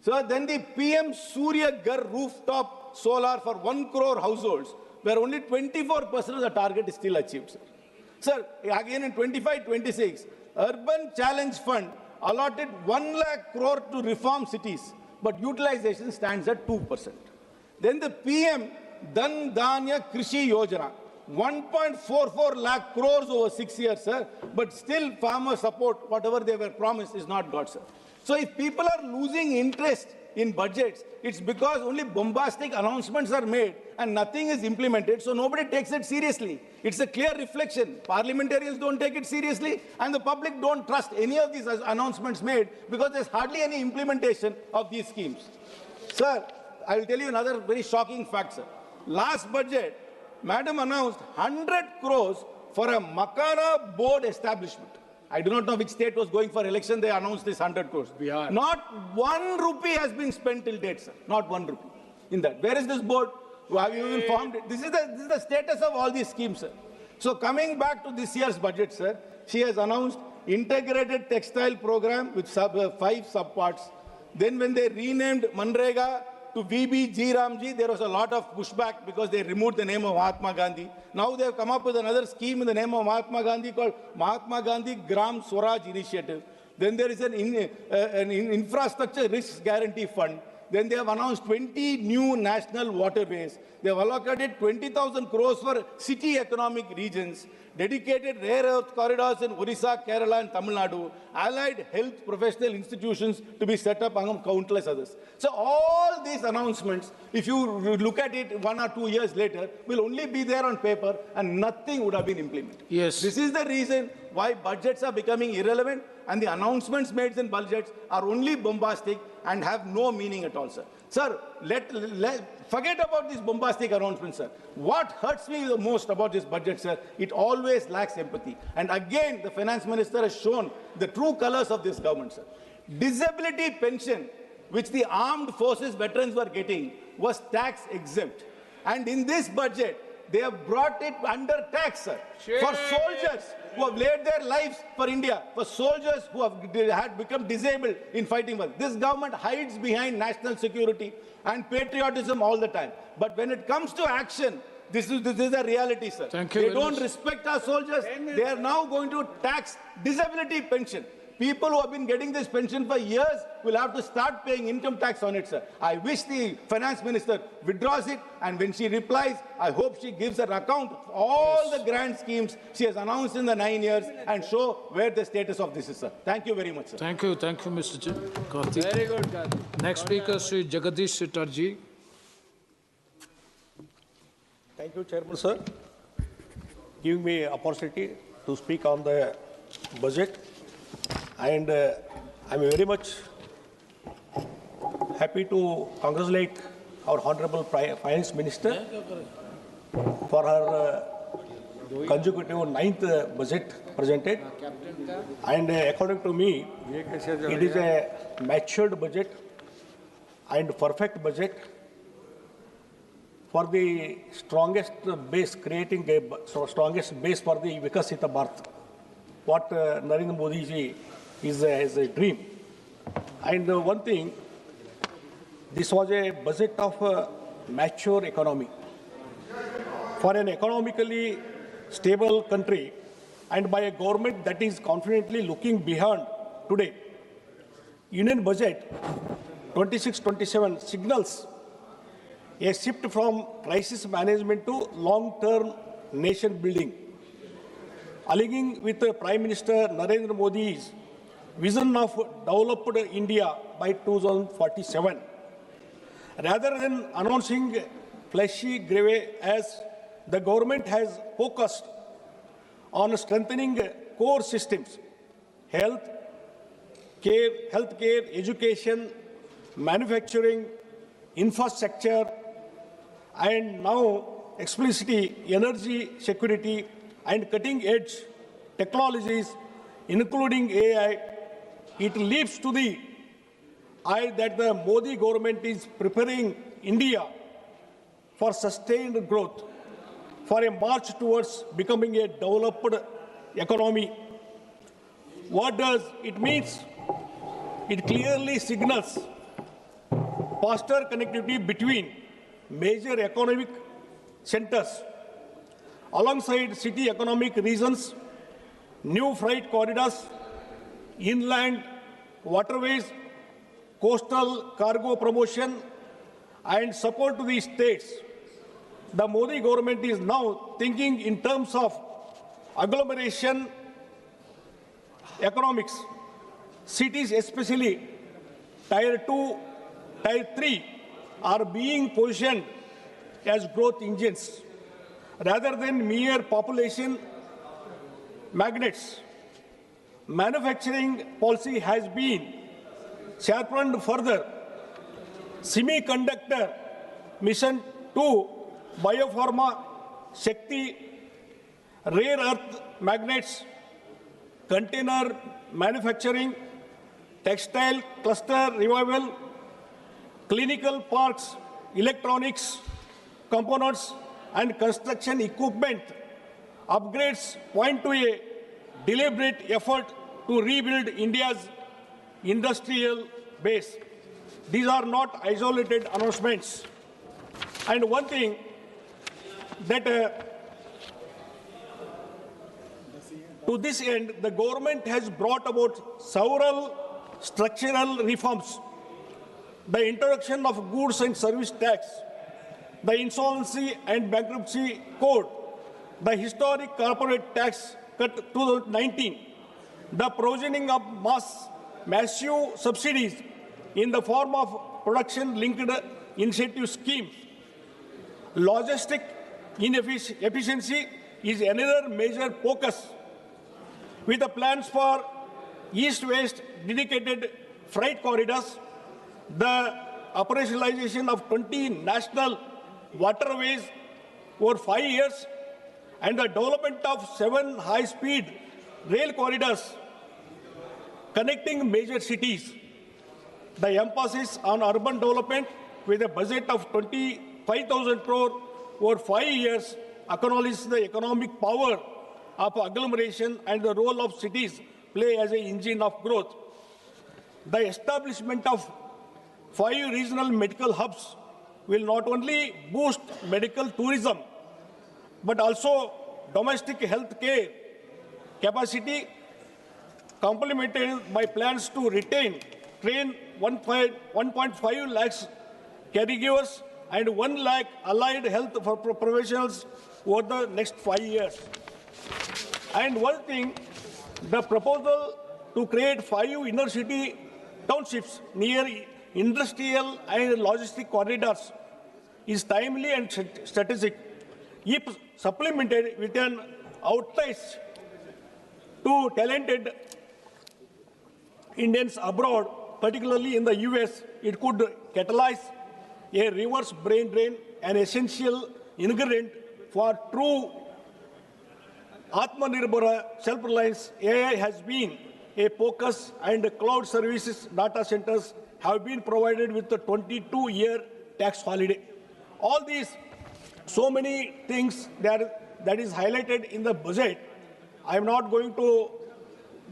So then the PM Surya Ghar rooftop solar for 1 crore households, where only 24% of the target is still achieved, sir. Sir, again in 25-26, Urban Challenge Fund allotted 1 lakh crore to reform cities, but utilization stands at 2%. Then the PM Dhan Dhanya Krishi Yojana, 1.44 lakh crores over 6 years, sir, but still farmer support, whatever they were promised, is not got, sir. So if people are losing interest in budgets, it's because only bombastic announcements are made and nothing is implemented, so nobody takes it seriously. It's a clear reflection. Parliamentarians don't take it seriously, and the public don't trust any of these announcements made because there's hardly any implementation of these schemes. Sir, I will tell you another very shocking fact, sir. Last budget, Madam announced 100 crores for a Makana board establishment. I do not know which state was going for election. They announced this 100 crores. Bihar. Not 1 rupee has been spent till date, sir. Not 1 rupee in that. Where is this board? Have you even formed it? This is the status of all these schemes, sir. So coming back to this year's budget, sir, she has announced integrated textile program with 5 subparts. Then when they renamed Manrega to VBG Ramji, there was a lot of pushback because they removed the name of Mahatma Gandhi. Now they have come up with another scheme in the name of Mahatma Gandhi called Mahatma Gandhi Gram Swaraj Initiative. Then there is an infrastructure risk guarantee fund. Then they have announced 20 new national waterways. They have allocated 20,000 crores for city economic regions, dedicated rare earth corridors in Orissa, Kerala and Tamil Nadu, allied health professional institutions to be set up among countless others. So all these announcements, if you look at it 1 or 2 years later, will only be there on paper and nothing would have been implemented. Yes. This is the reason why budgets are becoming irrelevant and the announcements made in budgets are only bombastic and have no meaning at all, sir. Sir, forget about these bombastic announcements, sir. What hurts me the most about this budget, sir, it always lacks empathy. And again, the finance minister has shown the true colors of this government, sir. Disability pension, which the armed forces veterans were getting, was tax exempt. And in this budget, they have brought it under tax, sir. For soldiers who have laid their lives for India, for soldiers who had become disabled in fighting for. This government hides behind national security and patriotism all the time. But when it comes to action, this is a reality, sir. Thank you they very don't much. respect our soldiers. They are now going to tax disability pension. People who have been getting this pension for years will have to start paying income tax on it, sir. I wish the finance minister withdraws it, and when she replies, I hope she gives an account of all the grand schemes she has announced in the 9 years and show where the status of this is, sir. Thank you very much, sir. Thank you, Mr. Karthik. Very good, Karthik. Next speaker, Sri Jagadish Sittarji. Thank you, Chairman, sir, giving me opportunity to speak on the budget. And I'm very much happy to congratulate our Honorable Finance Minister for her consecutive 9th budget presented. And according to me, it is a matured budget and perfect budget for the strongest base, creating a strongest base for the Vikasita Bharat, what Narendra Modi ji is a dream. And one thing, this was a budget of a mature economy. For an economically stable country and by a government that is confidently looking beyond today, Union budget 26-27 signals a shift from crisis management to long-term nation building, aligning with Prime Minister Narendra Modi's vision of developed India by 2047. Rather than announcing flashy grave, as the government has focused on strengthening core systems, health, care, healthcare, education, manufacturing, infrastructure, and now explicitly energy security and cutting-edge technologies, including AI. It leaps to the eye that the Modi government is preparing India for sustained growth, for a march towards becoming a developed economy. What does it mean? It clearly signals faster connectivity between major economic centers, alongside city economic regions, new freight corridors, inland waterways, coastal cargo promotion, and support to the states. The Modi government is now thinking in terms of agglomeration economics. Cities, especially Tier 2, Tier 3, are being positioned as growth engines rather than mere population magnets. Manufacturing policy has been sharpened further. Semiconductor mission to biopharma, Shakti, rare earth magnets, container manufacturing, textile cluster revival, clinical parks, electronics, components, and construction equipment upgrades point to a deliberate effort to rebuild India's industrial base. These are not isolated announcements. And one thing that to this end, the government has brought about several structural reforms: the introduction of goods and service tax, the insolvency and bankruptcy code, the historic corporate tax cut 2019, the provisioning of massive subsidies in the form of production-linked incentive schemes. Logistic inefficiency is another major focus, with the plans for east-west dedicated freight corridors, the operationalization of 20 national waterways over 5 years, and the development of 7 high-speed rail corridors connecting major cities. The emphasis on urban development with a budget of 25,000 crore over 5 years acknowledges the economic power of agglomeration and the role of cities play as an engine of growth. The establishment of 5 regional medical hubs will not only boost medical tourism, but also domestic health care capacity, complemented by plans to train 1.5 lakhs caregivers and 1 lakh allied health professionals over the next 5 years. And one thing, the proposal to create 5 inner city townships near industrial and logistic corridors is timely and strategic. If supplemented with an outreach to talented Indians abroad, particularly in the US, it could catalyze a reverse brain drain, an essential ingredient for true Atmanirbhar self-reliance. AI has been a focus, and cloud services data centers have been provided with the 22-year tax holiday. All these, so many things that is highlighted in the budget. I am not going to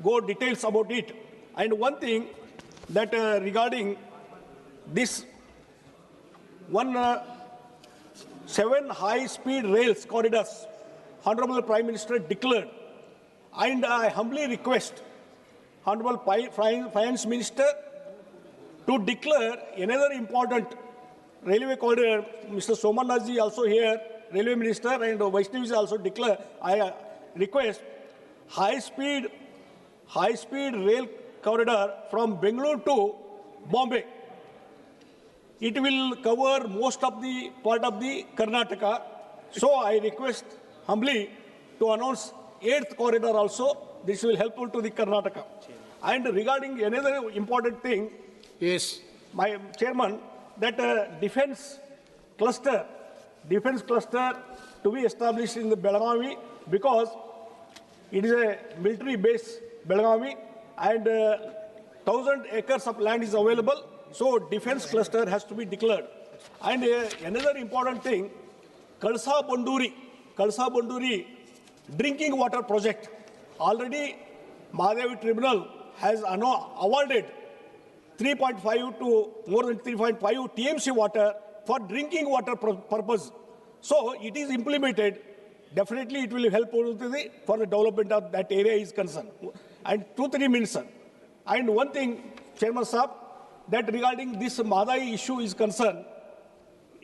go details about it. And one thing that regarding this 7 high-speed rails corridors, Honorable Prime Minister declared, and I humbly request Honorable Finance Minister to declare another important railway corridor. Mr. Somanaji also here, Railway Minister, and Vaishnavi also declare. I request high-speed rail corridor from Bengaluru to Bombay. It will cover most of the part of the Karnataka. So I request humbly to announce 8th corridor also. This will help to the Karnataka. And regarding another important thing, yes, my chairman, that defense cluster to be established in the Belgavi, because it is a military base, Belgavi, and 1,000 acres of land is available. So defense cluster has to be declared. And another important thing, Kalsa Banduri drinking water project. Already Mahadevi Tribunal has awarded 3.5 to more than 3.5 TMC water for drinking water purpose. So it is implemented. Definitely it will help for the development of that area is concerned. And 2-3 minutes, sir. And one thing, Chairman Saab, that regarding this Madai issue is concerned,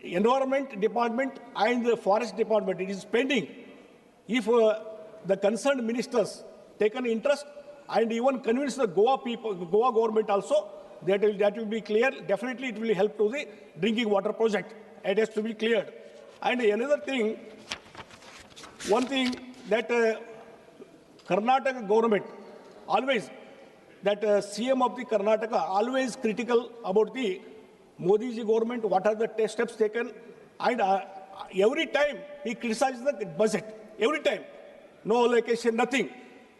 Environment Department and the Forest Department, it is pending. If the concerned ministers take an interest and even convince the Goa government also, that will be clear. Definitely it will help to the drinking water project. It has to be cleared. And another thing, one thing that Karnataka government always, that CM of the Karnataka always critical about the Modi ji government, what are the steps taken, and every time he criticizes the budget, every time, no allocation, nothing.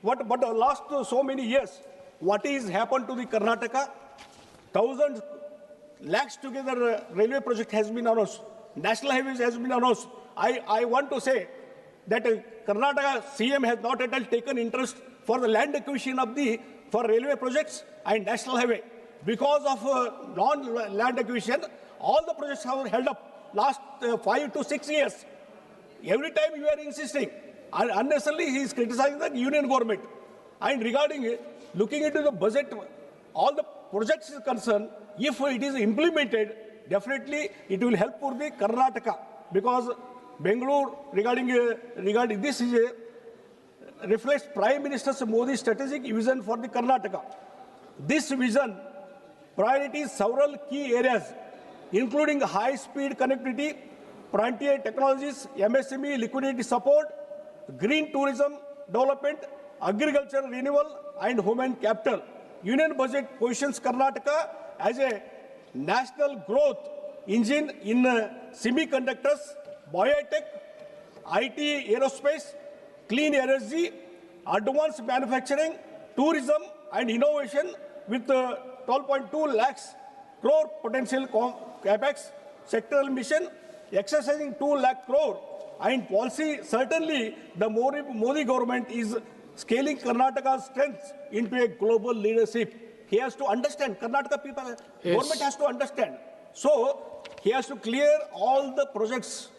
But the last so many years, what is happened to the Karnataka? 1,000 lakhs together railway project has been announced, national highways has been announced. I want to say that Karnataka CM has not at all taken interest for the land acquisition of for railway projects and national highway. Because of non-land acquisition, all the projects have held up last 5 to 6 years. Every time you are insisting, and unnecessarily he is criticizing the union government. And regarding looking into the budget, all the projects is concerned, if it is implemented, definitely it will help for the Karnataka, because Bengaluru regarding this is reflects Prime Minister Modi's strategic vision for the Karnataka. This vision priorities several key areas, including high-speed connectivity, frontier technologies, MSME liquidity support, green tourism development, agriculture renewal, and human capital. Union budget positions Karnataka as a national growth engine in semiconductors, biotech, IT, aerospace, clean energy, advanced manufacturing, tourism, and innovation, with 12.2 lakhs crore potential capex sectoral mission, exercising 2 lakh crore, and policy. Certainly, the Modi government is scaling Karnataka's strengths into a global leadership. He has to understand, Karnataka people, government has to understand. So, he has to clear all the projects,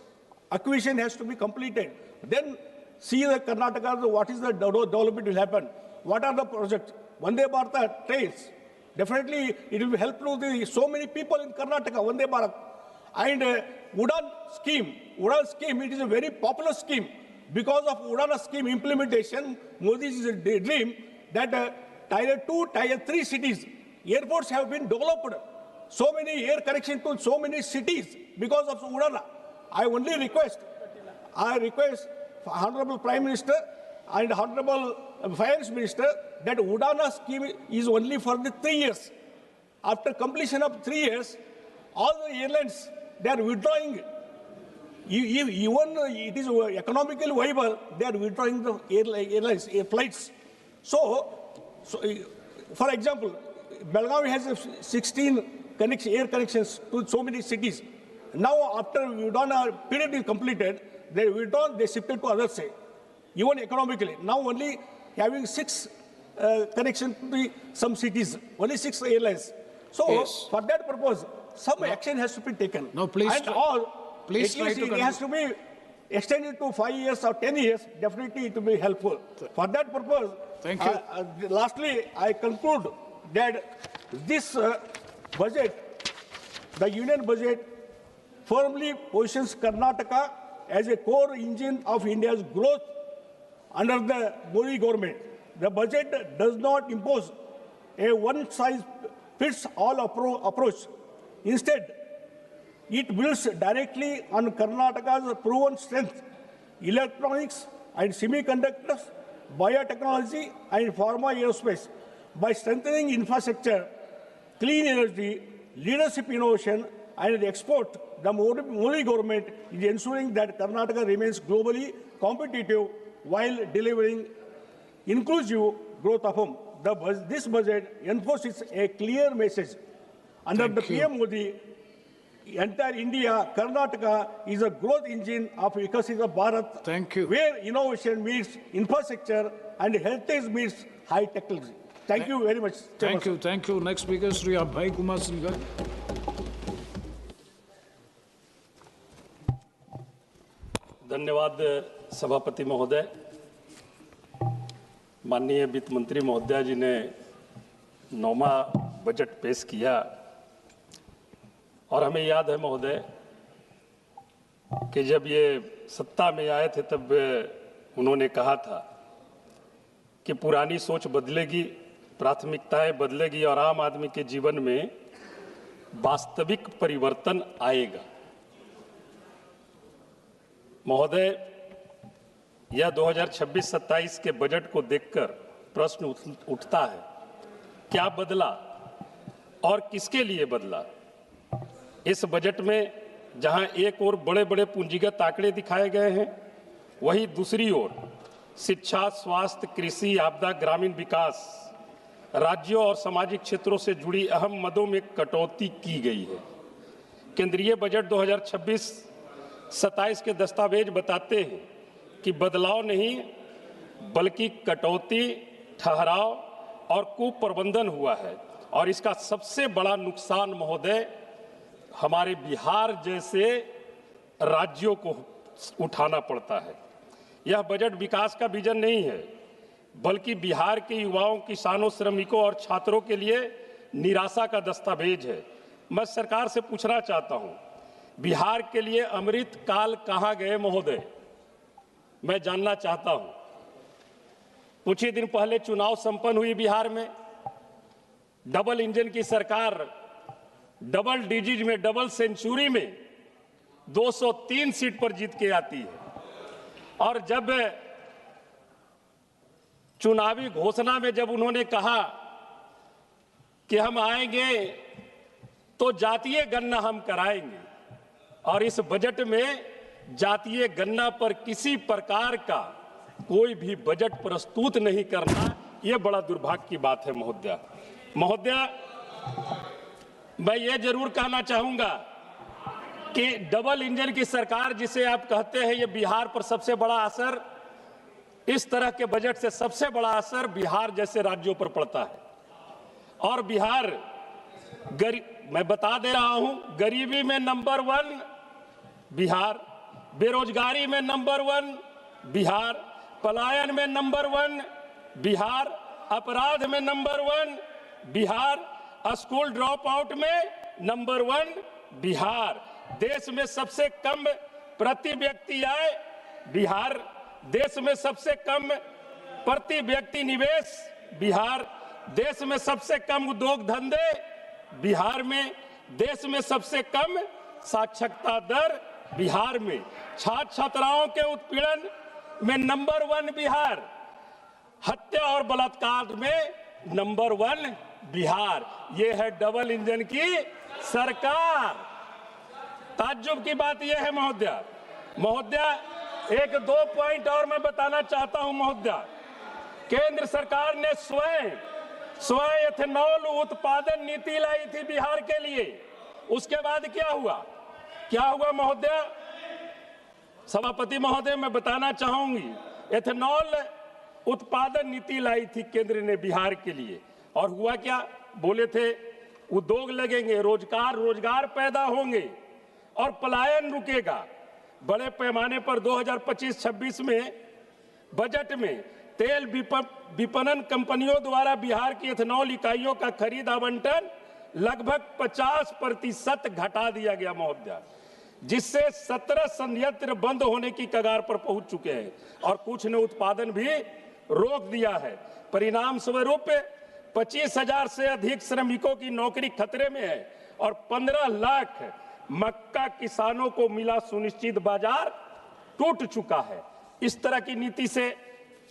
acquisition has to be completed. Then see the Karnataka, what is the development will happen. What are the projects? Vande Bharat trains. Definitely, it will help to so many people in Karnataka, Vande Bharat. And Udan scheme, it is a very popular scheme. Because of Udan scheme implementation, Modi's dream that Tier 2, Tier 3 cities, airports have been developed. So many air connection to so many cities because of Udan. I request Honorable Prime Minister and Honorable Finance Minister that Udana scheme is only for the 3 years. After completion of 3 years, all the airlines, they are withdrawing. Even it is economically viable, they are withdrawing the airlines, air flights. So, for example, Belgavi has 16 air connections to so many cities. Now, after Udana period is completed, they withdraw, they shifted to other side, even economically. Now only having 6 connections to some cities, only 6 airlines. So for that purpose, some action has to be taken. No, please. And Please at least it has to be extended to 5 years or 10 years. Definitely it will be helpful. For that purpose, thank you. Lastly, I conclude that this budget, the union budget, firmly positions Karnataka as a core engine of India's growth under the Modi government. The budget does not impose a one-size-fits-all approach. Instead, it builds directly on Karnataka's proven strength, electronics and semiconductors, biotechnology and pharma aerospace. by strengthening infrastructure, clean energy, leadership innovation, and the export, the Modi government is ensuring that Karnataka remains globally competitive while delivering inclusive growth of home. This budget enforces a clear message. Under the PM Modi, entire India, Karnataka is a growth engine of Vikasita Bharat. Thank you. Where innovation meets infrastructure and heritage meets high technology. Thank you very much. Thank you. Thank you. Next speaker, Sri Abhay Kumar Singhal. धन्यवाद सभापति महोदय। माननीय वित्त मंत्री महोदय जी ने 9वां budget पेश किया और हमें याद है महोदय कि जब ये सत्ता में आए थे तब उन्होंने कहा था कि पुरानी सोच बदलेगी, प्राथमिकताएं बदलेगी और आम आदमी के जीवन में वास्तविक परिवर्तन आएगा। महोदय, यह 2026-27 के बजट को देखकर प्रश्न उठता है, क्या बदला और किसके लिए बदला? इस बजट में जहां एक ओर बड़े बड़े पूंजीगत आंकड़े दिखाए गए हैं, वहीं दूसरी ओर शिक्षा, स्वास्थ्य, कृषि, आपदा, ग्रामीण विकास, राज्यों और सामाजिक क्षेत्रों से जुड़ी अहम मदों में कटौती की गई है। केंद्रीय बजट 2026-27 के दस्तावेज बताते हैं कि बदलाव नहीं बल्कि कटौती, ठहराव और कुप्रबंधन हुआ है और इसका सबसे बड़ा नुकसान महोदय हमारे बिहार जैसे राज्यों को उठाना पड़ता है। यह बजट विकास का विजन नहीं है बल्कि बिहार के युवाओं, किसानों, श्रमिकों और छात्रों के लिए निराशा का दस्तावेज है। मैं सरकार से पूछना चाहता हूं, बिहार के लिए अमृत काल कहां गए महोदय? मैं जानना चाहता हूं। कुछ ही दिन पहले चुनाव संपन्न हुई बिहार में, डबल इंजन की सरकार डबल डिजिट में, डबल सेंचुरी में 203 सीट पर जीत के आती है और जब चुनावी घोषणा में जब उन्होंने कहा कि हम आएंगे तो जातीय गणना हम कराएंगे और इस बजट में जातीय गणना पर किसी प्रकार का कोई भी बजट प्रस्तुत नहीं करना, यह बड़ा दुर्भाग्य की बात है महोदय। मैं ये जरूर कहना चाहूंगा कि डबल इंजन की सरकार जिसे आप कहते हैं, ये बिहार पर सबसे बड़ा असर, इस तरह के बजट से सबसे बड़ा असर बिहार जैसे राज्यों पर पड़ता है और बिहार मैं बता दे रहा हूं, गरीबी में नंबर 1 बिहार, बेरोजगारी में नंबर 1 बिहार, पलायन में नंबर 1 बिहार, अपराध में number 1 Bihar, school drop out में नंबर 1 बिहार, देश में सबसे कम प्रति व्यक्ति आय बिहार, देश में सबसे कम प्रति व्यक्ति निवेश बिहार, देश में सबसे कम उद्योग धंधे बिहार में, देश में सबसे कम साक्षरता दर बिहार में, छात्र छात्राओं के उत्पीड़न में नंबर 1 बिहार, हत्या और बलात्कार में नंबर 1 बिहार। ये है डबल इंजन की सरकार। ताज्जुब की बात यह है महोदय, एक 2 पॉइंट और मैं बताना चाहता हूं महोदय। केंद्र सरकार ने स्वयं एथेनॉल उत्पादन नीति लाई थी बिहार के लिए। उसके बाद क्या हुआ महोदय? सभापति महोदय, मैं बताना चाहूंगी, एथेनॉल उत्पादन नीति लाई थी केंद्र ने बिहार के लिए और हुआ क्या? बोले थे उद्योग लगेंगे, रोजगार पैदा होंगे और पलायन रुकेगा। बड़े पैमाने पर 2025-26 में बजट में तेल विपणन कंपनियों द्वारा बिहार की एथेनॉल इकाइयों का खरीद आवंटन लगभग 50% घटा दिया गया महोदय, जिससे 17 संयंत्र बंद होने की कगार पर पहुंच चुके हैं और कुछ ने उत्पादन भी रोक दिया है। परिणाम स्वरूप 25,000 से अधिक श्रमिकों की नौकरी खतरे में है और 15 लाख मक्का किसानों को मिला सुनिश्चित बाजार टूट चुका है। इस तरह की नीति से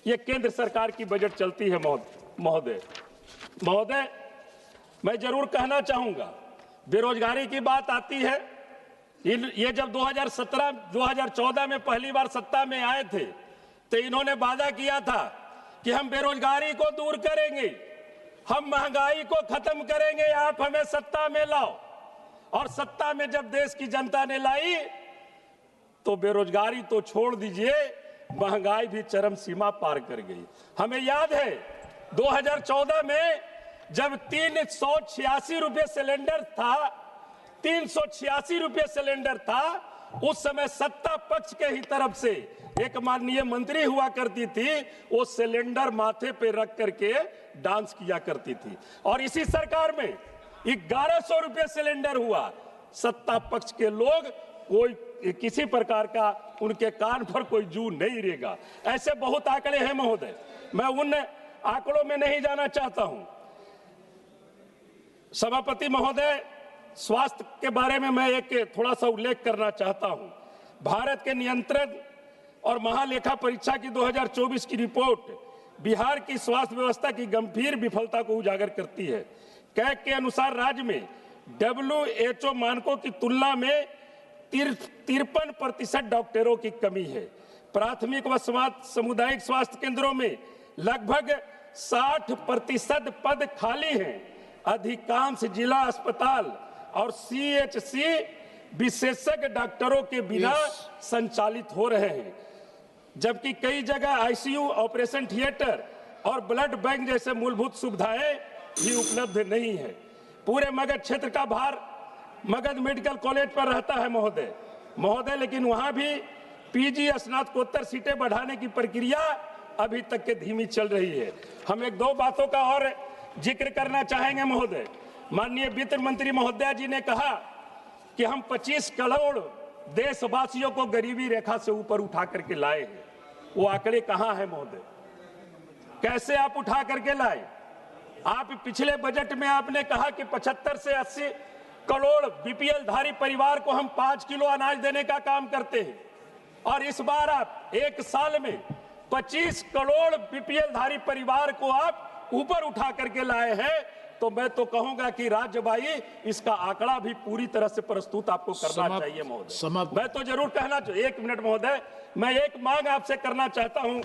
ये केंद्र सरकार की बजट चलती है महोदय। महोदय, मैं जरूर कहना चाहूंगा, बेरोजगारी की बात आती है। ये जब 2014 में पहली बार सत्ता में आए थे तो इन्होंने वादा किया था कि हम बेरोजगारी को दूर करेंगे, हम महंगाई को खत्म करेंगे, आप हमें सत्ता में लाओ। और सत्ता में जब देश की जनता ने लाई तो बेरोजगारी तो छोड़ दीजिए, महंगाई भी चरम सीमा पार कर गई। हमें याद है 2014 में जब 386 रुपये सिलेंडर था, 386 रुपये सिलेंडर था, उस समय सत्ता पक्ष के ही तरफ से एक माननीय मंत्री हुआ करती थी, वो सिलेंडर माथे पे रख करके डांस किया करती थी। और इसी सरकार में 1100 रुपये सिलेंडर हुआ। सत्ता पक्ष के लोग कोई किसी प्रकार का उनके कान पर कोई जू नहीं रहेगा। ऐसे बहुत आंकड़े हैं महोदय, मैं उन आंकड़ों में नहीं जाना चाहता हूं। सभापति महोदय, स्वास्थ्य के बारे में मैं एक थोड़ा सा उल्लेख करना चाहता हूं। भारत के नियंत्रण और महालेखा परीक्षा की 2024 की रिपोर्ट बिहार की स्वास्थ्य व्यवस्था की गंभीर विफलता को उजागर करती है। कैग के अनुसार राज्य में WHO मानकों की तुलना में 53% डॉक्टरों की कमी है। प्राथमिक व सामुदायिक स्वास्थ्य केंद्रों में लगभग 60% पद खाली हैं। अधिकांश जिला अस्पताल और CHC विशेषज्ञ डॉक्टरों के बिना संचालित हो रहे हैं, जबकि कई जगह ICU, ऑपरेशन थिएटर और ब्लड बैंक जैसे मूलभूत सुविधाएं भी उपलब्ध नहीं है। पूरे मगध क्षेत्र का भार मगध मेडिकल कॉलेज पर रहता है महोदय, लेकिन वहां भी PG स्नातकोत्तर सीटें बढ़ाने की प्रक्रिया अभी तक के धीमी चल रही है। हम एक दो बातों का और जिक्र करना चाहेंगे महोदय। माननीय वित्त मंत्री महोदया जी ने कहा कि हम 25 करोड़ देशवासियों को गरीबी रेखा से ऊपर उठा करके लाए हैं। वो आंकड़े कहां हैं महोदय? कैसे आप उठा करके लाए? आप पिछले बजट में आपने कहा कि 75 से 80 करोड़ BPL धारी परिवार को हम 5 किलो अनाज देने का काम करते हैं, और इस बार आप एक साल में 25 करोड़ BPL धारी परिवार को आप ऊपर उठा करके लाए हैं। तो मैं तो कहूंगा कि राज्यभाई, इसका आंकड़ा भी पूरी तरह से प्रस्तुत आपको करना चाहिए महोदय। मैं तो जरूर कहना चाहिए। 1 मिनट महोदय, मैं एक मांग आपसे करना चाहता हूं।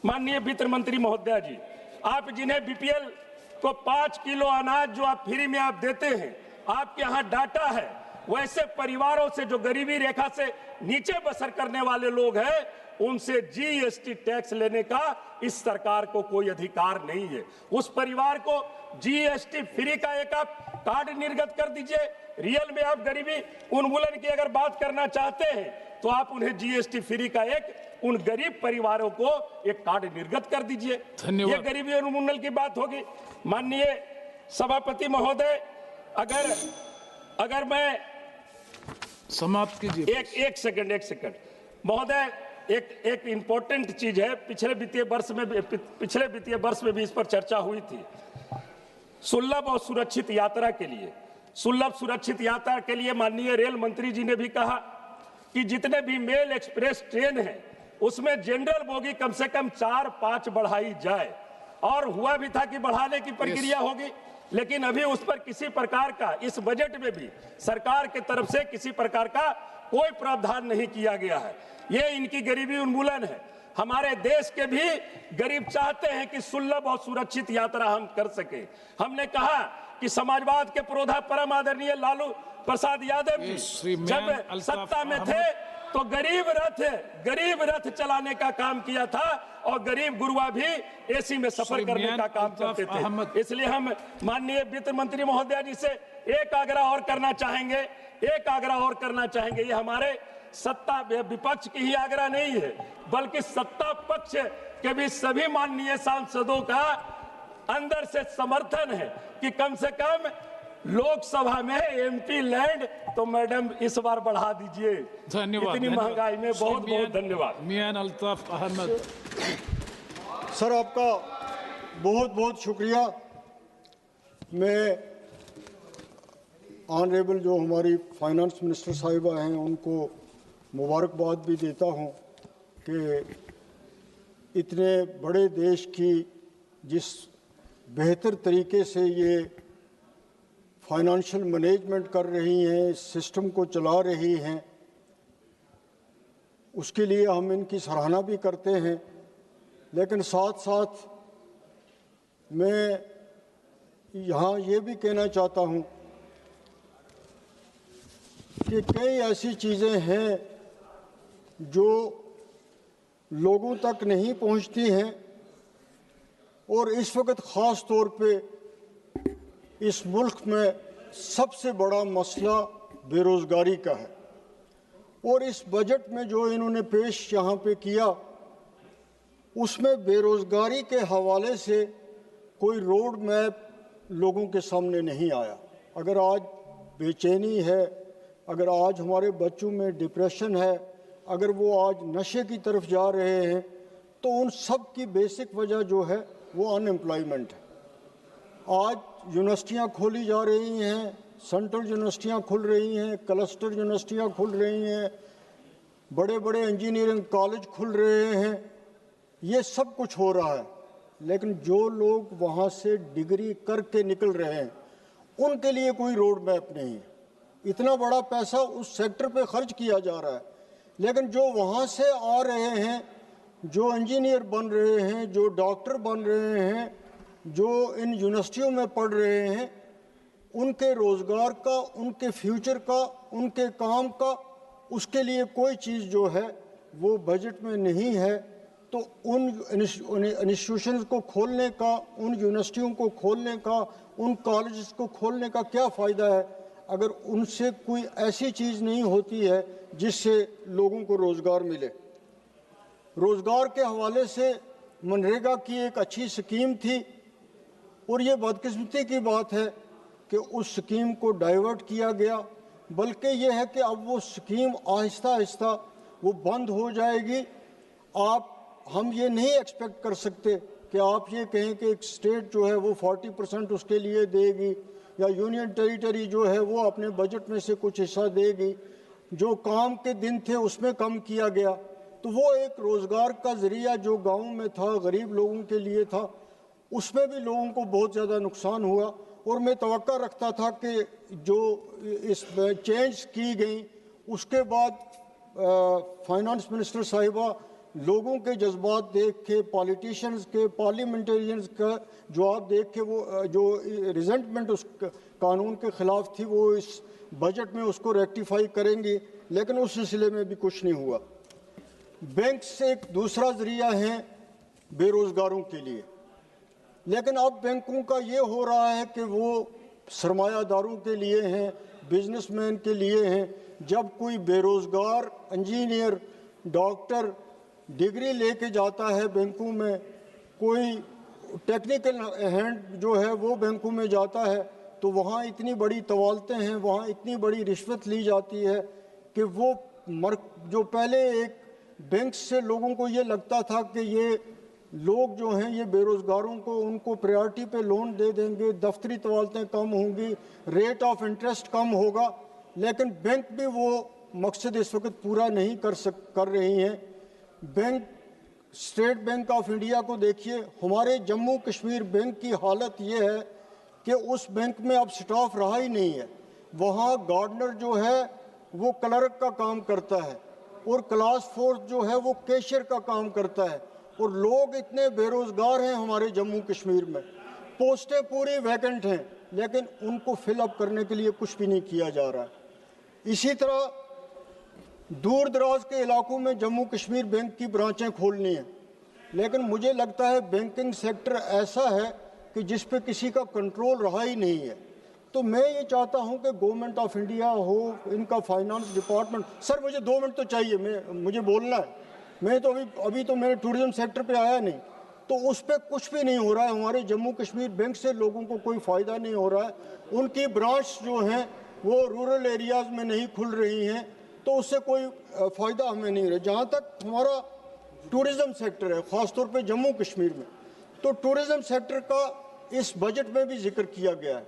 माननीय वित्त मंत्री महोदया जी, आप जिन्हें BPL को 5 किलो अनाज जो आप फ्री में आप देते हैं, आपके यहाँ डाटा है, वैसे परिवारों से जो गरीबी रेखा से नीचे बसर करने वाले लोग हैं, उनसे GST टैक्स लेने का इस सरकार को कोई अधिकार नहीं है। उस परिवार को GST फ्री का एक आप कार्ड निर्गत कर दीजिए। रियल में आप गरीबी उन्मूलन की अगर बात करना चाहते हैं तो आप उन्हें GST फ्री का एक उन गरीब परिवारों को एक कार्ड निर्गत कर दीजिए। ये गरीबी उन्मूलन की बात होगी। माननीय सभापति महोदय, अगर मैं समाप्त कीजिए। एक सेकंड महोदय, एक इंपॉर्टेंट चीज है। पिछले वित्तीय वर्ष में भी इस पर चर्चा हुई थी। सुलभ और सुरक्षित यात्रा के लिए माननीय रेल मंत्री जी ने भी कहा कि जितने भी मेल एक्सप्रेस ट्रेन हैं उसमें जनरल बोगी कम से कम 4-5 बढ़ाई जाए, और हुआ भी था कि बढ़ाने की प्रक्रिया होगी, लेकिन अभी उस पर किसी प्रकार का इस बजट में भी सरकार के तरफ से किसी प्रकार का कोई प्रावधान नहीं किया गया है। ये इनकी गरीबी उन्मूलन है। हमारे देश के भी गरीब चाहते हैं कि सुलभ और सुरक्षित यात्रा हम कर सके। हमने कहा कि समाजवाद के पुरोधा परम आदरणीय लालू प्रसाद यादव जी जब सत्ता में थे तो गरीब रथ चलाने का काम किया था, और गरीब गुरुआ भी AC में सफर करने का काम करते थे। इसलिए हम माननीय वित्त मंत्री महोदया जी से एक आग्रह और करना चाहेंगे। ये हमारे सत्ता विपक्ष की ही आग्रह नहीं है, बल्कि सत्ता पक्ष के भी सभी माननीय सांसदों का अंदर से समर्थन है कि कम से कम लोकसभा में MP लैंड तो मैडम इस बार बढ़ा दीजिए। धन्यवाद। इतनी महंगाई में बहुत धन्यवाद। मियां अल्ताफ अहमद। सर, आपका बहुत बहुत शुक्रिया। मैं ऑनरेबल जो हमारी फाइनेंस मिनिस्टर साहिबा हैं उनको मुबारकबाद भी देता हूं कि इतने बड़े देश की जिस बेहतर तरीके से ये फाइनेंशियल मैनेजमेंट कर रही हैं, सिस्टम को चला रही हैं, उसके लिए हम इनकी सराहना भी करते हैं। लेकिन साथ साथ मैं यहाँ ये भी कहना चाहता हूँ कि कई ऐसी चीज़ें हैं जो लोगों तक नहीं पहुँचती हैं और इस वक्त ख़ास तौर पे इस मुल्क में सबसे बड़ा मसला बेरोज़गारी का है। और इस बजट में जो इन्होंने पेश यहाँ पे किया उसमें बेरोज़गारी के हवाले से कोई रोड मैप लोगों के सामने नहीं आया। अगर आज बेचैनी है, अगर आज हमारे बच्चों में डिप्रेशन है, अगर वो आज नशे की तरफ जा रहे हैं, तो उन सब की बेसिक वजह जो है वो अनएम्प्लॉयमेंट है। आज यूनिवर्सिटियाँ खोली जा रही हैं, सेंट्रल यूनिवर्सिटियाँ खुल रही हैं, क्लस्टर यूनिवर्सिटियाँ खुल रही हैं, बड़े बड़े इंजीनियरिंग कॉलेज खुल रहे हैं, ये सब कुछ हो रहा है। लेकिन जो लोग वहाँ से डिग्री करके निकल रहे हैं उनके लिए कोई रोड मैप नहीं है। इतना बड़ा पैसा उस सेक्टर पे खर्च किया जा रहा है, लेकिन जो वहाँ से आ रहे हैं, जो इंजीनियर बन रहे हैं, जो डॉक्टर बन रहे हैं, जो इन यूनिवर्सिटियों में पढ़ रहे हैं, उनके रोज़गार का, उनके फ्यूचर का, उनके काम का, उसके लिए कोई चीज़ जो है वो बजट में नहीं है। तो उन इंस्टीट्यूशंस को खोलने का, उन यूनिवर्सिटियों को खोलने का, उन कॉलेजेस को खोलने का क्या फ़ायदा है अगर उनसे कोई ऐसी चीज़ नहीं होती है जिससे लोगों को रोज़गार मिले। रोज़गार के हवाले से मनरेगा की एक अच्छी स्कीम थी और ये बदकिस्मती की बात है कि उस स्कीम को डाइवर्ट किया गया। बल्कि ये है कि अब वो स्कीम आहिस्ता आहिस्ता वो बंद हो जाएगी। हम ये नहीं एक्सपेक्ट कर सकते कि आप ये कहें कि एक स्टेट जो है वो 40% उसके लिए देगी या यूनियन टेरिटरी जो है वो अपने बजट में से कुछ हिस्सा देगी। जो काम के दिन थे उसमें कम किया गया, तो वो एक रोज़गार का ज़रिया जो गाँव में था, गरीब लोगों के लिए था, उसमें भी लोगों को बहुत ज़्यादा नुकसान हुआ। और मैं तवक्का रखता था कि जो इस चेंज की गई उसके बाद फाइनेंस मिनिस्टर साहिबा लोगों के जज्बात देख के, पॉलिटिशियंस के, पार्लियामेंटेरियंस का जवाब देख के, वो जो रिजेंटमेंट उस कानून के ख़िलाफ़ थी वो इस बजट में उसको रेक्टिफाई करेंगे, लेकिन उस सिलसिले में भी कुछ नहीं हुआ। बैंक से एक दूसरा ज़रिया है बेरोज़गारों के लिए, लेकिन अब बैंकों का ये हो रहा है कि वो सरमायादारों के लिए हैं, बिजनेसमैन के लिए हैं। जब कोई बेरोज़गार इंजीनियर, डॉक्टर डिग्री लेके जाता है बैंकों में, कोई टेक्निकल हैंड जो है वो बैंकों में जाता है, तो वहाँ इतनी बड़ी तवालतें हैं, वहाँ इतनी बड़ी रिश्वत ली जाती है कि वो जो पहले एक बैंक से लोगों को ये लगता था कि ये लोग जो हैं ये बेरोज़गारों को उनको प्रायोरिटी पे लोन दे देंगे, दफ्तरी तवालतें कम होंगी, रेट ऑफ इंटरेस्ट कम होगा, लेकिन बैंक भी वो मकसद इस वक्त पूरा नहीं कर रही हैं। Bank, state bank of India को देखिए, हमारे जम्मू कश्मीर बैंक की हालत ये है कि उस बैंक में अब स्टाफ रहा ही नहीं है। वहाँ गार्डनर जो है वो क्लर्क का काम करता है और क्लास फोर्स जो है वो कैशियर का काम करता है, और लोग इतने बेरोज़गार हैं हमारे जम्मू कश्मीर में। पोस्टें पूरी वैकेंट हैं, लेकिन उनको फिलअप करने के लिए कुछ भी नहीं किया जा रहा है। इसी तरह दूर दराज के इलाकों में जम्मू कश्मीर बैंक की ब्रांचें खोलनी हैं, लेकिन मुझे लगता है बैंकिंग सेक्टर ऐसा है कि जिस पे किसी का कंट्रोल रहा ही नहीं है। तो मैं ये चाहता हूं कि गवर्नमेंट ऑफ इंडिया हो, इनका फाइनेंस डिपार्टमेंट, सर मुझे 2 मिनट तो चाहिए, मुझे बोलना है। मैं तो अभी तो मेरे टूरिज्म सेक्टर पे आया नहीं, तो उस पर कुछ भी नहीं हो रहा है। हमारे जम्मू कश्मीर बैंक से लोगों को कोई फ़ायदा नहीं हो रहा है। उनकी ब्रांच जो हैं वो रूरल एरियाज़ में नहीं खुल रही हैं, तो उससे कोई फ़ायदा हमें नहीं रहा। जहाँ तक हमारा टूरिज़म सेक्टर है, ख़ासतौर पे जम्मू कश्मीर में, तो टूरिज़म सेक्टर का इस बजट में भी जिक्र किया गया है,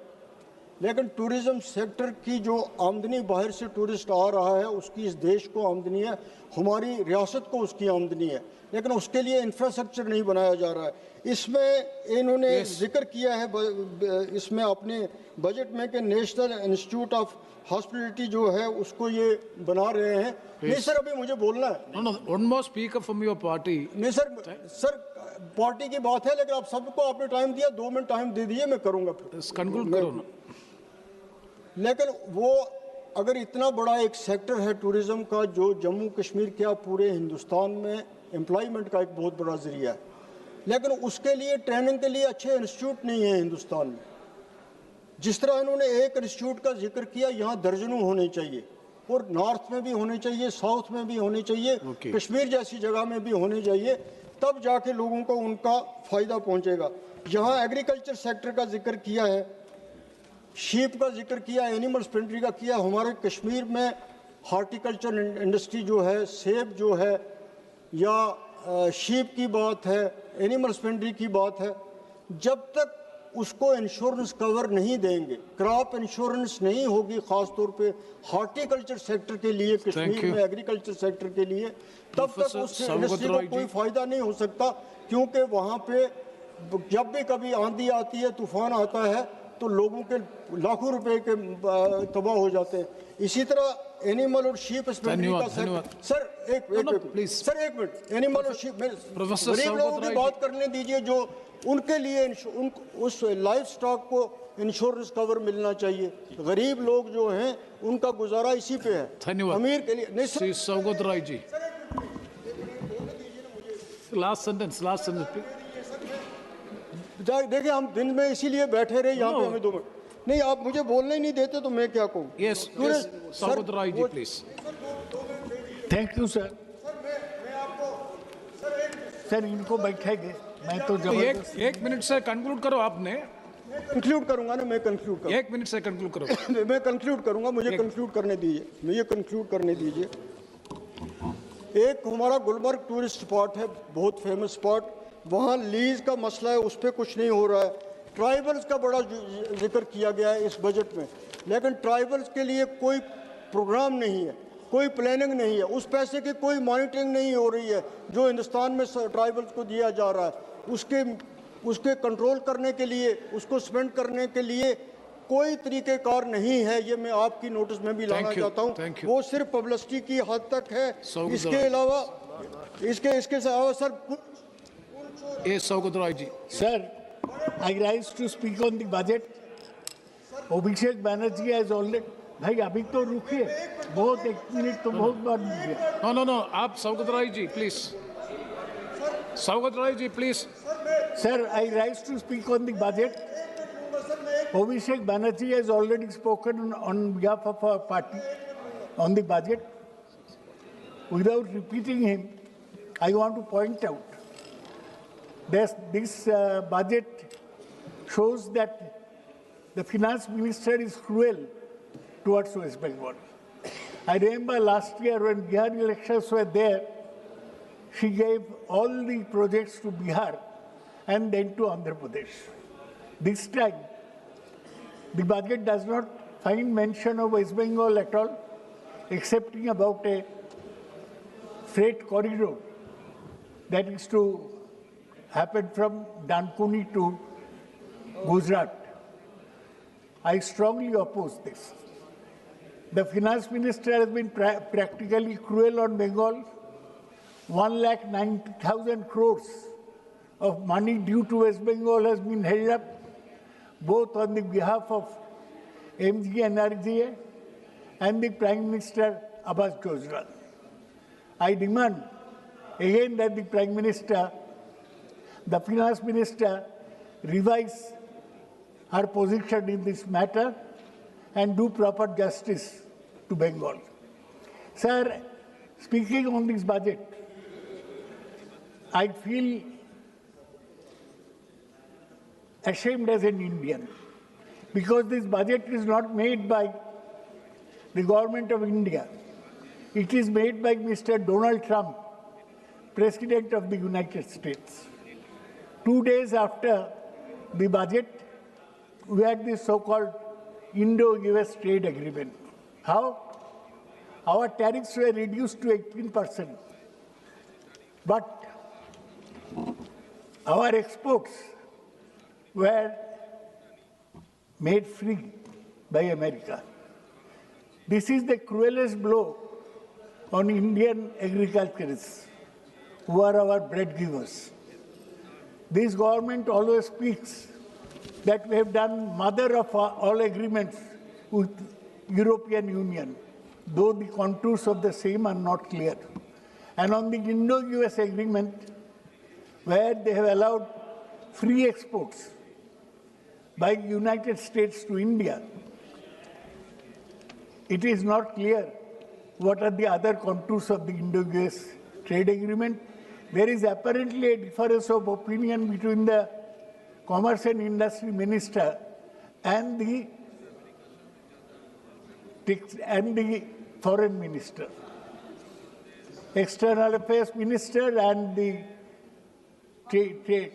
लेकिन टूरिज्म सेक्टर की जो आमदनी बाहर से टूरिस्ट आ रहा है उसकी इस देश को आमदनी है, हमारी रियासत को उसकी आमदनी है, लेकिन उसके लिए इंफ्रास्ट्रक्चर नहीं बनाया जा रहा है। इसमें इन्होंने जिक्र किया है इसमें अपने बजट में कि नेशनल इंस्टीट्यूट ऑफ हॉस्पिटलिटी जो है उसको ये बना रहे हैं। नहीं सर, अभी मुझे बोलना है। No, one more speaker from your party. नहीं सर पार्टी की बात है, लेकिन आप सबको आपने टाइम दिया, 2 मिनट टाइम दे दिए, मैं करूंगा फिर। कंक्लूड करो ना। लेकिन वो अगर इतना बड़ा एक सेक्टर है टूरिज्म का जो जम्मू कश्मीर क्या पूरे हिंदुस्तान में एम्प्लॉयमेंट का एक बहुत बड़ा जरिया है, लेकिन उसके लिए ट्रेनिंग के लिए अच्छे इंस्टीट्यूट नहीं है हिंदुस्तान में। जिस तरह इन्होंने एक इंस्टीट्यूट का जिक्र किया, यहाँ दर्जनों होने चाहिए और नॉर्थ में भी होने चाहिए, साउथ में भी होने चाहिए, कश्मीर जैसी जगह में भी होने चाहिए, तब जाके लोगों को उनका फायदा पहुंचेगा। यहाँ एग्रीकल्चर सेक्टर का जिक्र किया है, शीप का जिक्र किया, एनिमल हस्बेंड्री का किया। हमारे कश्मीर में हार्टिकल्चर इंडस्ट्री जो है, सेब जो है या शीप की बात है, एनिमल हस्बेंड्री की बात है, जब तक उसको इंश्योरेंस कवर नहीं देंगे, क्रॉप इंश्योरेंस नहीं होगी, खास तौर पे हार्टिकल्चर सेक्टर के लिए, कश्मीर में एग्रीकल्चर सेक्टर के लिए, तब तक उस इंडस्ट्री को कोई फायदा नहीं हो सकता। क्योंकि वहाँ पे जब भी कभी आंधी आती है, तूफान आता है, तो लोगों के लाखों रुपए के तबाह हो जाते हैं। इसी तरह एनिमल और शीप हस्बेंड्री का सर एक मिनट, एनिमल और शीप गरीब लोगों की बात करने दीजिए, जो उनके लिए उस लाइफ स्टॉक को इंश्योरेंस कवर मिलना चाहिए। गरीब लोग जो हैं उनका गुजारा इसी पे है, अमीर के लिए नहीं। श्री सौगत राय जी, लास्ट सेंटेंस देखिए, हम दिन में इसीलिए बैठे रहे यहाँ पे, हमें 2 मिनट नहीं, आप मुझे बोलने ही नहीं देते तो मैं क्या कहूँ। Yes, Saugata Roy ji please. Thank you sir. Sir इनको बैठेंगे, मैं तो एक मिनट से कंक्लूड करो। आपने कंक्लूड करूंगा ना, मैं कंक्लूड करूँ। 1 मिनट से कंक्लूड करो। मैं कंक्लूड करूंगा, मुझे कंक्लूड करने दीजिए, मुझे कंक्लूड करने दीजिए। एक हमारा गुलमर्ग टूरिस्ट स्पॉट है, बहुत फेमस स्पॉट, वहाँ लीज का मसला है, उस पर कुछ नहीं हो रहा है। ट्राइबल्स का बड़ा जिक्र किया गया है इस बजट में, लेकिन ट्राइबल्स के लिए कोई प्रोग्राम नहीं है, कोई प्लानिंग नहीं है, उस पैसे की कोई मॉनिटरिंग नहीं हो रही है जो हिंदुस्तान में ट्राइबल्स को दिया जा रहा है। उसके कंट्रोल करने के लिए, उसको स्पेंड करने के लिए कोई तरीक़ेकार नहीं है। ये मैं आपकी नोटिस में भी लाना चाहता हूँ। वो सिर्फ पब्लिसिटी की हद तक है, इसके अलावा sir Saugata Roy ji. Sir, I rise to speak on the budget. Abhishek Banerjee has already, भाई अभी तो रुकिए, बहुत 1 मिनट तो बहुत बार। नो, आप Saugata Roy ji please. Saugata Roy ji please. Sir, I rise to speak on the budget. Abhishek Banerjee has already spoken on behalf of our party on the budget. Without repeating him, I want to point out that this budget shows that the finance minister is cruel towards West Bengal. I remember last year when Bihar elections were there, she gave all the projects to Bihar and then to Andhra Pradesh. This time, the budget does not find mention of West Bengal at all, excepting about a freight corridor that is to happen from Dankuni to Gujarat. I strongly oppose this. The finance minister has been practically cruel on Bengal. 1,90,000 crores of money due to West Bengal has been held up, both on the behalf of MG NRGA and the Prime Minister Abbas Gujral. I demand again that the Prime Minister, the Finance Minister, revise her position in this matter and do proper justice to Bengal. Sir, speaking on this budget, I feel ashamed as an Indian because this budget is not made by the government of India. It is made by Mr. Donald Trump, President of the United States. 2 days after the budget, we had this so-called Indo-US trade agreement. How? Our tariffs were reduced to 18%. But our exports were made free by America. This is the cruelest blow on Indian agriculturists, who are our bread givers. This government always speaks that we have done mother of all agreements with European Union, though the contours of the same are not clear. And on the Indo-US agreement, where they have allowed free exports by United States to India, it is not clear what are the other contours of the Indo-US trade agreement. There is apparently a difference of opinion between the Commerce and Industry Minister and the Foreign Minister, External Affairs Minister and the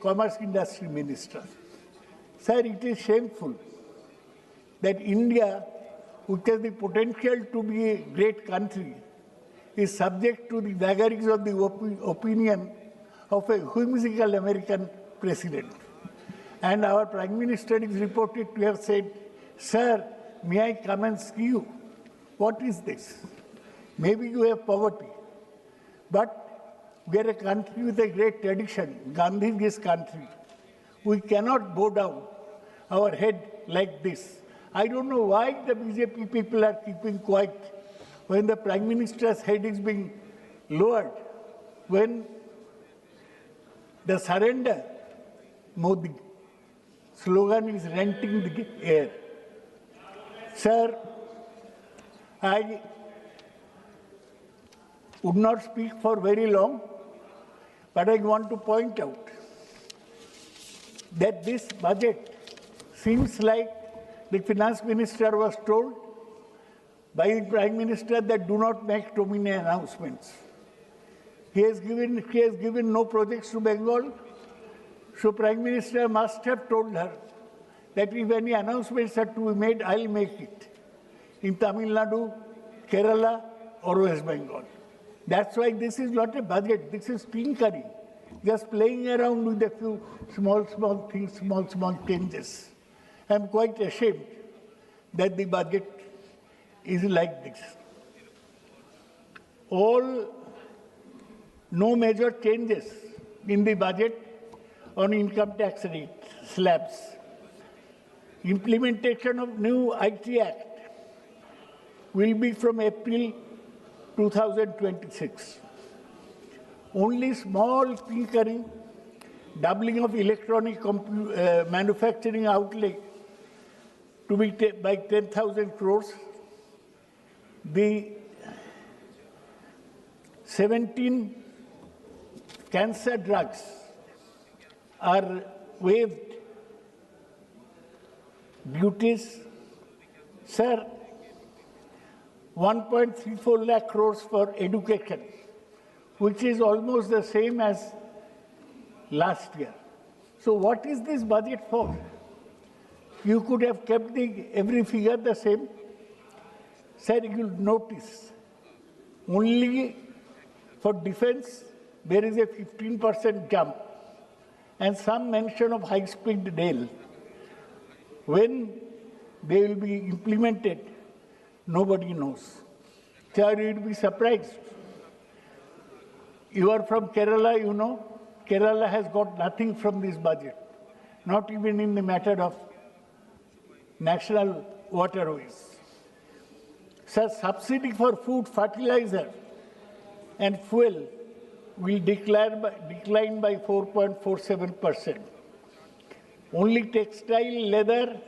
Commerce Industry Minister. Sir, it is shameful that India, which has the potential to be a great country, is subject to the vagaries of the opinion of a whimsical American president. And our Prime Minister is reported to have said, "Sir, may I come and see you?" What is this? Maybe you have poverty, but we are a country with a great tradition, Gandhi's country. We cannot bow down our head like this. I don't know why the BJP people are keeping quiet when the Prime Minister's head is being lowered, when the surrender Modi slogan is renting the air. Sir, I would not speak for very long, but I want to point out that this budget seems like the finance minister was told by the Prime Minister that do not make too many announcements. He has given no projects to Bengal, so Prime Minister must have told her that if any announcements are to be made, I'll make it in Tamil Nadu, Kerala, or West Bengal. That's why this is not a budget, this is tinkering, just playing around with a few small things, small changes. I'm quite ashamed that the budget is like this. No major changes in the budget on income tax rate slabs. Implementation of new IT Act will be from April 2026. Only small tinkering, doubling of electronic manufacturing outlay to be by 10,000 crores. The 17 cancer drugs are waived duties. Sir, 1.34 lakh crores for education, which is almost the same as last year. So what is this budget for? You could have kept every figure the same. Sir, you'll notice only for defense there is a 15% jump and some mention of high-speed rail. When they will be implemented, nobody knows. Sir, you'll be surprised. You are from Kerala, you know. Kerala has got nothing from this budget, not even in the matter of national waterways. Sir, subsidy for food, fertilizer, and fuel will decline by 4.47%. Only textile, leather,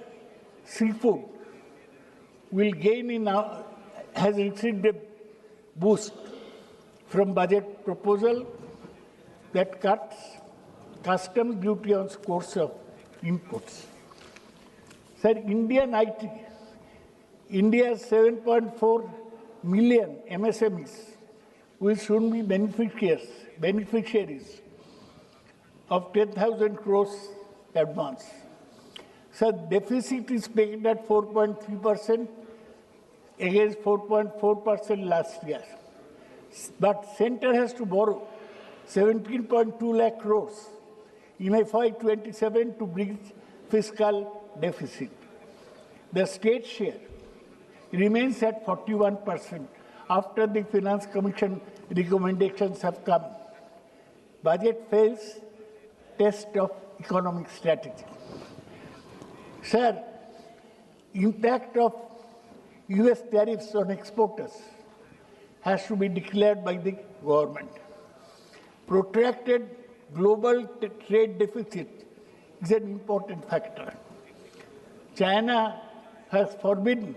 seafood will gain has received a boost from budget proposal that cuts customs duty on scores of inputs. Sir, Indian IT, India's 7.4 million MSMEs will soon be beneficiaries of 10,000 crores advance. So deficit is pegged at 4.3% against 4.4% last year. But center has to borrow 17.2 lakh crores in FY27 to bridge fiscal deficit. The state share remains at 41% after the Finance Commission recommendations have come. Budget fails test of economic strategy. Sir, impact of US tariffs on exporters has to be declared by the government. Protracted global trade deficit is an important factor. China has forbidden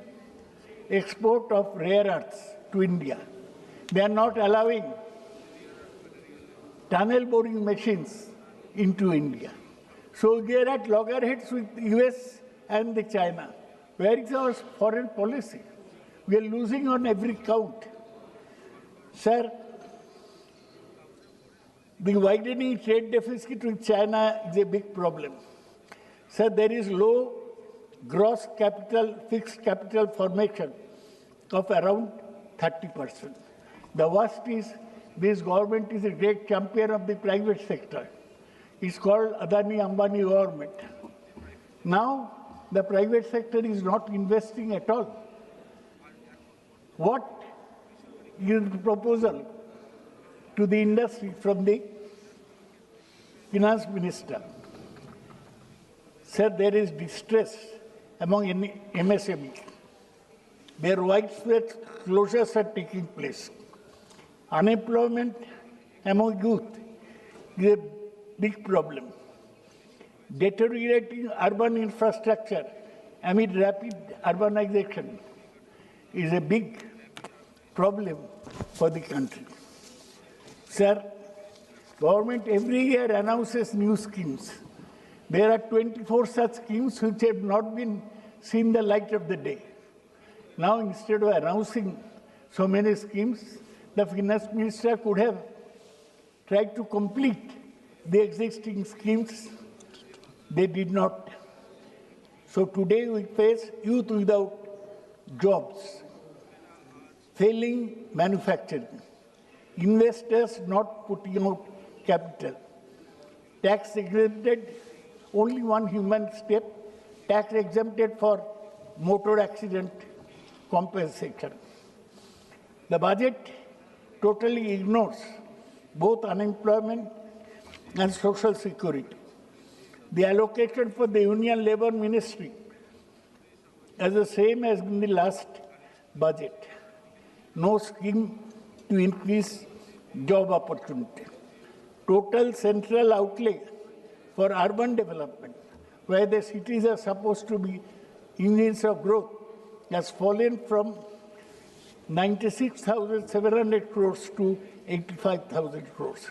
export of rare earths to India. They are not allowing tunnel boring machines into India. So we are at loggerheads with US and the China. Where is our foreign policy? We are losing on every count. Sir, the widening trade deficit with China is a big problem. Sir, there is low gross capital, fixed capital formation of around 30%. The worst is this government is a great champion of the private sector. It's called Adani Ambani government. Now, the private sector is not investing at all. What is the proposal to the industry from the finance minister? Sir, there is distress among MSMEs. Their widespread closures are taking place. Unemployment among youth is a big problem. Deteriorating urban infrastructure amid rapid urbanization is a big problem for the country. Sir, government every year announces new schemes. There are 24 such schemes which have not been seen the light of the day. Now, instead of announcing so many schemes, the finance minister could have tried to complete the existing schemes. They did not. So today we face youth without jobs, failing manufacturing, investors not putting out capital, tax exempted, only one human step, tax exempted for motor accident compensation. The budget totally ignores both unemployment and social security. The allocation for the Union Labour Ministry is the same as in the last budget. No scheme to increase job opportunity. Total central outlay for urban development, where the cities are supposed to be engines of growth, has fallen from 96,700 crores to 85,000 crores.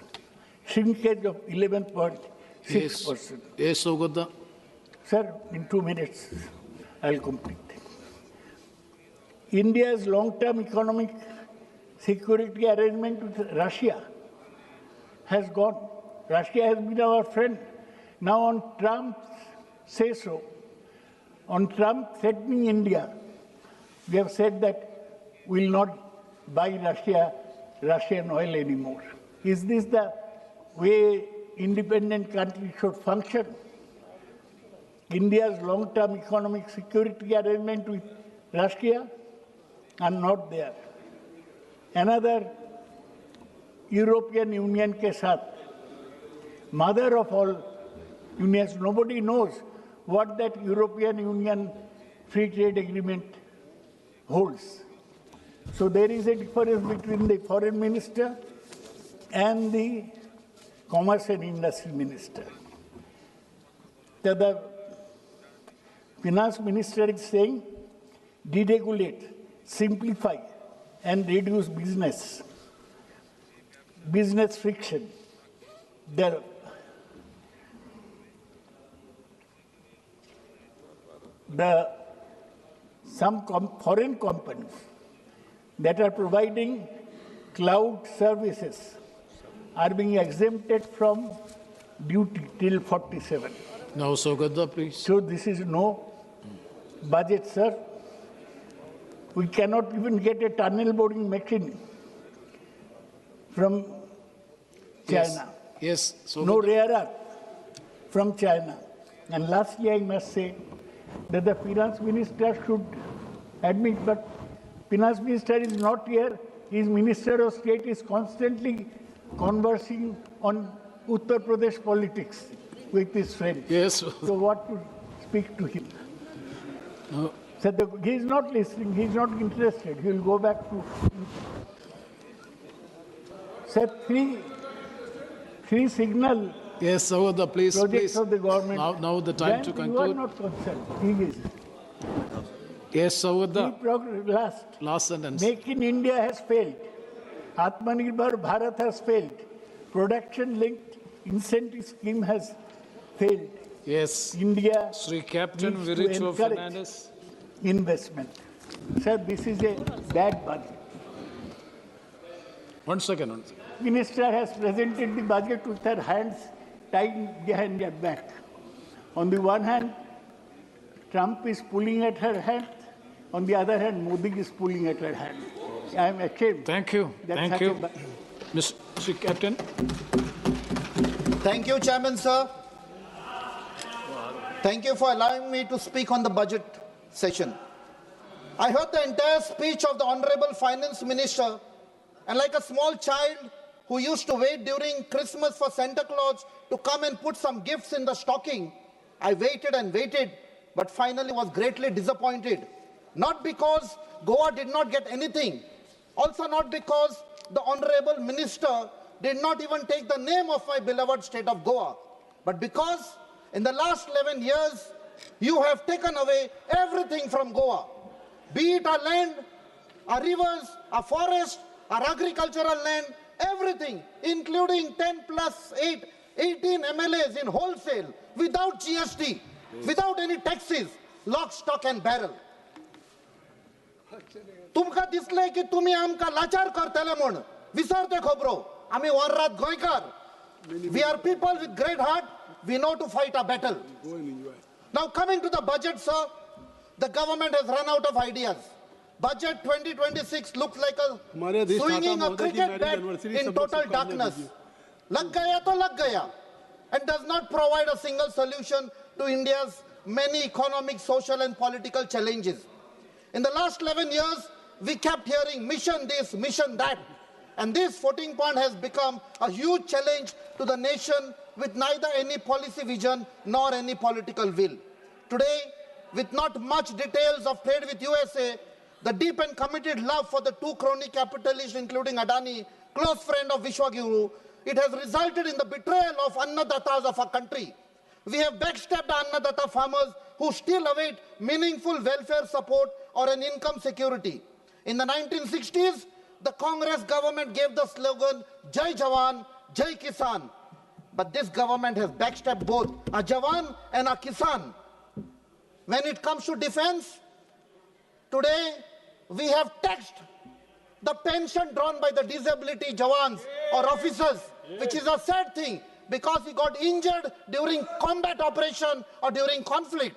Shrinkage of 11.6%. Yes, Sogoda. Sir, in 2 minutes, I'll complete. India's long-term economic security arrangement with Russia has gone. Russia has been our friend. Now on Trump's say-so, on Trump threatening India, we have said that we will not buy Russian oil anymore. Is this the way independent countries should function? India's long-term economic security arrangement with Russia are not there. Another European Union ke saath, mother of all unions, nobody knows what that European Union free trade agreement holds. So there is a difference between the foreign minister and the commerce and industry minister. The finance minister is saying deregulate, simplify and reduce business friction. Some foreign companies that are providing cloud services are being exempted from duty till 47. Now, Sogadda, please. So this is no budget, sir. We cannot even get a tunnel boring machine from China. Yes. No rare earth from China. And lastly, I must say that the finance minister should admit, but finance minister is not here. His minister of state is constantly conversing on Uttar Pradesh politics with his friends. Yes. So what to speak to him? No. So he is not listening. He is not interested. He will go back to. Sir, three signal. Yes, Sogadda, please. Projects Please. of the government. Now the time Then to you conclude. are not concerned. He is. Yes, Sogadda. Last sentence. Make in India has failed. Atmanirbhar Bharat has failed. Production-linked incentive scheme has failed. Yes. India Sri Captain needs to Viricho encourage Fernandez. investment. Sir, this is a bad budget. 1 second. Minister has presented the budget with her hands tied behind her back. On the one hand, Trump is pulling at her hand. On the other hand, Modi is pulling at her hand. I am ashamed. Thank you. Thank you. Mr. Captain. Thank you, Chairman, sir. Thank you for allowing me to speak on the budget session. I heard the entire speech of the Honorable Finance Minister, and like a small child who used to wait during Christmas for Santa Claus to come and put some gifts in the stocking, I waited and waited, but finally was greatly disappointed. Not because Goa did not get anything, also not because the Honorable Minister did not even take the name of my beloved state of Goa, but because in the last 11 years, you have taken away everything from Goa, be it our land, our rivers, our forest, our agricultural land, everything, including 10 plus 8, 18 MLAs in wholesale, without GST, without any taxes, lock, stock and barrel. तुमका दिसले की तुम्ही आमका लाचार करतले म्हण विसरते खबरो आम्ही वररात गोयकार. We are people with great heart. We know to fight a battle. Now coming to the budget, sir, the government has run out of ideas. Budget 2026 looks like a swinging a cricket bat in total darkness. Lag gaya to lag gaya, and does not provide a single solution to India's many economic, social and political challenges. In the last 11 years, we kept hearing mission this, mission that. And this 14 point has become a huge challenge to the nation with neither any policy vision nor any political will. Today, with not much details of trade with USA, the deep and committed love for the two crony capitalists, including Adani, close friend of Vishwaguru, it has resulted in the betrayal of Annadatas of our country. We have backstabbed Annadata farmers who still await meaningful welfare support or an income security. In the 1960s, the Congress government gave the slogan, Jai Jawan, Jai Kisan. But this government has backstabbed both a Jawan and a Kisan. When it comes to defense, today we have taxed the pension drawn by the disability Jawans or officers, which is a sad thing because he got injured during combat operation or during conflict.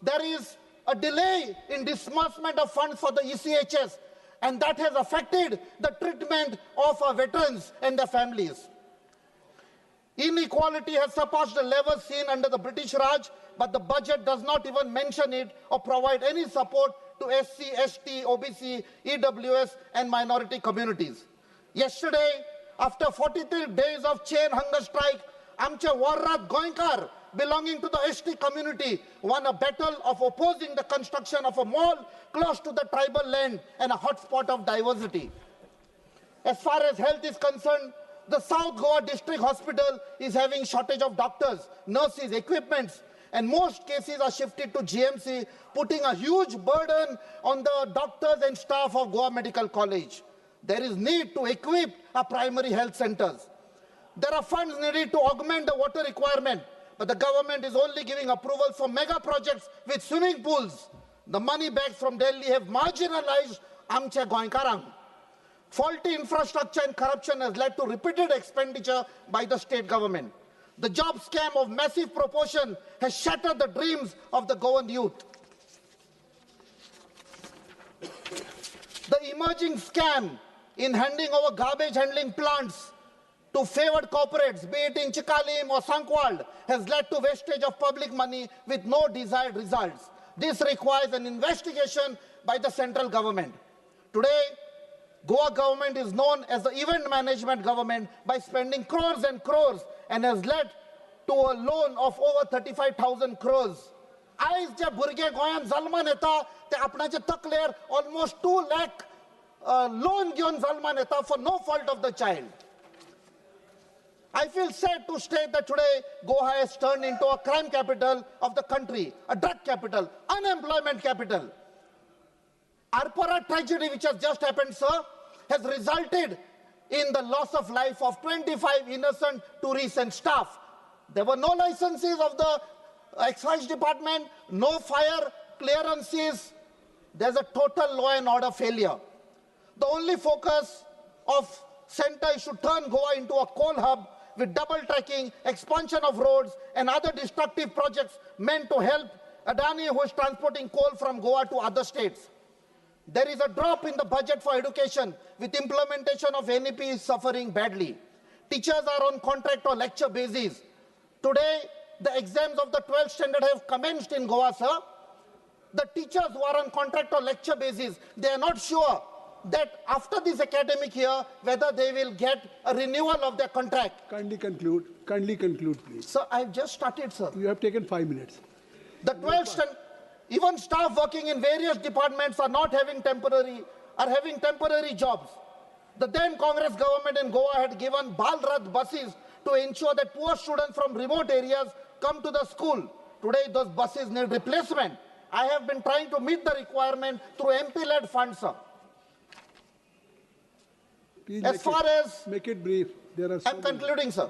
There is a delay in disbursement of funds for the ECHS, and that has affected the treatment of our veterans and their families. Inequality has surpassed the level seen under the British Raj, but the budget does not even mention it or provide any support to SC, ST, OBC, EWS and minority communities. Yesterday, after 43 days of chain hunger strike, Amche Warrat Goinkar, belonging to the ST community, won a battle of opposing the construction of a mall close to the tribal land and a hotspot of diversity. As far as health is concerned, the South Goa District Hospital is having shortage of doctors, nurses, equipments, and most cases are shifted to GMC, putting a huge burden on the doctors and staff of Goa Medical College. There is need to equip our primary health centers. There are funds needed to augment the water requirement, but the government is only giving approval for mega projects with swimming pools. The money bags from Delhi have marginalized Amche Goinkarang. Faulty infrastructure and corruption has led to repeated expenditure by the state government. The job scam of massive proportion has shattered the dreams of the Goan youth. The emerging scam in handing over garbage handling plants to favored corporates, be it in Chikalim or Sankwald, has led to wastage of public money with no desired results. This requires an investigation by the central government. Today, Goa government is known as the event management government by spending crores and crores and has led to a loan of over 35,000 crores. Aaj je burge goyan zalman eta te apnache takler almost 2 lakh loan given zalman eta for no fault of the child. I feel sad to state that today Goa has turned into a crime capital of the country, a drug capital, unemployment capital. Arpora tragedy which has just happened, sir, has resulted in the loss of life of 25 innocent tourists and staff. There were no licenses of the excise department, no fire clearances. There's a total law and order failure. The only focus of center is to turn Goa into a coal hub with double tracking, expansion of roads and other destructive projects meant to help Adani, who is transporting coal from Goa to other states. There is a drop in the budget for education, with implementation of NEP suffering badly. Teachers are on contract or lecture basis. Today, the exams of the 12th standard have commenced in Goa, sir. The teachers who are on contract or lecture basis, they are not sure that after this academic year, whether they will get a renewal of their contract. Kindly conclude. Kindly conclude, please. Sir, I've just started, sir. You have taken 5 minutes. The 12th standard, even staff working in various departments are having temporary jobs. The then Congress government in Goa had given Balrad buses to ensure that poor students from remote areas come to the school. Today, those buses need replacement. I have been trying to meet the requirement through MP-led funds, sir. Please as far as... Make it brief. There are I'm concluding, sir.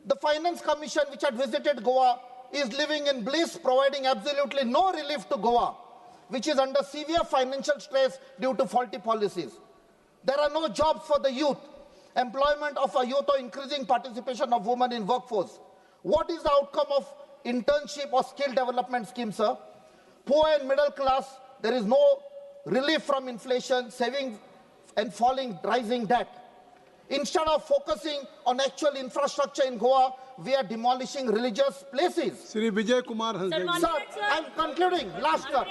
The Finance Commission, which had visited Goa, is living in bliss, providing absolutely no relief to Goa, which is under severe financial stress due to faulty policies. There are no jobs for the youth, employment of a youth or increasing participation of women in workforce. What is the outcome of internship or skill development scheme, sir? Poor and middle class, there is no relief from inflation, saving and rising debt. Instead of focusing on actual infrastructure in Goa, we are demolishing religious places. Sri Vijay Kumar has Sir, I'm concluding. Last word.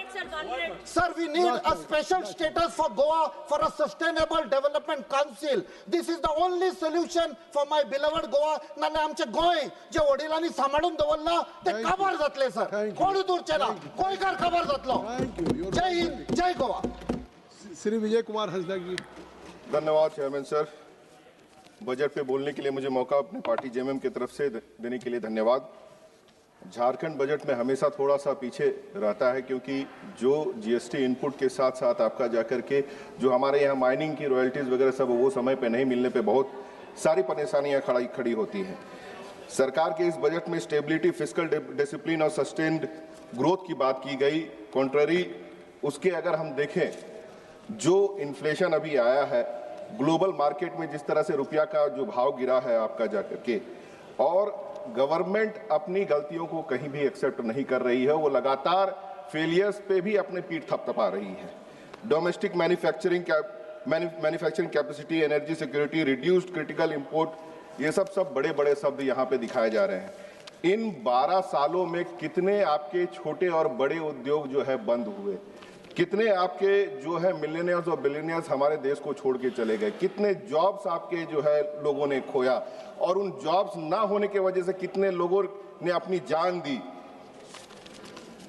Sir, we need a special status for Goa for a sustainable development council. This is the only solution for my beloved Goa. Nane amche goy je odilani samadun dawalla te kabar zatle sir. Kodi dur chela. Koi kar kabar zatlo. Thank you. Jai Hind, Jai Goa. Sri Vijay Kumar Hasdagi. धन्यवाद chairman sir. Budget पे बोलने के लिए मुझे मौका अपने party JMM की तरफ से देने के लिए धन्यवाद। झारखंड बजट में हमेशा थोड़ा सा पीछे रहता है क्योंकि जो जीएसटी इनपुट के साथ साथ आपका जाकर के जो हमारे यहाँ माइनिंग की रॉयल्टीज वगैरह सब वो समय पे नहीं मिलने पे बहुत सारी परेशानियाँ खड़ी होती हैं। सरकार के इस बजट में स्टेबिलिटी, फिस्कल डिसिप्लिन और सस्टेन्ड ग्रोथ की बात की गई। कॉन्ट्ररी उसके अगर हम देखें, जो इन्फ्लेशन अभी आया है, ग्लोबल मार्केट में जिस तरह से रुपया का जो भाव गिरा है आपका जाकर के, और गवर्नमेंट अपनी गलतियों को कहीं भी एक्सेप्ट नहीं कर रही है, वो लगातार फेलियर्स पे भी अपने पीठ थपथपा रही है। Domestic manufacturing capacity, energy security, reduced critical import, ये सब बड़े शब्द यहाँ पे दिखाए जा रहे हैं। इन 12 सालों में कितने आपके छोटे और बड़े उद्योग जो है बंद हुए, कितने आपके जो है मिलियनियर्स और बिलियनियर्स हमारे देश को छोड़ के चले गए, कितने जॉब्स आपके जो है लोगों ने खोया, और उन जॉब्स ना होने की वजह से कितने लोगों ने अपनी जान दी।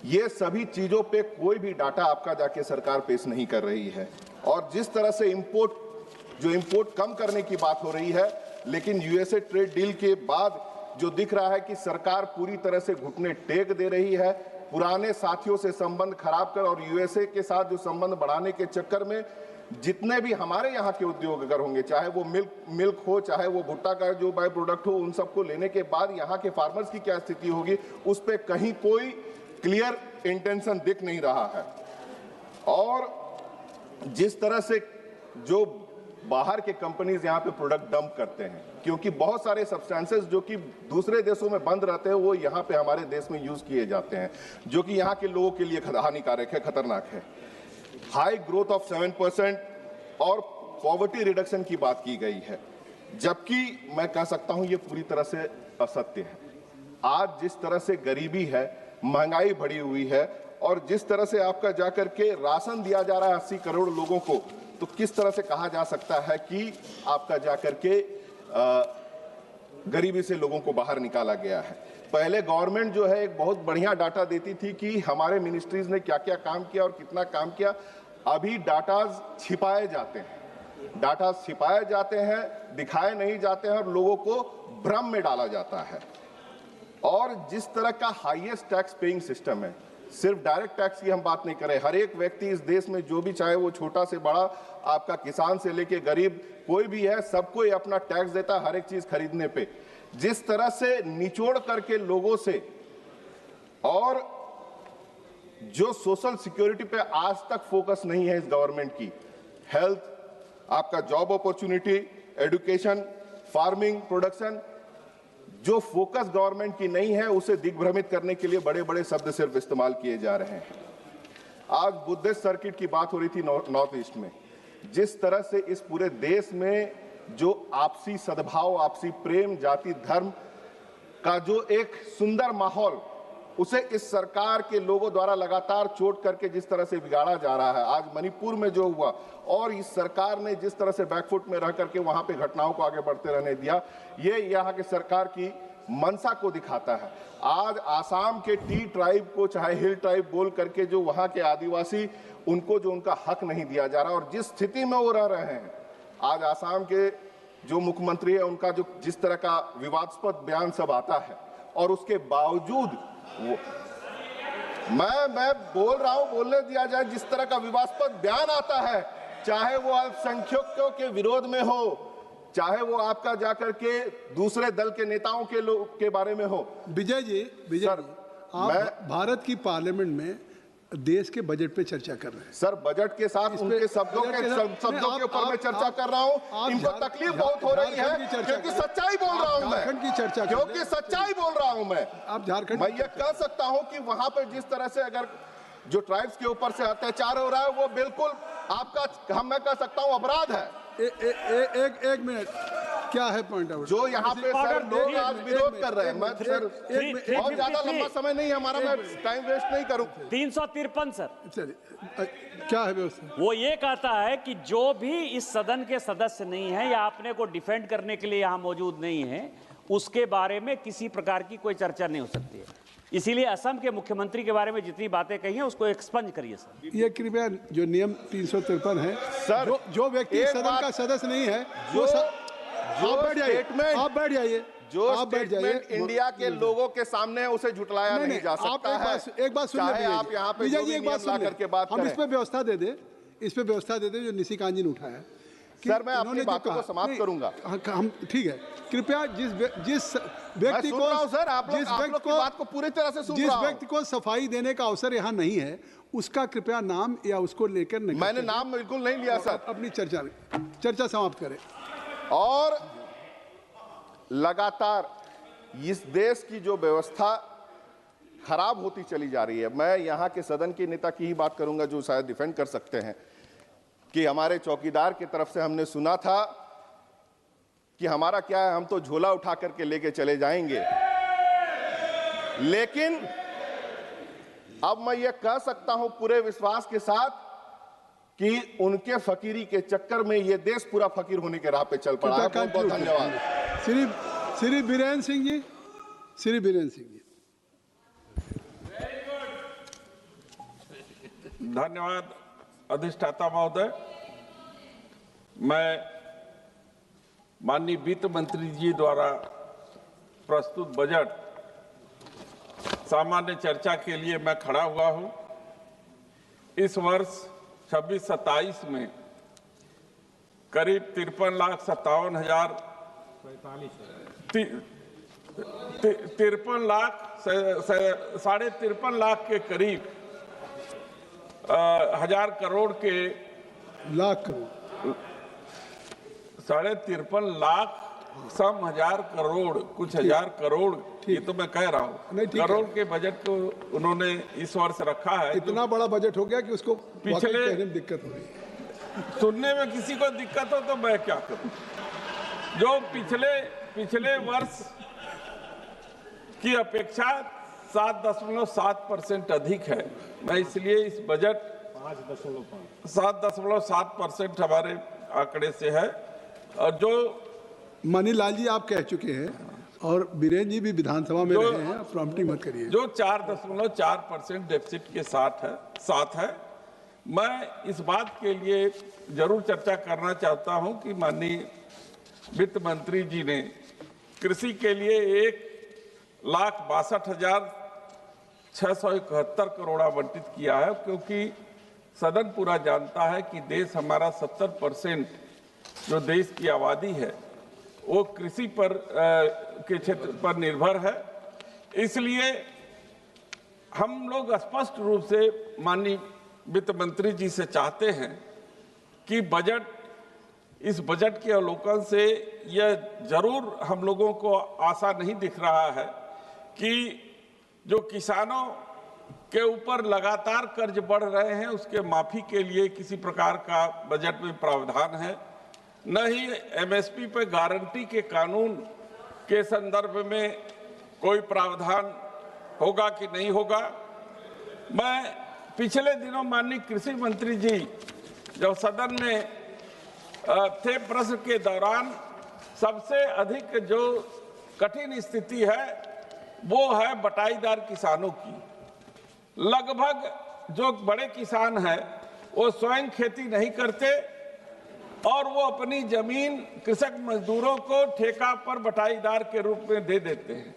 ये सभी चीजों पे कोई भी डाटा आपका जाके सरकार पेश नहीं कर रही है। और जिस तरह से इंपोर्ट कम करने की बात हो रही है, लेकिन यूएसए ट्रेड डील के बाद जो दिख रहा है कि सरकार पूरी तरह से घुटने टेक दे रही है, पुराने साथियों से संबंध खराब कर और यूएसए के साथ जो संबंध बढ़ाने के चक्कर में जितने भी हमारे यहाँ के उद्योग अगर होंगे, चाहे वो मिल्क हो, चाहे वो भुट्टा का जो बाय प्रोडक्ट हो, उन सबको लेने के बाद यहाँ के फार्मर्स की क्या स्थिति होगी, उस पर कहीं कोई क्लियर इंटेंशन दिख नहीं रहा है। और जिस तरह से जो बाहर के कंपनीज यहाँ पे प्रोडक्ट डंप करते हैं, क्योंकि बहुत सारे सब्सटेंसेस जो कि दूसरे देशों में बंद रहते हैं वो यहाँ पे हमारे देश में यूज किए जाते हैं, जो कि यहाँ के लोगों के लिए हानिकारक है, खतरनाक है। हाई ग्रोथ ऑफ 7% और पॉवर्टी रिडक्शन की बात की गई है, जबकि मैं कह सकता हूं ये पूरी तरह से असत्य है। आज जिस तरह से गरीबी है, महंगाई बढ़ी हुई है, और जिस तरह से आपका जाकर के राशन दिया जा रहा है 80 करोड़ लोगों को, तो किस तरह से कहा जा सकता है कि आपका जाकर के गरीबी से लोगों को बाहर निकाला गया है। पहले गवर्नमेंट जो है एक बहुत बढ़िया डाटा देती थी कि हमारे मिनिस्ट्रीज ने क्या क्या काम किया और कितना काम किया। अभी डाटाज छिपाए जाते हैं, दिखाए नहीं जाते हैं और लोगों को भ्रम में डाला जाता है। और जिस तरह का हाईएस्ट टैक्स पेइंग सिस्टम है, सिर्फ डायरेक्ट टैक्स की हम बात नहीं करें, हर एक व्यक्ति इस देश में जो भी चाहे वो छोटा से बड़ा, आपका किसान से लेके गरीब कोई भी है, सबको अपना टैक्स देता है हर एक चीज खरीदने पे। जिस तरह से निचोड़ करके लोगों से, और जो सोशल सिक्योरिटी पे आज तक फोकस नहीं है इस गवर्नमेंट की, हेल्थ, आपका job opportunity, education, farming, production, जो फोकस गवर्नमेंट की नहीं है, उसे दिग्भ्रमित करने के लिए बड़े बड़े शब्द सिर्फ इस्तेमाल किए जा रहे हैं। आज बुद्धिस्ट सर्किट की बात हो रही थी नॉर्थ ईस्ट में, जिस तरह से इस पूरे देश में जो आपसी सद्भाव, आपसी प्रेम, जाति धर्म का जो एक सुंदर माहौल, उसे इस सरकार के लोगों द्वारा लगातार चोट करके जिस तरह से बिगाड़ा जा रहा है। आज मणिपुर में जो हुआ, और इस सरकार ने जिस तरह से बैकफुट में रह करके वहां पे घटनाओं को आगे बढ़ते रहने दिया, ये यहाँ के सरकार की मंशा को दिखाता है। आज आसाम के टी ट्राइब को, चाहे हिल ट्राइब बोल करके, जो वहां के आदिवासी, उनको जो उनका हक नहीं दिया जा रहा, और जिस स्थिति में वो रह रहे हैं, आज आसाम के जो मुख्यमंत्री है उनका जो जिस तरह का विवादास्पद बयान सब आता है, और उसके बावजूद मैं बोल रहा हूं, बोलने दिया जाए, जिस तरह का विवादास्पद बयान आता है, चाहे वो अल्पसंख्यकों के विरोध में हो, चाहे वो आपका जाकर के दूसरे दल के नेताओं के बारे में हो। विजय जी, आप भारत की पार्लियामेंट में देश के बजट पे चर्चा कर रहे हैं। सर, बजट के साथ उनके शब्दों के ऊपर मैं चर्चा कर रहा हूं। इनको तकलीफ बहुत हो रही है, क्योंकि सच्चाई बोल रहा हूं मैं, की चर्चा क्योंकि सच्चाई बोल रहा हूं मैं। आप झारखंड, मैं ये कह सकता हूं कि वहां पर जिस तरह से अगर जो ट्राइब्स के ऊपर से अत्याचार हो रहा है, वो बिल्कुल आपका, मैं कह सकता हूं, अपराध है। एक मिनट, क्या है पॉइंट आउट जो यहाँ पे सर लोग आज विरोध कर रहे हैं। मैं सर बहुत ज्यादा लंबा समय नहीं हमारा, मैं टाइम वेस्ट नहीं करूं। 353 सर, चलिए, क्या है व्यवस्था? वो ये कहता है कि जो भी इस सदन के सदस्य नहीं है या अपने को डिफेंड करने के लिए यहाँ मौजूद नहीं है, उसके बारे में किसी प्रकार की कोई चर्चा नहीं हो सकती है। इसीलिए असम के मुख्यमंत्री के बारे में जितनी बातें कही हैं उसको एक्सपंज करिए सर। ये कृपया, जो नियम 353 है सर, जो व्यक्ति सदन का सदस्य नहीं है, जो आप बैठ जाइए, जो स्टेटमेंट इंडिया के लोगों के सामने उसे झुटलाया नहीं जा सकता है। एक बात सुन लीजिए, आप यहाँ पे विजय जी, एक बात सुन करके बात हम इस पे व्यवस्था दे दे, जो निशिकांत जी ने उठाया। सर, मैं अपनी बातों को समाप्त करूंगा। हम ठीक है, कृपया जिस व्यक्ति को, सर, आप लोग की बात को पूरी तरह से सुन रहा हूं, जिस व्यक्ति को सफाई देने का अवसर यहाँ नहीं है, उसका कृपया नाम या उसको लेकर नहीं। मैंने नाम बिल्कुल नहीं लिया सर। अपनी चर्चा समाप्त करें। और लगातार इस देश की जो व्यवस्था खराब होती चली जा रही है, मैं यहाँ के सदन के नेता की ही बात करूंगा जो शायद डिफेंड कर सकते हैं, कि हमारे चौकीदार की तरफ से हमने सुना था कि हमारा क्या है, हम तो झोला उठा करके लेके चले जाएंगे। लेकिन अब मैं ये कह सकता हूं पूरे विश्वास के साथ कि उनके फकीरी के चक्कर में ये देश पूरा फकीर होने के राह पे चल पड़ा है। बहुत बहुत धन्यवाद। श्री बीरेन्द्र सिंह जी, श्री बीरेन्द्र सिंह जी। धन्यवाद अधिष्ठाता महोदय। मैं माननीय वित्त मंत्री जी द्वारा प्रस्तुत बजट सामान्य चर्चा के लिए मैं खड़ा हुआ हूं। इस वर्ष 26-27 में करीब 53,57,000 साढ़े 53 लाख के करीब 1,000 करोड़ के 53 लाख सम हजार करोड़, कुछ हजार करोड़, ये तो मैं कह रहा हूँ, करोड़ के बजट को उन्होंने इस वर्ष रखा है। इतना बड़ा बजट हो गया कि उसको पिछले कहने में दिक्कत हो रही है। सुनने में किसी को दिक्कत हो तो मैं क्या करूं? जो पिछले वर्ष की अपेक्षा 7.7% अधिक है। मैं इसलिए इस बजट 7.7% हमारे आंकड़े से है। और जो मनीलाल जी आप कह चुके हैं और बीरेन जी भी विधानसभा में रहे हैं, प्रॉम्प्टिंग मत करिए। जो 4.4% डेफिसिट के साथ है। मैं इस बात के लिए जरूर चर्चा करना चाहता हूं कि माननीय वित्त मंत्री जी ने कृषि के लिए 1,62,671 करोड़ आवंटित किया है, क्योंकि सदन पूरा जानता है कि देश हमारा 70% जो देश की आबादी है वो कृषि पर के क्षेत्र पर निर्भर है। इसलिए हम लोग स्पष्ट रूप से माननीय वित्त मंत्री जी से चाहते हैं कि इस बजट के अवलोकन से यह जरूर हम लोगों को आशा नहीं दिख रहा है कि जो किसानों के ऊपर लगातार कर्ज बढ़ रहे हैं उसके माफी के लिए किसी प्रकार का बजट में प्रावधान है, न ही एमएसपी पे गारंटी के कानून के संदर्भ में कोई प्रावधान होगा कि नहीं होगा। मैं पिछले दिनों माननीय कृषि मंत्री जी जब सदन में थे, प्रश्न के दौरान सबसे अधिक जो कठिन स्थिति है वो है बटाईदार किसानों की। लगभग जो बड़े किसान हैं वो स्वयं खेती नहीं करते और वो अपनी जमीन कृषक मजदूरों को ठेका पर बटाईदार के रूप में दे देते हैं।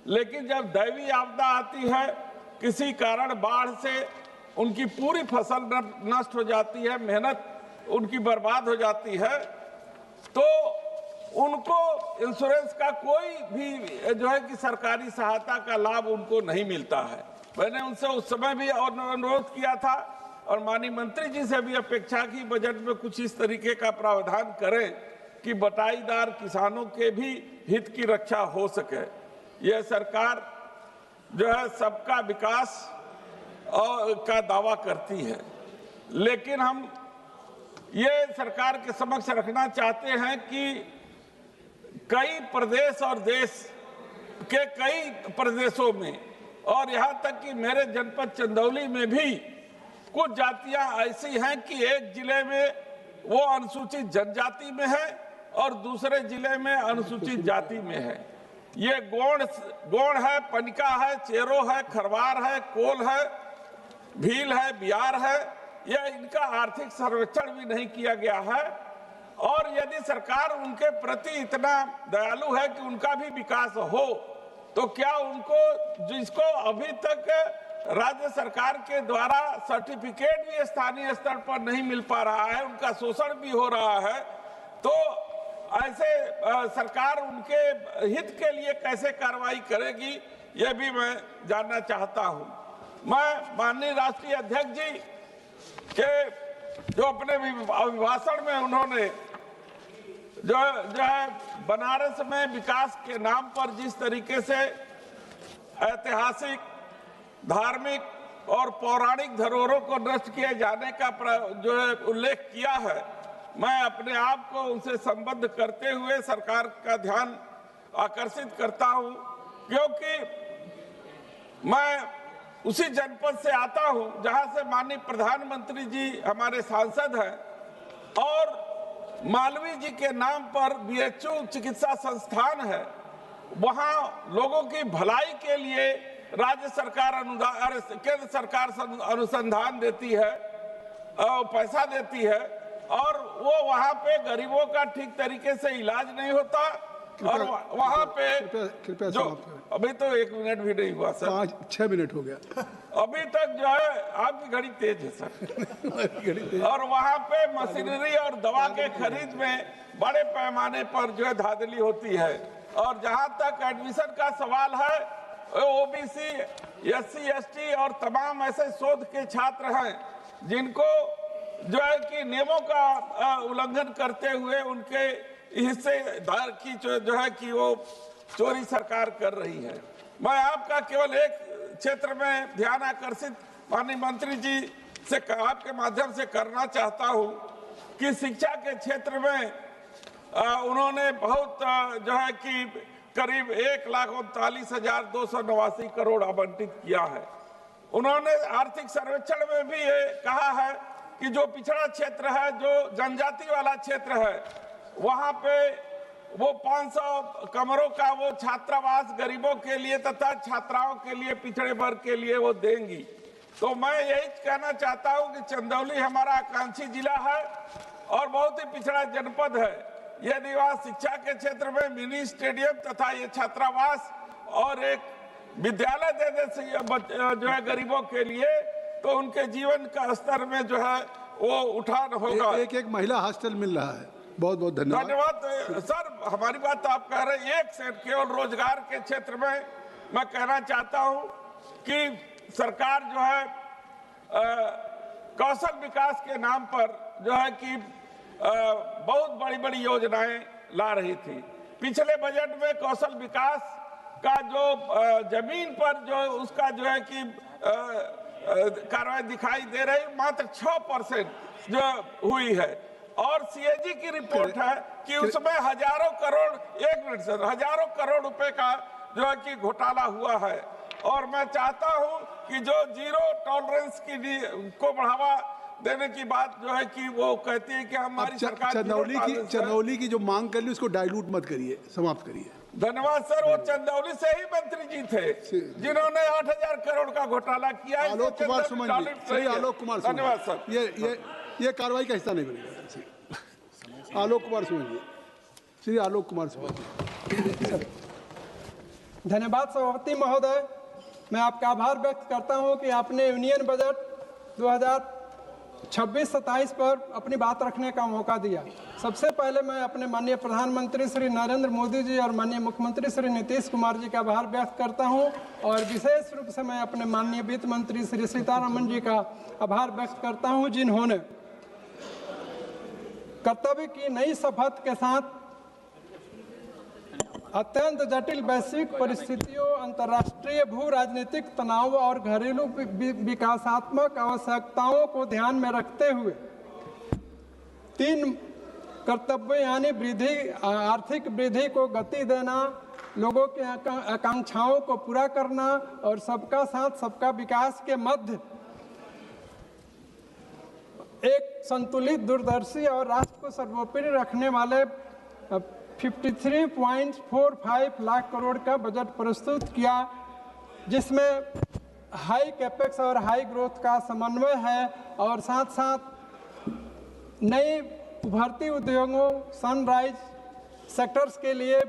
लेकिन जब दैवीय आपदा आती है, किसी कारण बाढ़ से उनकी पूरी फसल नष्ट हो जाती है, मेहनत उनकी बर्बाद हो जाती है, तो उनको इंश्योरेंस का कोई भी जो है कि सरकारी सहायता का लाभ उनको नहीं मिलता है। मैंने उनसे उस समय भी अनुरोध किया था और माननीय मंत्री जी से भी अपेक्षा की बजट में कुछ इस तरीके का प्रावधान करें कि बटाईदार किसानों के भी हित की रक्षा हो सके। यह सरकार जो है सबका विकास का दावा करती है, लेकिन हम ये सरकार के समक्ष रखना चाहते हैं कि कई प्रदेश और देश के कई प्रदेशों में और यहाँ तक कि मेरे जनपद चंदौली में भी कुछ जातियां ऐसी हैं कि एक जिले में वो अनुसूचित जनजाति में है और दूसरे जिले में अनुसूचित जाति में है। ये गोंड है, पनिका है, चेरो है, खरवार है, कोल है, भील है, बिहार है। यह इनका आर्थिक सर्वेक्षण भी नहीं किया गया है और यदि सरकार उनके प्रति इतना दयालु है कि उनका भी विकास हो तो क्या उनको जिसको अभी तक राज्य सरकार के द्वारा सर्टिफिकेट भी स्थानीय स्तर पर नहीं मिल पा रहा है, उनका शोषण भी हो रहा है, तो ऐसे सरकार उनके हित के लिए कैसे कार्रवाई करेगी, यह भी मैं जानना चाहता हूं। मैं माननीय राष्ट्रीय अध्यक्ष जी के जो अपने अभिभाषण में उन्होंने जो है बनारस में विकास के नाम पर जिस तरीके से ऐतिहासिक, धार्मिक और पौराणिक धरोहरों को नष्ट किए जाने का जो है उल्लेख किया है, मैं अपने आप को उनसे संबद्ध करते हुए सरकार का ध्यान आकर्षित करता हूं, क्योंकि मैं उसी जनपद से आता हूं जहां से माननीय प्रधानमंत्री जी हमारे सांसद हैं और मालवीय जी के नाम पर बीएचयू चिकित्सा संस्थान है। वहां लोगों की भलाई के लिए राज्य सरकार अनुदान, केंद्र सरकार अनुसंधान देती है, पैसा देती है और वो वहां पे गरीबों का ठीक तरीके से इलाज नहीं होता और वहां पे कृपया जो अभी तो 1 मिनट भी नहीं हुआ सर, 5-6 मिनट हो गया अभी तक जो है आपकी घड़ी तेज है सर और वहां पे मशीनरी और दवा के खरीद में बड़े पैमाने पर जो है धांधली होती है। और जहां तक एडमिशन का सवाल है, ओबीसी, एससी, एसटी और तमाम ऐसे शोध के छात्र हैं जिनको जो है कि नियमों का उल्लंघन करते हुए उनके हिस्सेदार की जो है कि वो चोरी सरकार कर रही है। मैं आपका केवल एक क्षेत्र में ध्यान आकर्षित माननीय मंत्री जी से आपके माध्यम से करना चाहता हूं कि शिक्षा के क्षेत्र में उन्होंने बहुत जो है कि करीब 1,39,289 करोड़ आवंटित किया है। उन्होंने आर्थिक सर्वेक्षण में भी ये कहा है कि जो पिछड़ा क्षेत्र है, जो जनजाति वाला क्षेत्र है, वहां पे वो 500 कमरों का वो छात्रावास गरीबों के लिए तथा छात्राओं के लिए, पिछड़े वर्ग के लिए वो देंगी। तो मैं यही कहना चाहता हूं कि चंदौली हमारा आकांक्षी जिला है और बहुत ही पिछड़ा जनपद है। यदि वहाँ शिक्षा के क्षेत्र में मिनी स्टेडियम तथा ये छात्रावास और एक विद्यालय दे दे जो है गरीबों के लिए, तो उनके जीवन का स्तर में जो है वो उठान होगा। एक महिला हॉस्टल मिल रहा है। बहुत बहुत धन्यवाद। धन्यवाद सर, हमारी बात तो आप कह रहे हैं। एक से केवल रोजगार के क्षेत्र में मैं कहना चाहता हूं कि सरकार जो है कौशल विकास के नाम पर जो है कि बहुत बड़ी बड़ी योजनाएं ला रही थी। पिछले बजट में कौशल विकास का जो जमीन पर जो उसका जो है कि कार्रवाई दिखाई दे रही, मात्र 6% जो हुई है। और सीएजी की रिपोर्ट है कि उसमें हजारों करोड़ रुपए का जो है कि घोटाला हुआ है। और मैं चाहता हूं कि जो जीरो टॉलरेंस को बढ़ावा देने की बात जो है कि वो कहती है कि हमारी सरकार चंदौली की जो मांग कर ली उसको डाइल्यूट मत करिए, समाप्त करिए। धन्यवाद सर। वो चंदौली से ही मंत्री जी थे जिन्होंने 8,000 करोड़ का घोटाला किया। आलोक कुमार सुमन जी, आलोक कुमार सुमन, धन्यवाद सर। ये कार्रवाई का हिस्सा नहीं बनेगा। आलोक कुमार सुमन जी, श्री आलोक कुमार सुमन जी। धन्यवाद सभापति महोदय। मैं आपका आभार व्यक्त करता हूं कि आपने यूनियन बजट 2026-27 पर अपनी बात रखने का मौका दिया। सबसे पहले मैं अपने माननीय प्रधानमंत्री श्री नरेंद्र मोदी जी और माननीय मुख्यमंत्री श्री नीतीश कुमार जी का आभार व्यक्त करता हूं और विशेष रूप से मैं अपने माननीय वित्त मंत्री श्री सीतारमण जी का आभार व्यक्त करता हूं, जिन्होंने कर्तव्य की नई शपथ के साथ अत्यंत जटिल वैश्विक परिस्थितियों, अंतर्राष्ट्रीय भू राजनीतिक तनाव और घरेलू विकासात्मक आवश्यकताओं को ध्यान में रखते हुए 3 कर्तव्य यानी वृद्धि, आर्थिक वृद्धि को गति देना, लोगों की आकांक्षाओं को पूरा करना और सबका साथ सबका विकास के मध्य एक संतुलित, दूरदर्शी और राष्ट्र को सर्वोपरि रखने वाले 53.45 लाख करोड़ का बजट प्रस्तुत किया, जिसमें हाई कैपेक्स और हाई ग्रोथ का समन्वय है और साथ साथ नई उभरती उद्योगों, सनराइज सेक्टर्स के लिए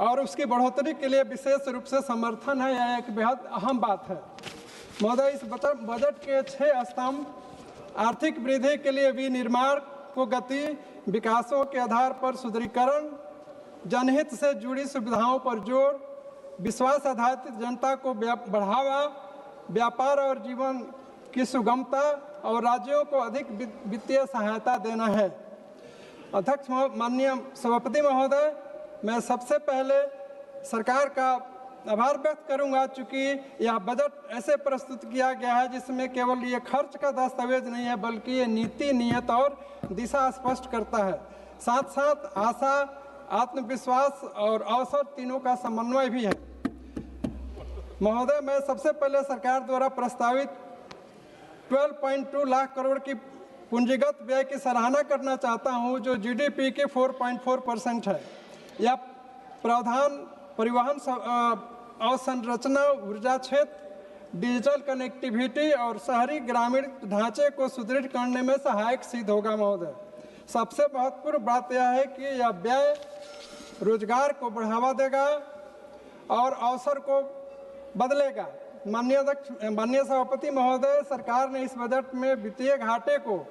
और उसकी बढ़ोतरी के लिए विशेष रूप से समर्थन है। यह एक बेहद अहम बात है महोदय। इस बजट के 6 स्तंभ आर्थिक वृद्धि के लिए विनिर्माण को गति, विकासों के आधार पर सुदृढ़ीकरण, जनहित से जुड़ी सुविधाओं पर जोर, विश्वास आधारित जनता को बढ़ावा, व्यापार और जीवन की सुगमता और राज्यों को अधिक वित्तीय सहायता देना है। अध्यक्ष माननीय सभापति महोदय, मैं सबसे पहले सरकार का आभार व्यक्त करूंगा, चूंकि यह बजट ऐसे प्रस्तुत किया गया है जिसमें केवल ये खर्च का दस्तावेज नहीं है, बल्कि ये नीति, नियत और दिशा स्पष्ट करता है। साथ साथ आशा, आत्मविश्वास और अवसर तीनों का समन्वय भी है। महोदय, मैं सबसे पहले सरकार द्वारा प्रस्तावित 12.2 लाख करोड़ की पूंजीगत व्यय की सराहना करना चाहता हूं, जो जीडीपी के 4.4% है। यह प्रावधान परिवहन अवसंरचना, ऊर्जा क्षेत्र, डिजिटल कनेक्टिविटी और शहरी ग्रामीण ढांचे को सुदृढ़ करने में सहायक सिद्ध होगा। महोदय, सबसे महत्वपूर्ण बात यह है कि यह व्यय रोजगार को बढ़ावा देगा और अवसर को बदलेगा। माननीय सभापति महोदय, सरकार ने इस बजट में वित्तीय घाटे को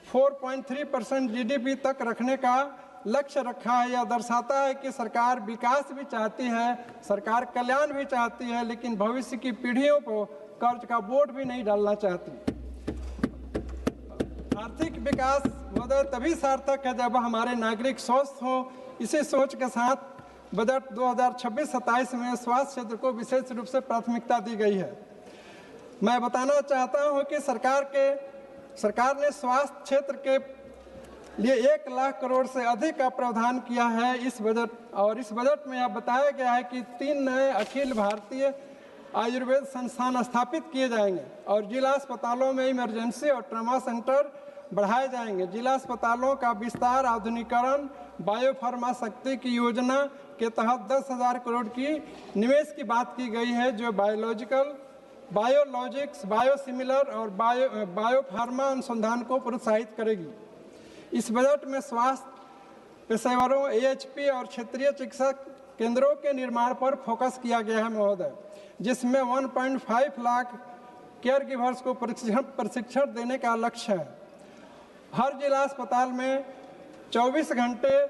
4.3% जीडीपी तक रखने का लक्ष्य रखा है। यह दर्शाता है कि सरकार विकास भी चाहती है, सरकार कल्याण भी चाहती है, लेकिन भविष्य की पीढ़ियों को कर्ज का बोझ भी नहीं डालना चाहती। आर्थिक विकास महोदय तभी सार्थक है जब हमारे नागरिक स्वस्थ हों। इसी सोच के साथ बजट 2026-27 में स्वास्थ्य क्षेत्र को विशेष रूप से प्राथमिकता दी गई है। मैं बताना चाहता हूं कि सरकार ने स्वास्थ्य क्षेत्र के लिए 1 लाख करोड़ से अधिक का प्रावधान किया है इस बजट। और इस बजट में यह बताया गया है कि 3 नए अखिल भारतीय आयुर्वेद संस्थान स्थापित किए जाएंगे और जिला अस्पतालों में इमरजेंसी और ट्रॉमा सेंटर बढ़ाए जाएंगे। जिला अस्पतालों का विस्तार, आधुनिकीकरण, बायोफार्मा शक्ति की योजना के तहत 10,000 करोड़ की निवेश की बात की गई है, जो बायोलॉजिक्स, बायोसिमिलर और बायोफार्मा अनुसंधान को प्रोत्साहित करेगी। इस बजट में स्वास्थ्य पेशेवरों, AHP और क्षेत्रीय चिकित्सा केंद्रों के निर्माण पर फोकस किया गया है महोदय, जिसमें 1.5 लाख केयर गिवर्स को प्रशिक्षण देने का लक्ष्य है। हर जिला अस्पताल में 24 घंटे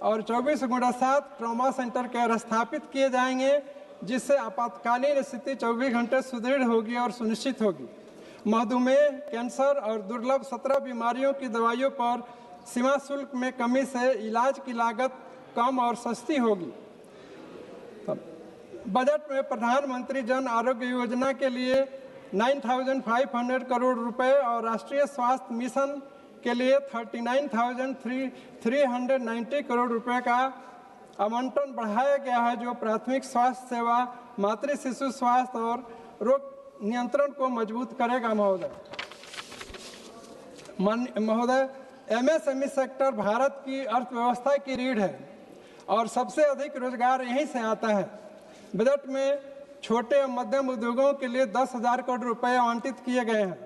और 24/7 ट्रॉमा सेंटर केयर स्थापित किए जाएंगे, जिससे आपातकालीन स्थिति 24 घंटे सुदृढ़ होगी और सुनिश्चित होगी। मधुमेह, कैंसर और दुर्लभ 17 बीमारियों की दवाइयों पर सीमा शुल्क में कमी से इलाज की लागत कम और सस्ती होगी। बजट में प्रधानमंत्री जन आरोग्य योजना के लिए 9,500 करोड़ रुपए और राष्ट्रीय स्वास्थ्य मिशन के लिए 39,390 करोड़ रुपए का आवंटन बढ़ाया गया है, जो प्राथमिक स्वास्थ्य सेवा, मातृ शिशु स्वास्थ्य और रोग नियंत्रण को मजबूत करेगा महोदय। MSME सेक्टर भारत की अर्थव्यवस्था की रीढ़ है और सबसे अधिक रोजगार यहीं से आता है। बजट में छोटे और मध्यम उद्योगों के लिए 10,000 करोड़ रुपए आवंटित किए गए हैं।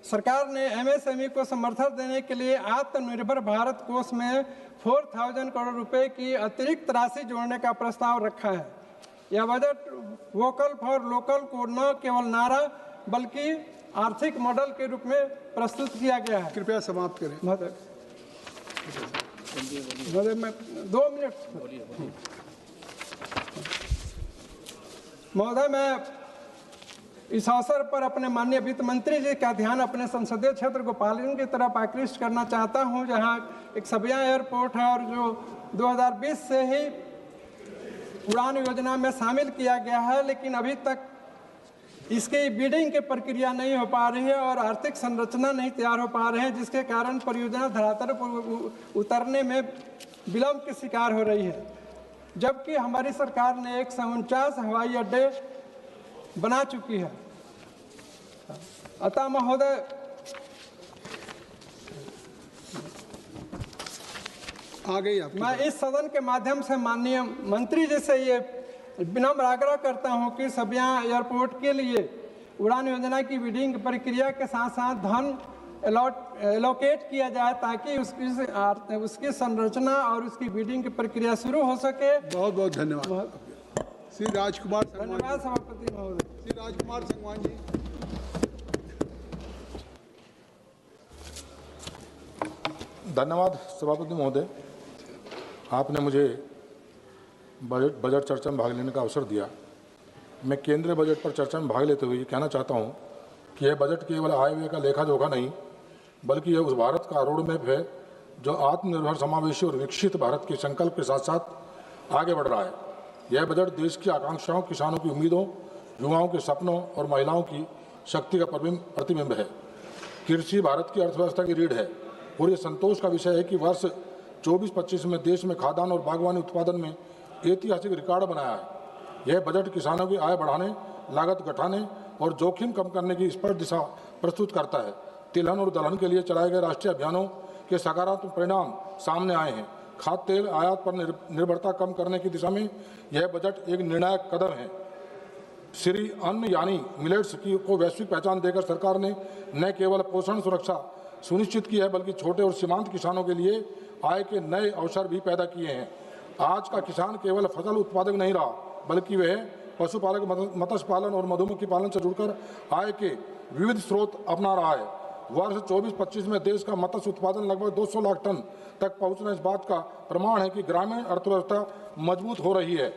सरकार ने MSME को समर्थन देने के लिए आत्मनिर्भर भारत कोष में 4,000 करोड़ रुपए की अतिरिक्त राशि जोड़ने का प्रस्ताव रखा है। यह बजट वोकल फॉर लोकल को न केवल नारा बल्कि आर्थिक मॉडल के रूप में प्रस्तुत किया गया है। कृपया समाप्त करें महोदय। मैं 2 मिनट महोदय, मैं इस अवसर पर अपने माननीय वित्त मंत्री जी का ध्यान अपने संसदीय क्षेत्र गोपालगंज की तरफ आकृष्ट करना चाहता हूं, जहां एक सबिया एयरपोर्ट है और जो 2020 से ही उड़ान योजना में शामिल किया गया है, लेकिन अभी तक इसकी बिडिंग की प्रक्रिया नहीं हो पा रही है और आर्थिक संरचना नहीं तैयार हो पा रहे हैं, जिसके कारण परियोजना धरातल पर उतरने में विलंब की शिकार हो रही है। जबकि हमारी सरकार ने 149 हवाई अड्डे बना चुकी है। अतः महोदय, मैं इस सदन के माध्यम से माननीय मंत्री जी से ये विनम्र आग्रह करता हूं कि सबिया एयरपोर्ट के लिए उड़ान योजना की बिडिंग प्रक्रिया के साथ साथ धन एलोकेट किया जाए, ताकि उसकी संरचना और उसकी बिडिंग की प्रक्रिया शुरू हो सके। बहुत बहुत धन्यवाद। श्री राजकुमार, धन्यवाद सभापति महोदय। श्री राजकुमार संगवान जी। धन्यवाद सभापति महोदय, आपने मुझे बजट चर्चा में भाग लेने का अवसर दिया। मैं केंद्रीय बजट पर चर्चा में भाग लेते हुए ये कहना चाहता हूँ कि यह बजट केवल आय व्यय का लेखा जोखा नहीं, बल्कि यह उस भारत का रोड मैप है जो आत्मनिर्भर, समावेशी और विकसित भारत के संकल्प के साथ साथ आगे बढ़ रहा है। यह बजट देश की आकांक्षाओं, किसानों की उम्मीदों, युवाओं के सपनों और महिलाओं की शक्ति का प्रतिबिंब है। कृषि भारत की अर्थव्यवस्था की रीढ़ है और ये संतोष का विषय है कि वर्ष 24-25 में देश में खाद्यान्न और बागवानी उत्पादन में ऐतिहासिक रिकॉर्ड बनाया है। यह बजट किसानों की आय बढ़ाने, लागत घटाने और जोखिम कम करने की स्पष्ट दिशा प्रस्तुत करता है। तिलहन और दलहन के लिए चलाए गए राष्ट्रीय अभियानों के सकारात्मक परिणाम सामने आए हैं। खाद्य तेल आयात पर निर्भरता कम करने की दिशा में यह बजट एक निर्णायक कदम है। श्री अन्न यानी मिलेट्स को वैश्विक पहचान देकर सरकार ने न केवल पोषण सुरक्षा सुनिश्चित की है, बल्कि छोटे और सीमांत किसानों के लिए आय के नए अवसर भी पैदा किए हैं। आज का किसान केवल फसल उत्पादक नहीं रहा, बल्कि वह पशुपालक, मत्स्य पालन और मधुमक्खी पालन से जुड़कर आय के विविध स्रोत अपना रहा है। वर्ष 24-25 में देश का मत्स्य उत्पादन लगभग 200 लाख टन तक पहुंचना इस बात का प्रमाण है कि ग्रामीण अर्थव्यवस्था मजबूत हो रही है।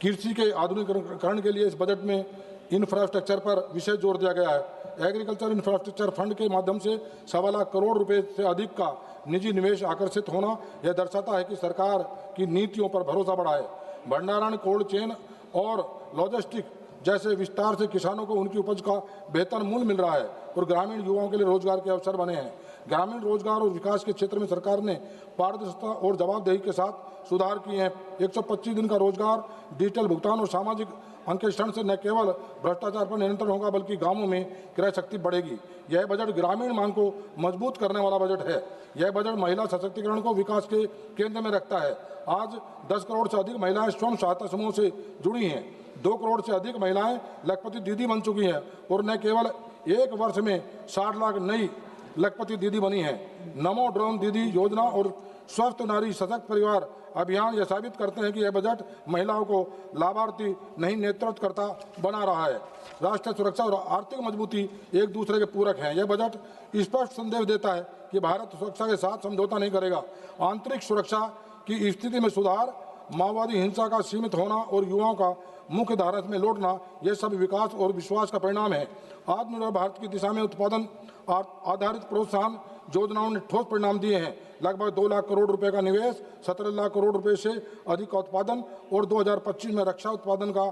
कृषि के आधुनिकीकरण के लिए इस बजट में इंफ्रास्ट्रक्चर पर विशेष जोर दिया गया है। एग्रीकल्चर इंफ्रास्ट्रक्चर फंड के माध्यम से 1.25 लाख करोड़ रुपए से अधिक का निजी निवेश आकर्षित होना यह दर्शाता है कि सरकार की नीतियों पर भरोसा बढ़ा है। भंडारण, कोल्ड चेन और लॉजिस्टिक जैसे विस्तार से किसानों को उनकी उपज का बेहतर मूल्य मिल रहा है और ग्रामीण युवाओं के लिए रोजगार के अवसर बने हैं। ग्रामीण रोजगार और विकास के क्षेत्र में सरकार ने पारदर्शिता और जवाबदेही के साथ सुधार किए हैं। 125 दिन का रोजगार, डिजिटल भुगतान और सामाजिक अंकेक्षण से न केवल भ्रष्टाचार पर नियंत्रण होगा बल्कि गांवों में क्रय शक्ति बढ़ेगी। यह बजट ग्रामीण मांग को मजबूत करने वाला बजट है। यह बजट महिला सशक्तिकरण को विकास के केंद्र में रखता है। आज 10 करोड़ से अधिक महिलाएं स्वयं सहायता समूह से जुड़ी हैं। 2 करोड़ से अधिक महिलाएं लखपति दीदी बन चुकी हैं और न केवल एक वर्ष में 60 लाख नई लखपति दीदी बनी है। नमो ड्रोन दीदी योजना और स्वस्थ नारी सशक्त परिवार अभियान यह साबित करते हैं कि यह बजट महिलाओं को लाभार्थी नहीं नेतृत्वकर्ता बना रहा है। राष्ट्रीय सुरक्षा और आर्थिक मजबूती एक दूसरे के पूरक हैं। यह बजट स्पष्ट संदेश देता है कि भारत सुरक्षा के साथ समझौता नहीं करेगा। आंतरिक सुरक्षा की स्थिति में सुधार, माओवादी हिंसा का सीमित होना और युवाओं का मुख्य धारा में लौटना, यह सब विकास और विश्वास का परिणाम है। आत्मनिर्भर भारत की दिशा में उत्पादन आधारित प्रोत्साहन योजनाओं ने ठोस परिणाम दिए हैं। लगभग 2 लाख करोड़ रुपए का निवेश, 17 लाख करोड़ रुपए से अधिक का उत्पादन और 2025 में रक्षा उत्पादन का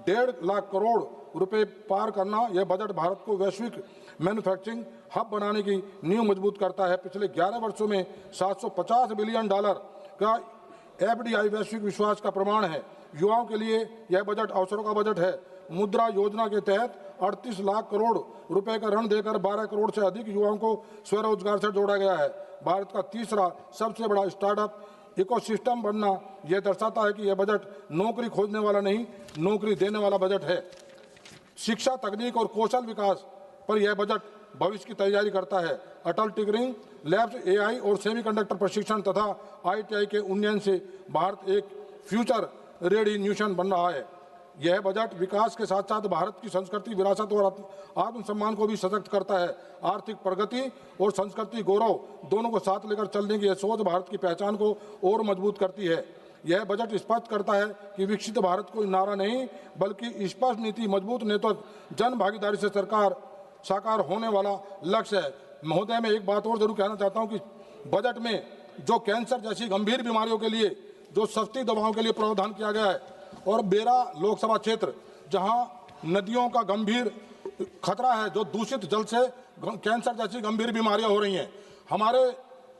1.5 लाख करोड़ रुपए पार करना, यह बजट भारत को वैश्विक मैन्युफैक्चरिंग हब बनाने की नींव मजबूत करता है। पिछले 11 वर्षों में $750 बिलियन का FDI वैश्विक विश्वास का प्रमाण है। युवाओं के लिए यह बजट अवसरों का बजट है। मुद्रा योजना के तहत 38 लाख करोड़ रुपए का ऋण देकर 12 करोड़ से अधिक युवाओं को स्वरोजगार से जोड़ा गया है। भारत का तीसरा सबसे बड़ा स्टार्टअप इकोसिस्टम बनना यह दर्शाता है कि यह बजट नौकरी खोजने वाला नहीं, नौकरी देने वाला बजट है। शिक्षा, तकनीक और कौशल विकास पर यह बजट भविष्य की तैयारी करता है। अटल टिंकरिंग लैब्स, AI और सेमीकंडक्टर प्रशिक्षण तथा ITI के उन्नयन से भारत एक फ्यूचर रेडी नेशन बन रहा है। यह बजट विकास के साथ साथ भारत की संस्कृति, विरासत और आत्मसम्मान को भी सशक्त करता है। आर्थिक प्रगति और संस्कृति गौरव दोनों को साथ लेकर चलने की यह सोच भारत की पहचान को और मजबूत करती है। यह बजट स्पष्ट करता है कि विकसित भारत कोई नारा नहीं बल्कि स्पष्ट नीति, मजबूत नेतृत्व, जन भागीदारी से सरकार साकार होने वाला लक्ष्य है। महोदय, मैं एक बात और जरूर कहना चाहता हूं कि बजट में जो कैंसर जैसी गंभीर बीमारियों के लिए जो सस्ती दवाओं के लिए प्रावधान किया गया है और बेरा लोकसभा क्षेत्र जहां नदियों का गंभीर खतरा है, जो दूषित जल से कैंसर जैसी गंभीर बीमारियां हो रही हैं, हमारे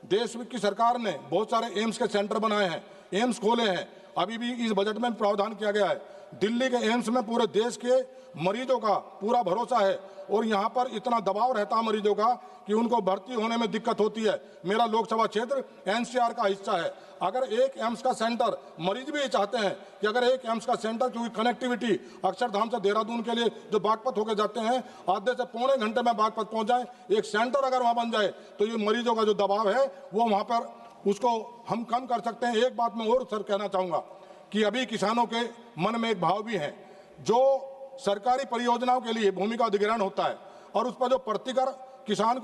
देश की सरकार ने बहुत सारे एम्स के सेंटर बनाए हैं, एम्स खोले हैं। अभी भी इस बजट में प्रावधान किया गया है। दिल्ली के एम्स में पूरे देश के मरीजों का पूरा भरोसा है और यहाँ पर इतना दबाव रहता है मरीजों का कि उनको भर्ती होने में दिक्कत होती है। मेरा लोकसभा क्षेत्र NCR का हिस्सा है। अगर एक एम्स का सेंटर, मरीज भी ये चाहते हैं कि अगर एक एम्स का सेंटर, क्योंकि कनेक्टिविटी अक्षरधाम से देहरादून के लिए जो बागपत होकर जाते हैं, आधे से पौने घंटे में बागपत पहुंच जाए, एक सेंटर अगर वहां बन जाए तो ये मरीजों का जो दबाव है वो वहां पर उसको हम कम कर सकते हैं। एक बात मैं और सर कहना चाहूंगा कि अभी किसानों के मन में एक भाव भी है, जो सरकारी परियोजनाओं के लिए भूमि का अधिग्रहण होता है और उस पर जो प्रतिकर किसानों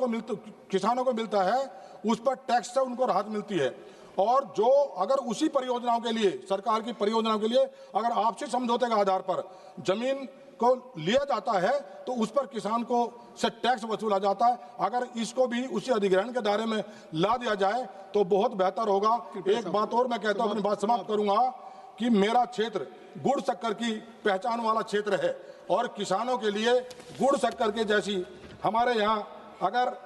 को मिलता है, उस पर टैक्स से उनको राहत मिलती है। और जो अगर उसी परियोजनाओं के लिए, सरकार की परियोजनाओं के लिए अगर आपसी समझौते के आधार पर जमीन को लिया जाता है तो उस पर किसान को से टैक्स वसूला जाता है। अगर इसको भी उसी अधिग्रहण के दायरे में ला दिया जाए तो बहुत बेहतर होगा। एक बात और मैं कहता हूं, अपनी बात समाप्त करूंगा कि मेरा क्षेत्र गुड़ शक्कर की पहचान वाला क्षेत्र है और किसानों के लिए गुड़ शक्कर के जैसी हमारे यहाँ अगर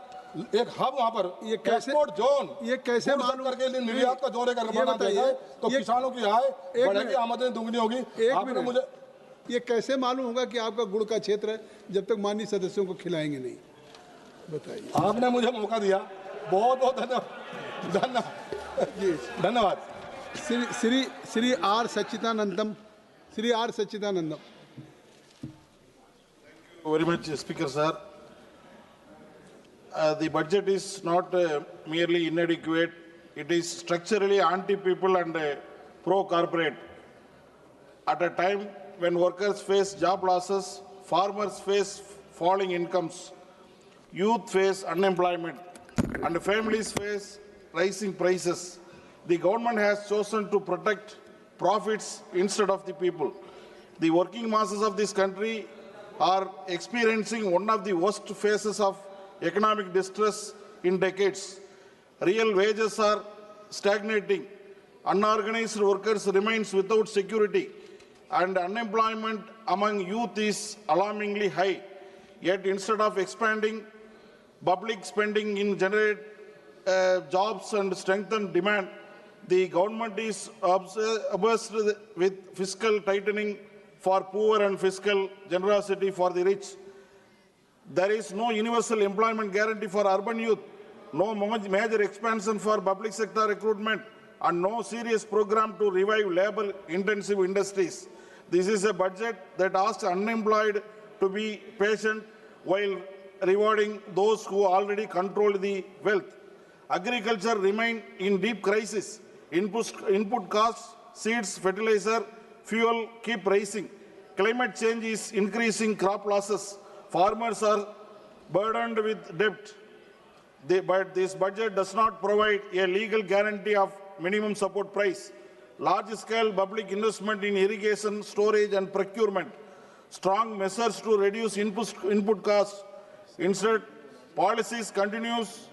एक हब वहां पर एक्सपोर्ट जोन, ये कैसे मालूम करके लिए निर्यात का जोर बना देगा तो किसानों की आय बढ़ेगी, आमदनी दुगनी होगी। आपने मुझे ये कैसे मालूम होगा कि आपका गुड़ का क्षेत्र है जब तक माननीय सदस्यों को खिलाएंगे नहीं? बताइए। आपने मुझे मौका दिया, बहुत बहुत धन्यवाद। Shri R Sachchidanandam. Very much, Speaker sir. The budget is not merely inadequate, it is structurally anti-people and pro-corporate. At a time when workers face job losses, farmers face falling incomes, youth face unemployment, and families face rising prices, the government has chosen to protect profits instead of the people. The working masses of this country are experiencing one of the worst phases of economic distress in decades. Real wages are stagnating. Unorganized workers remains without security, and unemployment among youth is alarmingly high. Yet instead of expanding public spending in generate jobs and strengthen demand, the government is obsessed with fiscal tightening for poor and fiscal generosity for the rich. There is no universal employment guarantee for urban youth, no major expansion for public sector recruitment, and no serious program to revive labor-intensive industries. This is a budget that asks unemployed to be patient while rewarding those who already control the wealth. Agriculture remains in deep crisis. Input costs, seeds, fertilizer, fuel keep rising. Climate change is increasing crop losses. Farmers are burdened with debt. But this budget does not provide a legal guarantee of minimum support price. Large-scale public investment in irrigation, storage and procurement. Strong measures to reduce input costs. Instead, policies continues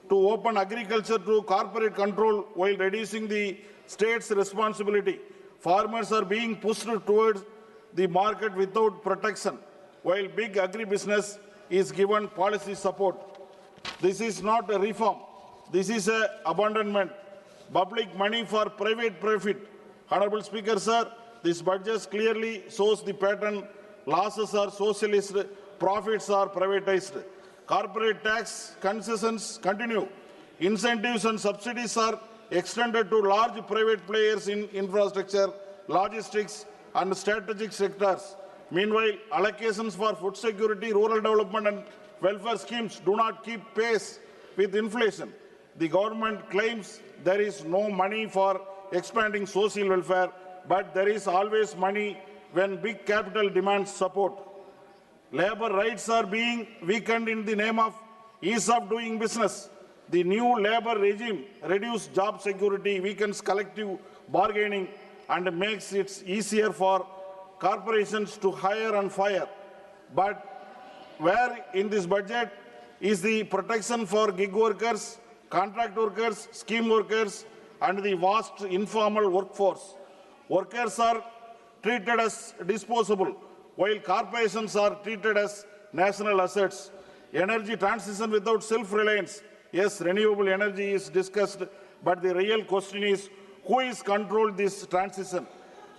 to open agriculture to corporate control while reducing the state's responsibility. Farmers are being pushed towards the market without protection, while big agribusiness is given policy support. This is not a reform. This is an abandonment. Public money for private profit. Honorable Speaker, sir, this budget clearly shows the pattern. Losses are socialist, profits are privatized. Corporate tax concessions continue. Incentives and subsidies are extended to large private players in infrastructure, logistics, and strategic sectors. Meanwhile, allocations for food security, rural development, and welfare schemes do not keep pace with inflation. The government claims there is no money for expanding social welfare, but there is always money when big capital demands support. Labor rights are being weakened in the name of ease of doing business. The new labor regime reduces job security, weakens collective bargaining, and makes it easier for corporations to hire and fire. But where in this budget is the protection for gig workers, contract workers, scheme workers, and the vast informal workforce? Workers are treated as disposable, while corporations are treated as national assets. Energy transition without self-reliance. Yes, renewable energy is discussed, but the real question is who is controlled this transition?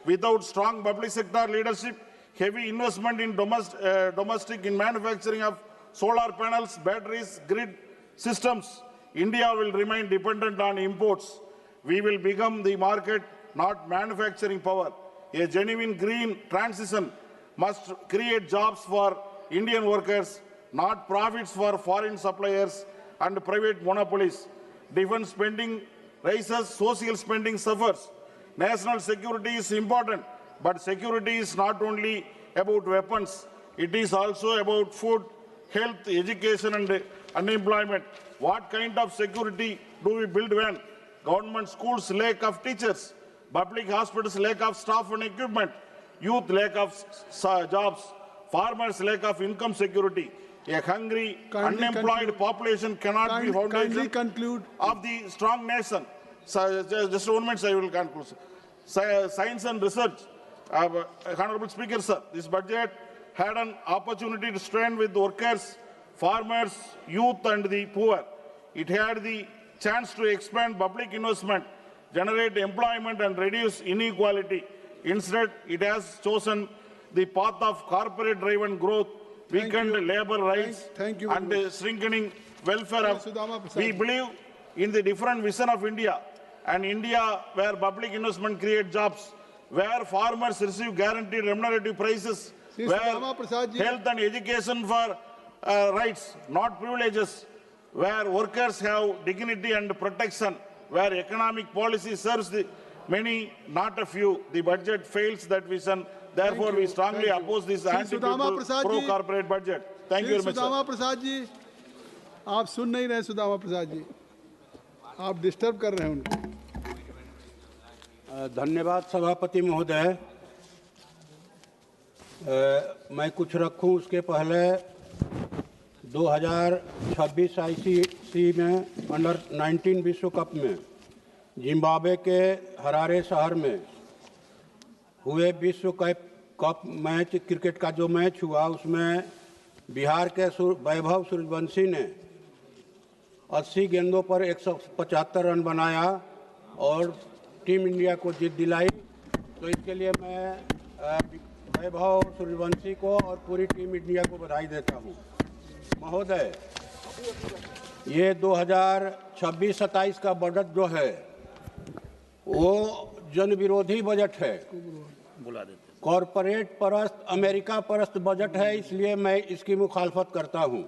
Without strong public sector leadership, heavy investment in domestic in manufacturing of solar panels, batteries, grid systems, India will remain dependent on imports. We will become the market, not manufacturing power. A genuine green transition must create jobs for Indian workers, not profits for foreign suppliers and private monopolies. Defense spending rises, social spending suffers. National security is important, but security is not only about weapons, it is also about food, health, education and unemployment. What kind of security do we build when government schools lack of teachers, public hospitals lack of staff and equipment, youth lack of jobs, farmers lack of income security? A hungry, unemployed population cannot be foundation of the strong nation. So, just 1 minute, I will conclude. Science and research. Honorable Speaker, sir, this budget had an opportunity to stand with workers, farmers, youth and the poor. It had the chance to expand public investment, generate employment and reduce inequality. Instead, it has chosen the path of corporate-driven growth, weakened labor rights and strengthening welfare of. We believe in the different vision of India, an India where public investment creates jobs, where farmers receive guaranteed remunerative prices, where health and education for rights, not privileges, where workers have dignity and protection, where economic policy serves the many, not a few. The budget fails that vision. Therefore, we strongly oppose this anti-people, pro-corporate budget. Thank you very much, Sudama Prasad ji, आप सुन नहीं रहे सुदामा प्रसाद जी, आप disturb कर रहे हैं उनको। धन्यवाद सभापति महोदय। मैं कुछ रखूं उसके पहले 2026 आईसीसी में अंडर 19 विश्व कप में जिम्बाब्वे के हरारे शहर में हुए विश्व कप मैच क्रिकेट का जो मैच हुआ उसमें बिहार के वैभव सूर्यवंशी ने 80 गेंदों पर 175 रन बनाया और टीम इंडिया को जीत दिलाई। तो इसके लिए मैं वैभव सूर्यवंशी को और पूरी टीम इंडिया को बधाई देता हूं। महोदय, ये 2026-27 का बजट जो है वो जन विरोधी बजट है, कॉरपोरेट परस्त, अमेरिका परस्त बजट है, इसलिए मैं इसकी मुखालफत करता हूं।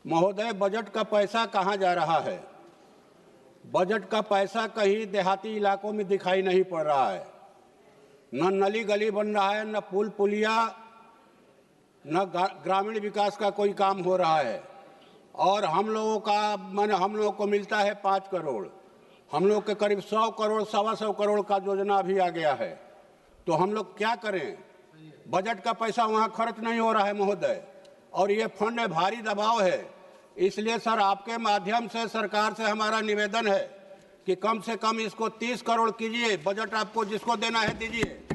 महोदय, बजट का पैसा कहां जा रहा है? बजट का पैसा कहीं देहाती इलाकों में दिखाई नहीं पड़ रहा है। न नली गली बन रहा है, न पुल पुलिया, न ग्रामीण विकास का कोई काम हो रहा है। और हम लोगों को मिलता है 5 करोड़, हम लोग के करीब 100 करोड़ 125 करोड़ का योजना अभी आ गया है। तो हम लोग क्या करें? बजट का पैसा वहां खर्च नहीं हो रहा है महोदय, और ये फंड में भारी दबाव है। इसलिए सर, आपके माध्यम से सरकार से हमारा निवेदन है कि कम से कम इसको 30 करोड़ कीजिए। बजट आपको जिसको देना है दीजिए,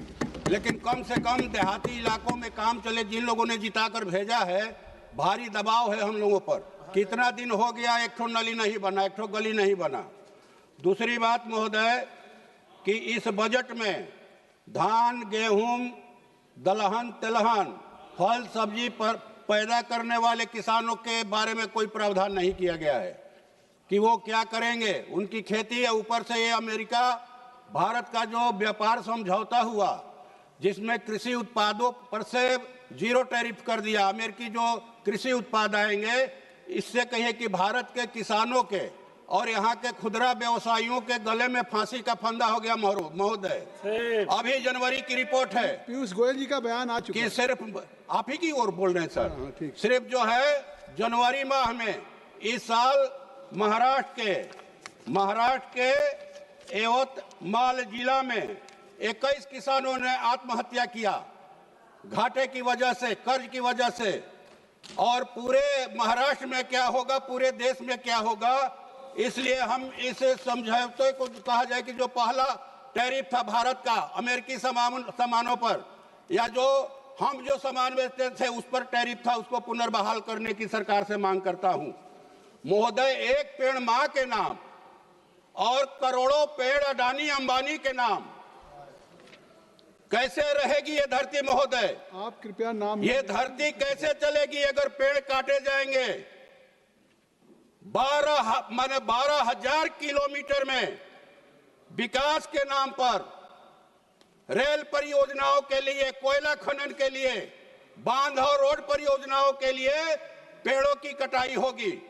लेकिन कम से कम देहाती इलाकों में काम चले। जिन लोगों ने जिताकर भेजा है, भारी दबाव है हम लोगों पर। कितना दिन हो गया एक ठो नली नहीं बना, एक ठो गली नहीं बना। दूसरी बात महोदय कि इस बजट में धान, गेहूं, दलहन, तिलहन, फल सब्जी पर पैदा करने वाले किसानों के बारे में कोई प्रावधान नहीं किया गया है कि वो क्या करेंगे। उनकी खेती है, ऊपर से ये अमेरिका भारत का जो व्यापार समझौता हुआ जिसमें कृषि उत्पादों पर से 0 टैरिफ कर दिया। अमेरिकी जो कृषि उत्पाद आएंगे, इससे कहिए कि भारत के किसानों के और यहाँ के खुदरा व्यवसायियों के गले में फांसी का फंदा हो गया महोदय। अभी जनवरी की रिपोर्ट है, पीयूष गोयल जी का बयान आ चुका है कि सिर्फ आप ही की ओर बोल रहे हैं सर। सिर्फ जो है जनवरी माह में इस साल महाराष्ट्र के यवतमाल जिला में 21 किसानों ने आत्महत्या किया, घाटे की वजह से, कर्ज की वजह से। और पूरे महाराष्ट्र में क्या होगा, पूरे देश में क्या होगा, इसलिए हम इस समझौते को कहा जाए कि जो पहला टैरिफ था भारत का अमेरिकी सामानों पर, या जो हम जो सामान बेचते थे उस पर टैरिफ था, उसको पुनर्बहाल करने की सरकार से मांग करता हूं। महोदय, एक पेड़ मां के नाम और करोड़ों पेड़ अडानी अंबानी के नाम, कैसे रहेगी ये धरती महोदय? आप कृपया नाम, ये धरती कैसे चलेगी अगर पेड़ काटे जाएंगे? 12,000 किलोमीटर में विकास के नाम पर, रेल परियोजनाओं के लिए, कोयला खनन के लिए, बांध और रोड परियोजनाओं के लिए पेड़ों की कटाई होगी।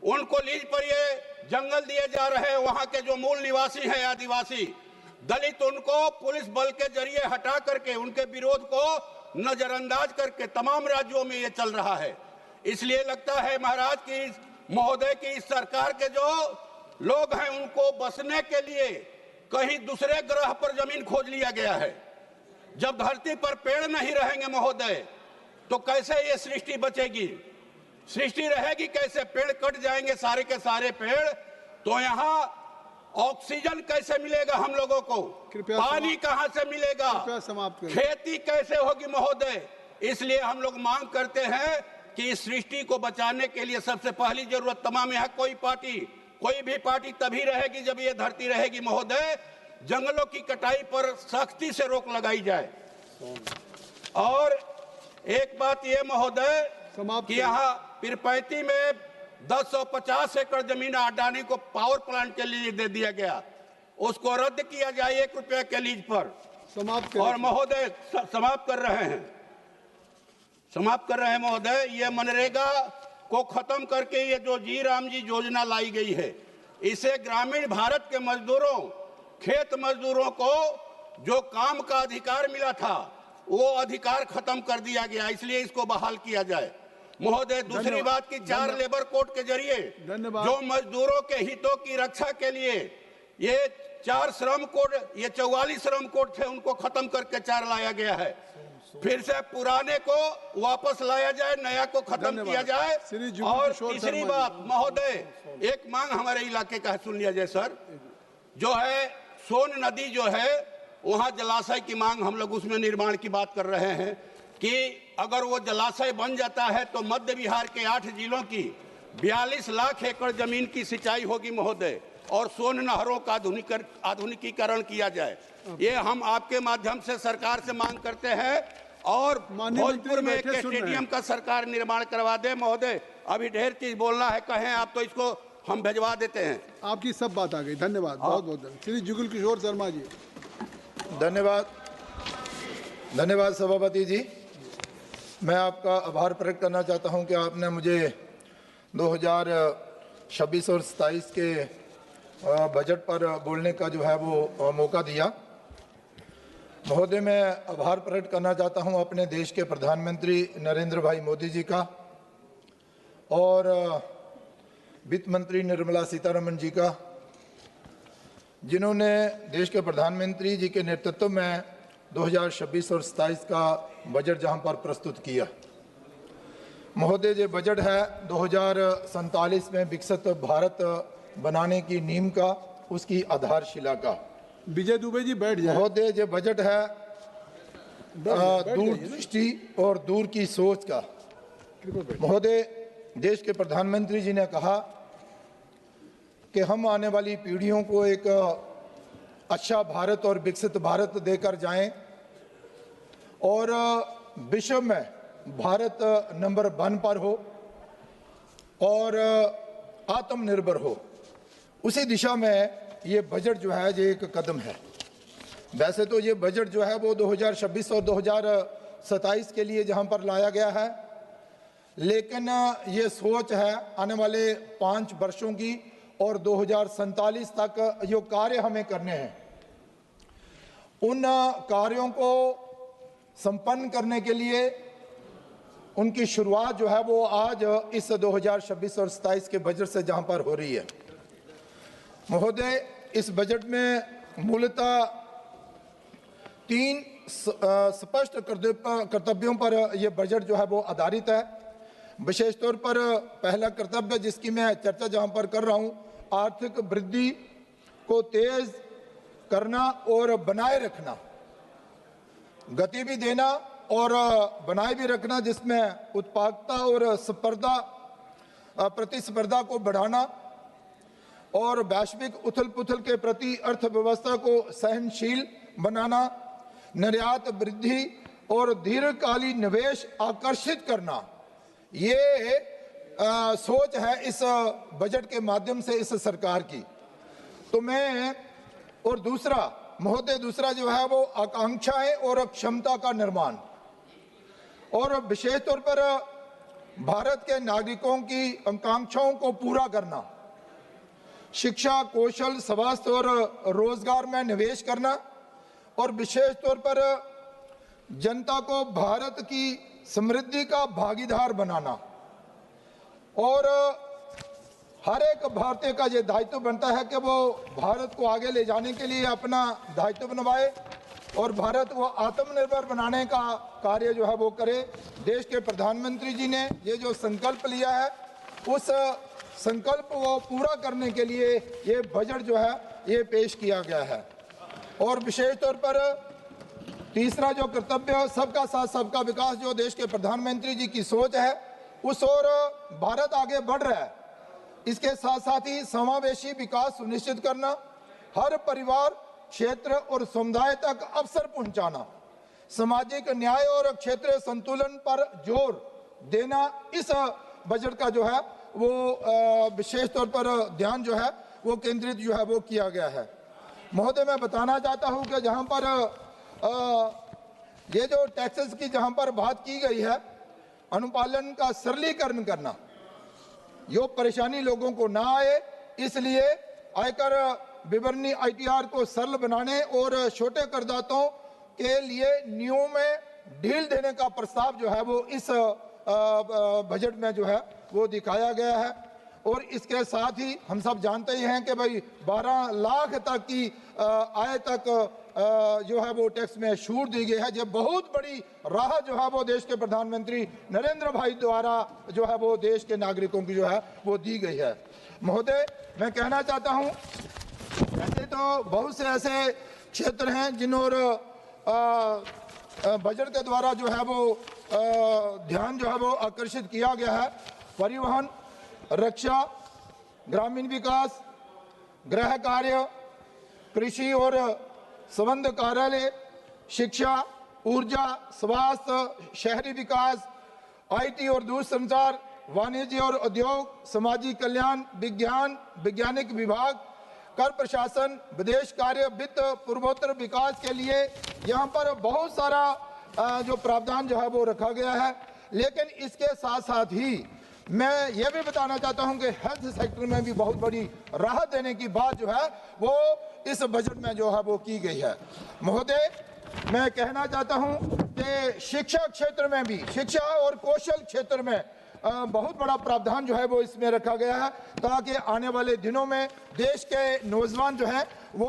उनको लीज पर ये जंगल दिए जा रहे हैं। वहां के जो मूल निवासी हैं, आदिवासी दलित, उनको पुलिस बल के जरिए हटा करके, उनके विरोध को नजरअंदाज करके तमाम राज्यों में ये चल रहा है। इसलिए लगता है महाराज की महोदय की इस सरकार के जो लोग हैं उनको बसने के लिए कहीं दूसरे ग्रह पर जमीन खोज लिया गया है। जब धरती पर पेड़ नहीं रहेंगे महोदय, तो कैसे ये सृष्टि बचेगी? सृष्टि रहेगी कैसे? पेड़ कट जाएंगे सारे के सारे पेड़, तो यहाँ ऑक्सीजन कैसे मिलेगा हम लोगों को? पानी कहां से मिलेगा? खेती कैसे होगी महोदय? इसलिए हम लोग मांग करते हैं कि इस सृष्टि को बचाने के लिए सबसे पहली जरूरत, तमाम यहाँ कोई भी पार्टी तभी रहेगी जब ये धरती रहेगी महोदय, जंगलों की कटाई पर सख्ती से रोक लगाई जाए। और एक बात ये महोदय कि यहाँ पीरपैंती में 1050 एकड़ जमीन अडानी को पावर प्लांट के लिए दे दिया गया, उसको रद्द किया जाए 1 रुपये के लीज पर। और महोदय समाप्त कर रहे हैं महोदय, ये मनरेगा को खत्म करके ये जो जी राम जी योजना लाई गई है, इसे ग्रामीण भारत के मजदूरों, खेत मजदूरों को जो काम का अधिकार मिला था वो अधिकार खत्म कर दिया गया, इसलिए इसको बहाल किया जाए। महोदय, दूसरी बात की 4 लेबर कोड के जरिए जो मजदूरों के हितों की रक्षा के लिए ये 4 श्रम कोड, ये 44 श्रम कोड थे, उनको खत्म करके 4 लाया गया है। फिर से पुराने को वापस लाया जाए, नया को खत्म किया जाए। और तीसरी बात महोदय, एक मांग हमारे इलाके का है, सुन लिया जाए सर। जो है सोन नदी जो है वहां जलाशय की मांग, हम लोग उसमें निर्माण की बात कर रहे हैं कि अगर वो जलाशय बन जाता है तो मध्य बिहार के 8 जिलों की 42 लाख एकड़ जमीन की सिंचाई होगी महोदय, और सोन नहरों का आधुनिकीकरण किया जाए। ये हम आपके माध्यम से सरकार से मांग करते हैं। और भोजपुर में एक स्टेडियम का सरकार निर्माण करवा दे महोदय। अभी ढेर चीज बोलना है, कहें आप तो इसको हम भिजवा देते हैं। आपकी सब बात आ गई, धन्यवाद, बहुत बहुत धन्यवाद। श्री जुगल किशोर शर्मा जी। धन्यवाद सभापति जी। मैं आपका आभार प्रकट करना चाहता हूं कि आपने मुझे 2026 और 27 के बजट पर बोलने का जो है वो मौका दिया। महोदय, मैं आभार प्रकट करना चाहता हूं अपने देश के प्रधानमंत्री नरेंद्र भाई मोदी जी का और वित्त मंत्री निर्मला सीतारमण जी का, जिन्होंने देश के प्रधानमंत्री जी के नेतृत्व में 2026 और 27 का बजट जहां पर प्रस्तुत किया। महोदय, ये बजट है 2047 में विकसित भारत बनाने की नींव का, उसकी आधारशिला का। विजय दुबे जी बैठ जाए। महोदय, ये बजट है दूरदृष्टि और दूर की सोच का। महोदय, देश के प्रधानमंत्री जी ने कहा कि हम आने वाली पीढ़ियों को एक अच्छा भारत और विकसित भारत देकर जाएं और विश्व में भारत नंबर 1 पर हो और आत्मनिर्भर हो। उसी दिशा में ये बजट जो है ये एक कदम है। वैसे तो ये बजट जो है वो 2026 और 2027 के लिए जहां पर लाया गया है, लेकिन ये सोच है आने वाले 5 वर्षों की और 2047 तक जो कार्य हमें करने हैं, उन कार्यों को संपन्न करने के लिए उनकी शुरुआत जो है वो आज इस 2026 और 27 के बजट से जहां पर हो रही है। महोदय, इस बजट में मूलतः 3 स्पष्ट कर्तव्यों पर यह बजट जो है वो आधारित है। विशेष तौर पर पहला कर्तव्य जिसकी मैं चर्चा जहां पर कर रहा हूं, आर्थिक वृद्धि को तेज करना और बनाए रखना, गति भी देना और बनाए भी रखना, जिसमें उत्पादकता और प्रतिस्पर्धा को बढ़ाना और वैश्विक उथल पुथल के प्रति अर्थव्यवस्था को सहनशील बनाना, निर्यात वृद्धि और दीर्घकालीन निवेश आकर्षित करना, ये सोच है इस बजट के माध्यम से इस सरकार की। तो मैं और दूसरा महोदय, दूसरा जो है वो आकांक्षाएं और क्षमता का निर्माण और विशेष तौर पर भारत के नागरिकों की आकांक्षाओं को पूरा करना, शिक्षा, कौशल, स्वास्थ्य और रोजगार में निवेश करना और विशेष तौर पर जनता को भारत की समृद्धि का भागीदार बनाना। और हर एक भारतीय का ये दायित्व बनता है कि वो भारत को आगे ले जाने के लिए अपना दायित्व निभाए और भारत को आत्मनिर्भर बनाने का कार्य जो है वो करे। देश के प्रधानमंत्री जी ने ये जो संकल्प लिया है, उस संकल्प को पूरा करने के लिए ये बजट जो है ये पेश किया गया है। और विशेष तौर पर तीसरा जो कर्तव्य, सबका साथ सबका विकास, जो देश के प्रधानमंत्री जी की सोच है, उस ओर भारत आगे बढ़ रहा है। इसके साथ साथ ही समावेशी विकास सुनिश्चित करना, हर परिवार, क्षेत्र और समुदाय तक अवसर पहुंचाना, सामाजिक न्याय और क्षेत्रीय संतुलन पर जोर देना, इस बजट का जो है वो विशेष तौर पर ध्यान जो है वो केंद्रित जो है वो किया गया है। महोदय, मैं बताना चाहता हूं कि जहां पर ये जो टैक्सेस की जहां पर बात की गई है, अनुपालन का सरलीकरण करना, यो परेशानी लोगों को ना आए, इसलिए आयकर विवरणी ITR को सरल बनाने और छोटे करदाताओं के लिए नियमों में ढील देने का प्रस्ताव जो है वो इस बजट में जो है वो दिखाया गया है। और इसके साथ ही हम सब जानते ही हैं कि भाई 12 लाख तक की आय तक जो है वो टैक्स में छूट दी गई है। ये बहुत बड़ी राहत जो है वो देश के प्रधानमंत्री नरेंद्र भाई द्वारा जो है वो देश के नागरिकों की जो है वो दी गई है। महोदय, मैं कहना चाहता हूं, ऐसे तो बहुत से ऐसे क्षेत्र हैं जिन और बजट के द्वारा जो है वो ध्यान जो है वो आकर्षित किया गया है। परिवहन, रक्षा, ग्रामीण विकास, गृह कार्य, कृषि और संबंध कार्यालय, शिक्षा, ऊर्जा, स्वास्थ्य, शहरी विकास, आईटी और दूरसंचार, वाणिज्य और उद्योग, सामाजिक कल्याण, विज्ञान, वैज्ञानिक विभाग, कर प्रशासन, विदेश कार्य, वित्त, पूर्वोत्तर विकास के लिए यहाँ पर बहुत सारा जो प्रावधान जो है वो रखा गया है। लेकिन इसके साथ साथ ही मैं ये भी बताना चाहता हूं कि हेल्थ सेक्टर में भी बहुत बड़ी राहत देने की बात जो है वो इस बजट में जो है वो की गई है। महोदय, मैं कहना चाहता हूं कि शिक्षा क्षेत्र में भी, शिक्षा और कौशल क्षेत्र में बहुत बड़ा प्रावधान जो है वो इसमें रखा गया है, ताकि आने वाले दिनों में देश के नौजवान जो हैं वो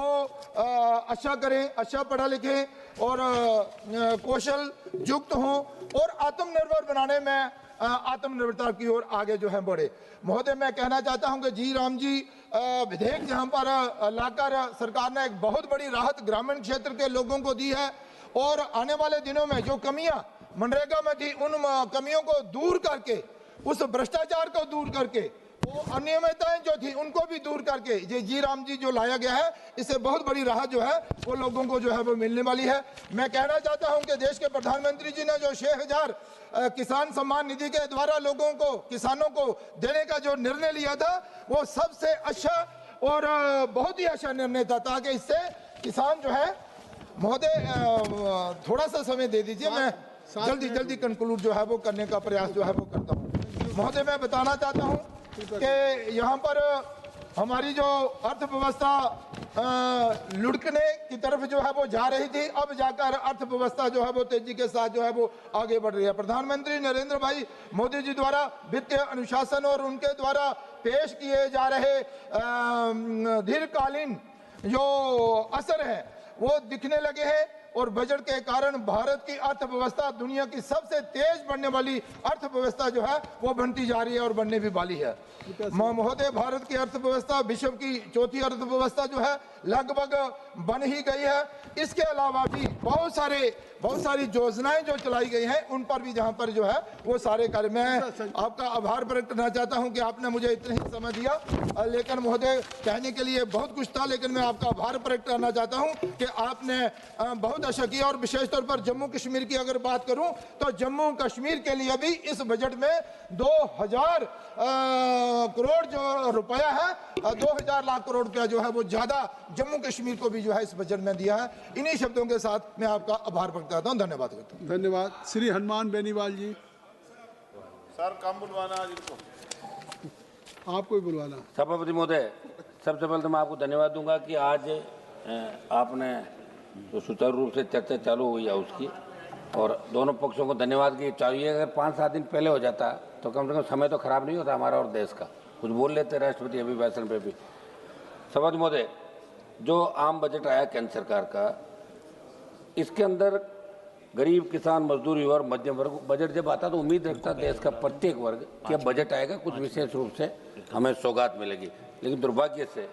अच्छा करें, अच्छा पढ़ा लिखें और कौशल युक्त हों और आत्मनिर्भर बनाने में आत्मनिर्भरता की ओर आगे जो है बढ़े। महोदय, मैं कहना चाहता हूं कि जी राम जी विधेयक जहां पर लाकर सरकार ने एक बहुत बड़ी राहत ग्रामीण क्षेत्र के लोगों को दी है और आने वाले दिनों में जो कमियां मनरेगा में थी उन कमियों को दूर करके, उस भ्रष्टाचार को दूर करके, वो अनियमितताएं जो थी उनको भी दूर करके ये जी राम जी जो लाया गया है, इससे बहुत बड़ी राहत जो है वो लोगों को जो है वो मिलने वाली है। मैं कहना चाहता हूं कि देश के प्रधानमंत्री जी ने जो 6,000 किसान सम्मान निधि के द्वारा लोगों को, किसानों को देने का जो निर्णय लिया था वो सबसे अच्छा और बहुत ही अच्छा निर्णय था, ताकि इससे किसान जो है, महोदय थोड़ा सा समय दे दीजिए, मैं जल्दी कंक्लूड जो है वो करने का प्रयास जो है वो करता हूँ। महोदय, मैं बताना चाहता हूँ कि यहाँ पर हमारी जो अर्थव्यवस्था लुढ़कने की तरफ जो है वो जा रही थी, अब जाकर अर्थव्यवस्था जो है वो तेजी के साथ जो है वो आगे बढ़ रही है। प्रधानमंत्री नरेंद्र भाई मोदी जी द्वारा वित्तीय अनुशासन और उनके द्वारा पेश किए जा रहे दीर्घकालीन जो असर है वो दिखने लगे हैं और बजट के कारण भारत की अर्थव्यवस्था दुनिया की सबसे तेज बढ़ने वाली अर्थव्यवस्था जो है वो बनती जा रही है और बनने भी वाली है। महोदय, भारत की अर्थव्यवस्था विश्व की चौथी अर्थव्यवस्था जो है लगभग बन ही गई है। इसके अलावा भी बहुत सारी योजनाएं जो चलाई गई हैं उन पर भी जहां पर जो है वो सारे कार्य, मैं आपका आभार प्रकट करना चाहता हूं कि आपने मुझे इतना ही समय दिया। लेकिन महोदय, कहने के लिए बहुत कुछ था, लेकिन मैं आपका आभार प्रकट करना चाहता हूं कि आपने बहुत अच्छा किया। और विशेष तौर पर जम्मू कश्मीर की अगर बात करूं तो जम्मू कश्मीर के लिए भी इस बजट में 2000 करोड़ जो रुपया है, 2000 लाख करोड़ रुपया जो है वो ज्यादा जम्मू कश्मीर को भी जो है इस बजट में दिया है। इन्हीं शब्दों के साथ मैं आपका आभार प्रकट करता हूं। धन्यवाद करता हूं। धन्यवाद। श्री हनुमान बेनीवाल जी। सर काम बुलवाना आज इनको, आपको ही बुलवाना। सभापति महोदय, सबसे पहले तो मैं आपको धन्यवाद दूंगा कि आज आपने तो सुचारू रूप से चर्चा चालू हुई है उसकी, और दोनों पक्षों को धन्यवाद की चाहिए। अगर 5-7 दिन पहले हो जाता तो कम से कम समय तो खराब नहीं होता हमारा और देश का, कुछ बोल लेते राष्ट्रपति अभिभाषण पे भी। सभापति महोदय, जो आम बजट आया केंद्र सरकार का, इसके अंदर गरीब, किसान, मजदूर, युवा और मध्यम वर्ग, बजट जब आता तो उम्मीद रखता देश का प्रत्येक वर्ग कि अब बजट आएगा, कुछ विशेष रूप से हमें सौगात मिलेगी। लेकिन दुर्भाग्य से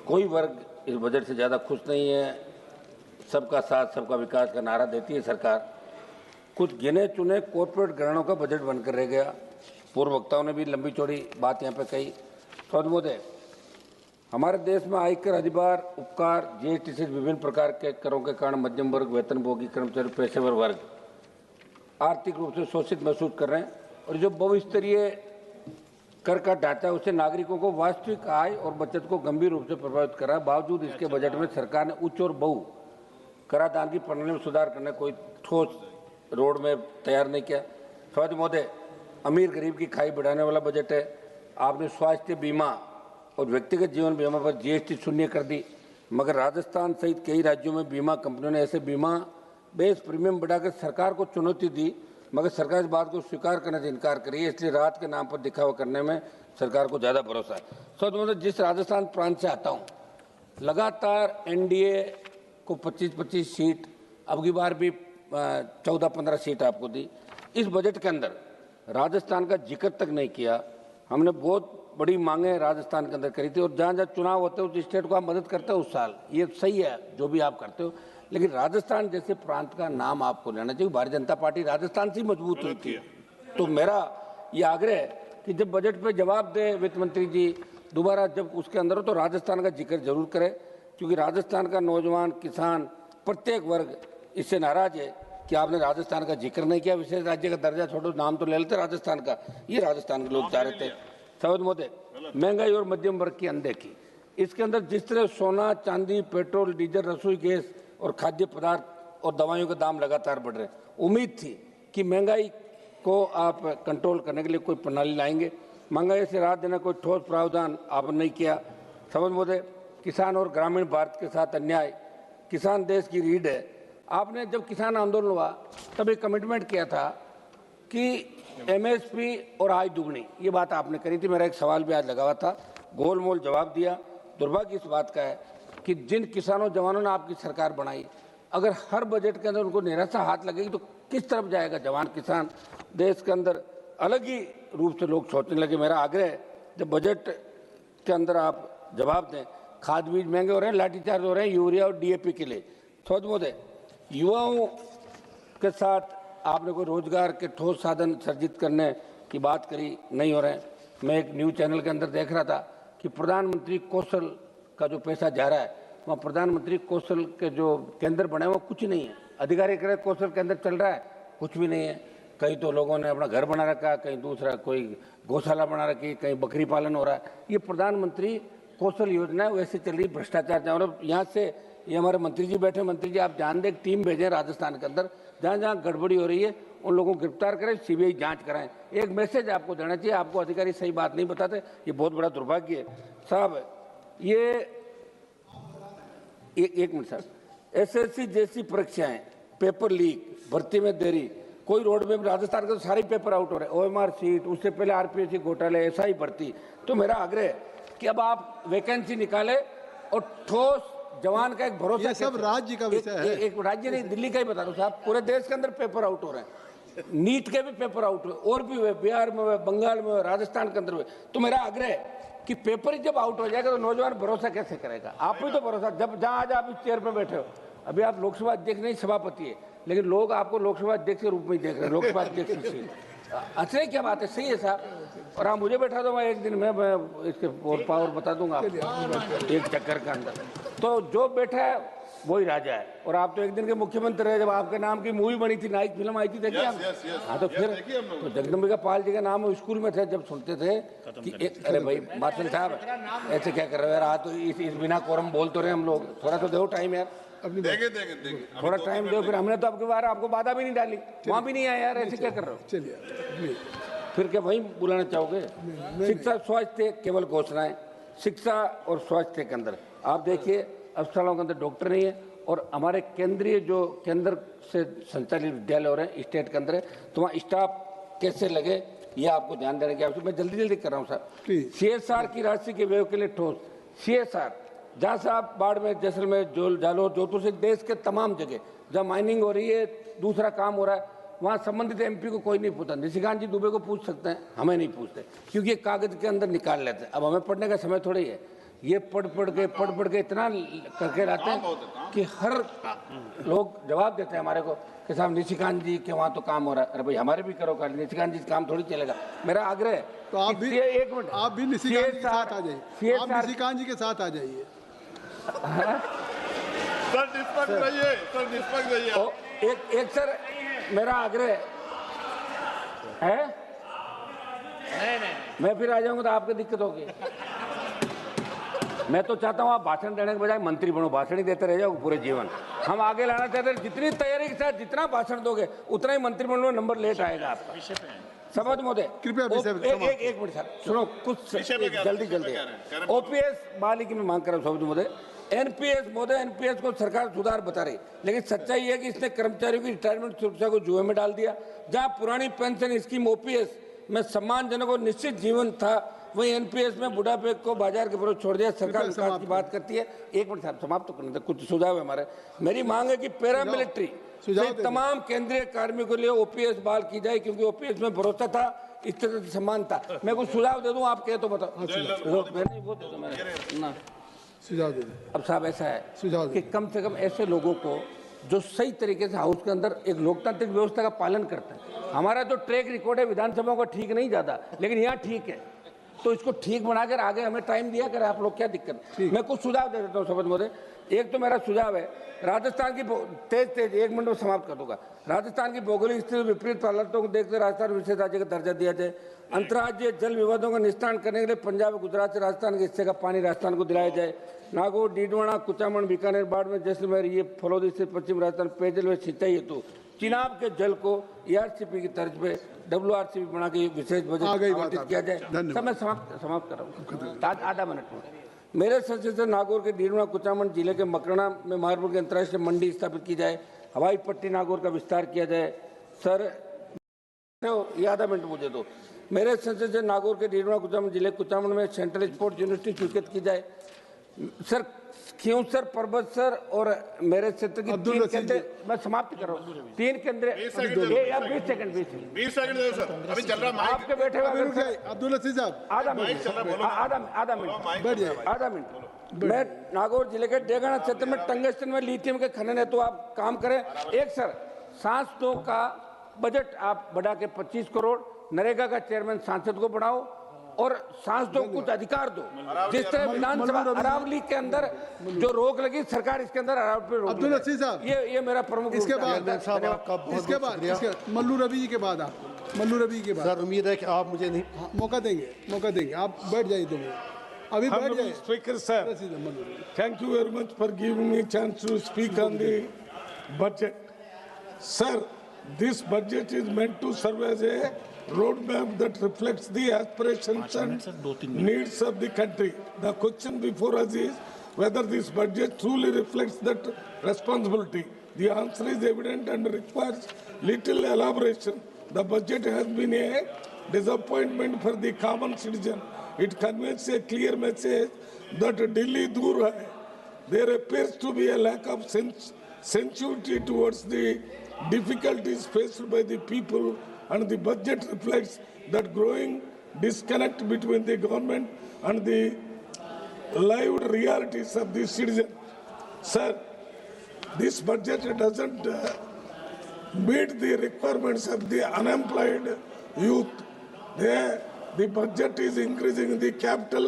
कोई वर्ग इस बजट से ज़्यादा खुश नहीं है। सबका साथ, सबका विकास का नारा देती है सरकार, कुछ गिने चुने कॉर्पोरेट घरानों का बजट बनकर रह गया। पूर्व वक्ताओं ने भी लंबी चौड़ी बात यहाँ पे कही। सभापति महोदय, हमारे देश में आयकर, अधिभार, उपकार, जीएसटी से विभिन्न प्रकार के करों के कारण मध्यम वर्ग, वेतनभोगी, कर्मचारी, पेशेवर वर्ग आर्थिक रूप से शोषित महसूस कर रहे हैं। और जो बहुस्तरीय कर का ढांचा है उससे नागरिकों को वास्तविक आय और बचत को गंभीर रूप से प्रभावित कर रहा है। बावजूद इसके बजट में सरकार ने उच्च और बहु कराधान की प्रणाली में सुधार करने कोई ठोस रोड में तैयार नहीं किया। सभापति महोदय, अमीर गरीब की खाई बढ़ाने वाला बजट है। आपने स्वास्थ्य बीमा और व्यक्तिगत जीवन बीमा पर जीएसटी शून्य कर दी, मगर राजस्थान सहित कई राज्यों में बीमा कंपनियों ने ऐसे बीमा बेस प्रीमियम बढ़ाकर सरकार को चुनौती दी, मगर सरकार इस बात को स्वीकार करने से इनकार करी है। इसलिए राहत के नाम पर दिखावा करने में सरकार को ज़्यादा भरोसा है। सभापति महोदय, जिस राजस्थान प्रांत से आता हूँ, लगातार एनडीए को 25-25 सीट, अब की बार भी 14-15 सीट आपको दी। इस बजट के अंदर राजस्थान का जिक्र तक नहीं किया। हमने बहुत बड़ी मांगे राजस्थान के अंदर करी थी, और जहाँ जहाँ चुनाव होते हैं उस स्टेट को आप मदद करते हो उस साल, ये सही है जो भी आप करते हो, लेकिन राजस्थान जैसे प्रांत का नाम आपको लेना चाहिए। भारतीय जनता पार्टी राजस्थान से मजबूत हुई थी। तो मेरा ये आग्रह है कि जब बजट पे जवाब दे वित्त मंत्री जी दोबारा, जब उसके अंदर हो तो राजस्थान का जिक्र जरूर करें, क्योंकि राजस्थान का नौजवान, किसान, प्रत्येक वर्ग इससे नाराज है कि आपने राजस्थान का जिक्र नहीं किया। विशेष राज्य का दर्जा छोड़ो, नाम तो ले लेते राजस्थान का, ये राजस्थान के लोग चाह रहे थे। सवाद मोदे, महंगाई और मध्यम वर्ग की अनदेखी, इसके अंदर जिस तरह सोना, चांदी, पेट्रोल, डीजल, रसोई गैस और खाद्य पदार्थ और दवाइयों के दाम लगातार बढ़ रहे हैं, उम्मीद थी कि महंगाई को आप कंट्रोल करने के लिए कोई प्रणाली लाएंगे। महंगाई से राहत देने कोई ठोस प्रावधान आपने नहीं किया। समझ मोदे, किसान और ग्रामीण भारत के साथ अन्याय, किसान देश की रीढ़ है। आपने जब किसान आंदोलन हुआ तब एक कमिटमेंट किया था कि एमएसपी और आय दुगनी, ये बात आपने करी थी। मेरा एक सवाल भी आज लगा हुआ था, गोलमोल जवाब दिया। दुर्भाग्य इस बात का है कि जिन किसानों जवानों ने आपकी सरकार बनाई, अगर हर बजट के अंदर उनको निराशा हाथ लगेगी तो किस तरफ जाएगा जवान किसान? देश के अंदर अलग ही रूप से लोग सोचने लगे। मेरा आग्रह है जब बजट के अंदर आप जवाब दें, खाद बीज महंगे हो रहे हैं, लाठीचार्ज हो रहे हैं यूरिया और डीएपी के लिए। सोच मोदे, युवाओं के साथ आपने कोई रोजगार के ठोस साधन सर्जित करने की बात करी, नहीं हो रहे हैं। मैं एक न्यूज़ चैनल के अंदर देख रहा था कि प्रधानमंत्री कौशल का जो पैसा जा रहा है, वहाँ प्रधानमंत्री कौशल के जो केंद्र बने हैं वो कुछ नहीं है। अधिकारी कह रहे कौशल केंद्र चल रहा है, कुछ भी नहीं है। कहीं तो लोगों ने अपना घर बना रखा, कहीं दूसरा कोई गौशाला बना रखी, कहीं बकरी पालन हो रहा है। ये प्रधानमंत्री कौशल योजना है, वैसे चल रही, भ्रष्टाचार। और यहाँ से ये हमारे मंत्री जी बैठे, मंत्री जी आप ध्यान दें, टीम भेजें राजस्थान के अंदर, जहाँ जहाँ गड़बड़ी हो रही है उन लोगों को गिरफ्तार करें, सीबीआई जांच कराएं। एक मैसेज आपको देना चाहिए, आपको अधिकारी सही बात नहीं बताते, ये बहुत बड़ा दुर्भाग्य है साहब। ये एक मिनट सर, एसएससी जैसी परीक्षाएं, पेपर लीक, भर्ती में देरी, कोई रोड में राजस्थान के तो सारे पेपर आउट हो रहे हैं, ओएमआर सीट, उससे पहले आरपीएससी घोटाले, ऐसा ही भर्ती। तो मेरा आग्रह है कि अब आप वैकेंसी निकाले और ठोस जवान का एक भरोसा। ये सब राज्य का विषय है। एक राज्य नहीं, दिल्ली का ही बता दो साहब, पूरे देश के अंदर पेपर आउट हो रहे हैं, नीट के भी पेपर आउट हुए, और भी हुए, बिहार में हुए, बंगाल में हुए, राजस्थान के अंदर हुए। तो मेरा आग्रह है कि पेपर ही जब आउट हो जाएगा तो नौजवान भरोसा कैसे करेगा? आप भी तो भरोसा, जब जहां आज आप इस चेयर पे बैठे हो, अभी आप लोकसभा अध्यक्ष नहीं सभापति है, लेकिन लोग आपको लोकसभा अध्यक्ष के रूप में ही देख रहे हैं, लोकसभा अध्यक्ष। अच्छा क्या बात है, सही है साहब। और आप मुझे बैठा दो, मैं एक दिन में मैं इसके और पावर बता दूंगा आपको एक चक्कर के अंदर। तो जो बैठा है वही राजा है। और आप तो एक दिन के मुख्यमंत्री रहे, जब आपके नाम की मूवी बनी थी, नाइक फिल्म आई थी, देखिए आप। हाँ तो फिर तो जगदम्बिका पाल जी का नाम स्कूल में थे, जब सुनते थे कि अरे भाई मार्शल साहब ऐसे क्या कर रहे हो यार, तो इस बिना कोरम बोल तो रहे हम लोग, थोड़ा तो दो टाइम यार, देंगे थोड़ा टाइम दो। फिर हमने तो आपके बार आपको बाधा भी नहीं डाली, वहाँ भी नहीं आया यार, ऐसे क्या कर रहे हो? चलिए फिर क्या वहीं बुलाना चाहोगे? शिक्षा स्वास्थ्य केवल घोषणाएं, शिक्षा और स्वास्थ्य के अंदर आप देखिए अस्पतालों के अंदर डॉक्टर नहीं है, और हमारे केंद्रीय जो केंद्र से संचालित विद्यालय हो रहे हैं स्टेट के अंदर, तो वहाँ स्टाफ कैसे लगे ये आपको ध्यान देने की आवश्यकता। मैं जल्दी जल्दी कर रहा हूँ साहब। सीएसआर की राशि के व्यय के लिए ठोस सीएसआर, जहाँ से आप बाड़मेर, जैसलमेर, जालौर, जोधपुर से देश के तमाम जगह जहाँ माइनिंग हो रही है, दूसरा काम हो रहा है, वहाँ संबंधित एमपी को कोई नहीं पूछता। निशिकांत जी दुबे को पूछ सकते हैं, हमें नहीं पूछते, क्योंकि ये कागज के अंदर निकाल लेते हैं। अब हमें पढ़ने का समय थोड़ी है, ये पढ़ पढ़ के इतना करके लाते हैं कि हर लोग जवाब देते हैं हमारे को कि साहब निशिकांत जी के वहाँ तो काम हो रहा है। अरे भाई हमारे भी करो, निशिकांत जी काम थोड़ी चलेगा। मेरा आग्रह है तो आप भी एक मिनट, आप भी निशिकांत जी के साथ आ जाइए, आप निशिकांत जी के साथ आ जाइए। सर निष्पक्ष रहिए, सर निष्पक्ष रहिए। एक सर मेरा आग्रह है, नहीं मैं फिर आ जाऊंगा तो आपको दिक्कत होगी। मैं तो चाहता हूँ आप भाषण देने के बजाय मंत्री बनो, भाषण ही देते रह जाओ पूरे जीवन। हम आगे लाना चाहते हैं, जितनी तैयारी के साथ जितना भाषण दोगे उतना ही मंत्रिमंडल में नंबर लेट आएगा आपका। समझ मोदे कृपया एक मिनट सर सुनो, कुछ जल्दी ओपीएस बहाली की मैं मांग कर रहा हूँ। समझ मोदे, एनपीएस को सरकार सुधार बता रही, लेकिन सच्चाई है कि इसने कर्मचारियों की रिटायरमेंट सुरक्षा को जुए में डाल दिया। जहां पुरानी पेंशन स्कीम ओपीएस में सम्मानजनक और निश्चित जीवन था, वही एनपीएस में बुढ़ापे को बाजार के विरुद्ध छोड़ दिया। सरकार विकास की बात करती है। एक मिनट साहब, समाप्त तो करने दे, कुछ सुझाव है हमारे। मेरी मांग है कि पैरामिलिट्री तमाम केंद्रीय कार्मिकों के लिए ओपीएस बहाल की जाए, क्योंकि ओपीएस में भरोसा था, इस तरह से सम्मान था। मैं कुछ सुझाव दे दूं, आप कहे तो बताओ। सुझाव दे। अब साहब ऐसा है कि कम से कम ऐसे लोगों को जो सही तरीके से हाउस के अंदर एक लोकतांत्रिक व्यवस्था का पालन करते हैं। हमारा जो ट्रैक रिकॉर्ड है विधानसभा का ठीक नहीं ज्यादा, लेकिन यहाँ ठीक है, तो इसको ठीक बनाकर आगे हमें टाइम दिया करें आप लोग, क्या दिक्कत। मैं कुछ सुझाव दे देता हूँ शपथ महोदय। एक तो मेरा सुझाव है, राजस्थान की तेज 1 मिनट में समाप्त कर दूंगा। राजस्थान की भौगोलिक स्थिति विपरीत हालतों को देखते राजस्थान विशेष राज्य का दर्जा दिया जाए। अंतर्राज्यीय जल विवादों का निस्तारण करने के लिए पंजाब और गुजरात से राजस्थान के हिस्से का पानी राजस्थान को दिलाया जाए। नागौर, डीडवाना, कुचामन, बीकानेर, बाड़मेर, जैसलमेर, ये फलौदी से पश्चिम राजस्थान पेयजल व सिंचाई हेतु चिनाब के जल को ईआरसीपी की तर्ज पे WRCP बना के विशेष बजट आवंटित किया जाए। सब मैं समाप्त कर रहा हूँ, आधा मिनट में। मेरे संसद से नागौर के डीडवाना, कुचामन जिले के मकराना में मार्बल की अंतर्राष्ट्रीय मंडी स्थापित की जाए। हवाई पट्टी नागौर का विस्तार किया जाए। सर ये आधा मिनट मुझे दो। मेरे संसद से नागौर के डीडवाना, कुचामन जिले कुचामन में सेंट्रल स्पोर्ट्स यूनिवर्सिटी स्वीकृत की जाए। सर खियूसर, पर्वत सर और मेरे क्षेत्र की 3 केंद्र, मैं समाप्त कर रहा हूँ। 3 केंद्र 20 सेकंड अभी चल रहा है आपके बैठे हुए अब्दुल अजीज साहब, आधा मिनट। मैं नागौर जिले के डेगाना क्षेत्र में टंगस्टन में लिथियम के खनन है, तो आप काम करें। एक सर सांसदों का बजट आप बढ़ा के 25 करोड़, नरेगा का चेयरमैन सांसद को बढ़ाओ और सांसदों को कुछ अधिकार दो। जिस तरह विधानसभा अरावली के अंदर जो रोक लगी, सरकार इसके अंदर अरावली पे रोक। अब्दुल अजीज साहब, ये मेरा प्रमुख। इसके बाद मल्लू रवि जी के बाद मल्लू रवि के बाद सर उम्मीद है कि आप मुझे नहीं मौका देंगे। आप बैठ जाइए, तुम अभी बैठ जाइए। Speaker sir, thank you very much for giving me a chance to speak on the budget. Sir, this budget is meant to serve as a roadmap that reflects the aspirations and needs of the country. The question before us is whether this budget truly reflects that responsibility. The answer is evident and requires little elaboration. The budget has been a disappointment for the common citizen. It conveys a clear message that Delhi dur hai. There appears to be a lack of sensitivity towards the difficulties faced by the people, and the budget reflects that growing disconnect between the government and the lived realities of the citizen. Sir, this budget doesn't meet the requirements of the unemployed youth. The budget is increasing the capital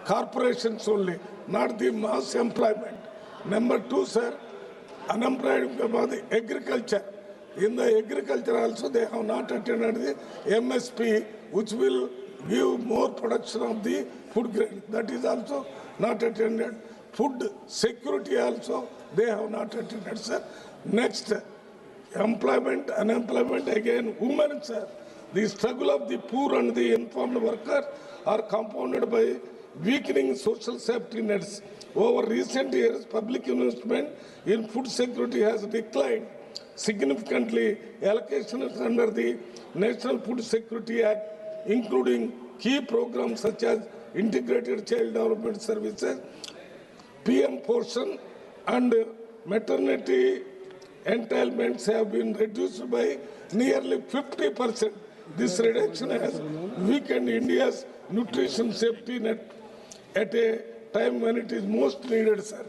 corporations only, not the mass employment. Number 2, sir, unemployed about the agriculture. In the agriculture also they have not attended the MSP, which will give more production of the food grain. That is also not attended. Food security also they have not attended, sir. Next, employment, unemployment, again, women, sir. The struggle of the poor and the informed workers are compounded by weakening social safety nets. Over recent years, public investment in food security has declined significantly. Allocations under the National Food Security Act, including key programs such as Integrated Child Development Services, PM Portion, and maternity entitlements have been reduced by nearly 50%. This reduction has weakened India's nutrition safety net at a time when it is most needed, sir.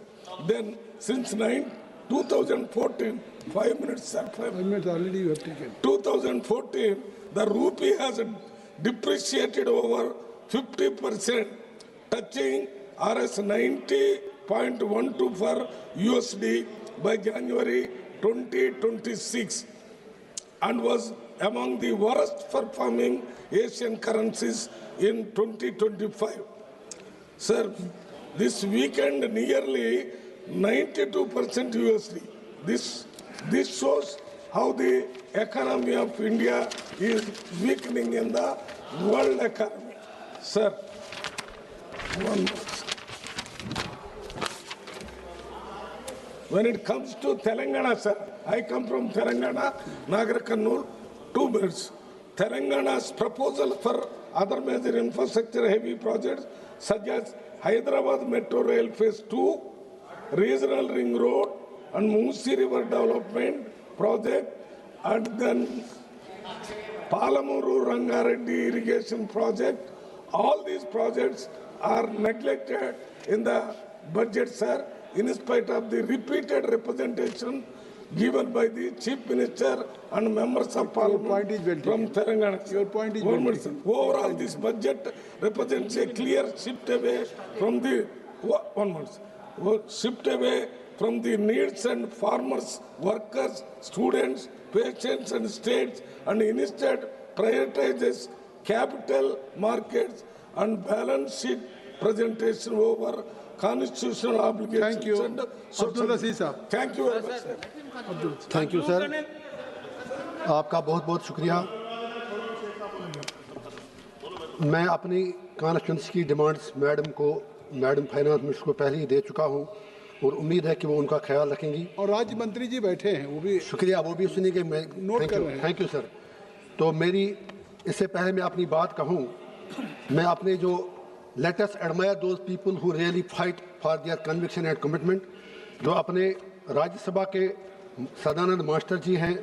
Then, since 2014, 5 minutes, sir. 5 minutes already you have taken. 2014, the rupee has depreciated over 50%, touching Rs 90.12 for USD by January 2026, and was among the worst performing Asian currencies in 2025. Sir, this weakened nearly 92% USD. This shows how the economy of India is weakening in the world economy. Sir, one more. When it comes to Telangana, sir, I come from Telangana, Nagar Kannur, 2 minutes. Telangana's proposal for other major infrastructure heavy projects such as Hyderabad Metro Rail Phase 2, Regional Ring Road and Musi River Development Project, and then Palamuru Rangareddy Irrigation Project. All these projects are neglected in the budget, sir, in spite of the repeated representation given by the Chief Minister and members of Parliament from Telangana. Your point is well taken. Overall, this budget represents a clear shift away from the needs and farmers, workers, students, patients and states, and instead prioritizes capital markets and balance sheet presentation over constitutional obligations. Thank you. And Abdul Rasid साहब. Thank you very much, sir. Thank you sir, आपका बहुत बहुत शुक्रिया। मैं अपनी constituency की demands madam finance minister को पहले ही दे चुका हूं और उम्मीद है कि वो उनका ख्याल रखेंगी। और राज्य मंत्री जी बैठे हैं, वो भी शुक्रिया, वो भी सुनेंगे। मैं नोट कर रहे हैं। Thank you sir. तो मेरी इससे पहले मैं अपनी बात कहूं, मैं अपने जो let us admire those people who really fight for their conviction and commitment, जो अपने राज्यसभा के सदानंद मास्टर जी हैं,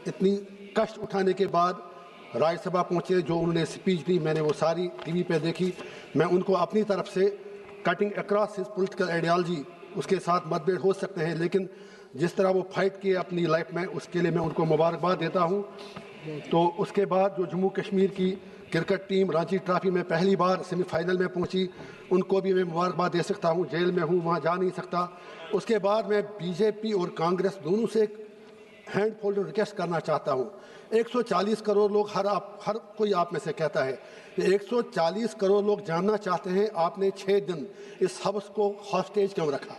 इतनी कष्ट उठाने के बाद राज्यसभा पहुंचे, जो उन्होंने स्पीच दी मैंने वो सारी टीवी पे देखी। मैं उनको अपनी तरफ से cutting across his political ideology, उसके साथ मतभेद हो सकते हैं, लेकिन जिस तरह वो फाइट किए अपनी लाइफ में, उसके लिए मैं उनको मुबारकबाद देता हूं। तो उसके बाद जो जम्मू कश्मीर की क्रिकेट टीम रांची ट्रॉफी में पहली बार सेमीफाइनल में पहुंची, उनको भी मैं मुबारकबाद दे सकता हूं। जेल में हूं, वहां जा नहीं सकता। उसके बाद मैं बीजेपी और कांग्रेस दोनों से एक हैंड फोल्ड रिक्वेस्ट करना चाहता हूं। 140 करोड़ लोग, हर कोई आप में से कहता है कि 140 करोड़ लोग जानना चाहते हैं आपने 6 दिन इस हाउस को हॉस्टेज क्यों रखा।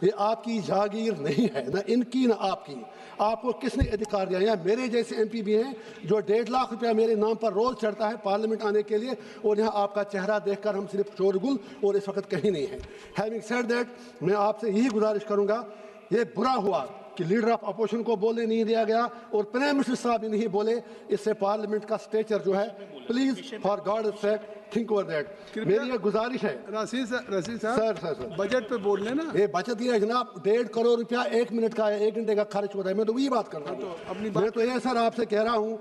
ये आपकी जागीर नहीं है, ना इनकी ना आपकी। आपको किसने अधिकार दिया? यहाँ मेरे जैसे एमपी भी हैं जो 1.5 लाख रुपया मेरे नाम पर रोज चढ़ता है पार्लियामेंट आने के लिए, और यहाँ आपका चेहरा देखकर हम सिर्फ शोरगुल और इस वक्त कहीं नहीं है। हैविंग सेड दैट, मैं आपसे यही गुजारिश करूँगा, ये बुरा हुआ कि लीडर ऑफ अपोजिशन को बोलने नहीं दिया गया और प्राइम मिनिस्टर साहब भी नहीं बोले। इससे पार्लियामेंट का स्टेचर जो है, please for God sake think over that. मेरी ये गुजारिश है। रशीद साहब सर बजट पे बोल रहे ना, ये बचत ही है जनाब। 1.5 करोड़ रुपया 1 मिनट का है, 1 घंटे का खर्च होता है। मैं तो वही बात कर रहा हूँ। मैं तो ये सर आपसे कह रहा हूँ,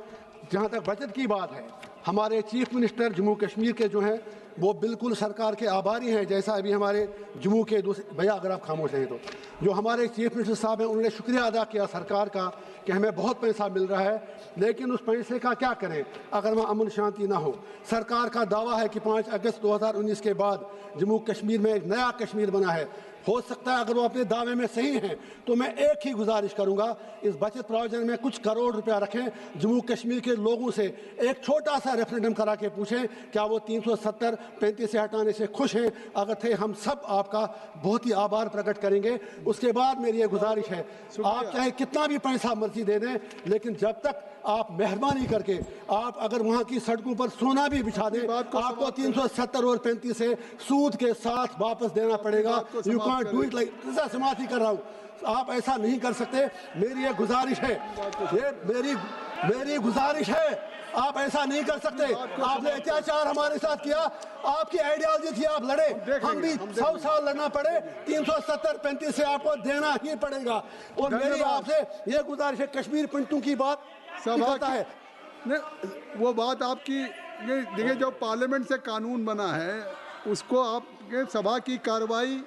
जहाँ तक बचत की बात है, हमारे चीफ मिनिस्टर जम्मू कश्मीर के जो हैं वो बिल्कुल सरकार के आभारी हैं। जैसा अभी हमारे जम्मू के दूसरे भैया, अगर आप खामोश हैं तो, जो हमारे चीफ मिनिस्टर साहब हैं, उन्होंने शुक्रिया अदा किया सरकार का कि हमें बहुत पैसा मिल रहा है, लेकिन उस पैसे का क्या करें अगर वहाँ अमन शांति ना हो। सरकार का दावा है कि 5 अगस्त 2019 के बाद जम्मू कश्मीर में एक नया कश्मीर बना है। हो सकता है अगर वो अपने दावे में सही हैं, तो मैं एक ही गुजारिश करूंगा, इस बचत प्रोविजन में कुछ करोड़ रुपया रखें। जम्मू कश्मीर के लोगों से एक छोटा सा रेफरेंडम करा के पूछें क्या वो 370-35 से हटाने से खुश हैं। अगर थे, हम सब आपका बहुत ही आभार प्रकट करेंगे। उसके बाद मेरी ये गुजारिश है, आप चाहे कितना भी पैसा मर्जी दे दें, लेकिन जब तक आप मेहरबानी करके आप अगर वहाँ की सड़कों पर सोना भी बिछा दें, आपको 370 और 35 से सूद के साथ वापस देना पड़ेगा। You can't do it like, समाप्ति कर रहा हूँ, आप ऐसा नहीं कर सकते। मेरी ये गुजारिश है, ये मेरी गुजारिश है, आप ऐसा नहीं कर सकते। आपने अत्याचार हमारे साथ किया, आपकी आइडियोलॉजी थी, आप लड़े, हम भी 100 साल लड़ना पड़े, 370-35 से आपको देना ही पड़ेगा। और मेरी आपसे ये गुजारिश है, कश्मीर पंडितों की बात सभा है वो बात आपकी, देखिए जो पार्लियामेंट से कानून बना है उसको आप सभा की कार्रवाई,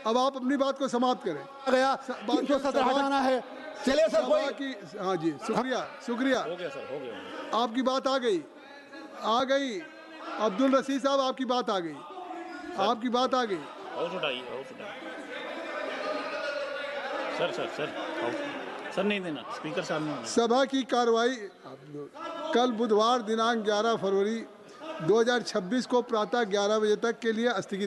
अब आप अपनी बात को समाप्त करें। गया 370 हटाना है, चलिए सर कोई की। हाँ जी, शुक्रिया हो गया सर, हो गया। आपकी बात आ गई। अब्दुल रशीद साहब, आपकी बात आ गई, आपकी बात आ गई। सर नहीं देना, स्पीकर साहब ने। सभा की कार्रवाई कल बुधवार दिनांक 11 फरवरी 2026 को प्रातः 11 बजे तक के लिए स्थगित